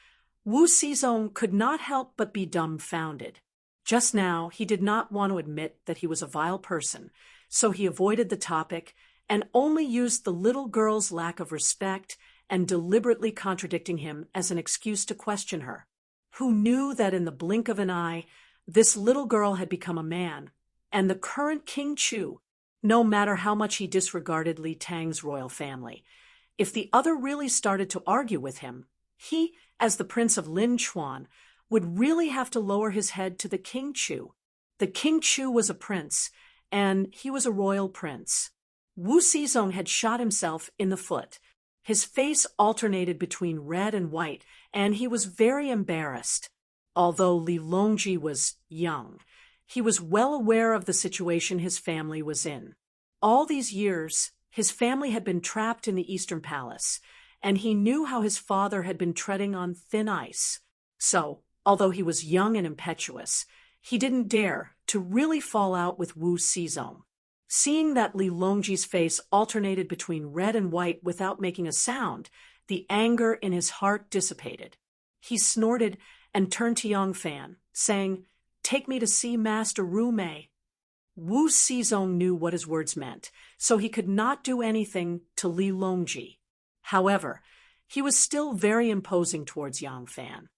Wu Xizong could not help but be dumbfounded. Just now, he did not want to admit that he was a vile person, so he avoided the topic and only used the little girl's lack of respect and deliberately contradicting him as an excuse to question her. Who knew that in the blink of an eye, this little girl had become a man, and the current King Chu, no matter how much he disregarded Li Tang's royal family. If the other really started to argue with him, he, as the Prince of Lin Chuan, would really have to lower his head to the King Chu. The King Chu was a prince, and he was a royal prince. Wu Xizong had shot himself in the foot. His face alternated between red and white, and he was very embarrassed. Although Li Longji was young, he was well aware of the situation his family was in. All these years, his family had been trapped in the Eastern Palace, and he knew how his father had been treading on thin ice. So, although he was young and impetuous, he didn't dare to really fall out with Wu Xizong. Seeing that Li Longji's face alternated between red and white without making a sound, the anger in his heart dissipated. He snorted and turned to Yang Fan, saying, "Take me to see Master Ru Mei." Wu Xizong knew what his words meant, so he could not do anything to Li Longji. However, he was still very imposing towards Yang Fan.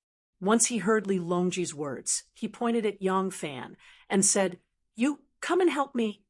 Once he heard Li Longji's words, he pointed at Yang Fan and said, "You come and help me."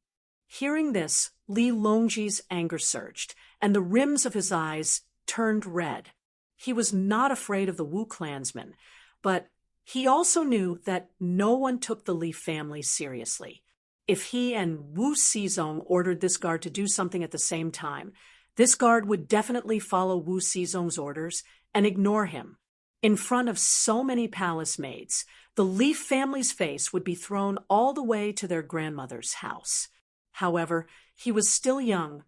Hearing this, Li Longji's anger surged, and the rims of his eyes turned red. He was not afraid of the Wu clansmen, but he also knew that no one took the Li family seriously. If he and Wu Xizong ordered this guard to do something at the same time, this guard would definitely follow Wu Xizong's orders and ignore him. In front of so many palace maids, the Li family's face would be thrown all the way to their grandmother's house. However, he was still young,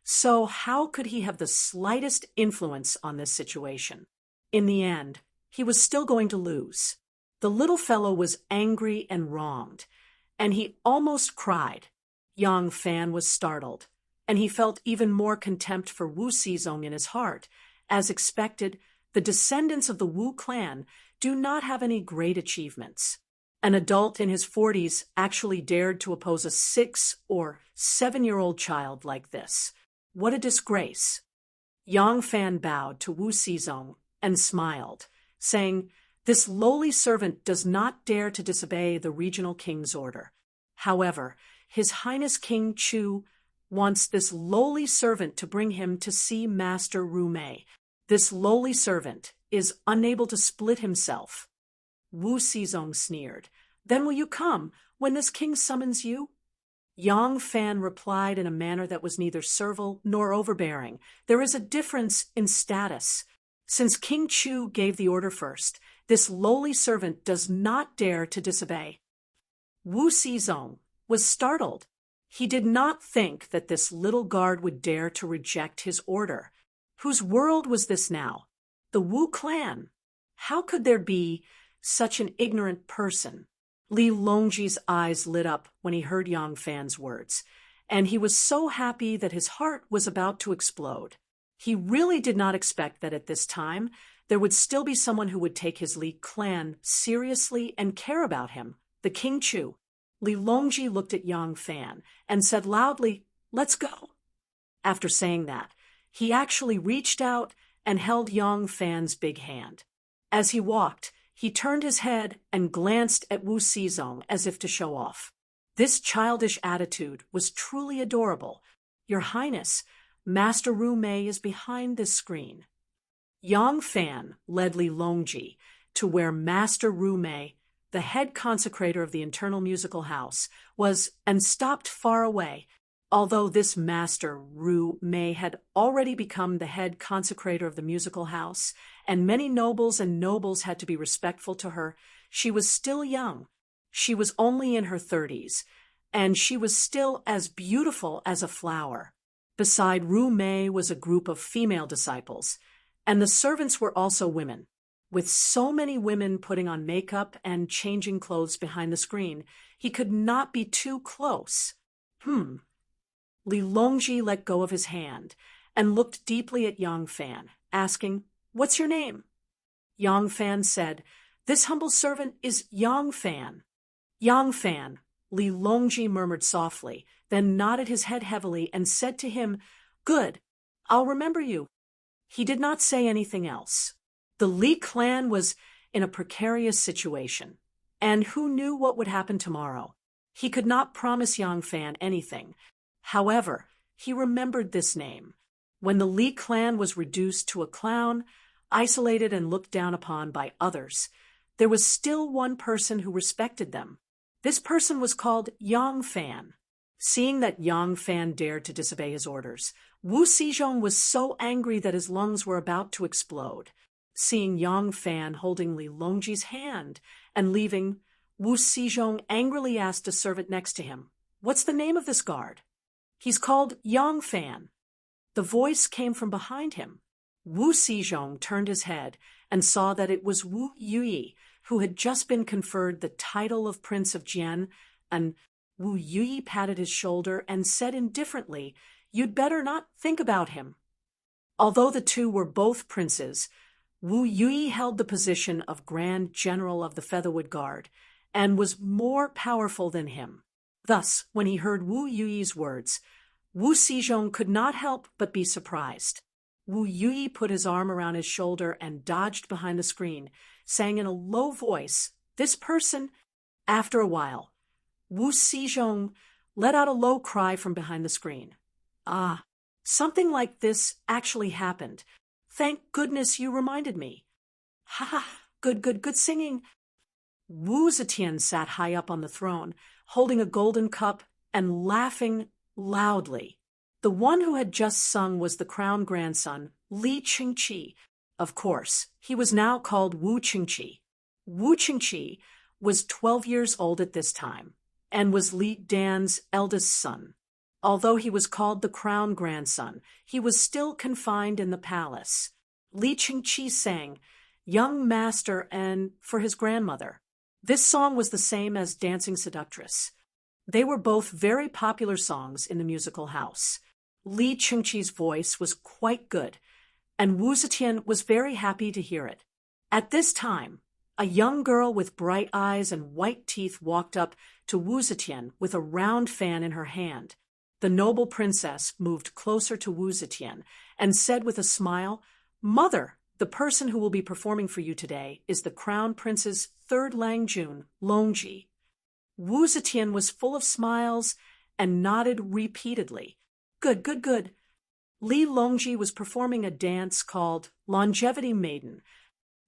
so how could he have the slightest influence on this situation? In the end, he was still going to lose. The little fellow was angry and wronged, and he almost cried. Yang Fan was startled, and he felt even more contempt for Wu Xizong in his heart. As expected, the descendants of the Wu clan do not have any great achievements. An adult in his 40s actually dared to oppose a 6- or 7-year-old child like this. What a disgrace. Yang Fan bowed to Wu Xizong and smiled, saying, "This lowly servant does not dare to disobey the regional king's order. However, His Highness King Chu wants this lowly servant to bring him to see Master Ru Mei. This lowly servant is unable to split himself." Wu Xizong sneered. "Then will you come when this king summons you?" Yang Fan replied in a manner that was neither servile nor overbearing. "There is a difference in status. Since King Chu gave the order first, this lowly servant does not dare to disobey." Wu Xizong was startled. He did not think that this little guard would dare to reject his order. Whose world was this now? The Wu clan. How could there be such an ignorant person? Li Longji's eyes lit up when he heard Yang Fan's words, and he was so happy that his heart was about to explode. He really did not expect that at this time there would still be someone who would take his Li clan seriously and care about him, the King Chu. Li Longji looked at Yang Fan and said loudly, "Let's go." After saying that, he actually reached out and held Yang Fan's big hand. As he walked, he turned his head and glanced at Wu Xizong as if to show off. This childish attitude was truly adorable. Your Highness, Master Ru Mei is behind this screen. Yang Fan led Li Longji to where Master Ru Mei, the head consecrator of the internal musical house, was, and stopped far away. Although this Master Ru Mei had already become the head consecrator of the musical house, and many nobles had to be respectful to her, she was still young. She was only in her 30s, and she was still as beautiful as a flower. Beside Ru Mei was a group of female disciples, and the servants were also women. With so many women putting on makeup and changing clothes behind the screen, he could not be too close. Li Longji let go of his hand and looked deeply at Yang Fan, asking, "What's your name?" Yang Fan said, "This humble servant is Yang Fan." "Yang Fan," Li Longji murmured softly, then nodded his head heavily and said to him, "Good, I'll remember you." He did not say anything else. The Li clan was in a precarious situation, and who knew what would happen tomorrow? He could not promise Yang Fan anything. However, he remembered this name. When the Li clan was reduced to a clown, isolated and looked down upon by others, there was still one person who respected them. This person was called Yang Fan. Seeing that Yang Fan dared to disobey his orders, Wu Xizhong was so angry that his lungs were about to explode. Seeing Yang Fan holding Li Longji's hand and leaving, Wu Xizhong angrily asked a servant next to him, "What's the name of this guard?" "He's called Yang Fan." The voice came from behind him. Wu Xizhong turned his head and saw that it was Wu Yuyi, who had just been conferred the title of Prince of Jian, and Wu Yuyi patted his shoulder and said indifferently, "You'd better not think about him." Although the two were both princes, Wu Yuyi held the position of Grand General of the Featherwood Guard and was more powerful than him. Thus, when he heard Wu Yuyi's words, Wu Xizhong could not help but be surprised. Wu Yuyi put his arm around his shoulder and dodged behind the screen, saying in a low voice, "This person." After a while, Wu Xizhong let out a low cry from behind the screen. "Ah, something like this actually happened. Thank goodness you reminded me." "Ha ha, good singing." Wu Zetian sat high up on the throne, holding a golden cup and laughing loudly. The one who had just sung was the crown grandson, Li Qingqi. Of course, he was now called Wu Qingqi. Wu Qingqi was 12 years old at this time, and was Li Dan's eldest son. Although he was called the crown grandson, he was still confined in the palace. Li Qingqi sang, "Young Master," and for his grandmother. This song was the same as Dancing Seductress. They were both very popular songs in the musical house. Li Qingqi's voice was quite good, and Wu Zetian was very happy to hear it. At this time, a young girl with bright eyes and white teeth walked up to Wu Zetian with a round fan in her hand. The noble princess moved closer to Wu Zetian and said with a smile, "Mother, the person who will be performing for you today is the crown prince's third Langjun, Longji." Wu Zetian was full of smiles and nodded repeatedly. Good. Li Longji was performing a dance called Longevity Maiden.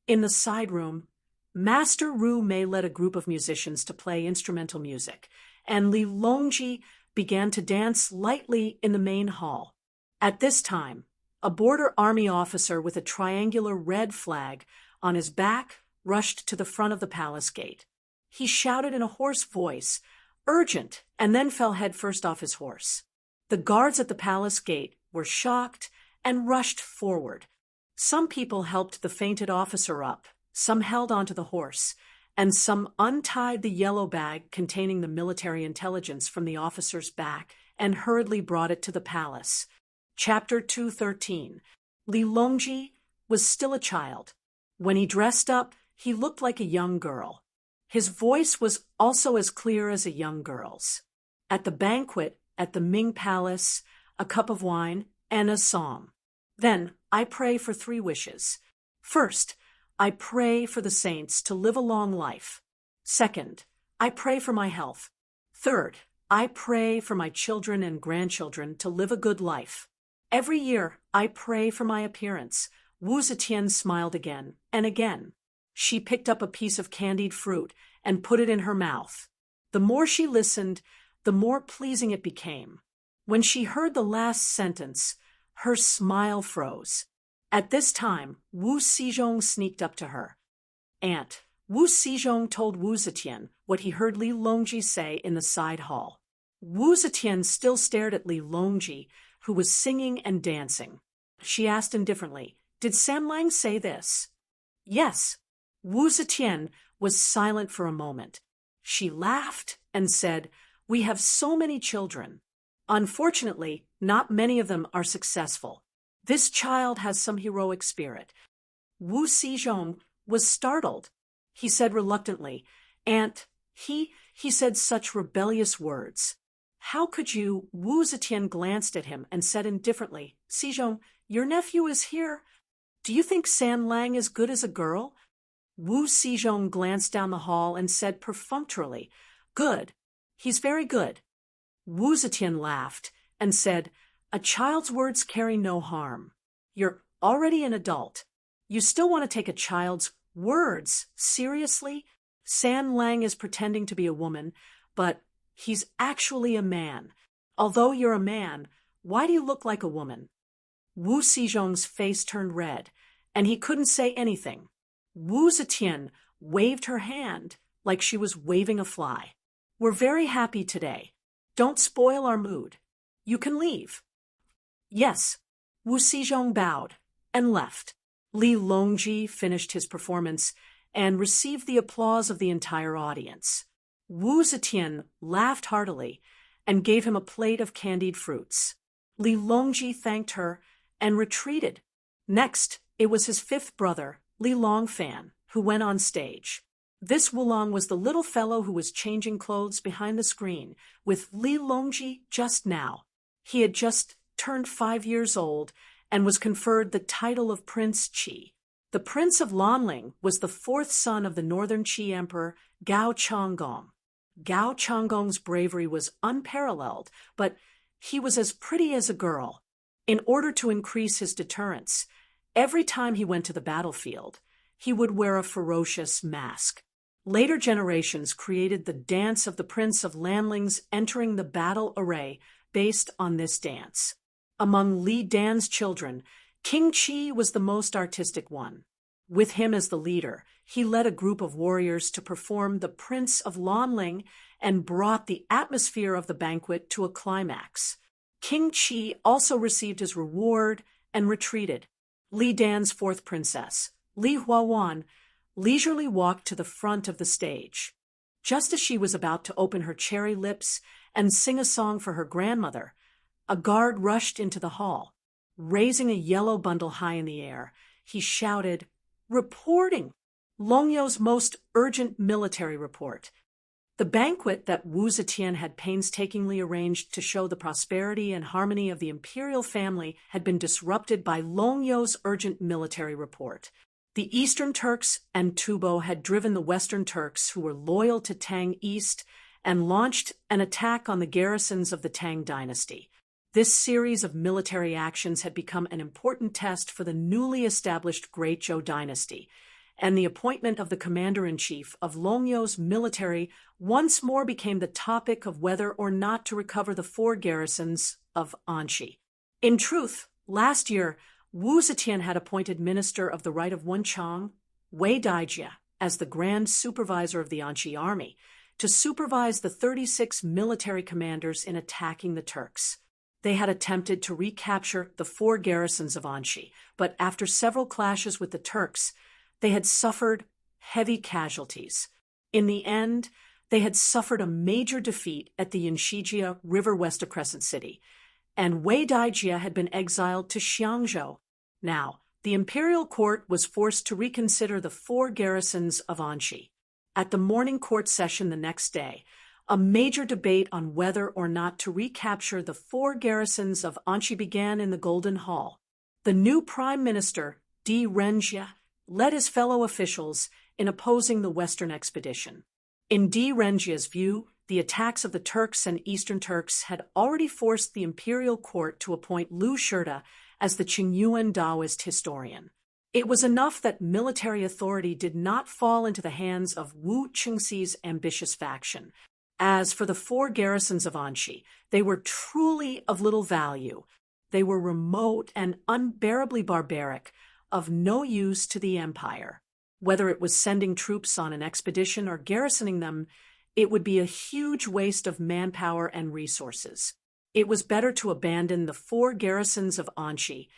In the side room, Master Ru Mei led a group of musicians to play instrumental music, and Li Longji began to dance lightly in the main hall. At this time, a border army officer with a triangular red flag on his back rushed to the front of the palace gate. He shouted in a hoarse voice, "Urgent," and then fell headfirst off his horse. The guards at the palace gate were shocked and rushed forward. Some people helped the fainted officer up, some held onto the horse, and some untied the yellow bag containing the military intelligence from the officer's back and hurriedly brought it to the palace. Chapter 213. Li Longji was still a child. When he dressed up, he looked like a young girl. His voice was also as clear as a young girl's. At the banquet at the Ming Palace, a cup of wine and a song. Then I pray for 3 wishes. First, I pray for the saints to live a long life. Second, I pray for my health. Third, I pray for my children and grandchildren to live a good life. Every year, I pray for my appearance. Wu Zetian smiled again and again. She picked up a piece of candied fruit and put it in her mouth. The more she listened, the more pleasing it became. When she heard the last sentence, her smile froze. At this time, Wu Xizhong sneaked up to her. "Aunt," Wu Xizhong told Wu Zetian what he heard Li Longji say in the side hall. Wu Zetian still stared at Li Longji, who was singing and dancing. She asked indifferently, "Did Sam Lang say this?" "Yes." Wu Zetian was silent for a moment. She laughed and said, "We have so many children. Unfortunately, not many of them are successful. This child has some heroic spirit." Wu Xizhong was startled. He said reluctantly, "Aunt, he said such rebellious words." "How could you?" Wu Zetian glanced at him and said indifferently, "Xizhong, your nephew is here. Do you think San Lang is good as a girl?" Wu Xizhong glanced down the hall and said perfunctorily, "Good. He's very good." Wu Zetian laughed and said, "A child's words carry no harm. You're already an adult. You still want to take a child's words seriously? San Lang is pretending to be a woman, but he's actually a man. Although you're a man, why do you look like a woman?" Wu Xizhong's face turned red, and he couldn't say anything. Wu Zetian waved her hand like she was waving a fly. "We're very happy today. Don't spoil our mood. You can leave." "Yes." Wu Xizhong bowed and left. Li Longji finished his performance and received the applause of the entire audience. Wu Zetian laughed heartily and gave him a plate of candied fruits. Li Longji thanked her and retreated. Next, it was his fifth brother, Li Longfan, who went on stage. This Wulong was the little fellow who was changing clothes behind the screen with Li Longji just now. He had just turned 5 years old and was conferred the title of Prince Qi. The Prince of Lanling was the fourth son of the northern Qi Emperor Gao Changgong. Gao Changgong's bravery was unparalleled, but he was as pretty as a girl. In order to increase his deterrence, every time he went to the battlefield, he would wear a ferocious mask. Later generations created the dance of the Prince of Lanling's entering the battle array based on this dance. Among Li Dan's children, King Qi was the most artistic one. With him as the leader, he led a group of warriors to perform the Prince of Lanling and brought the atmosphere of the banquet to a climax. King Qi also received his reward and retreated. Li Dan's fourth princess, Li Huawan, leisurely walked to the front of the stage. Just as she was about to open her cherry lips and sing a song for her grandmother, a guard rushed into the hall. Raising a yellow bundle high in the air, he shouted, "Reporting! Longyo's most urgent military report." The banquet that Wu Zetian had painstakingly arranged to show the prosperity and harmony of the imperial family had been disrupted by Longyo's urgent military report. The Eastern Turks and Tubo had driven the Western Turks, who were loyal to Tang East, and launched an attack on the garrisons of the Tang dynasty. This series of military actions had become an important test for the newly established Great Zhou dynasty, and the appointment of the commander-in-chief of Longyo's military once more became the topic of whether or not to recover the 4 garrisons of Anqi. In truth, last year, Wu Zetian had appointed Minister of the Right of Wenchang, Wei Daijia, as the Grand Supervisor of the Anqi army, to supervise the 36 military commanders in attacking the Turks. They had attempted to recapture the 4 garrisons of Anqi, but after several clashes with the Turks, they had suffered heavy casualties. In the end, they had suffered a major defeat at the Yanshijia River west of Crescent City, and Wei Daijia had been exiled to Xiangzhou. Now, the imperial court was forced to reconsider the 4 garrisons of Anqi. At the morning court session the next day, a major debate on whether or not to recapture the 4 garrisons of Anqi began in the Golden Hall. The new Prime Minister, Di Renjia, led his fellow officials in opposing the Western expedition. In Di Renjia's view, the attacks of the Turks and Eastern Turks had already forced the imperial court to appoint Lu Shirda as the Qingyuan Taoist historian. It was enough that military authority did not fall into the hands of Wu Qingxi's ambitious faction. As for the 4 garrisons of Anxi, they were truly of little value. They were remote and unbearably barbaric, of no use to the empire. Whether it was sending troops on an expedition or garrisoning them, it would be a huge waste of manpower and resources. It was better to abandon the 4 garrisons of Anxi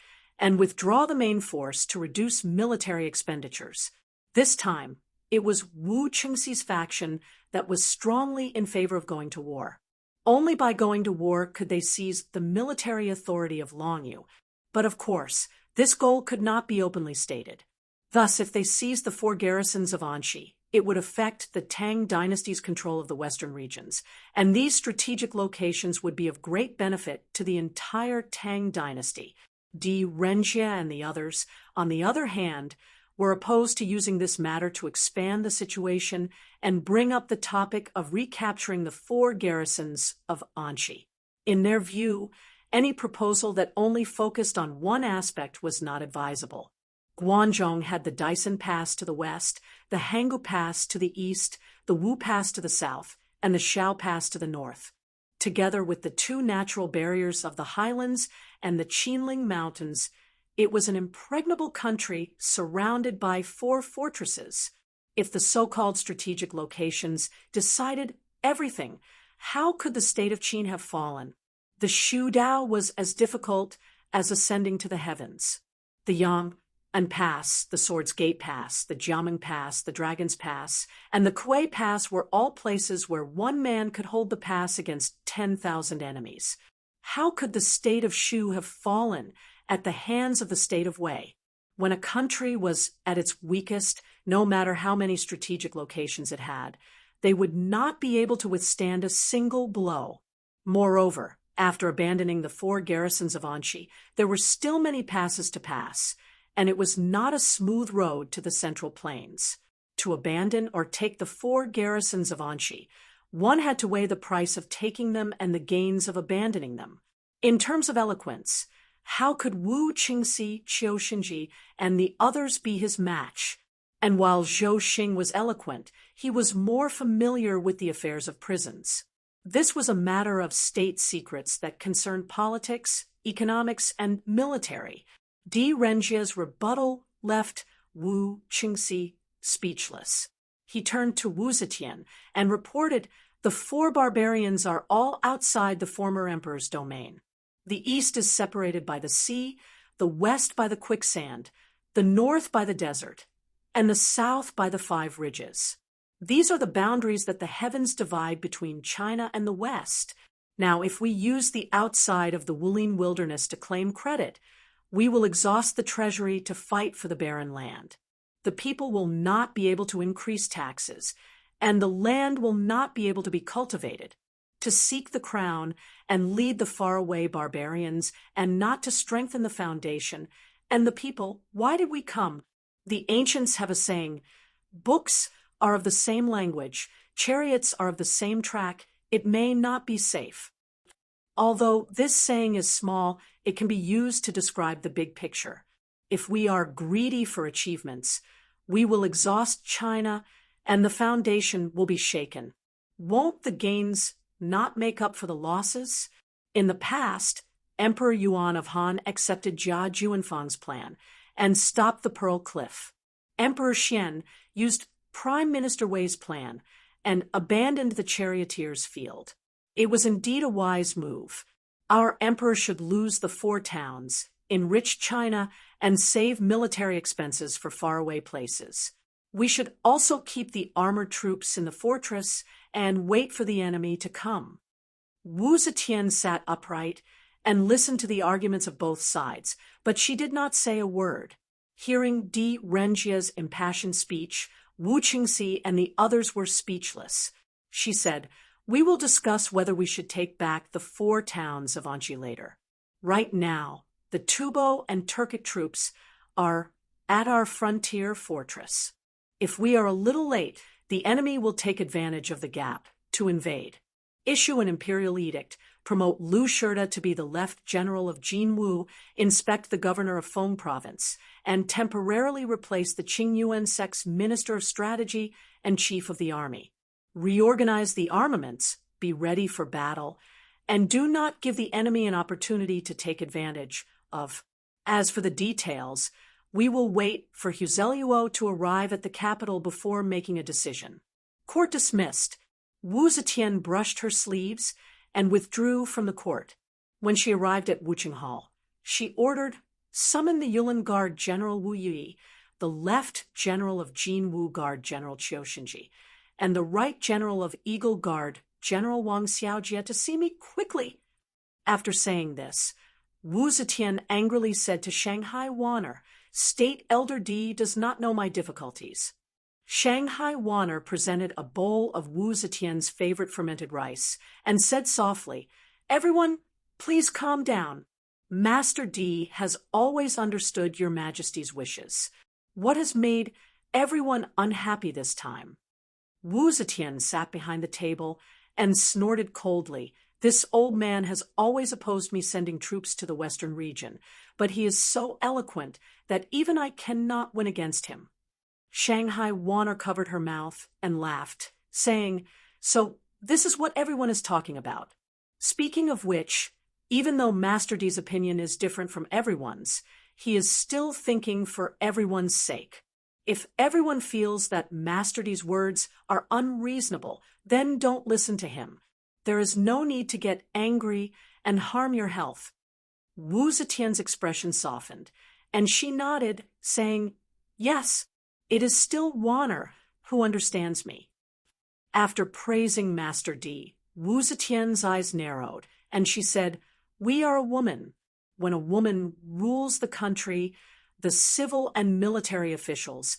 and withdraw the main force to reduce military expenditures. This time, it was Wu Qingxi's faction that was strongly in favor of going to war. Only by going to war could they seize the military authority of Longyu. But of course, this goal could not be openly stated. Thus, if they seized the 4 garrisons of Anxi, it would affect the Tang dynasty's control of the western regions, and these strategic locations would be of great benefit to the entire Tang dynasty. Di Renjie and the others, on the other hand, were opposed to using this matter to expand the situation and bring up the topic of recapturing the 4 garrisons of Anxi. In their view, any proposal that only focused on one aspect was not advisable. Guangzhong had the Daisen Pass to the west, the Hangu Pass to the east, the Wu Pass to the south, and the Shao Pass to the north. Together with the 2 natural barriers of the highlands and the Qinling Mountains, it was an impregnable country surrounded by 4 fortresses. If the so-called strategic locations decided everything, how could the state of Qin have fallen? The Shu Dao was as difficult as ascending to the heavens. The Yang and Pass, the Sword's Gate Pass, the Jiameng Pass, the Dragon's Pass, and the Kuei Pass were all places where one man could hold the pass against 10,000 enemies. How could the state of Shu have fallen at the hands of the state of Wei? When a country was at its weakest, no matter how many strategic locations it had, they would not be able to withstand a single blow. Moreover, after abandoning the 4 garrisons of Anxi, there were still many passes to pass, and it was not a smooth road to the Central Plains. To abandon or take the 4 garrisons of Anxi, one had to weigh the price of taking them and the gains of abandoning them. In terms of eloquence, how could Wu Qingxi, Qiu Xinji, and the others be his match? And while Zhou Xing was eloquent, he was more familiar with the affairs of prisons. This was a matter of state secrets that concerned politics, economics, and military. Di Renjie's rebuttal left Wu Qingxi speechless. He turned to Wu Zetian and reported, "The 4 barbarians are all outside the former emperor's domain. The east is separated by the sea, the west by the quicksand, the north by the desert, and the south by the 5 ridges. These are the boundaries that the heavens divide between China and the west. Now, if we use the outside of the Wulin wilderness to claim credit, we will exhaust the treasury to fight for the barren land. The people will not be able to increase taxes, and the land will not be able to be cultivated. To seek the crown and lead the faraway barbarians and not to strengthen the foundation, and the people, why did we come? The ancients have a saying, 'Books are of the same language, chariots are of the same track, it may not be safe.' Although this saying is small, it can be used to describe the big picture. If we are greedy for achievements, we will exhaust China and the foundation will be shaken. Won't the gains not make up for the losses? In the past, Emperor Yuan of Han accepted Jia Juanfang's plan and stopped the Pearl Cliff. Emperor Xian used Prime Minister Wei's plan and abandoned the charioteers' field. It was indeed a wise move. Our emperor should lose the 4 towns, enrich China, and save military expenses for faraway places. We should also keep the armored troops in the fortress and wait for the enemy to come." Wu Zetian sat upright and listened to the arguments of both sides, but she did not say a word. Hearing Di Renjie's impassioned speech, Wu Qingxi and the others were speechless. She said, "We will discuss whether we should take back the 4 towns of Anxi later. Right now, the Tubo and Turkic troops are at our frontier fortress. If we are a little late, The enemy will take advantage of the gap to invade. Issue an imperial edict, promote Lu Shirda to be the left general of Jinwu, inspect the governor of Feng province, and temporarily replace the Qing Yuan-sec's minister of strategy and chief of the army. Reorganize the armaments, be ready for battle, and do not give the enemy an opportunity to take advantage of. As for the details, we will wait for Huzeluo to arrive at the capital before making a decision. Court dismissed. Wu Zetian brushed her sleeves and withdrew from the court. When she arrived at Wuqing Hall, she ordered, "Summon the Yulin Guard General Wu Yi, the left general of Jinwu Guard General Qiu Xinji, and the right general of Eagle Guard General Wang Xiaojie to see me quickly." After saying this, Wu Zetian angrily said to Shanghai Wanner, "State Elder D does not know my difficulties." Shanghai Wanner presented a bowl of Wu Zetian's favorite fermented rice and said softly, "Everyone, please calm down. Master D has always understood your Majesty's wishes. What has made everyone unhappy this time?" Wu Zetian sat behind the table and snorted coldly. "This old man has always opposed me sending troops to the western region, but he is so eloquent that even I cannot win against him." Shanghai Wanner covered her mouth and laughed, saying, "So this is what everyone is talking about. Speaking of which, even though Master D's opinion is different from everyone's, he is still thinking for everyone's sake. If everyone feels that Master D's words are unreasonable, then don't listen to him. There is no need to get angry and harm your health." Wu Zetian's expression softened, and she nodded, saying, "Yes, it is still Wanner who understands me." After praising Master D, Wu Zetian's eyes narrowed, and she said, "We are a woman. When a woman rules the country, the civil and military officials,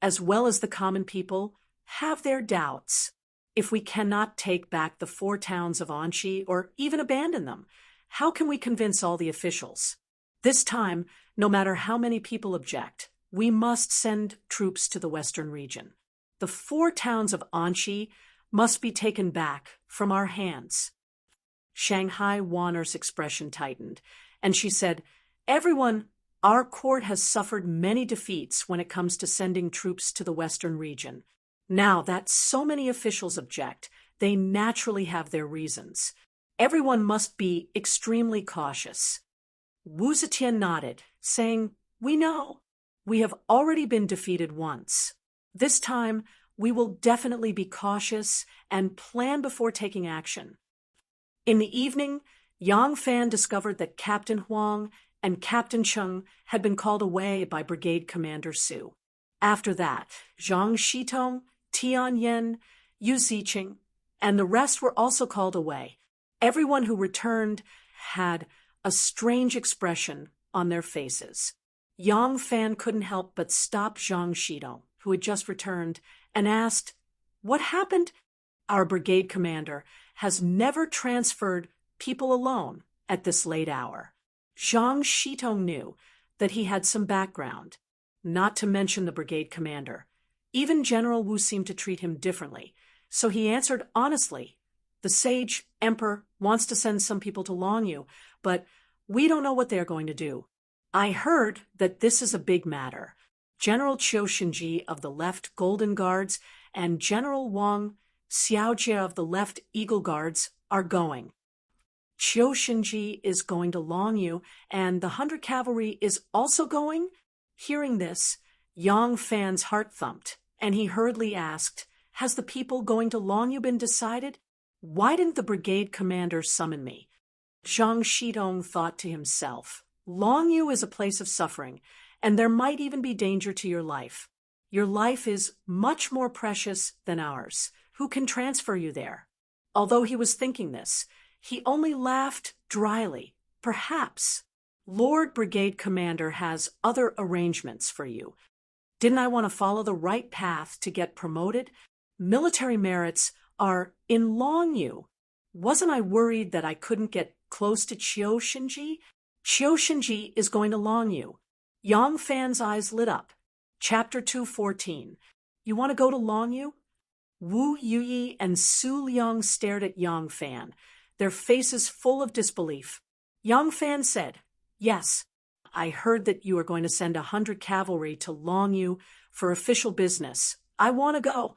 as well as the common people, have their doubts. If we cannot take back the 4 towns of Anxi or even abandon them, how can we convince all the officials? This time, no matter how many people object, we must send troops to the western region. The 4 towns of Anxi must be taken back from our hands." Shanghai Wanner's expression tightened, and she said, "Everyone, our court has suffered many defeats when it comes to sending troops to the western region. Now that so many officials object, they naturally have their reasons. Everyone must be extremely cautious." Wu Zetian nodded, saying, "We know. We have already been defeated once. This time, we will definitely be cautious and plan before taking action." In the evening, Yang Fan discovered that Captain Huang and Captain Cheng had been called away by Brigade Commander Su. After that, Zhang Shitong, Tian Yen, Yu Ziqing, and the rest were also called away. Everyone who returned had a strange expression on their faces. Yang Fan couldn't help but stop Zhang Shitong, who had just returned, and asked, "What happened?" "Our brigade commander has never transferred people alone at this late hour." Zhang Shitong knew that he had some background, not to mention the brigade commander. Even General Wu seemed to treat him differently, so he answered honestly, "The sage emperor wants to send some people to Longyu, but we don't know what they are going to do. I heard that this is a big matter. General Qiu Xinji of the left Golden Guards and General Wang Xiaojie of the left Eagle Guards are going. Qiu Xinji is going to Longyu, and the 100 Cavalry is also going?" Hearing this, Yang Fan's heart thumped, and he hurriedly asked, "Has the people going to Longyu been decided? Why didn't the brigade commander summon me?" Zhang Shitong thought to himself, "Longyu is a place of suffering, and there might even be danger to your life. Your life is much more precious than ours. Who can transfer you there?" Although he was thinking this, he only laughed dryly. "Perhaps. Lord Brigade Commander has other arrangements for you. Didn't I want to follow the right path to get promoted? Military merits are in Longyu. Wasn't I worried that I couldn't get close to Qiu Xinji? Qiu Xinji is going to Longyu." Yang Fan's eyes lit up. Chapter 214. "You want to go to Longyu?" Wu Yuyi and Su Liang stared at Yang Fan, their faces full of disbelief. Yang Fan said, "Yes, I heard that you are going to send 100 cavalry to Longyu for official business. I want to go."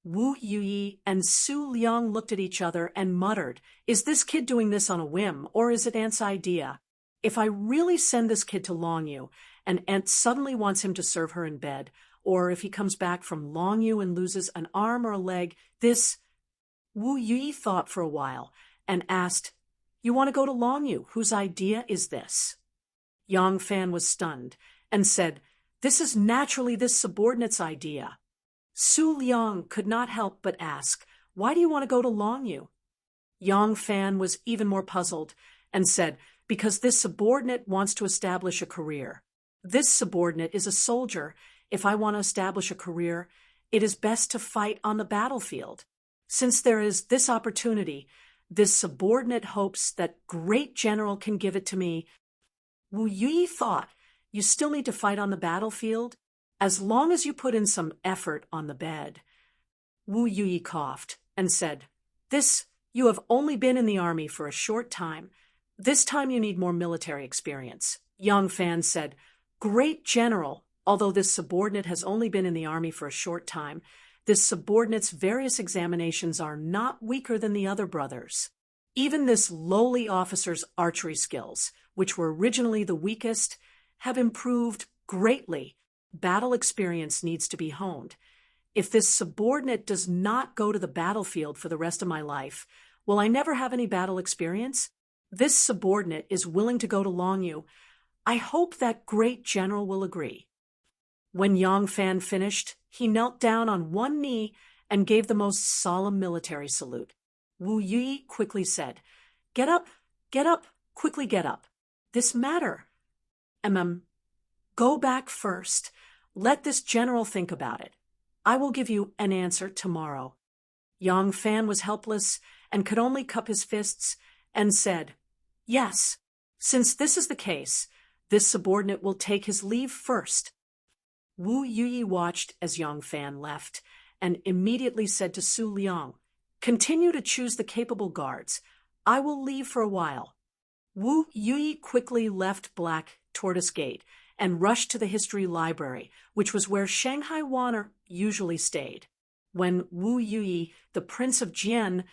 Wu Yuyi and Su Liang looked at each other and muttered, "Is this kid doing this on a whim, or is it Aunt's idea? If I really send this kid to Longyu, and Aunt suddenly wants him to serve her in bed, or if he comes back from Longyu and loses an arm or a leg, this—" Wu Yuyi thought for a while and asked, "You want to go to Longyu? Whose idea is this?" Yang Fan was stunned and said, "This is naturally this subordinate's idea." Su Liang could not help but ask, "Why do you want to go to Longyu?" Yang Fan was even more puzzled and said, "Because this subordinate wants to establish a career. This subordinate is a soldier. If I want to establish a career, it is best to fight on the battlefield. Since there is this opportunity, this subordinate hopes that great general can give it to me." Wu Yi thought, "You still need to fight on the battlefield? As long as you put in some effort on the bed." Wu Yi coughed and said, "You have only been in the army for a short time. This time you need more military experience." Yang Fan said, "Great general, although this subordinate has only been in the army for a short time, this subordinate's various examinations are not weaker than the other brothers. Even this lowly officer's archery skills, which were originally the weakest, have improved greatly. Battle experience needs to be honed. If this subordinate does not go to the battlefield for the rest of my life, will I never have any battle experience? This subordinate is willing to go to Longyu. I hope that great general will agree." When Yang Fan finished, he knelt down on one knee and gave the most solemn military salute. Wu Yi quickly said, get up, quickly get up. This matter. Go back first. Let this general think about it. I will give you an answer tomorrow." Yang Fan was helpless and could only cup his fists and said, "Yes, since this is the case, this subordinate will take his leave first." Wu Yi watched as Yang Fan left and immediately said to Su Liang, "Continue to choose the capable guards. I will leave for a while." Wu Yi quickly left Black Tortoise Gate and rushed to the history library, which was where Shanghai Wan'er usually stayed. When Wu Yi, the Prince of Jian,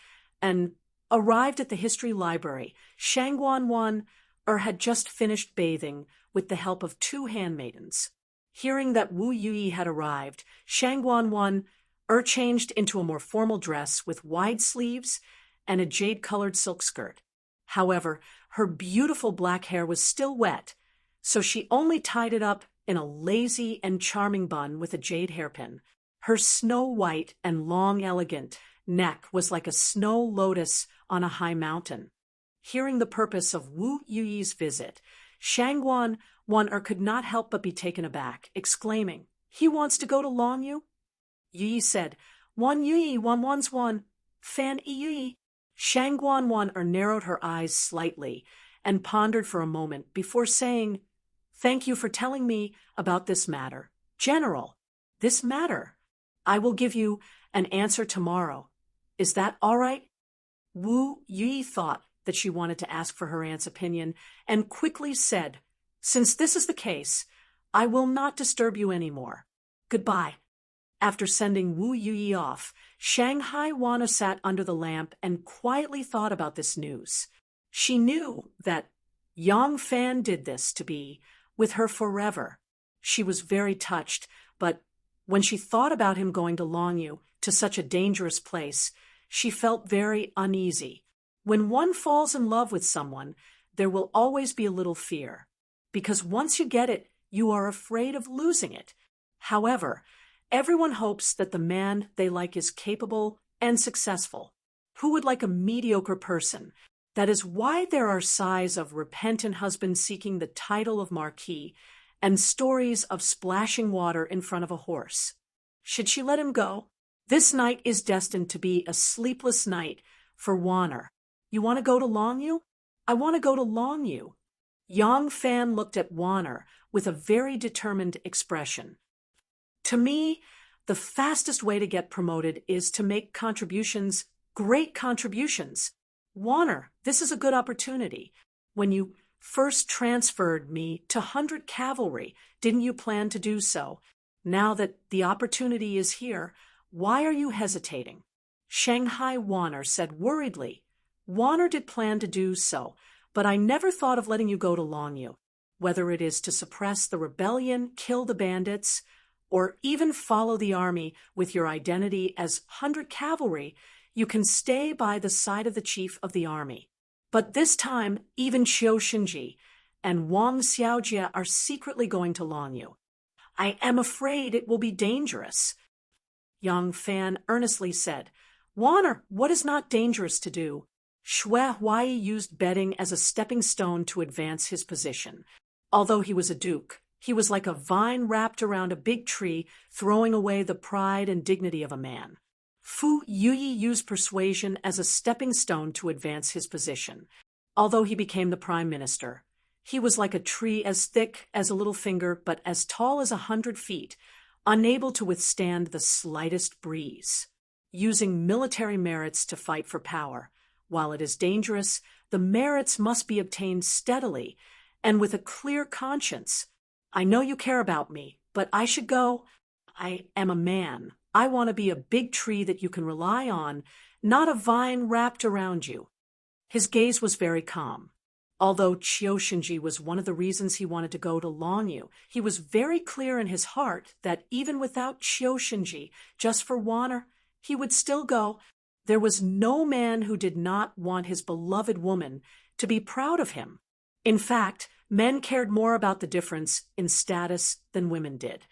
arrived at the history library, Shangguan Wan had just finished bathing with the help of 2 handmaidens. Hearing that Wu Yi had arrived, Shangguan Wan changed into a more formal dress with wide sleeves and a jade-colored silk skirt. However, her beautiful black hair was still wet, so she only tied it up in a lazy and charming bun with a jade hairpin. Her snow-white and long, elegant neck was like a snow lotus on a high mountain. Hearing the purpose of Wu Yi's visit, Shangguan Wan could not help but be taken aback, exclaiming, "He wants to go to Longyu?" Yi said, "Wan Yi, Wan's Wan, Fan Yi." Shangguan Wan narrowed her eyes slightly and pondered for a moment before saying, "Thank you for telling me about this matter. General, this matter. I will give you an answer tomorrow. Is that all right?" Wu Yi thought that she wanted to ask for her aunt's opinion and quickly said, "Since this is the case, I will not disturb you any more. Goodbye." After sending Wu Yi off, Shanghai Wana sat under the lamp and quietly thought about this news. She knew that Yang Fan did this to be with her forever. She was very touched, but when she thought about him going to Longyu, to such a dangerous place, she felt very uneasy. When one falls in love with someone, there will always be a little fear, because once you get it, you are afraid of losing it. However, everyone hopes that the man they like is capable and successful. Who would like a mediocre person? That is why there are sighs of repentant husbands seeking the title of marquis and stories of splashing water in front of a horse. Should she let him go? This night is destined to be a sleepless night for Wan'er. "You want to go to Longyu?" "I want to go to Longyu." Yang Fan looked at Wan'er with a very determined expression. "To me, The fastest way to get promoted is to make contributions, great contributions. Warner, this is a good opportunity. When you first transferred me to 100 Cavalry, didn't you plan to do so? Now that the opportunity is here, why are you hesitating? Shanghai Warner said worriedly. Warner did plan to do so, but I never thought of letting you go to Longyu. Whether it is to suppress the rebellion, kill the bandits, or even follow the army with your identity as 100 Cavalry, you can stay by the side of the chief of the army. But this time, even Qiu Shinji and Wang Xiaojie are secretly going to Longyu. I am afraid it will be dangerous. Yang Fan earnestly said, Warner, what is not dangerous to do? Xue Huai used betting as a stepping stone to advance his position. Although he was a duke, he was like a vine wrapped around a big tree, throwing away the pride and dignity of a man. Fu Yuyi used persuasion as a stepping stone to advance his position. Although he became the prime minister, he was like a tree as thick as a little finger but as tall as 100 feet, unable to withstand the slightest breeze. Using military merits to fight for power. While it is dangerous, the merits must be obtained steadily and with a clear conscience. I know you care about me, but I should go. I am a man. I want to be a big tree that you can rely on, not a vine wrapped around you. His gaze was very calm. Although Qiu Shinji was one of the reasons he wanted to go to Longyu, he was very clear in his heart that even without Qiu Shinji, just for Warner, he would still go. There was no man who did not want his beloved woman to be proud of him. In fact, men cared more about the difference in status than women did.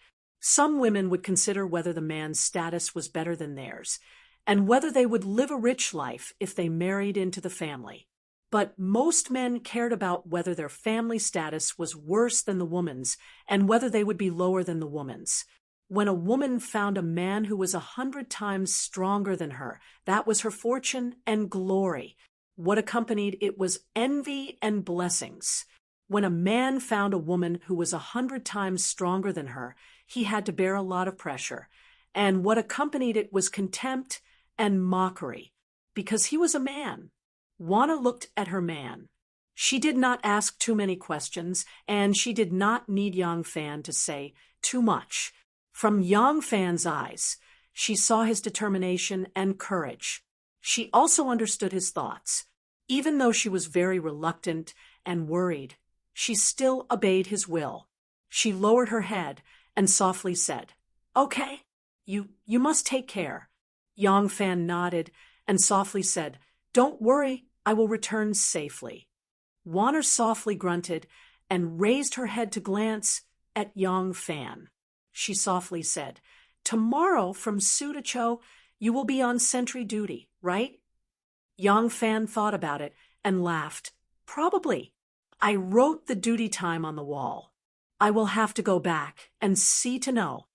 Some women would consider whether the man's status was better than theirs, and whether they would live a rich life if they married into the family. But most men cared about whether their family status was worse than the woman's, and whether they would be lower than the woman's. When a woman found a man who was 100 times stronger than her, that was her fortune and glory. What accompanied it was envy and blessings. When a man found a woman who was 100 times stronger than her, he had to bear a lot of pressure. And what accompanied it was contempt and mockery, because he was a man. Wana looked at her man. She did not ask too many questions, and she did not need Yang Fan to say too much. From Yang Fan's eyes, she saw his determination and courage. She also understood his thoughts. Even though she was very reluctant and worried, she still obeyed his will. She lowered her head and softly said, Okay, you must take care. Yang Fan nodded and softly said, Don't worry, I will return safely. Warner softly grunted and raised her head to glance at Yang Fan. She softly said, Tomorrow from Sudacho, you will be on sentry duty, right? Yang Fan thought about it and laughed. Probably. I wrote the duty time on the wall. I will have to go back and see to know.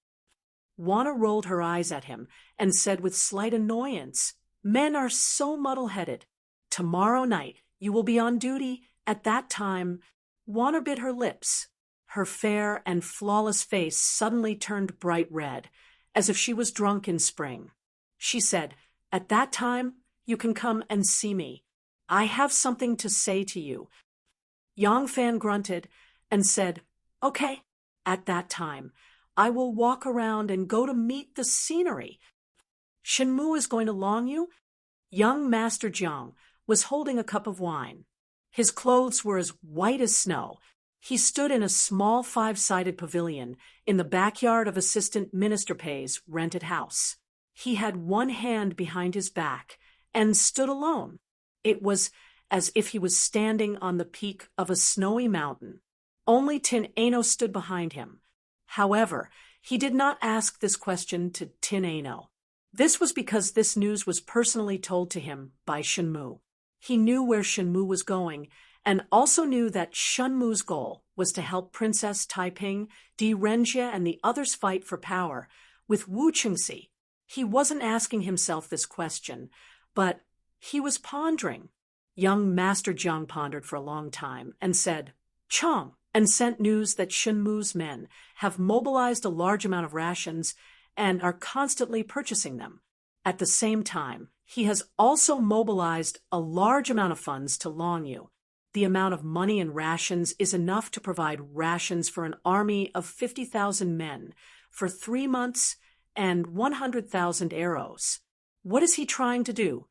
Wana rolled her eyes at him and said with slight annoyance, Men are so muddle-headed. Tomorrow night you will be on duty. At that time, Wana bit her lips. Her fair and flawless face suddenly turned bright red, as if she was drunk in spring. She said, At that time, you can come and see me. I have something to say to you. Yang Fan grunted and said, Okay, at that time, I will walk around and go to meet the scenery. Shenmu is going to Longyu? Young Master Jiang was holding a cup of wine. His clothes were as white as snow. He stood in a small 5-sided pavilion in the backyard of Assistant Minister Pei's rented house. He had one hand behind his back and stood alone. It was as if he was standing on the peak of a snowy mountain. Only Tin Ano stood behind him. However, he did not ask this question to Tin Ano. This was because this news was personally told to him by Shenmu. He knew where Shenmu was going, and also knew that Shenmu's goal was to help Princess Taiping, Di Renjie, and the others fight for power with Wu Qingxi. He wasn't asking himself this question, but he was pondering. Young Master Jiang pondered for a long time and said, Chong, and sent news that Shenmu's men have mobilized a large amount of rations and are constantly purchasing them. At the same time, he has also mobilized a large amount of funds to Longyu. The amount of money and rations is enough to provide rations for an army of 50,000 men for 3 months and 100,000 arrows. What is he trying to do?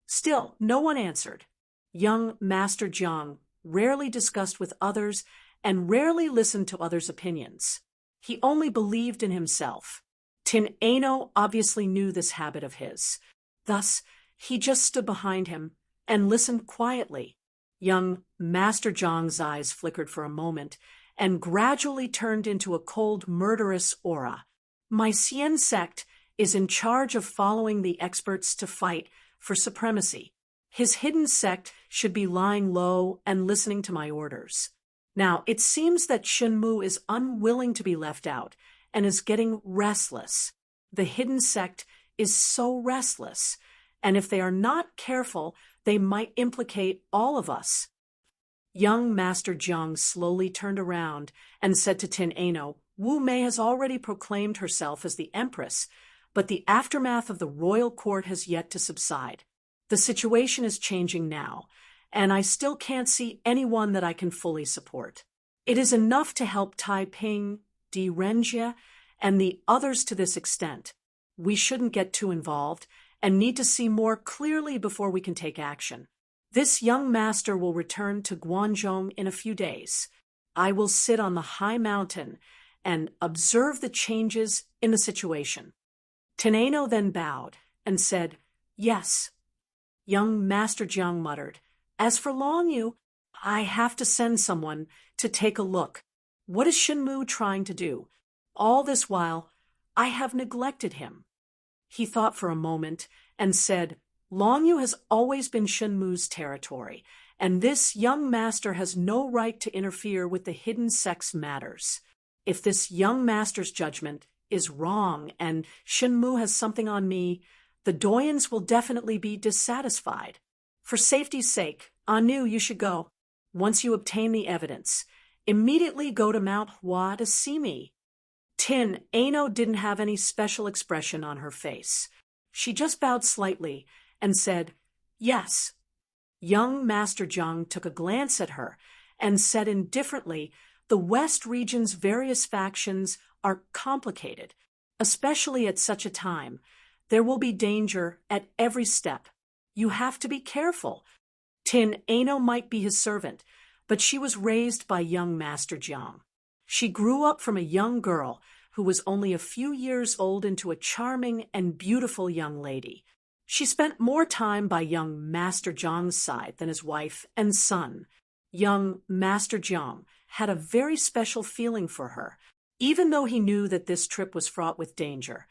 Still, no one answered. Young Master Jiang rarely discussed with others and rarely listened to others' opinions. He only believed in himself. Tin Ano obviously knew this habit of his. Thus, he just stood behind him and listened quietly. Young Master Jiang's eyes flickered for a moment and gradually turned into a cold, murderous aura. My Xian sect is in charge of following the experts to fight for supremacy. His hidden sect should be lying low and listening to my orders. Now, it seems that Shenmu is unwilling to be left out and is getting restless. The hidden sect is so restless, and if they are not careful, they might implicate all of us. Young Master Jiang slowly turned around and said to Tin Ano, Wu Mei has already proclaimed herself as the empress, but the aftermath of the royal court has yet to subside. The situation is changing now, and I still can't see anyone that I can fully support. It is enough to help Taiping, Di Renjie, and the others to this extent. We shouldn't get too involved and need to see more clearly before we can take action. This young master will return to Guangzhou in a few days. I will sit on the high mountain and observe the changes in the situation. Tin Ano then bowed and said, Yes. Young Master Jiang muttered, As for Longyu, I have to send someone to take a look. What is Shenmu trying to do? All this while, I have neglected him. He thought for a moment and said, Longyu has always been Shenmu's territory, and this young master has no right to interfere with the hidden sect's matters. If this young master's judgment is wrong and Shenmu has something on me, the doyens will definitely be dissatisfied. For safety's sake, Anu, you should go. Once you obtain the evidence, immediately go to Mount Hua to see me. Tin Ano didn't have any special expression on her face. She just bowed slightly and said, Yes. Young Master Jiang took a glance at her and said indifferently, The West region's various factions are complicated, especially at such a time. There will be danger at every step. You have to be careful. Tin Ano might be his servant, but she was raised by young Master Jiang. She grew up from a young girl who was only a few years old into a charming and beautiful young lady. She spent more time by young Master Jiang's side than his wife and son. Young Master Jiang had a very special feeling for her, even though he knew that this trip was fraught with danger.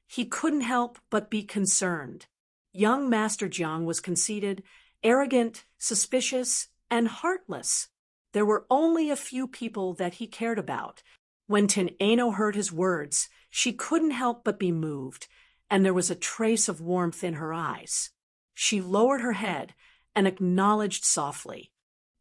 He couldn't help but be concerned. Young Master Jiang was conceited, arrogant, suspicious, and heartless. There were only a few people that he cared about. When Tin Ano heard his words, she couldn't help but be moved, and there was a trace of warmth in her eyes. She lowered her head and acknowledged softly.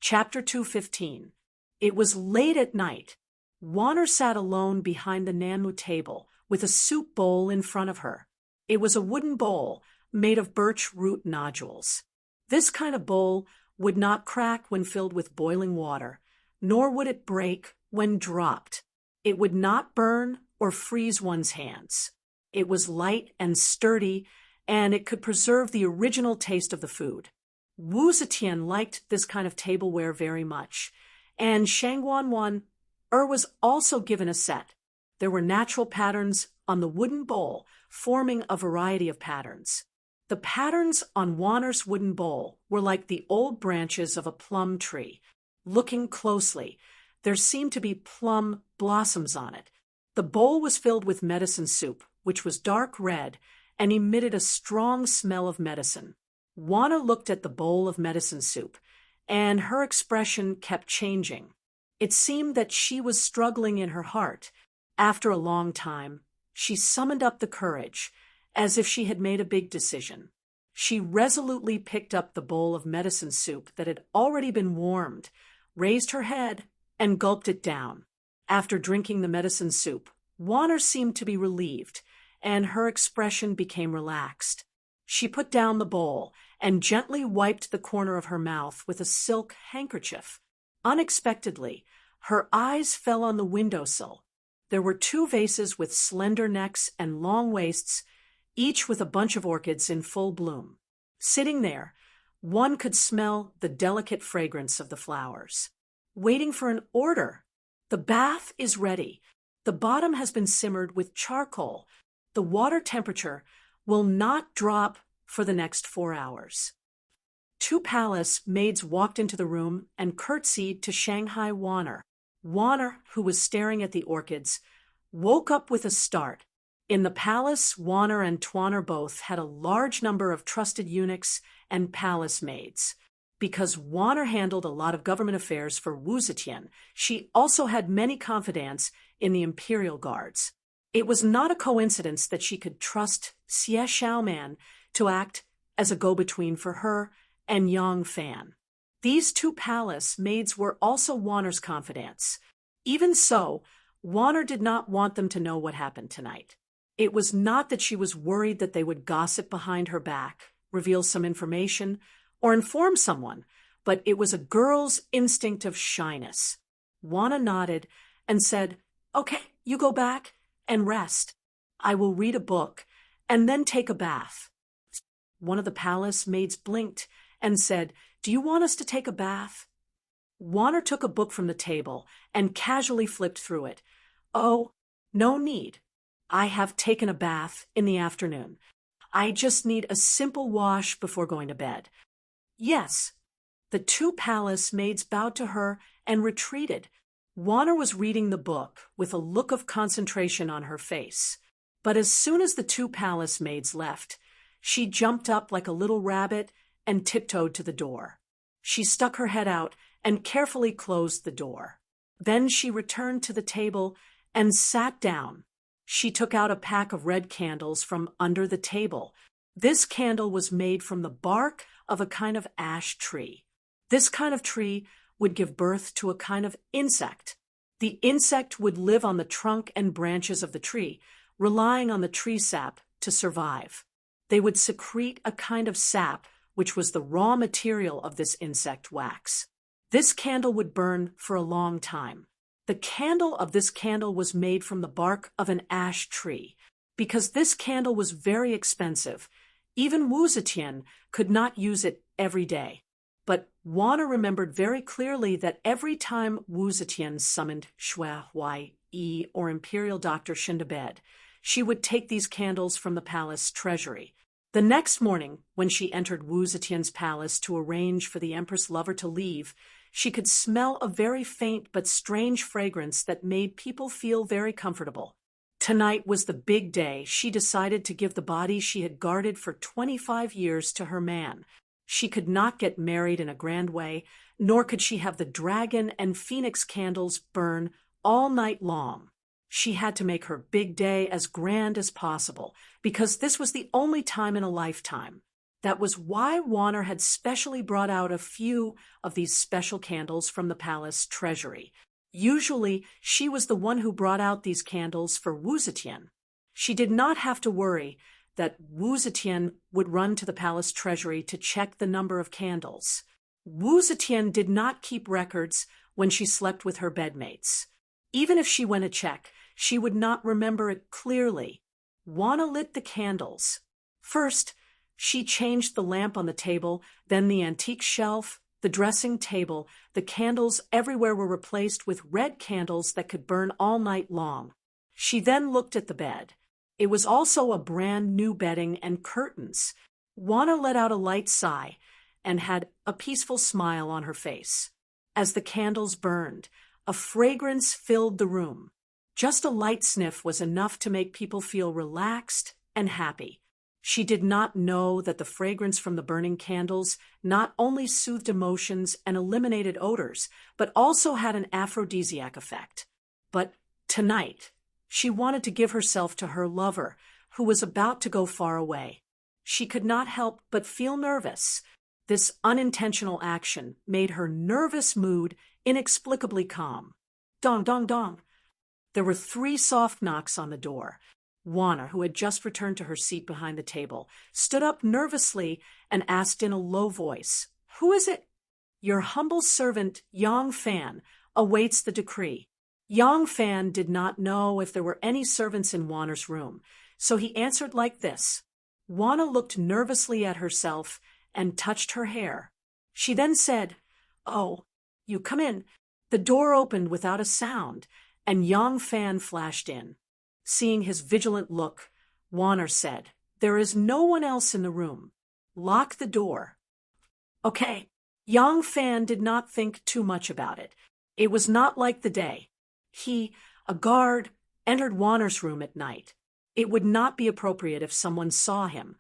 Chapter 215. It was late at night. Warner sat alone behind the Nanmu table with a soup bowl in front of her. It was a wooden bowl made of birch root nodules. This kind of bowl would not crack when filled with boiling water, nor would it break when dropped. It would not burn or freeze one's hands. It was light and sturdy, and it could preserve the original taste of the food. Wu Zetian liked this kind of tableware very much, and Shangguanwan was also given a set. There were natural patterns on the wooden bowl, forming a variety of patterns. The patterns on Warner's wooden bowl were like the old branches of a plum tree. Looking closely, there seemed to be plum blossoms on it. The bowl was filled with medicine soup, which was dark red and emitted a strong smell of medicine. Warner looked at the bowl of medicine soup, and her expression kept changing. It seemed that she was struggling in her heart. After a long time, she summoned up the courage, as if she had made a big decision. She resolutely picked up the bowl of medicine soup that had already been warmed, raised her head, and gulped it down. After drinking the medicine soup, Warner seemed to be relieved, and her expression became relaxed. She put down the bowl and gently wiped the corner of her mouth with a silk handkerchief. Unexpectedly, her eyes fell on the windowsill. There were two vases with slender necks and long waists, each with a bunch of orchids in full bloom. Sitting there, one could smell the delicate fragrance of the flowers. Waiting for an order. The bath is ready. The bottom has been simmered with charcoal. The water temperature will not drop for the next 4 hours. Two palace maids walked into the room and curtsied to Shanghai Wanner. Wanner, who was staring at the orchids, woke up with a start. In the palace, Wanner and Twanner both had a large number of trusted eunuchs and palace maids. Because Wanner handled a lot of government affairs for Wu Zetian, she also had many confidants in the imperial guards. It was not a coincidence that she could trust Xie Xiaoman to act as a go-between for her and Yang Fan. These two palace maids were also Wanner's confidants. Even so, Wanner did not want them to know what happened tonight. It was not that she was worried that they would gossip behind her back, reveal some information, or inform someone, but it was a girl's instinct of shyness. Wanna nodded and said, "Okay, you go back and rest. I will read a book and then take a bath." One of the palace maids blinked and said, "Do you want us to take a bath?" Wanner took a book from the table and casually flipped through it. "Oh, no need. I have taken a bath in the afternoon. I just need a simple wash before going to bed." "Yes." The two palace maids bowed to her and retreated. Wanner was reading the book with a look of concentration on her face. But as soon as the two palace maids left, she jumped up like a little rabbit and tiptoed to the door. She stuck her head out and carefully closed the door. Then she returned to the table and sat down. She took out a pack of red candles from under the table. This candle was made from the bark of a kind of ash tree. This kind of tree would give birth to a kind of insect. The insect would live on the trunk and branches of the tree, relying on the tree sap to survive. They would secrete a kind of sap, which was the raw material of this insect wax. This candle would burn for a long time. The candle of this candle was made from the bark of an ash tree. Because this candle was very expensive, even Wu Zetian could not use it every day. But Wanner remembered very clearly that every time Wu Zetian summoned Shui Huai Yi or Imperial Doctor Shin to bed, she would take these candles from the palace treasury. The next morning, when she entered Wu Zetian's palace to arrange for the Empress lover to leave, she could smell a very faint but strange fragrance that made people feel very comfortable. Tonight was the big day. She decided to give the body she had guarded for 25 years to her man. She could not get married in a grand way, nor could she have the dragon and phoenix candles burn all night long. She had to make her big day as grand as possible, because this was the only time in a lifetime. That was why Wanner had specially brought out a few of these special candles from the palace treasury. Usually, she was the one who brought out these candles for Wu Zetian. She did not have to worry that Wu Zetian would run to the palace treasury to check the number of candles. Wu Zetian did not keep records when she slept with her bedmates. Even if she went to check, she would not remember it clearly. Wanna lit the candles. First, she changed the lamp on the table, then the antique shelf, the dressing table. The candles everywhere were replaced with red candles that could burn all night long. She then looked at the bed. It was also a brand new bedding and curtains. Wanna let out a light sigh and had a peaceful smile on her face. As the candles burned, a fragrance filled the room. Just a light sniff was enough to make people feel relaxed and happy. She did not know that the fragrance from the burning candles not only soothed emotions and eliminated odors, but also had an aphrodisiac effect. But tonight, she wanted to give herself to her lover, who was about to go far away. She could not help but feel nervous. This unintentional action made her nervous mood inexplicably calm. Dong, dong, dong. There were 3 soft knocks on the door. Warner, who had just returned to her seat behind the table, stood up nervously and asked in a low voice, "Who is it?" "Your humble servant, Yang Fan, awaits the decree." Yang Fan did not know if there were any servants in Warner's room, so he answered like this. Warner looked nervously at herself and touched her hair. She then said, "Oh, you come in." The door opened without a sound, and Yang Fan flashed in. Seeing his vigilant look, Warner said, "There is no one else in the room. Lock the door." Okay. Yang Fan did not think too much about it. It was not like the day. He, a guard, entered Warner's room at night. It would not be appropriate if someone saw him,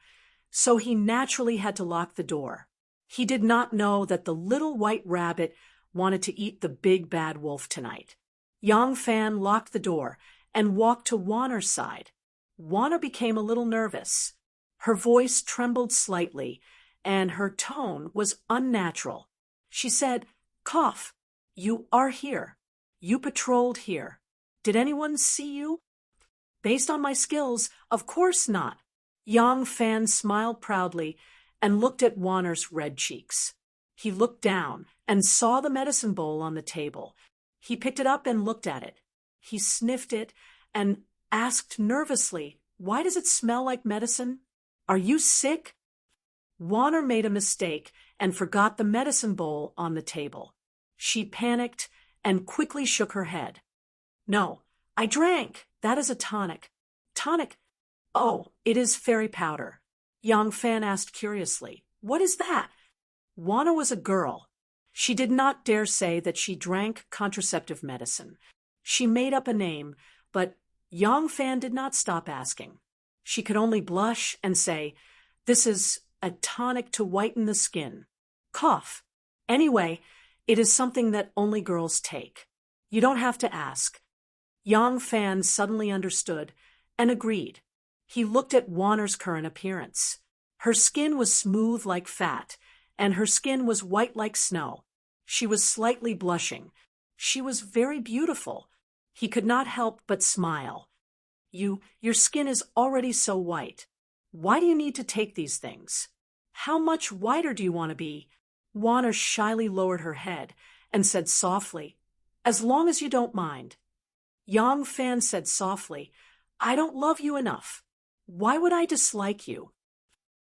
so he naturally had to lock the door. He did not know that the little white rabbit wanted to eat the big bad wolf tonight. Yang Fan locked the door and walked to Warner's side. Warner became a little nervous. Her voice trembled slightly, and her tone was unnatural. She said, "Cough, you are here. You patrolled here. Did anyone see you?" "Based on my skills, of course not." Yang Fan smiled proudly and looked at Warner's red cheeks. He looked down and saw the medicine bowl on the table. He picked it up and looked at it. He sniffed it and asked nervously, "Why does it smell like medicine? Are you sick?" Warner made a mistake and forgot the medicine bowl on the table. She panicked and quickly shook her head. "No, I drank. That is a tonic." "Tonic? Oh, it is fairy powder." Yang Fan asked curiously, "What is that?" Warner was a girl. She did not dare say that she drank contraceptive medicine. She made up a name, but Yang Fan did not stop asking. She could only blush and say, "This is a tonic to whiten the skin." Cough. Anyway, it is something that only girls take. You don't have to ask. Yang Fan suddenly understood and agreed. He looked at Warner's current appearance. Her skin was smooth like fat, and her skin was white like snow. She was slightly blushing. She was very beautiful. He could not help but smile. Your skin is already so white. Why do you need to take these things? How much whiter do you want to be?" Warner shyly lowered her head and said softly, "As long as you don't mind." Yang Fan said softly, "I don't love you enough. Why would I dislike you?"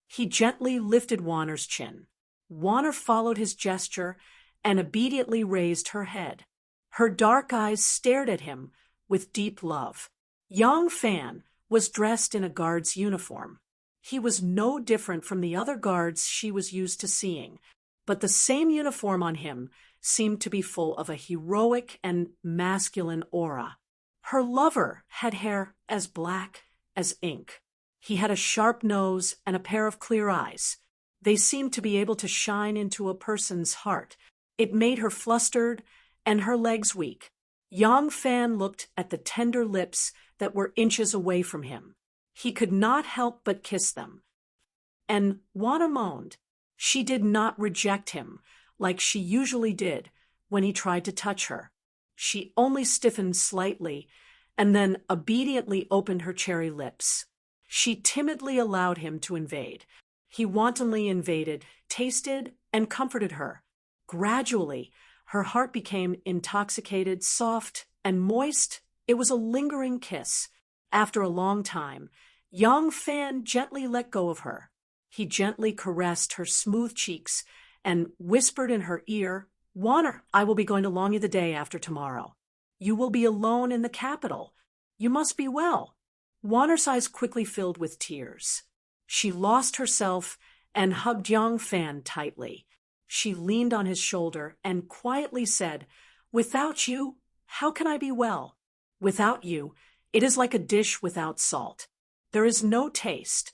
He gently lifted Warner's chin. Warner followed his gesture and obediently raised her head. Her dark eyes stared at him with deep love. Yang Fan was dressed in a guard's uniform. He was no different from the other guards she was used to seeing, but the same uniform on him seemed to be full of a heroic and masculine aura. Her lover had hair as black as ink. He had a sharp nose and a pair of clear eyes. They seemed to be able to shine into a person's heart. It made her flustered and her legs weak. Yang Fan looked at the tender lips that were inches away from him. He could not help but kiss them. And Warner moaned. She did not reject him like she usually did when he tried to touch her. She only stiffened slightly and then obediently opened her cherry lips. She timidly allowed him to invade. He wantonly invaded, tasted, and comforted her. Gradually, her heart became intoxicated, soft, and moist. It was a lingering kiss. After a long time, Yang Fan gently let go of her. He gently caressed her smooth cheeks and whispered in her ear, "Warner, I will be going to Longyear the day after tomorrow. You will be alone in the capital. You must be well." Warner's eyes quickly filled with tears. She lost herself and hugged Yang Fan tightly. She leaned on his shoulder and quietly said, "Without you, how can I be well? Without you, it is like a dish without salt. There is no taste."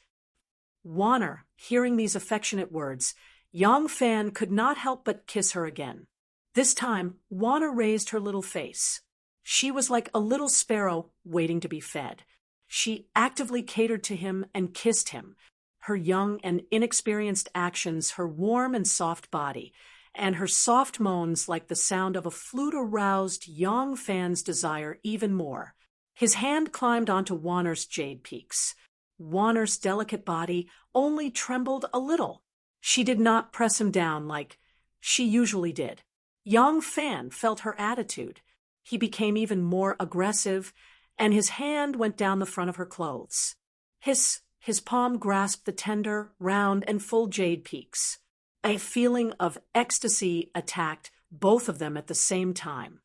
Warner, hearing these affectionate words, Yang Fan could not help but kiss her again. This time, Warner raised her little face. She was like a little sparrow waiting to be fed. She actively catered to him and kissed him. Her young and inexperienced actions, her warm and soft body, and her soft moans like the sound of a flute aroused Yang Fan's desire even more. His hand climbed onto Wanner's jade peaks. Wanner's delicate body only trembled a little. She did not press him down like she usually did. Yang Fan felt her attitude. He became even more aggressive, and his hand went down the front of her clothes. His palm grasped the tender, round, and full jade peaks. A feeling of ecstasy attacked both of them at the same time.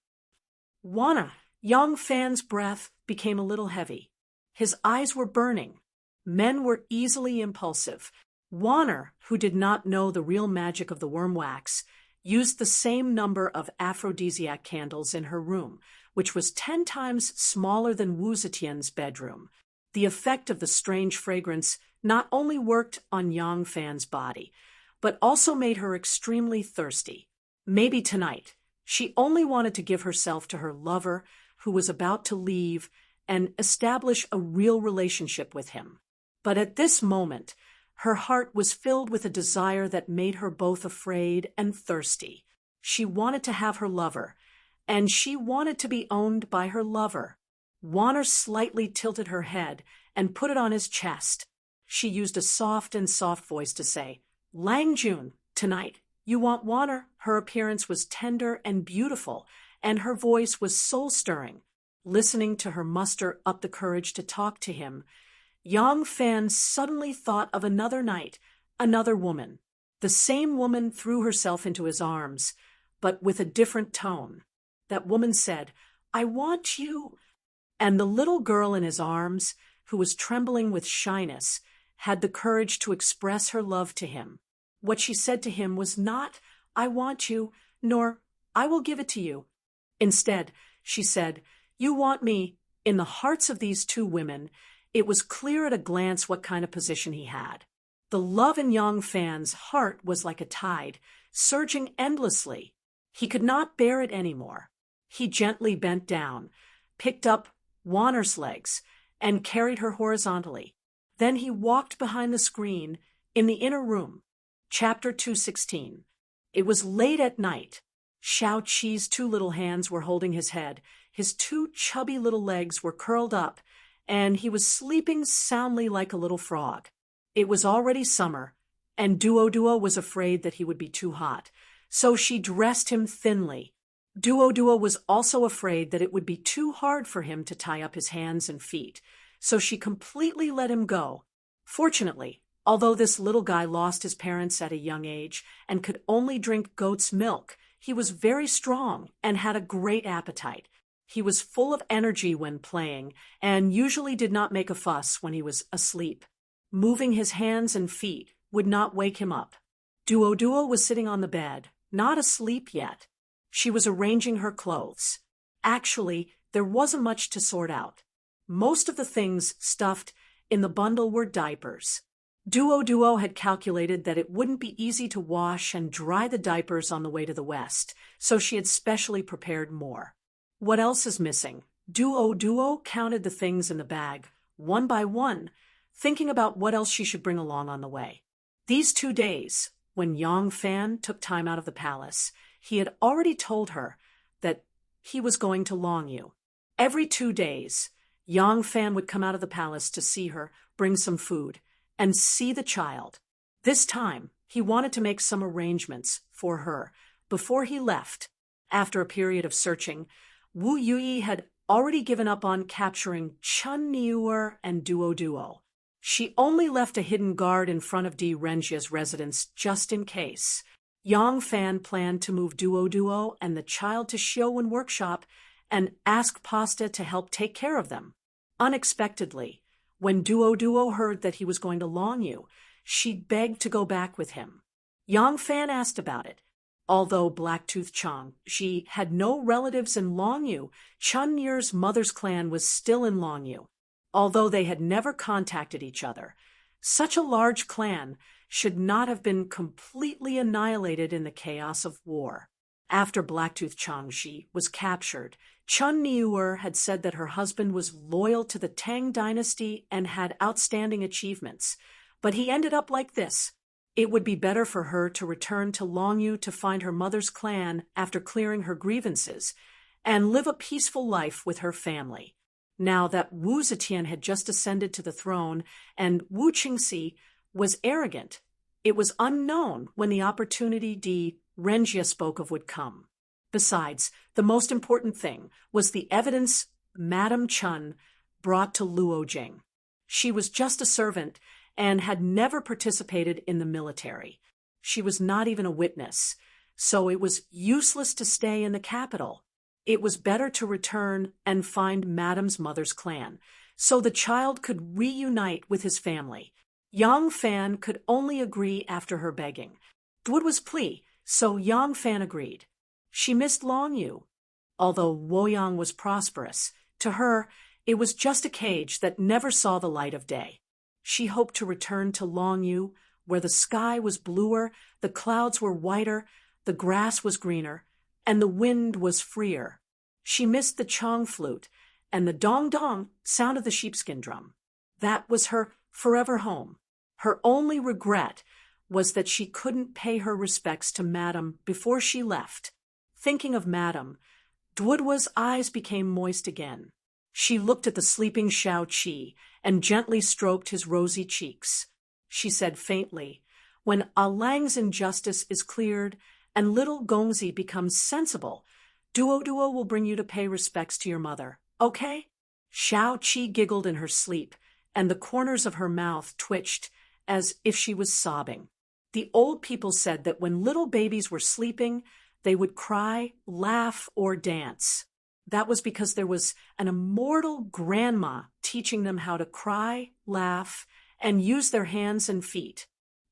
Yang Fan's breath became a little heavy. His eyes were burning. Men were easily impulsive. Wanner, who did not know the real magic of the worm wax, used the same number of aphrodisiac candles in her room, which was 10 times smaller than Wu Zetian's bedroom. The effect of the strange fragrance not only worked on Yang Fan's body, but also made her extremely thirsty. Maybe tonight, she only wanted to give herself to her lover, who was about to leave, and establish a real relationship with him. But at this moment, her heart was filled with a desire that made her both afraid and thirsty. She wanted to have her lover, and she wanted to be owned by her lover. Wanner slightly tilted her head and put it on his chest. She used a soft voice to say, "Lang Jun, tonight, you want Wanner?" Her appearance was tender and beautiful, and her voice was soul-stirring. Listening to her muster up the courage to talk to him, Yang Fan suddenly thought of another night, another woman. The same woman threw herself into his arms, but with a different tone. That woman said, "I want you." And the little girl in his arms, who was trembling with shyness, had the courage to express her love to him. What she said to him was not, "I want you," nor, "I will give it to you." Instead, she said, "You want me." In the hearts of these two women, it was clear at a glance what kind of position he had. The love in Yang Fan's heart was like a tide, surging endlessly. He could not bear it anymore. He gently bent down, picked up Wanner's legs, and carried her horizontally. Then he walked behind the screen in the inner room. Chapter 216. It was late at night. Shao Qi's two little hands were holding his head. His two chubby little legs were curled up, and he was sleeping soundly like a little frog. It was already summer, and Duo was afraid that he would be too hot, so she dressed him thinly. Duo was also afraid that it would be too hard for him to tie up his hands and feet, so she completely let him go. Fortunately, although this little guy lost his parents at a young age and could only drink goat's milk, he was very strong and had a great appetite. He was full of energy when playing and usually did not make a fuss when he was asleep. Moving his hands and feet would not wake him up. Duo was sitting on the bed, not asleep yet. She was arranging her clothes. Actually, there wasn't much to sort out. Most of the things stuffed in the bundle were diapers. Duo had calculated that it wouldn't be easy to wash and dry the diapers on the way to the West, so she had specially prepared more. What else is missing? Duo counted the things in the bag, one by one, thinking about what else she should bring along on the way. These 2 days, when Yang Fan took time out of the palace, he had already told her that he was going to Longyu. Every 2 days, Yang Fan would come out of the palace to see her, bring some food, and see the child. This time, he wanted to make some arrangements for her before he left. After a period of searching, Wu Yuyi had already given up on capturing Chun Niuer and Duo. She only left a hidden guard in front of Di Renjia's residence just in case. Yang Fan planned to move Duo and the child to Xiaowen Workshop and ask Pasta to help take care of them. Unexpectedly, when Duo heard that he was going to Longyu, she begged to go back with him. Yang Fan asked about it. Although Blacktooth Chang, she had no relatives in Longyu, Chun Nier's mother's clan was still in Longyu. Although they had never contacted each other, such a large clan should not have been completely annihilated in the chaos of war. After Blacktooth Changji was captured, Chun Niuer had said that her husband was loyal to the Tang dynasty and had outstanding achievements, but he ended up like this. It would be better for her to return to Longyu to find her mother's clan after clearing her grievances and live a peaceful life with her family. now that Wu Zetian had just ascended to the throne and Wu Qingxi was arrogant. It was unknown when the opportunity Renjia spoke of would come. Besides, the most important thing was the evidence Madame Chun brought to Luo Jing. She was just a servant and had never participated in the military. She was not even a witness, so it was useless to stay in the capital. It was better to return and find Madame's mother's clan, so the child could reunite with his family. Yang Fan could only agree after her begging. Duod was plea, so Yang Fan agreed. She missed Longyu. Although Luoyang was prosperous, to her it was just a cage that never saw the light of day. She hoped to return to Longyu, where the sky was bluer, the clouds were whiter, the grass was greener, and the wind was freer. She missed the chong flute and the dong-dong sound of the sheepskin drum. That was her forever home. Her only regret was that she couldn't pay her respects to Madame before she left. Thinking of Madame, Duodwa's eyes became moist again. She looked at the sleeping Shao Qi and gently stroked his rosy cheeks. She said faintly, "When A Lang's injustice is cleared and little Gongzi becomes sensible, Duo will bring you to pay respects to your mother, okay?" Shao Qi giggled in her sleep, and the corners of her mouth twitched as if she was sobbing. The old people said that when little babies were sleeping, they would cry, laugh, or dance. That was because there was an immortal grandma teaching them how to cry, laugh, and use their hands and feet.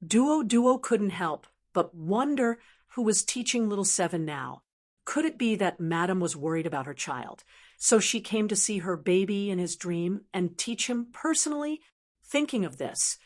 Duo couldn't help but wonder who was teaching little Seven now. Could it be that Madame was worried about her child, so she came to see her baby in his dream and teach him personally? Thinking of this,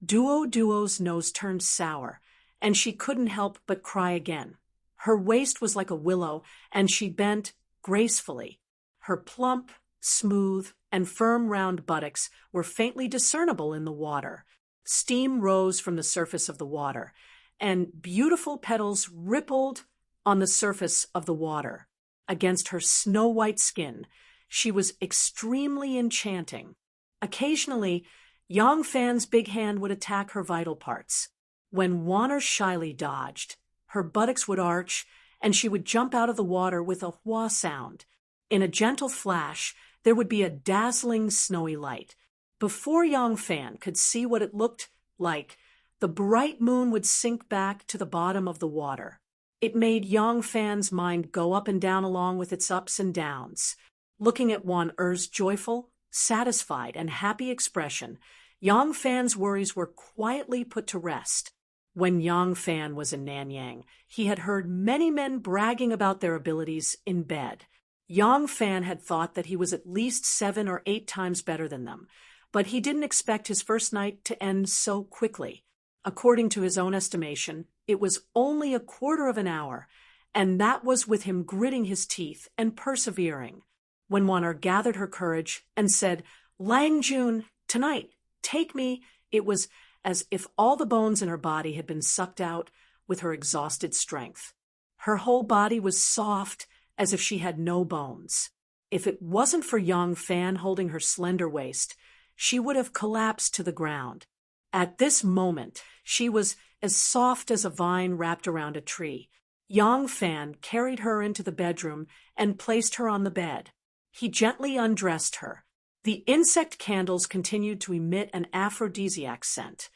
Duo's nose turned sour, and she couldn't help but cry again. Her waist was like a willow, and she bent gracefully. Her plump, smooth, and firm round buttocks were faintly discernible in the water. Steam rose from the surface of the water, and beautiful petals rippled on the surface of the water. Against her snow-white skin, she was extremely enchanting. Occasionally, Yang Fan's big hand would attack her vital parts. When Wanner shyly dodged, her buttocks would arch, and she would jump out of the water with a hua sound. In a gentle flash, there would be a dazzling snowy light. Before Yang Fan could see what it looked like, the bright moon would sink back to the bottom of the water. It made Yang Fan's mind go up and down along with its ups and downs. Looking at Wan Er's joyful, satisfied, and happy expression, Yang Fan's worries were quietly put to rest. When Yang Fan was in Nanyang, he had heard many men bragging about their abilities in bed. Yang Fan had thought that he was at least 7 or 8 times better than them, but he didn't expect his first night to end so quickly. According to his own estimation, it was only a quarter of an hour, and that was with him gritting his teeth and persevering. When Wanner gathered her courage and said, "Lang Jun, tonight, take me," it was as if all the bones in her body had been sucked out with her exhausted strength. Her whole body was soft, as if she had no bones. If it wasn't for Yang Fan holding her slender waist, she would have collapsed to the ground. At this moment, she was as soft as a vine wrapped around a tree. Yang Fan carried her into the bedroom and placed her on the bed. He gently undressed her. The insect candles continued to emit an aphrodisiac scent.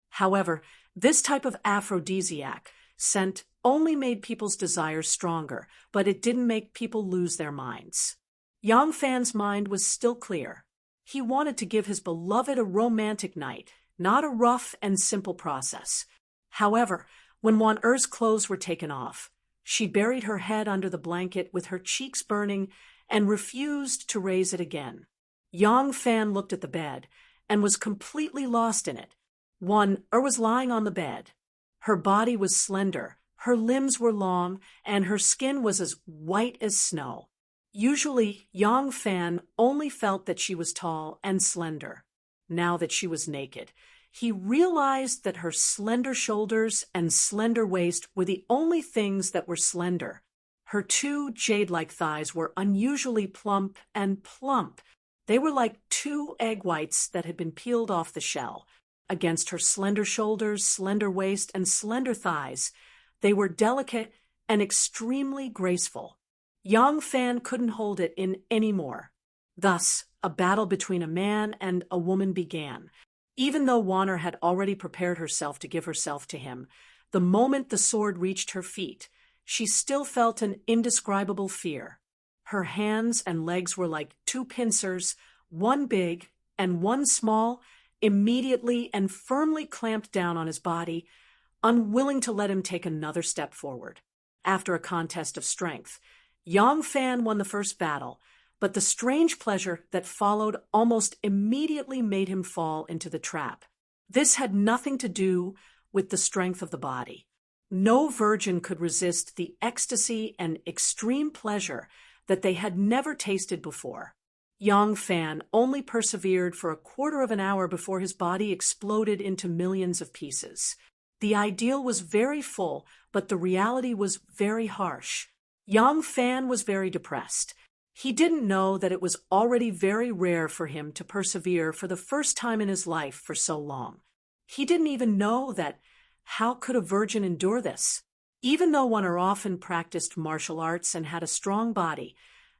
However, this type of aphrodisiac scent only made people's desires stronger, but it didn't make people lose their minds. Yang Fan's mind was still clear. He wanted to give his beloved a romantic night, not a rough and simple process. However, when Wan Er's clothes were taken off, she buried her head under the blanket with her cheeks burning and refused to raise it again. Yang Fan looked at the bed and was completely lost in it. Wan Er was lying on the bed. Her body was slender, her limbs were long, and her skin was as white as snow. Usually, Yang Fan only felt that she was tall and slender. Now that she was naked, he realized that her slender shoulders and slender waist were the only things that were slender. Her 2 jade-like thighs were unusually plump, They were like two egg whites that had been peeled off the shell. Against her slender shoulders, slender waist, and slender thighs, they were delicate and extremely graceful. Yang Fan couldn't hold it in any more. Thus, a battle between a man and a woman began. Even though Wanner had already prepared herself to give herself to him, the moment the sword reached her feet, she still felt an indescribable fear. Her hands and legs were like two pincers, one big and one small, immediately and firmly clamped down on his body, unwilling to let him take another step forward. After a contest of strength, Yang Fan won the first battle, but the strange pleasure that followed almost immediately made him fall into the trap. This had nothing to do with the strength of the body. No virgin could resist the ecstasy and extreme pleasure that they had never tasted before. Yang Fan only persevered for a quarter of an hour before his body exploded into millions of pieces. The ideal was very full, but the reality was very harsh. Yang Fan was very depressed. He didn't know that it was already very rare for him to persevere for the first time in his life for so long. He didn't even know that how could a virgin endure this? Even though Wanner often practiced martial arts and had a strong body,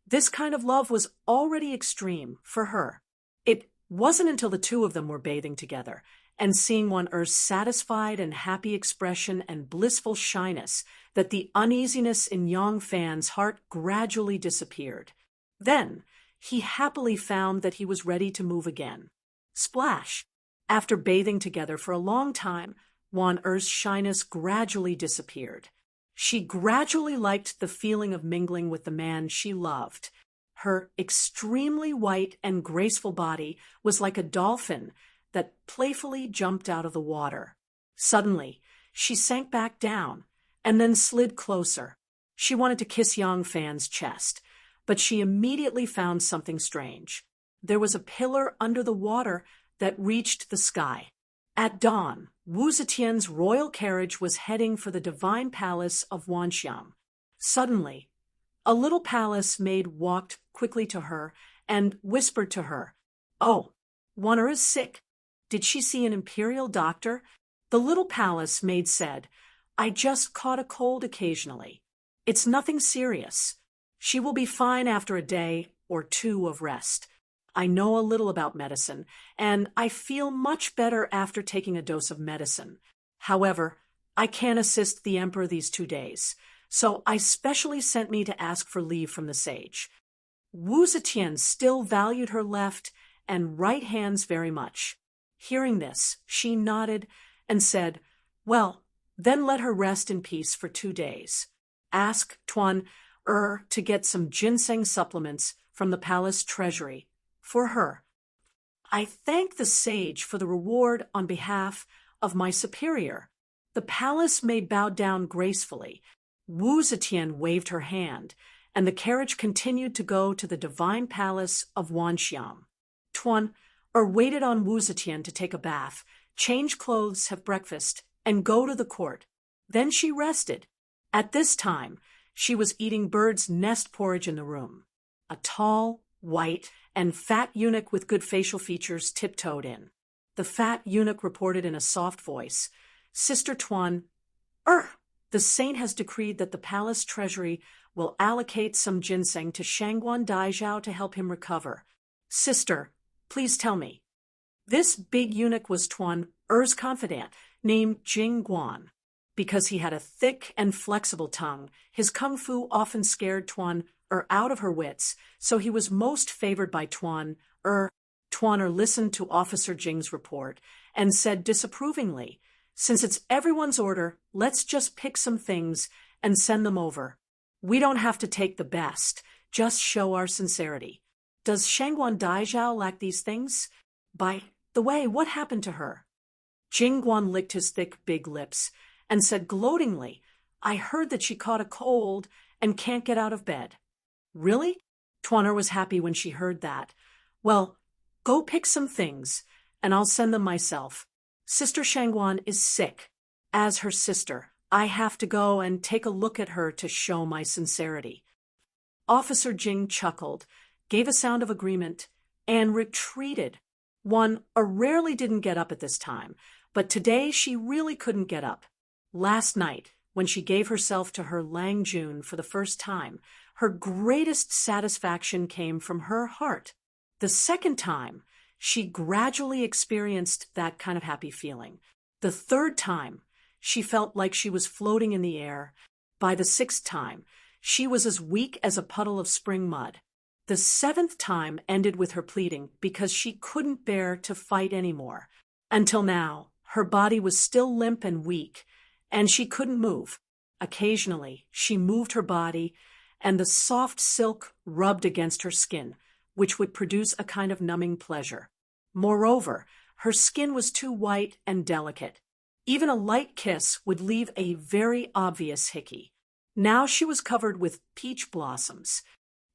this kind of love was already extreme for her. It wasn't until the two of them were bathing together and seeing Wanner's satisfied and happy expression and blissful shyness that the uneasiness in Yang Fan's heart gradually disappeared. Then, he happily found that he was ready to move again. Splash! After bathing together for a long time, Wanner's shyness gradually disappeared. She gradually liked the feeling of mingling with the man she loved. Her extremely white and graceful body was like a dolphin that playfully jumped out of the water. Suddenly, she sank back down and then slid closer. She wanted to kiss Yang Fan's chest, but she immediately found something strange. There was a pillar under the water that reached the sky. At dawn, Wu Zetian's royal carriage was heading for the divine palace of Wanxiang. Suddenly, a little palace maid walked quickly to her and whispered to her, "Oh, Wanner is sick. Did she see an imperial doctor?" The little palace maid said, "I just caught a cold occasionally. It's nothing serious. She will be fine after a day or two of rest. I know a little about medicine, and I feel much better after taking a dose of medicine. However, I can't assist the emperor these 2 days, so I specially sent me to ask for leave from the sage." Wu Zetian still valued her left and right hands very much. Hearing this, she nodded and said, "Well, then let her rest in peace for 2 days. Ask Tuan to get some ginseng supplements from the palace treasury for her. I thank the sage for the reward on behalf of my superior." The palace maid bowed down gracefully. Wu Zetian waved her hand, and the carriage continued to go to the divine palace of Wanxiang. Tuan waited on Wu Zetian to take a bath, change clothes, have breakfast, and go to the court. Then she rested. At this time, she was eating bird's nest porridge in the room. A tall, white, and fat eunuch with good facial features tiptoed in. The fat eunuch reported in a soft voice, "Sister Tuan, the saint has decreed that the palace treasury will allocate some ginseng to Shangguan Daizhao to help him recover. Sister, please tell me." This big eunuch was Tuan confidant, named Jing Guan. Because he had a thick and flexible tongue, his kung fu often scared Tuan out of her wits, so he was most favored by Tuan listened to Officer Jing's report and said disapprovingly, "Since it's everyone's order, let's just pick some things and send them over. We don't have to take the best, just show our sincerity. Does Shangguan Daizhao lack these things? By the way, what happened to her?" Jing Guan licked his thick, big lips and said gloatingly, "I heard that she caught a cold and can't get out of bed." "Really?" Tuaner was happy when she heard that. "Well, go pick some things, and I'll send them myself. Sister Shangguan is sick. As her sister, I have to go and take a look at her to show my sincerity." Officer Jing chuckled, gave a sound of agreement, and retreated. One rarely didn't get up at this time, but today she really couldn't get up. Last night, when she gave herself to her Lang Jun for the first time, her greatest satisfaction came from her heart. The second time, she gradually experienced that kind of happy feeling. The third time, she felt like she was floating in the air. By the sixth time, she was as weak as a puddle of spring mud. The seventh time ended with her pleading because she couldn't bear to fight anymore. Until now, her body was still limp and weak, and she couldn't move. Occasionally, she moved her body, and the soft silk rubbed against her skin, which would produce a kind of numbing pleasure. Moreover, her skin was too white and delicate. Even a light kiss would leave a very obvious hickey. Now she was covered with peach blossoms.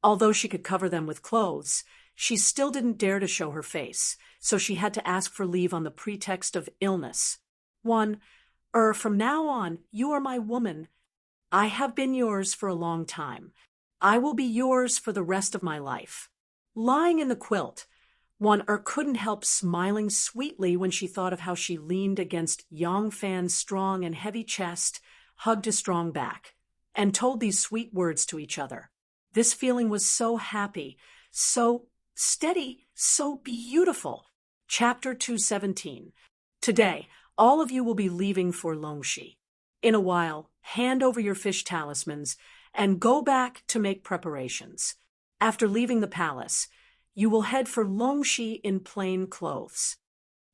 Although she could cover them with clothes, she still didn't dare to show her face, so she had to ask for leave on the pretext of illness. From now on, you are my woman. I have been yours for a long time. I will be yours for the rest of my life. Lying in the quilt, couldn't help smiling sweetly when she thought of how she leaned against Yang Fan's strong and heavy chest, hugged his strong back, and told these sweet words to each other. This feeling was so happy, so steady, so beautiful. Chapter 217. Today, all of you will be leaving for Longxi. In a while, hand over your fish talismans and go back to make preparations. After leaving the palace, you will head for Longxi in plain clothes.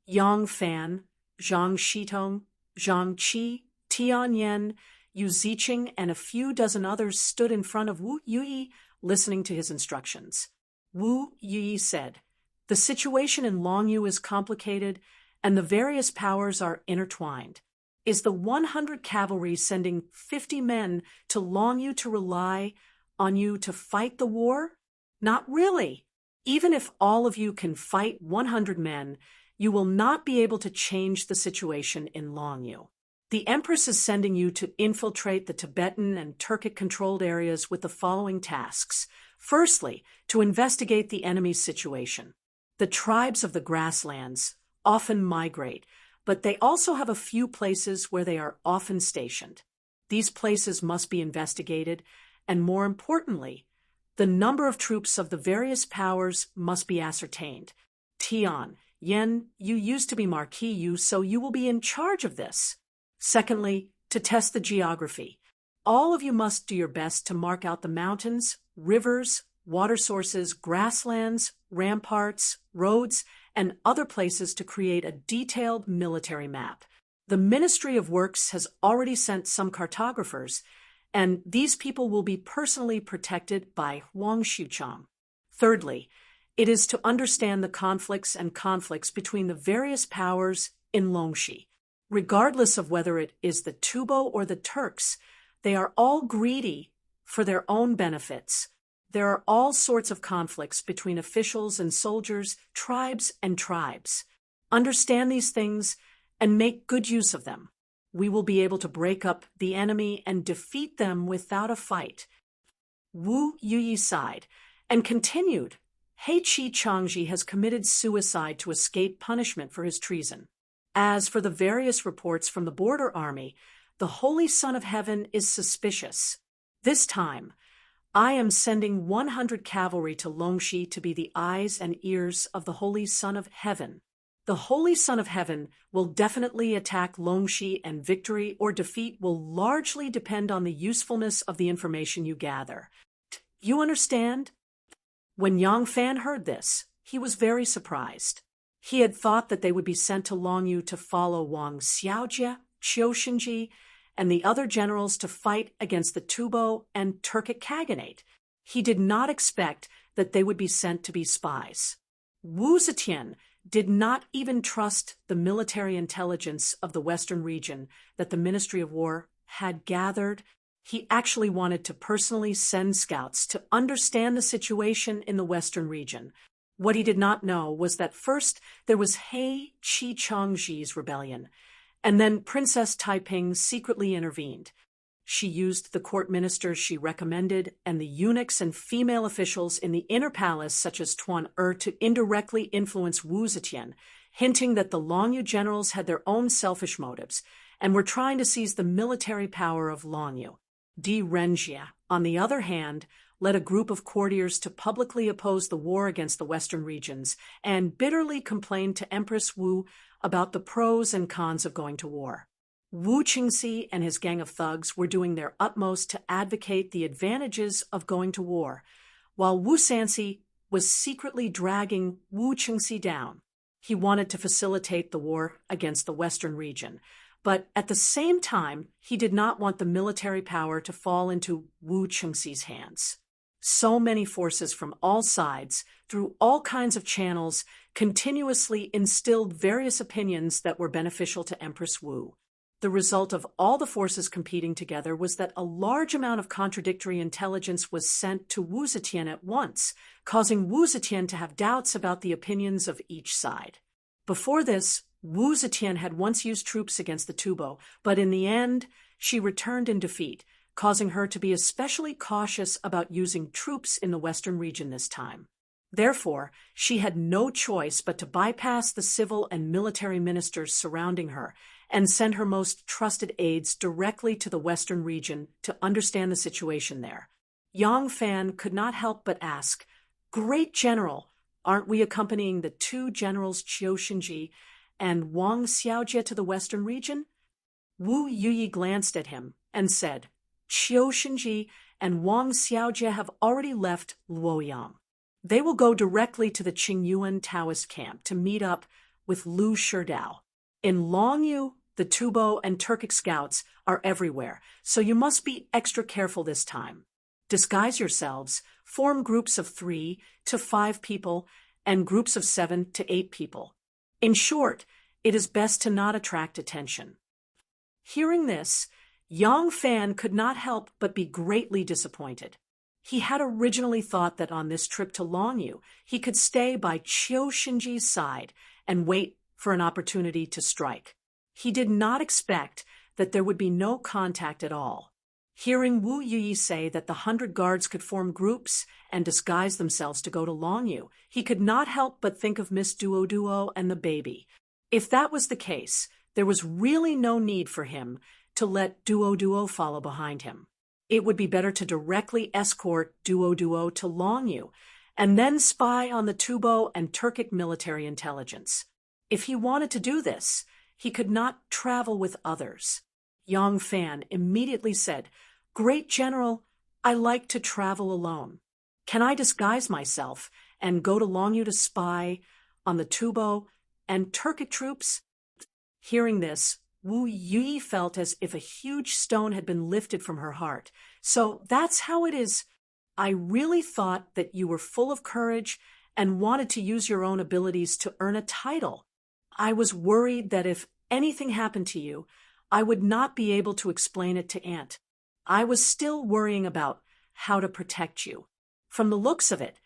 Yang Fan, Zhang Shitong, Zhang Qi, Tian Yen, Yu Ziqing, and a few dozen others stood in front of Wu Yuyi, listening to his instructions. Wu Yuyi said, "The situation in Longyu is complicated, and the various powers are intertwined. Is the 100 cavalry sending 50 men to Longyu to rely on you to fight the war? Not really. Even if all of you can fight 100 men, you will not be able to change the situation in Longyu. The Empress is sending you to infiltrate the Tibetan and Turkic-controlled areas with the following tasks. Firstly, to investigate the enemy's situation. The tribes of the grasslands often migrate, but they also have a few places where they are often stationed. These places must be investigated, and more importantly, the number of troops of the various powers must be ascertained. Tian Yen, you used to be Marquis, so you will be in charge of this. Secondly, to test the geography. All of you must do your best to mark out the mountains, rivers, water sources, grasslands, ramparts, roads, and other places to create a detailed military map. The Ministry of Works has already sent some cartographers, and these people will be personally protected by Huang Xuchang. Thirdly, it is to understand the conflicts between the various powers in Longxi. Regardless of whether it is the Tubo or the Turks, they are all greedy for their own benefits. There are all sorts of conflicts between officials and soldiers, tribes and tribes. Understand these things and make good use of them. We will be able to break up the enemy and defeat them without a fight." Wu Yuyi sighed and continued, "He Qi Changji has committed suicide to escape punishment for his treason. As for the various reports from the border army, the Holy Son of Heaven is suspicious. This time, I am sending 100 cavalry to Longxi to be the eyes and ears of the Holy Son of Heaven. The Holy Son of Heaven will definitely attack Longxi, and victory or defeat will largely depend on the usefulness of the information you gather. You understand?" When Yang Fan heard this, he was very surprised. He had thought that they would be sent to Longyu to follow Wang Xiaojie, Qiu Shenji, and the other generals to fight against the Tubo and Turkic Khaganate. He did not expect that they would be sent to be spies. Wu Zetian did not even trust the military intelligence of the Western region that the Ministry of War had gathered. He actually wanted to personally send scouts to understand the situation in the Western region. What he did not know was that first there was He Qi Changji's rebellion, and then Princess Taiping secretly intervened. She used the court ministers she recommended and the eunuchs and female officials in the inner palace, such as Tuan to indirectly influence Wu Zetian, hinting that the Longyu generals had their own selfish motives and were trying to seize the military power of Longyu. Di Renjia, on the other hand, led a group of courtiers to publicly oppose the war against the western regions and bitterly complained to Empress Wu about the pros and cons of going to war. Wu Qingxi and his gang of thugs were doing their utmost to advocate the advantages of going to war, while Wu Sanxi was secretly dragging Wu Qingxi down. He wanted to facilitate the war against the western region, but at the same time, he did not want the military power to fall into Wu Qingxi's hands. So many forces from all sides, through all kinds of channels, continuously instilled various opinions that were beneficial to Empress Wu. The result of all the forces competing together was that a large amount of contradictory intelligence was sent to Wu Zetian at once, causing Wu Zetian to have doubts about the opinions of each side. Before this, Wu Zetian had once used troops against the Tubo, but in the end, she returned in defeat, causing her to be especially cautious about using troops in the western region this time. Therefore, she had no choice but to bypass the civil and military ministers surrounding her and send her most trusted aides directly to the western region to understand the situation there. Yang Fan could not help but ask, "Great General, aren't we accompanying the two generals Qiu Xinji and Wang Xiaojie to the western region?" Wu Yuyi glanced at him and said, "Qiu Xinji and Wang Xiaojie have already left Luoyang. They will go directly to the Qingyuan Taoist camp to meet up with Lu Sherdao. In Longyu, the Tubo and Turkic scouts are everywhere, so you must be extra careful this time. Disguise yourselves, form groups of 3 to 5 people, and groups of 7 to 8 people. In short, it is best to not attract attention." Hearing this, Yang Fan could not help but be greatly disappointed. He had originally thought that on this trip to Longyu, he could stay by Qiu Xinji's side and wait for an opportunity to strike. He did not expect that there would be no contact at all. Hearing Wu Yuyi say that the 100 guards could form groups and disguise themselves to go to Longyu, he could not help but think of Miss Duo and the baby. If that was the case, there was really no need for him to let Duo follow behind him. It would be better to directly escort Duo to Longyu and then spy on the Tubo and Turkic military intelligence. If he wanted to do this, he could not travel with others. Yang Fan immediately said, "Great General, I like to travel alone. Can I disguise myself and go to Longyu to spy on the Tubo and Turkic troops?" Hearing this, Wu Yi felt as if a huge stone had been lifted from her heart. "So that's how it is. I really thought that you were full of courage and wanted to use your own abilities to earn a title. I was worried that if anything happened to you, I would not be able to explain it to Aunt. I was still worrying about how to protect you. From the looks of it,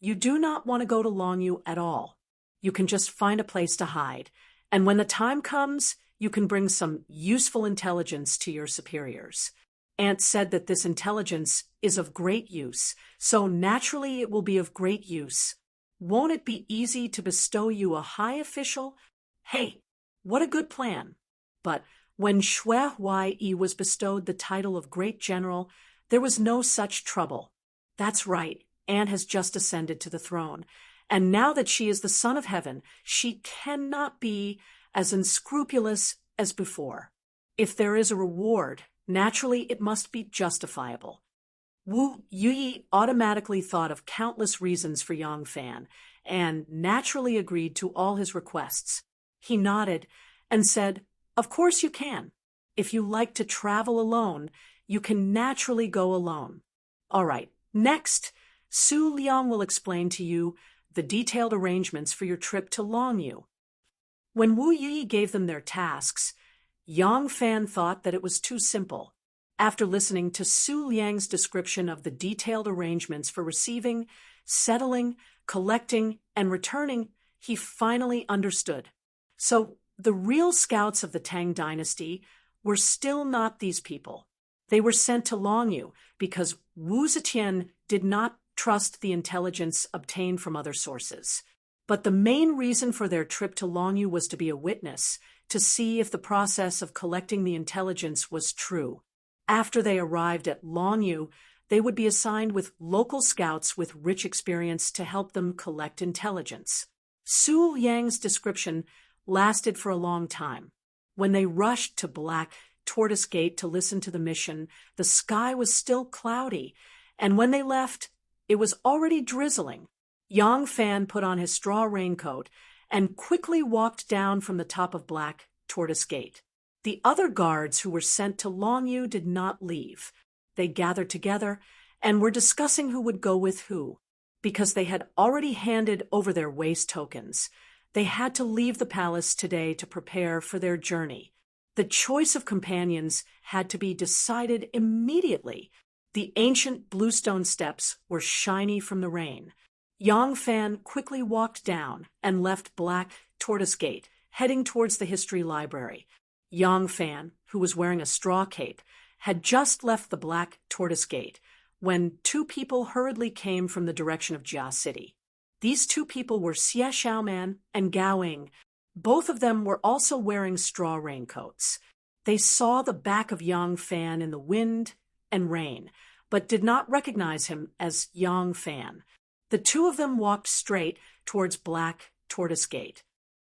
you do not want to go to Longyu at all. You can just find a place to hide, and when the time comes, you can bring some useful intelligence to your superiors. Aunt said that this intelligence is of great use, so naturally it will be of great use. Won't it be easy to bestow you a high official? Hey, what a good plan." But when Xue Huai was bestowed the title of Great General, there was no such trouble. That's right, Aunt has just ascended to the throne, and now that she is the Son of Heaven, she cannot be as unscrupulous as before. If there is a reward, naturally it must be justifiable. Wu Yuyi automatically thought of countless reasons for Yang Fan, and naturally agreed to all his requests. He nodded and said, "Of course you can. If you like to travel alone, you can naturally go alone. All right, next, Su Liang will explain to you the detailed arrangements for your trip to Longyu." When Wu Yi gave them their tasks, Yang Fan thought that it was too simple. After listening to Su Liang's description of the detailed arrangements for receiving, settling, collecting, and returning, he finally understood. So the real scouts of the Tang dynasty were still not these people. They were sent to Longyu because Wu Zetian did not trust the intelligence obtained from other sources. But the main reason for their trip to Longyu was to be a witness, to see if the process of collecting the intelligence was true. After they arrived at Longyu, they would be assigned with local scouts with rich experience to help them collect intelligence. Su Yang's description lasted for a long time. When they rushed to Black Tortoise Gate to listen to the mission, the sky was still cloudy, and when they left, it was already drizzling. Yang Fan put on his straw raincoat and quickly walked down from the top of Black Tortoise Gate. The other guards who were sent to Longyu did not leave. They gathered together and were discussing who would go with who. Because they had already handed over their waste tokens, they had to leave the palace today to prepare for their journey. The choice of companions had to be decided immediately. The ancient bluestone steps were shiny from the rain. Yang Fan quickly walked down and left Black Tortoise Gate, heading towards the history library. Yang Fan, who was wearing a straw cape, had just left the Black Tortoise Gate when two people hurriedly came from the direction of Jia City. These two people were Xie Xiaoman and Gao Ying. Both of them were also wearing straw raincoats. They saw the back of Yang Fan in the wind and rain, but did not recognize him as Yang Fan. The two of them walked straight towards Black Tortoise Gate.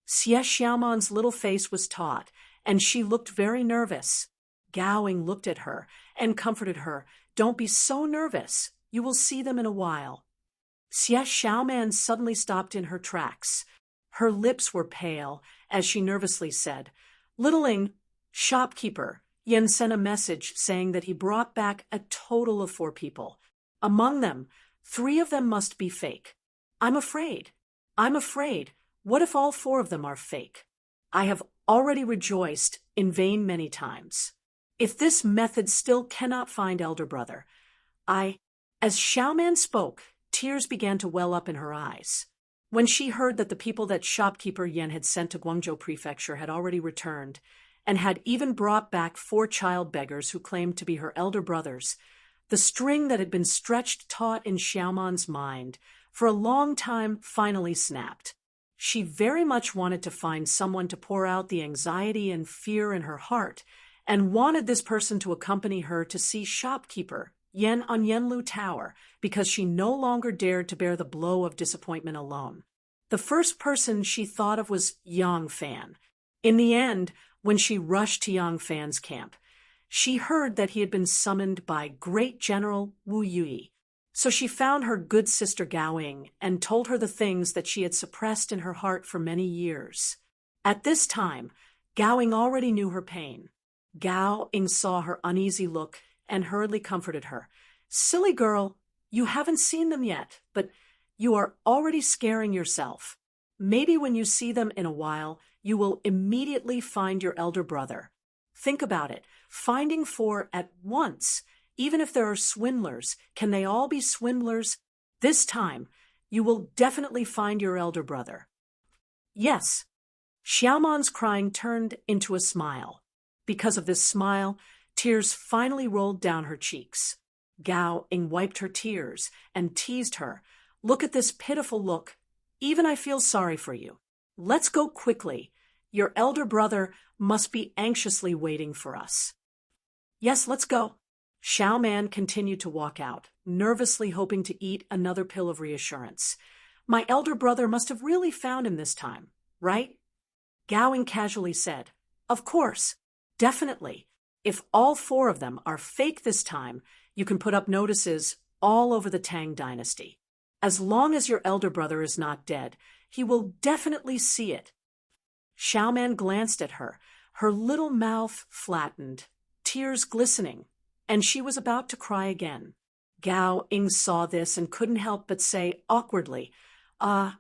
Xie Xiaoman's little face was taut, and she looked very nervous. Gao Ying looked at her and comforted her. "Don't be so nervous. You will see them in a while." Xie Xiaoman suddenly stopped in her tracks. Her lips were pale as she nervously said, "Littling, shopkeeper, Yen sent a message saying that he brought back a total of 4 people. Among them, 3 of them must be fake. I'm afraid. What if all 4 of them are fake? I have already rejoiced in vain many times. If this method still cannot find elder brother, As Xiaoman spoke, tears began to well up in her eyes. When she heard that the people that shopkeeper Yen had sent to Guangzhou Prefecture had already returned, and had even brought back 4 child beggars who claimed to be her elder brothers, the string that had been stretched taut in Xiaoman's mind for a long time finally snapped. She very much wanted to find someone to pour out the anxiety and fear in her heart, and wanted this person to accompany her to see shopkeeper Yen on Yenlu Tower, because she no longer dared to bear the blow of disappointment alone. The first person she thought of was Yang Fan. In the end, when she rushed to Yang Fan's camp, she heard that he had been summoned by Great General Wu Yui. So she found her good sister Gao Ying and told her the things that she had suppressed in her heart for many years. At this time, Gao Ying already knew her pain. Gao Ying saw her uneasy look and hurriedly comforted her. "Silly girl, you haven't seen them yet, but you are already scaring yourself. Maybe when you see them in a while, you will immediately find your elder brother. Think about it, finding 4 at once. Even if there are swindlers, can they all be swindlers? This time, you will definitely find your elder brother." Yes. Xiaoman's crying turned into a smile. Because of this smile, tears finally rolled down her cheeks. Gao Ying wiped her tears and teased her. "Look at this pitiful look. Even I feel sorry for you. Let's go quickly. Your elder brother must be anxiously waiting for us." "Yes, let's go." Xiaoman continued to walk out, nervously hoping to eat another pill of reassurance. "My elder brother must have really found him this time, right?" Gao Ying casually said, "Of course, definitely. If all 4 of them are fake this time, you can put up notices all over the Tang dynasty. As long as your elder brother is not dead, he will definitely see it." Xiaoman glanced at her, her little mouth flattened, tears glistening, and she was about to cry again. Gao Ying saw this and couldn't help but say awkwardly, I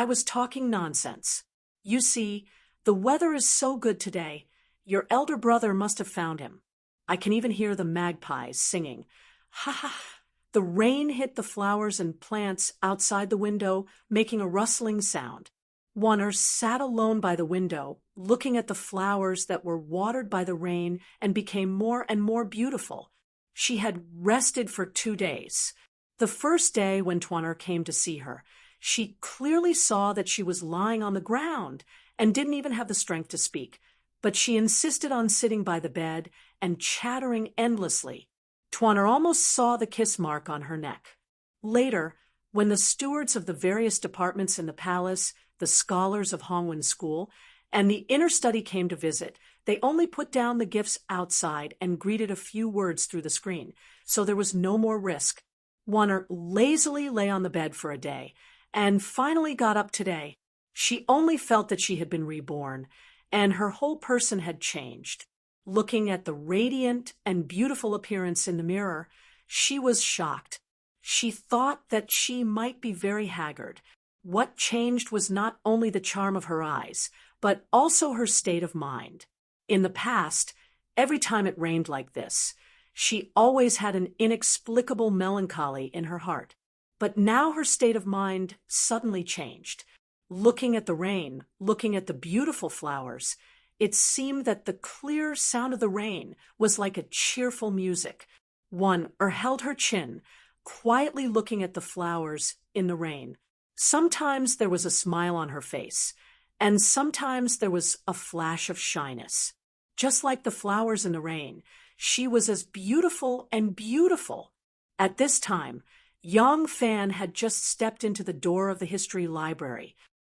was talking nonsense. You see, the weather is so good today. Your elder brother must have found him. I can even hear the magpies singing. Ha ha! The rain hit the flowers and plants outside the window, making a rustling sound. Warner sat alone by the window, looking at the flowers that were watered by the rain and became more and more beautiful. She had rested for 2 days. The first day when Tuanar came to see her, she clearly saw that she was lying on the ground and didn't even have the strength to speak, but she insisted on sitting by the bed and chattering endlessly. Tuanar almost saw the kiss mark on her neck. Later, when the stewards of the various departments in the palace, the scholars of Hongwen School, and the inner study came to visit, they only put down the gifts outside and greeted a few words through the screen, so there was no more risk. Tuanar lazily lay on the bed for a day, and finally got up today. She only felt that she had been reborn, and her whole person had changed. Looking at the radiant and beautiful appearance in the mirror, she was shocked. She thought that she might be very haggard. What changed was not only the charm of her eyes, but also her state of mind. In the past, every time it rained like this, she always had an inexplicable melancholy in her heart. But now her state of mind suddenly changed. Looking at the rain, looking at the beautiful flowers, it seemed that the clear sound of the rain was like a cheerful music. Tuanar held her chin, quietly looking at the flowers in the rain. Sometimes there was a smile on her face, and sometimes there was a flash of shyness. Just like the flowers in the rain, she was as beautiful and beautiful. At this time, Yang Fan had just stepped into the door of the history library.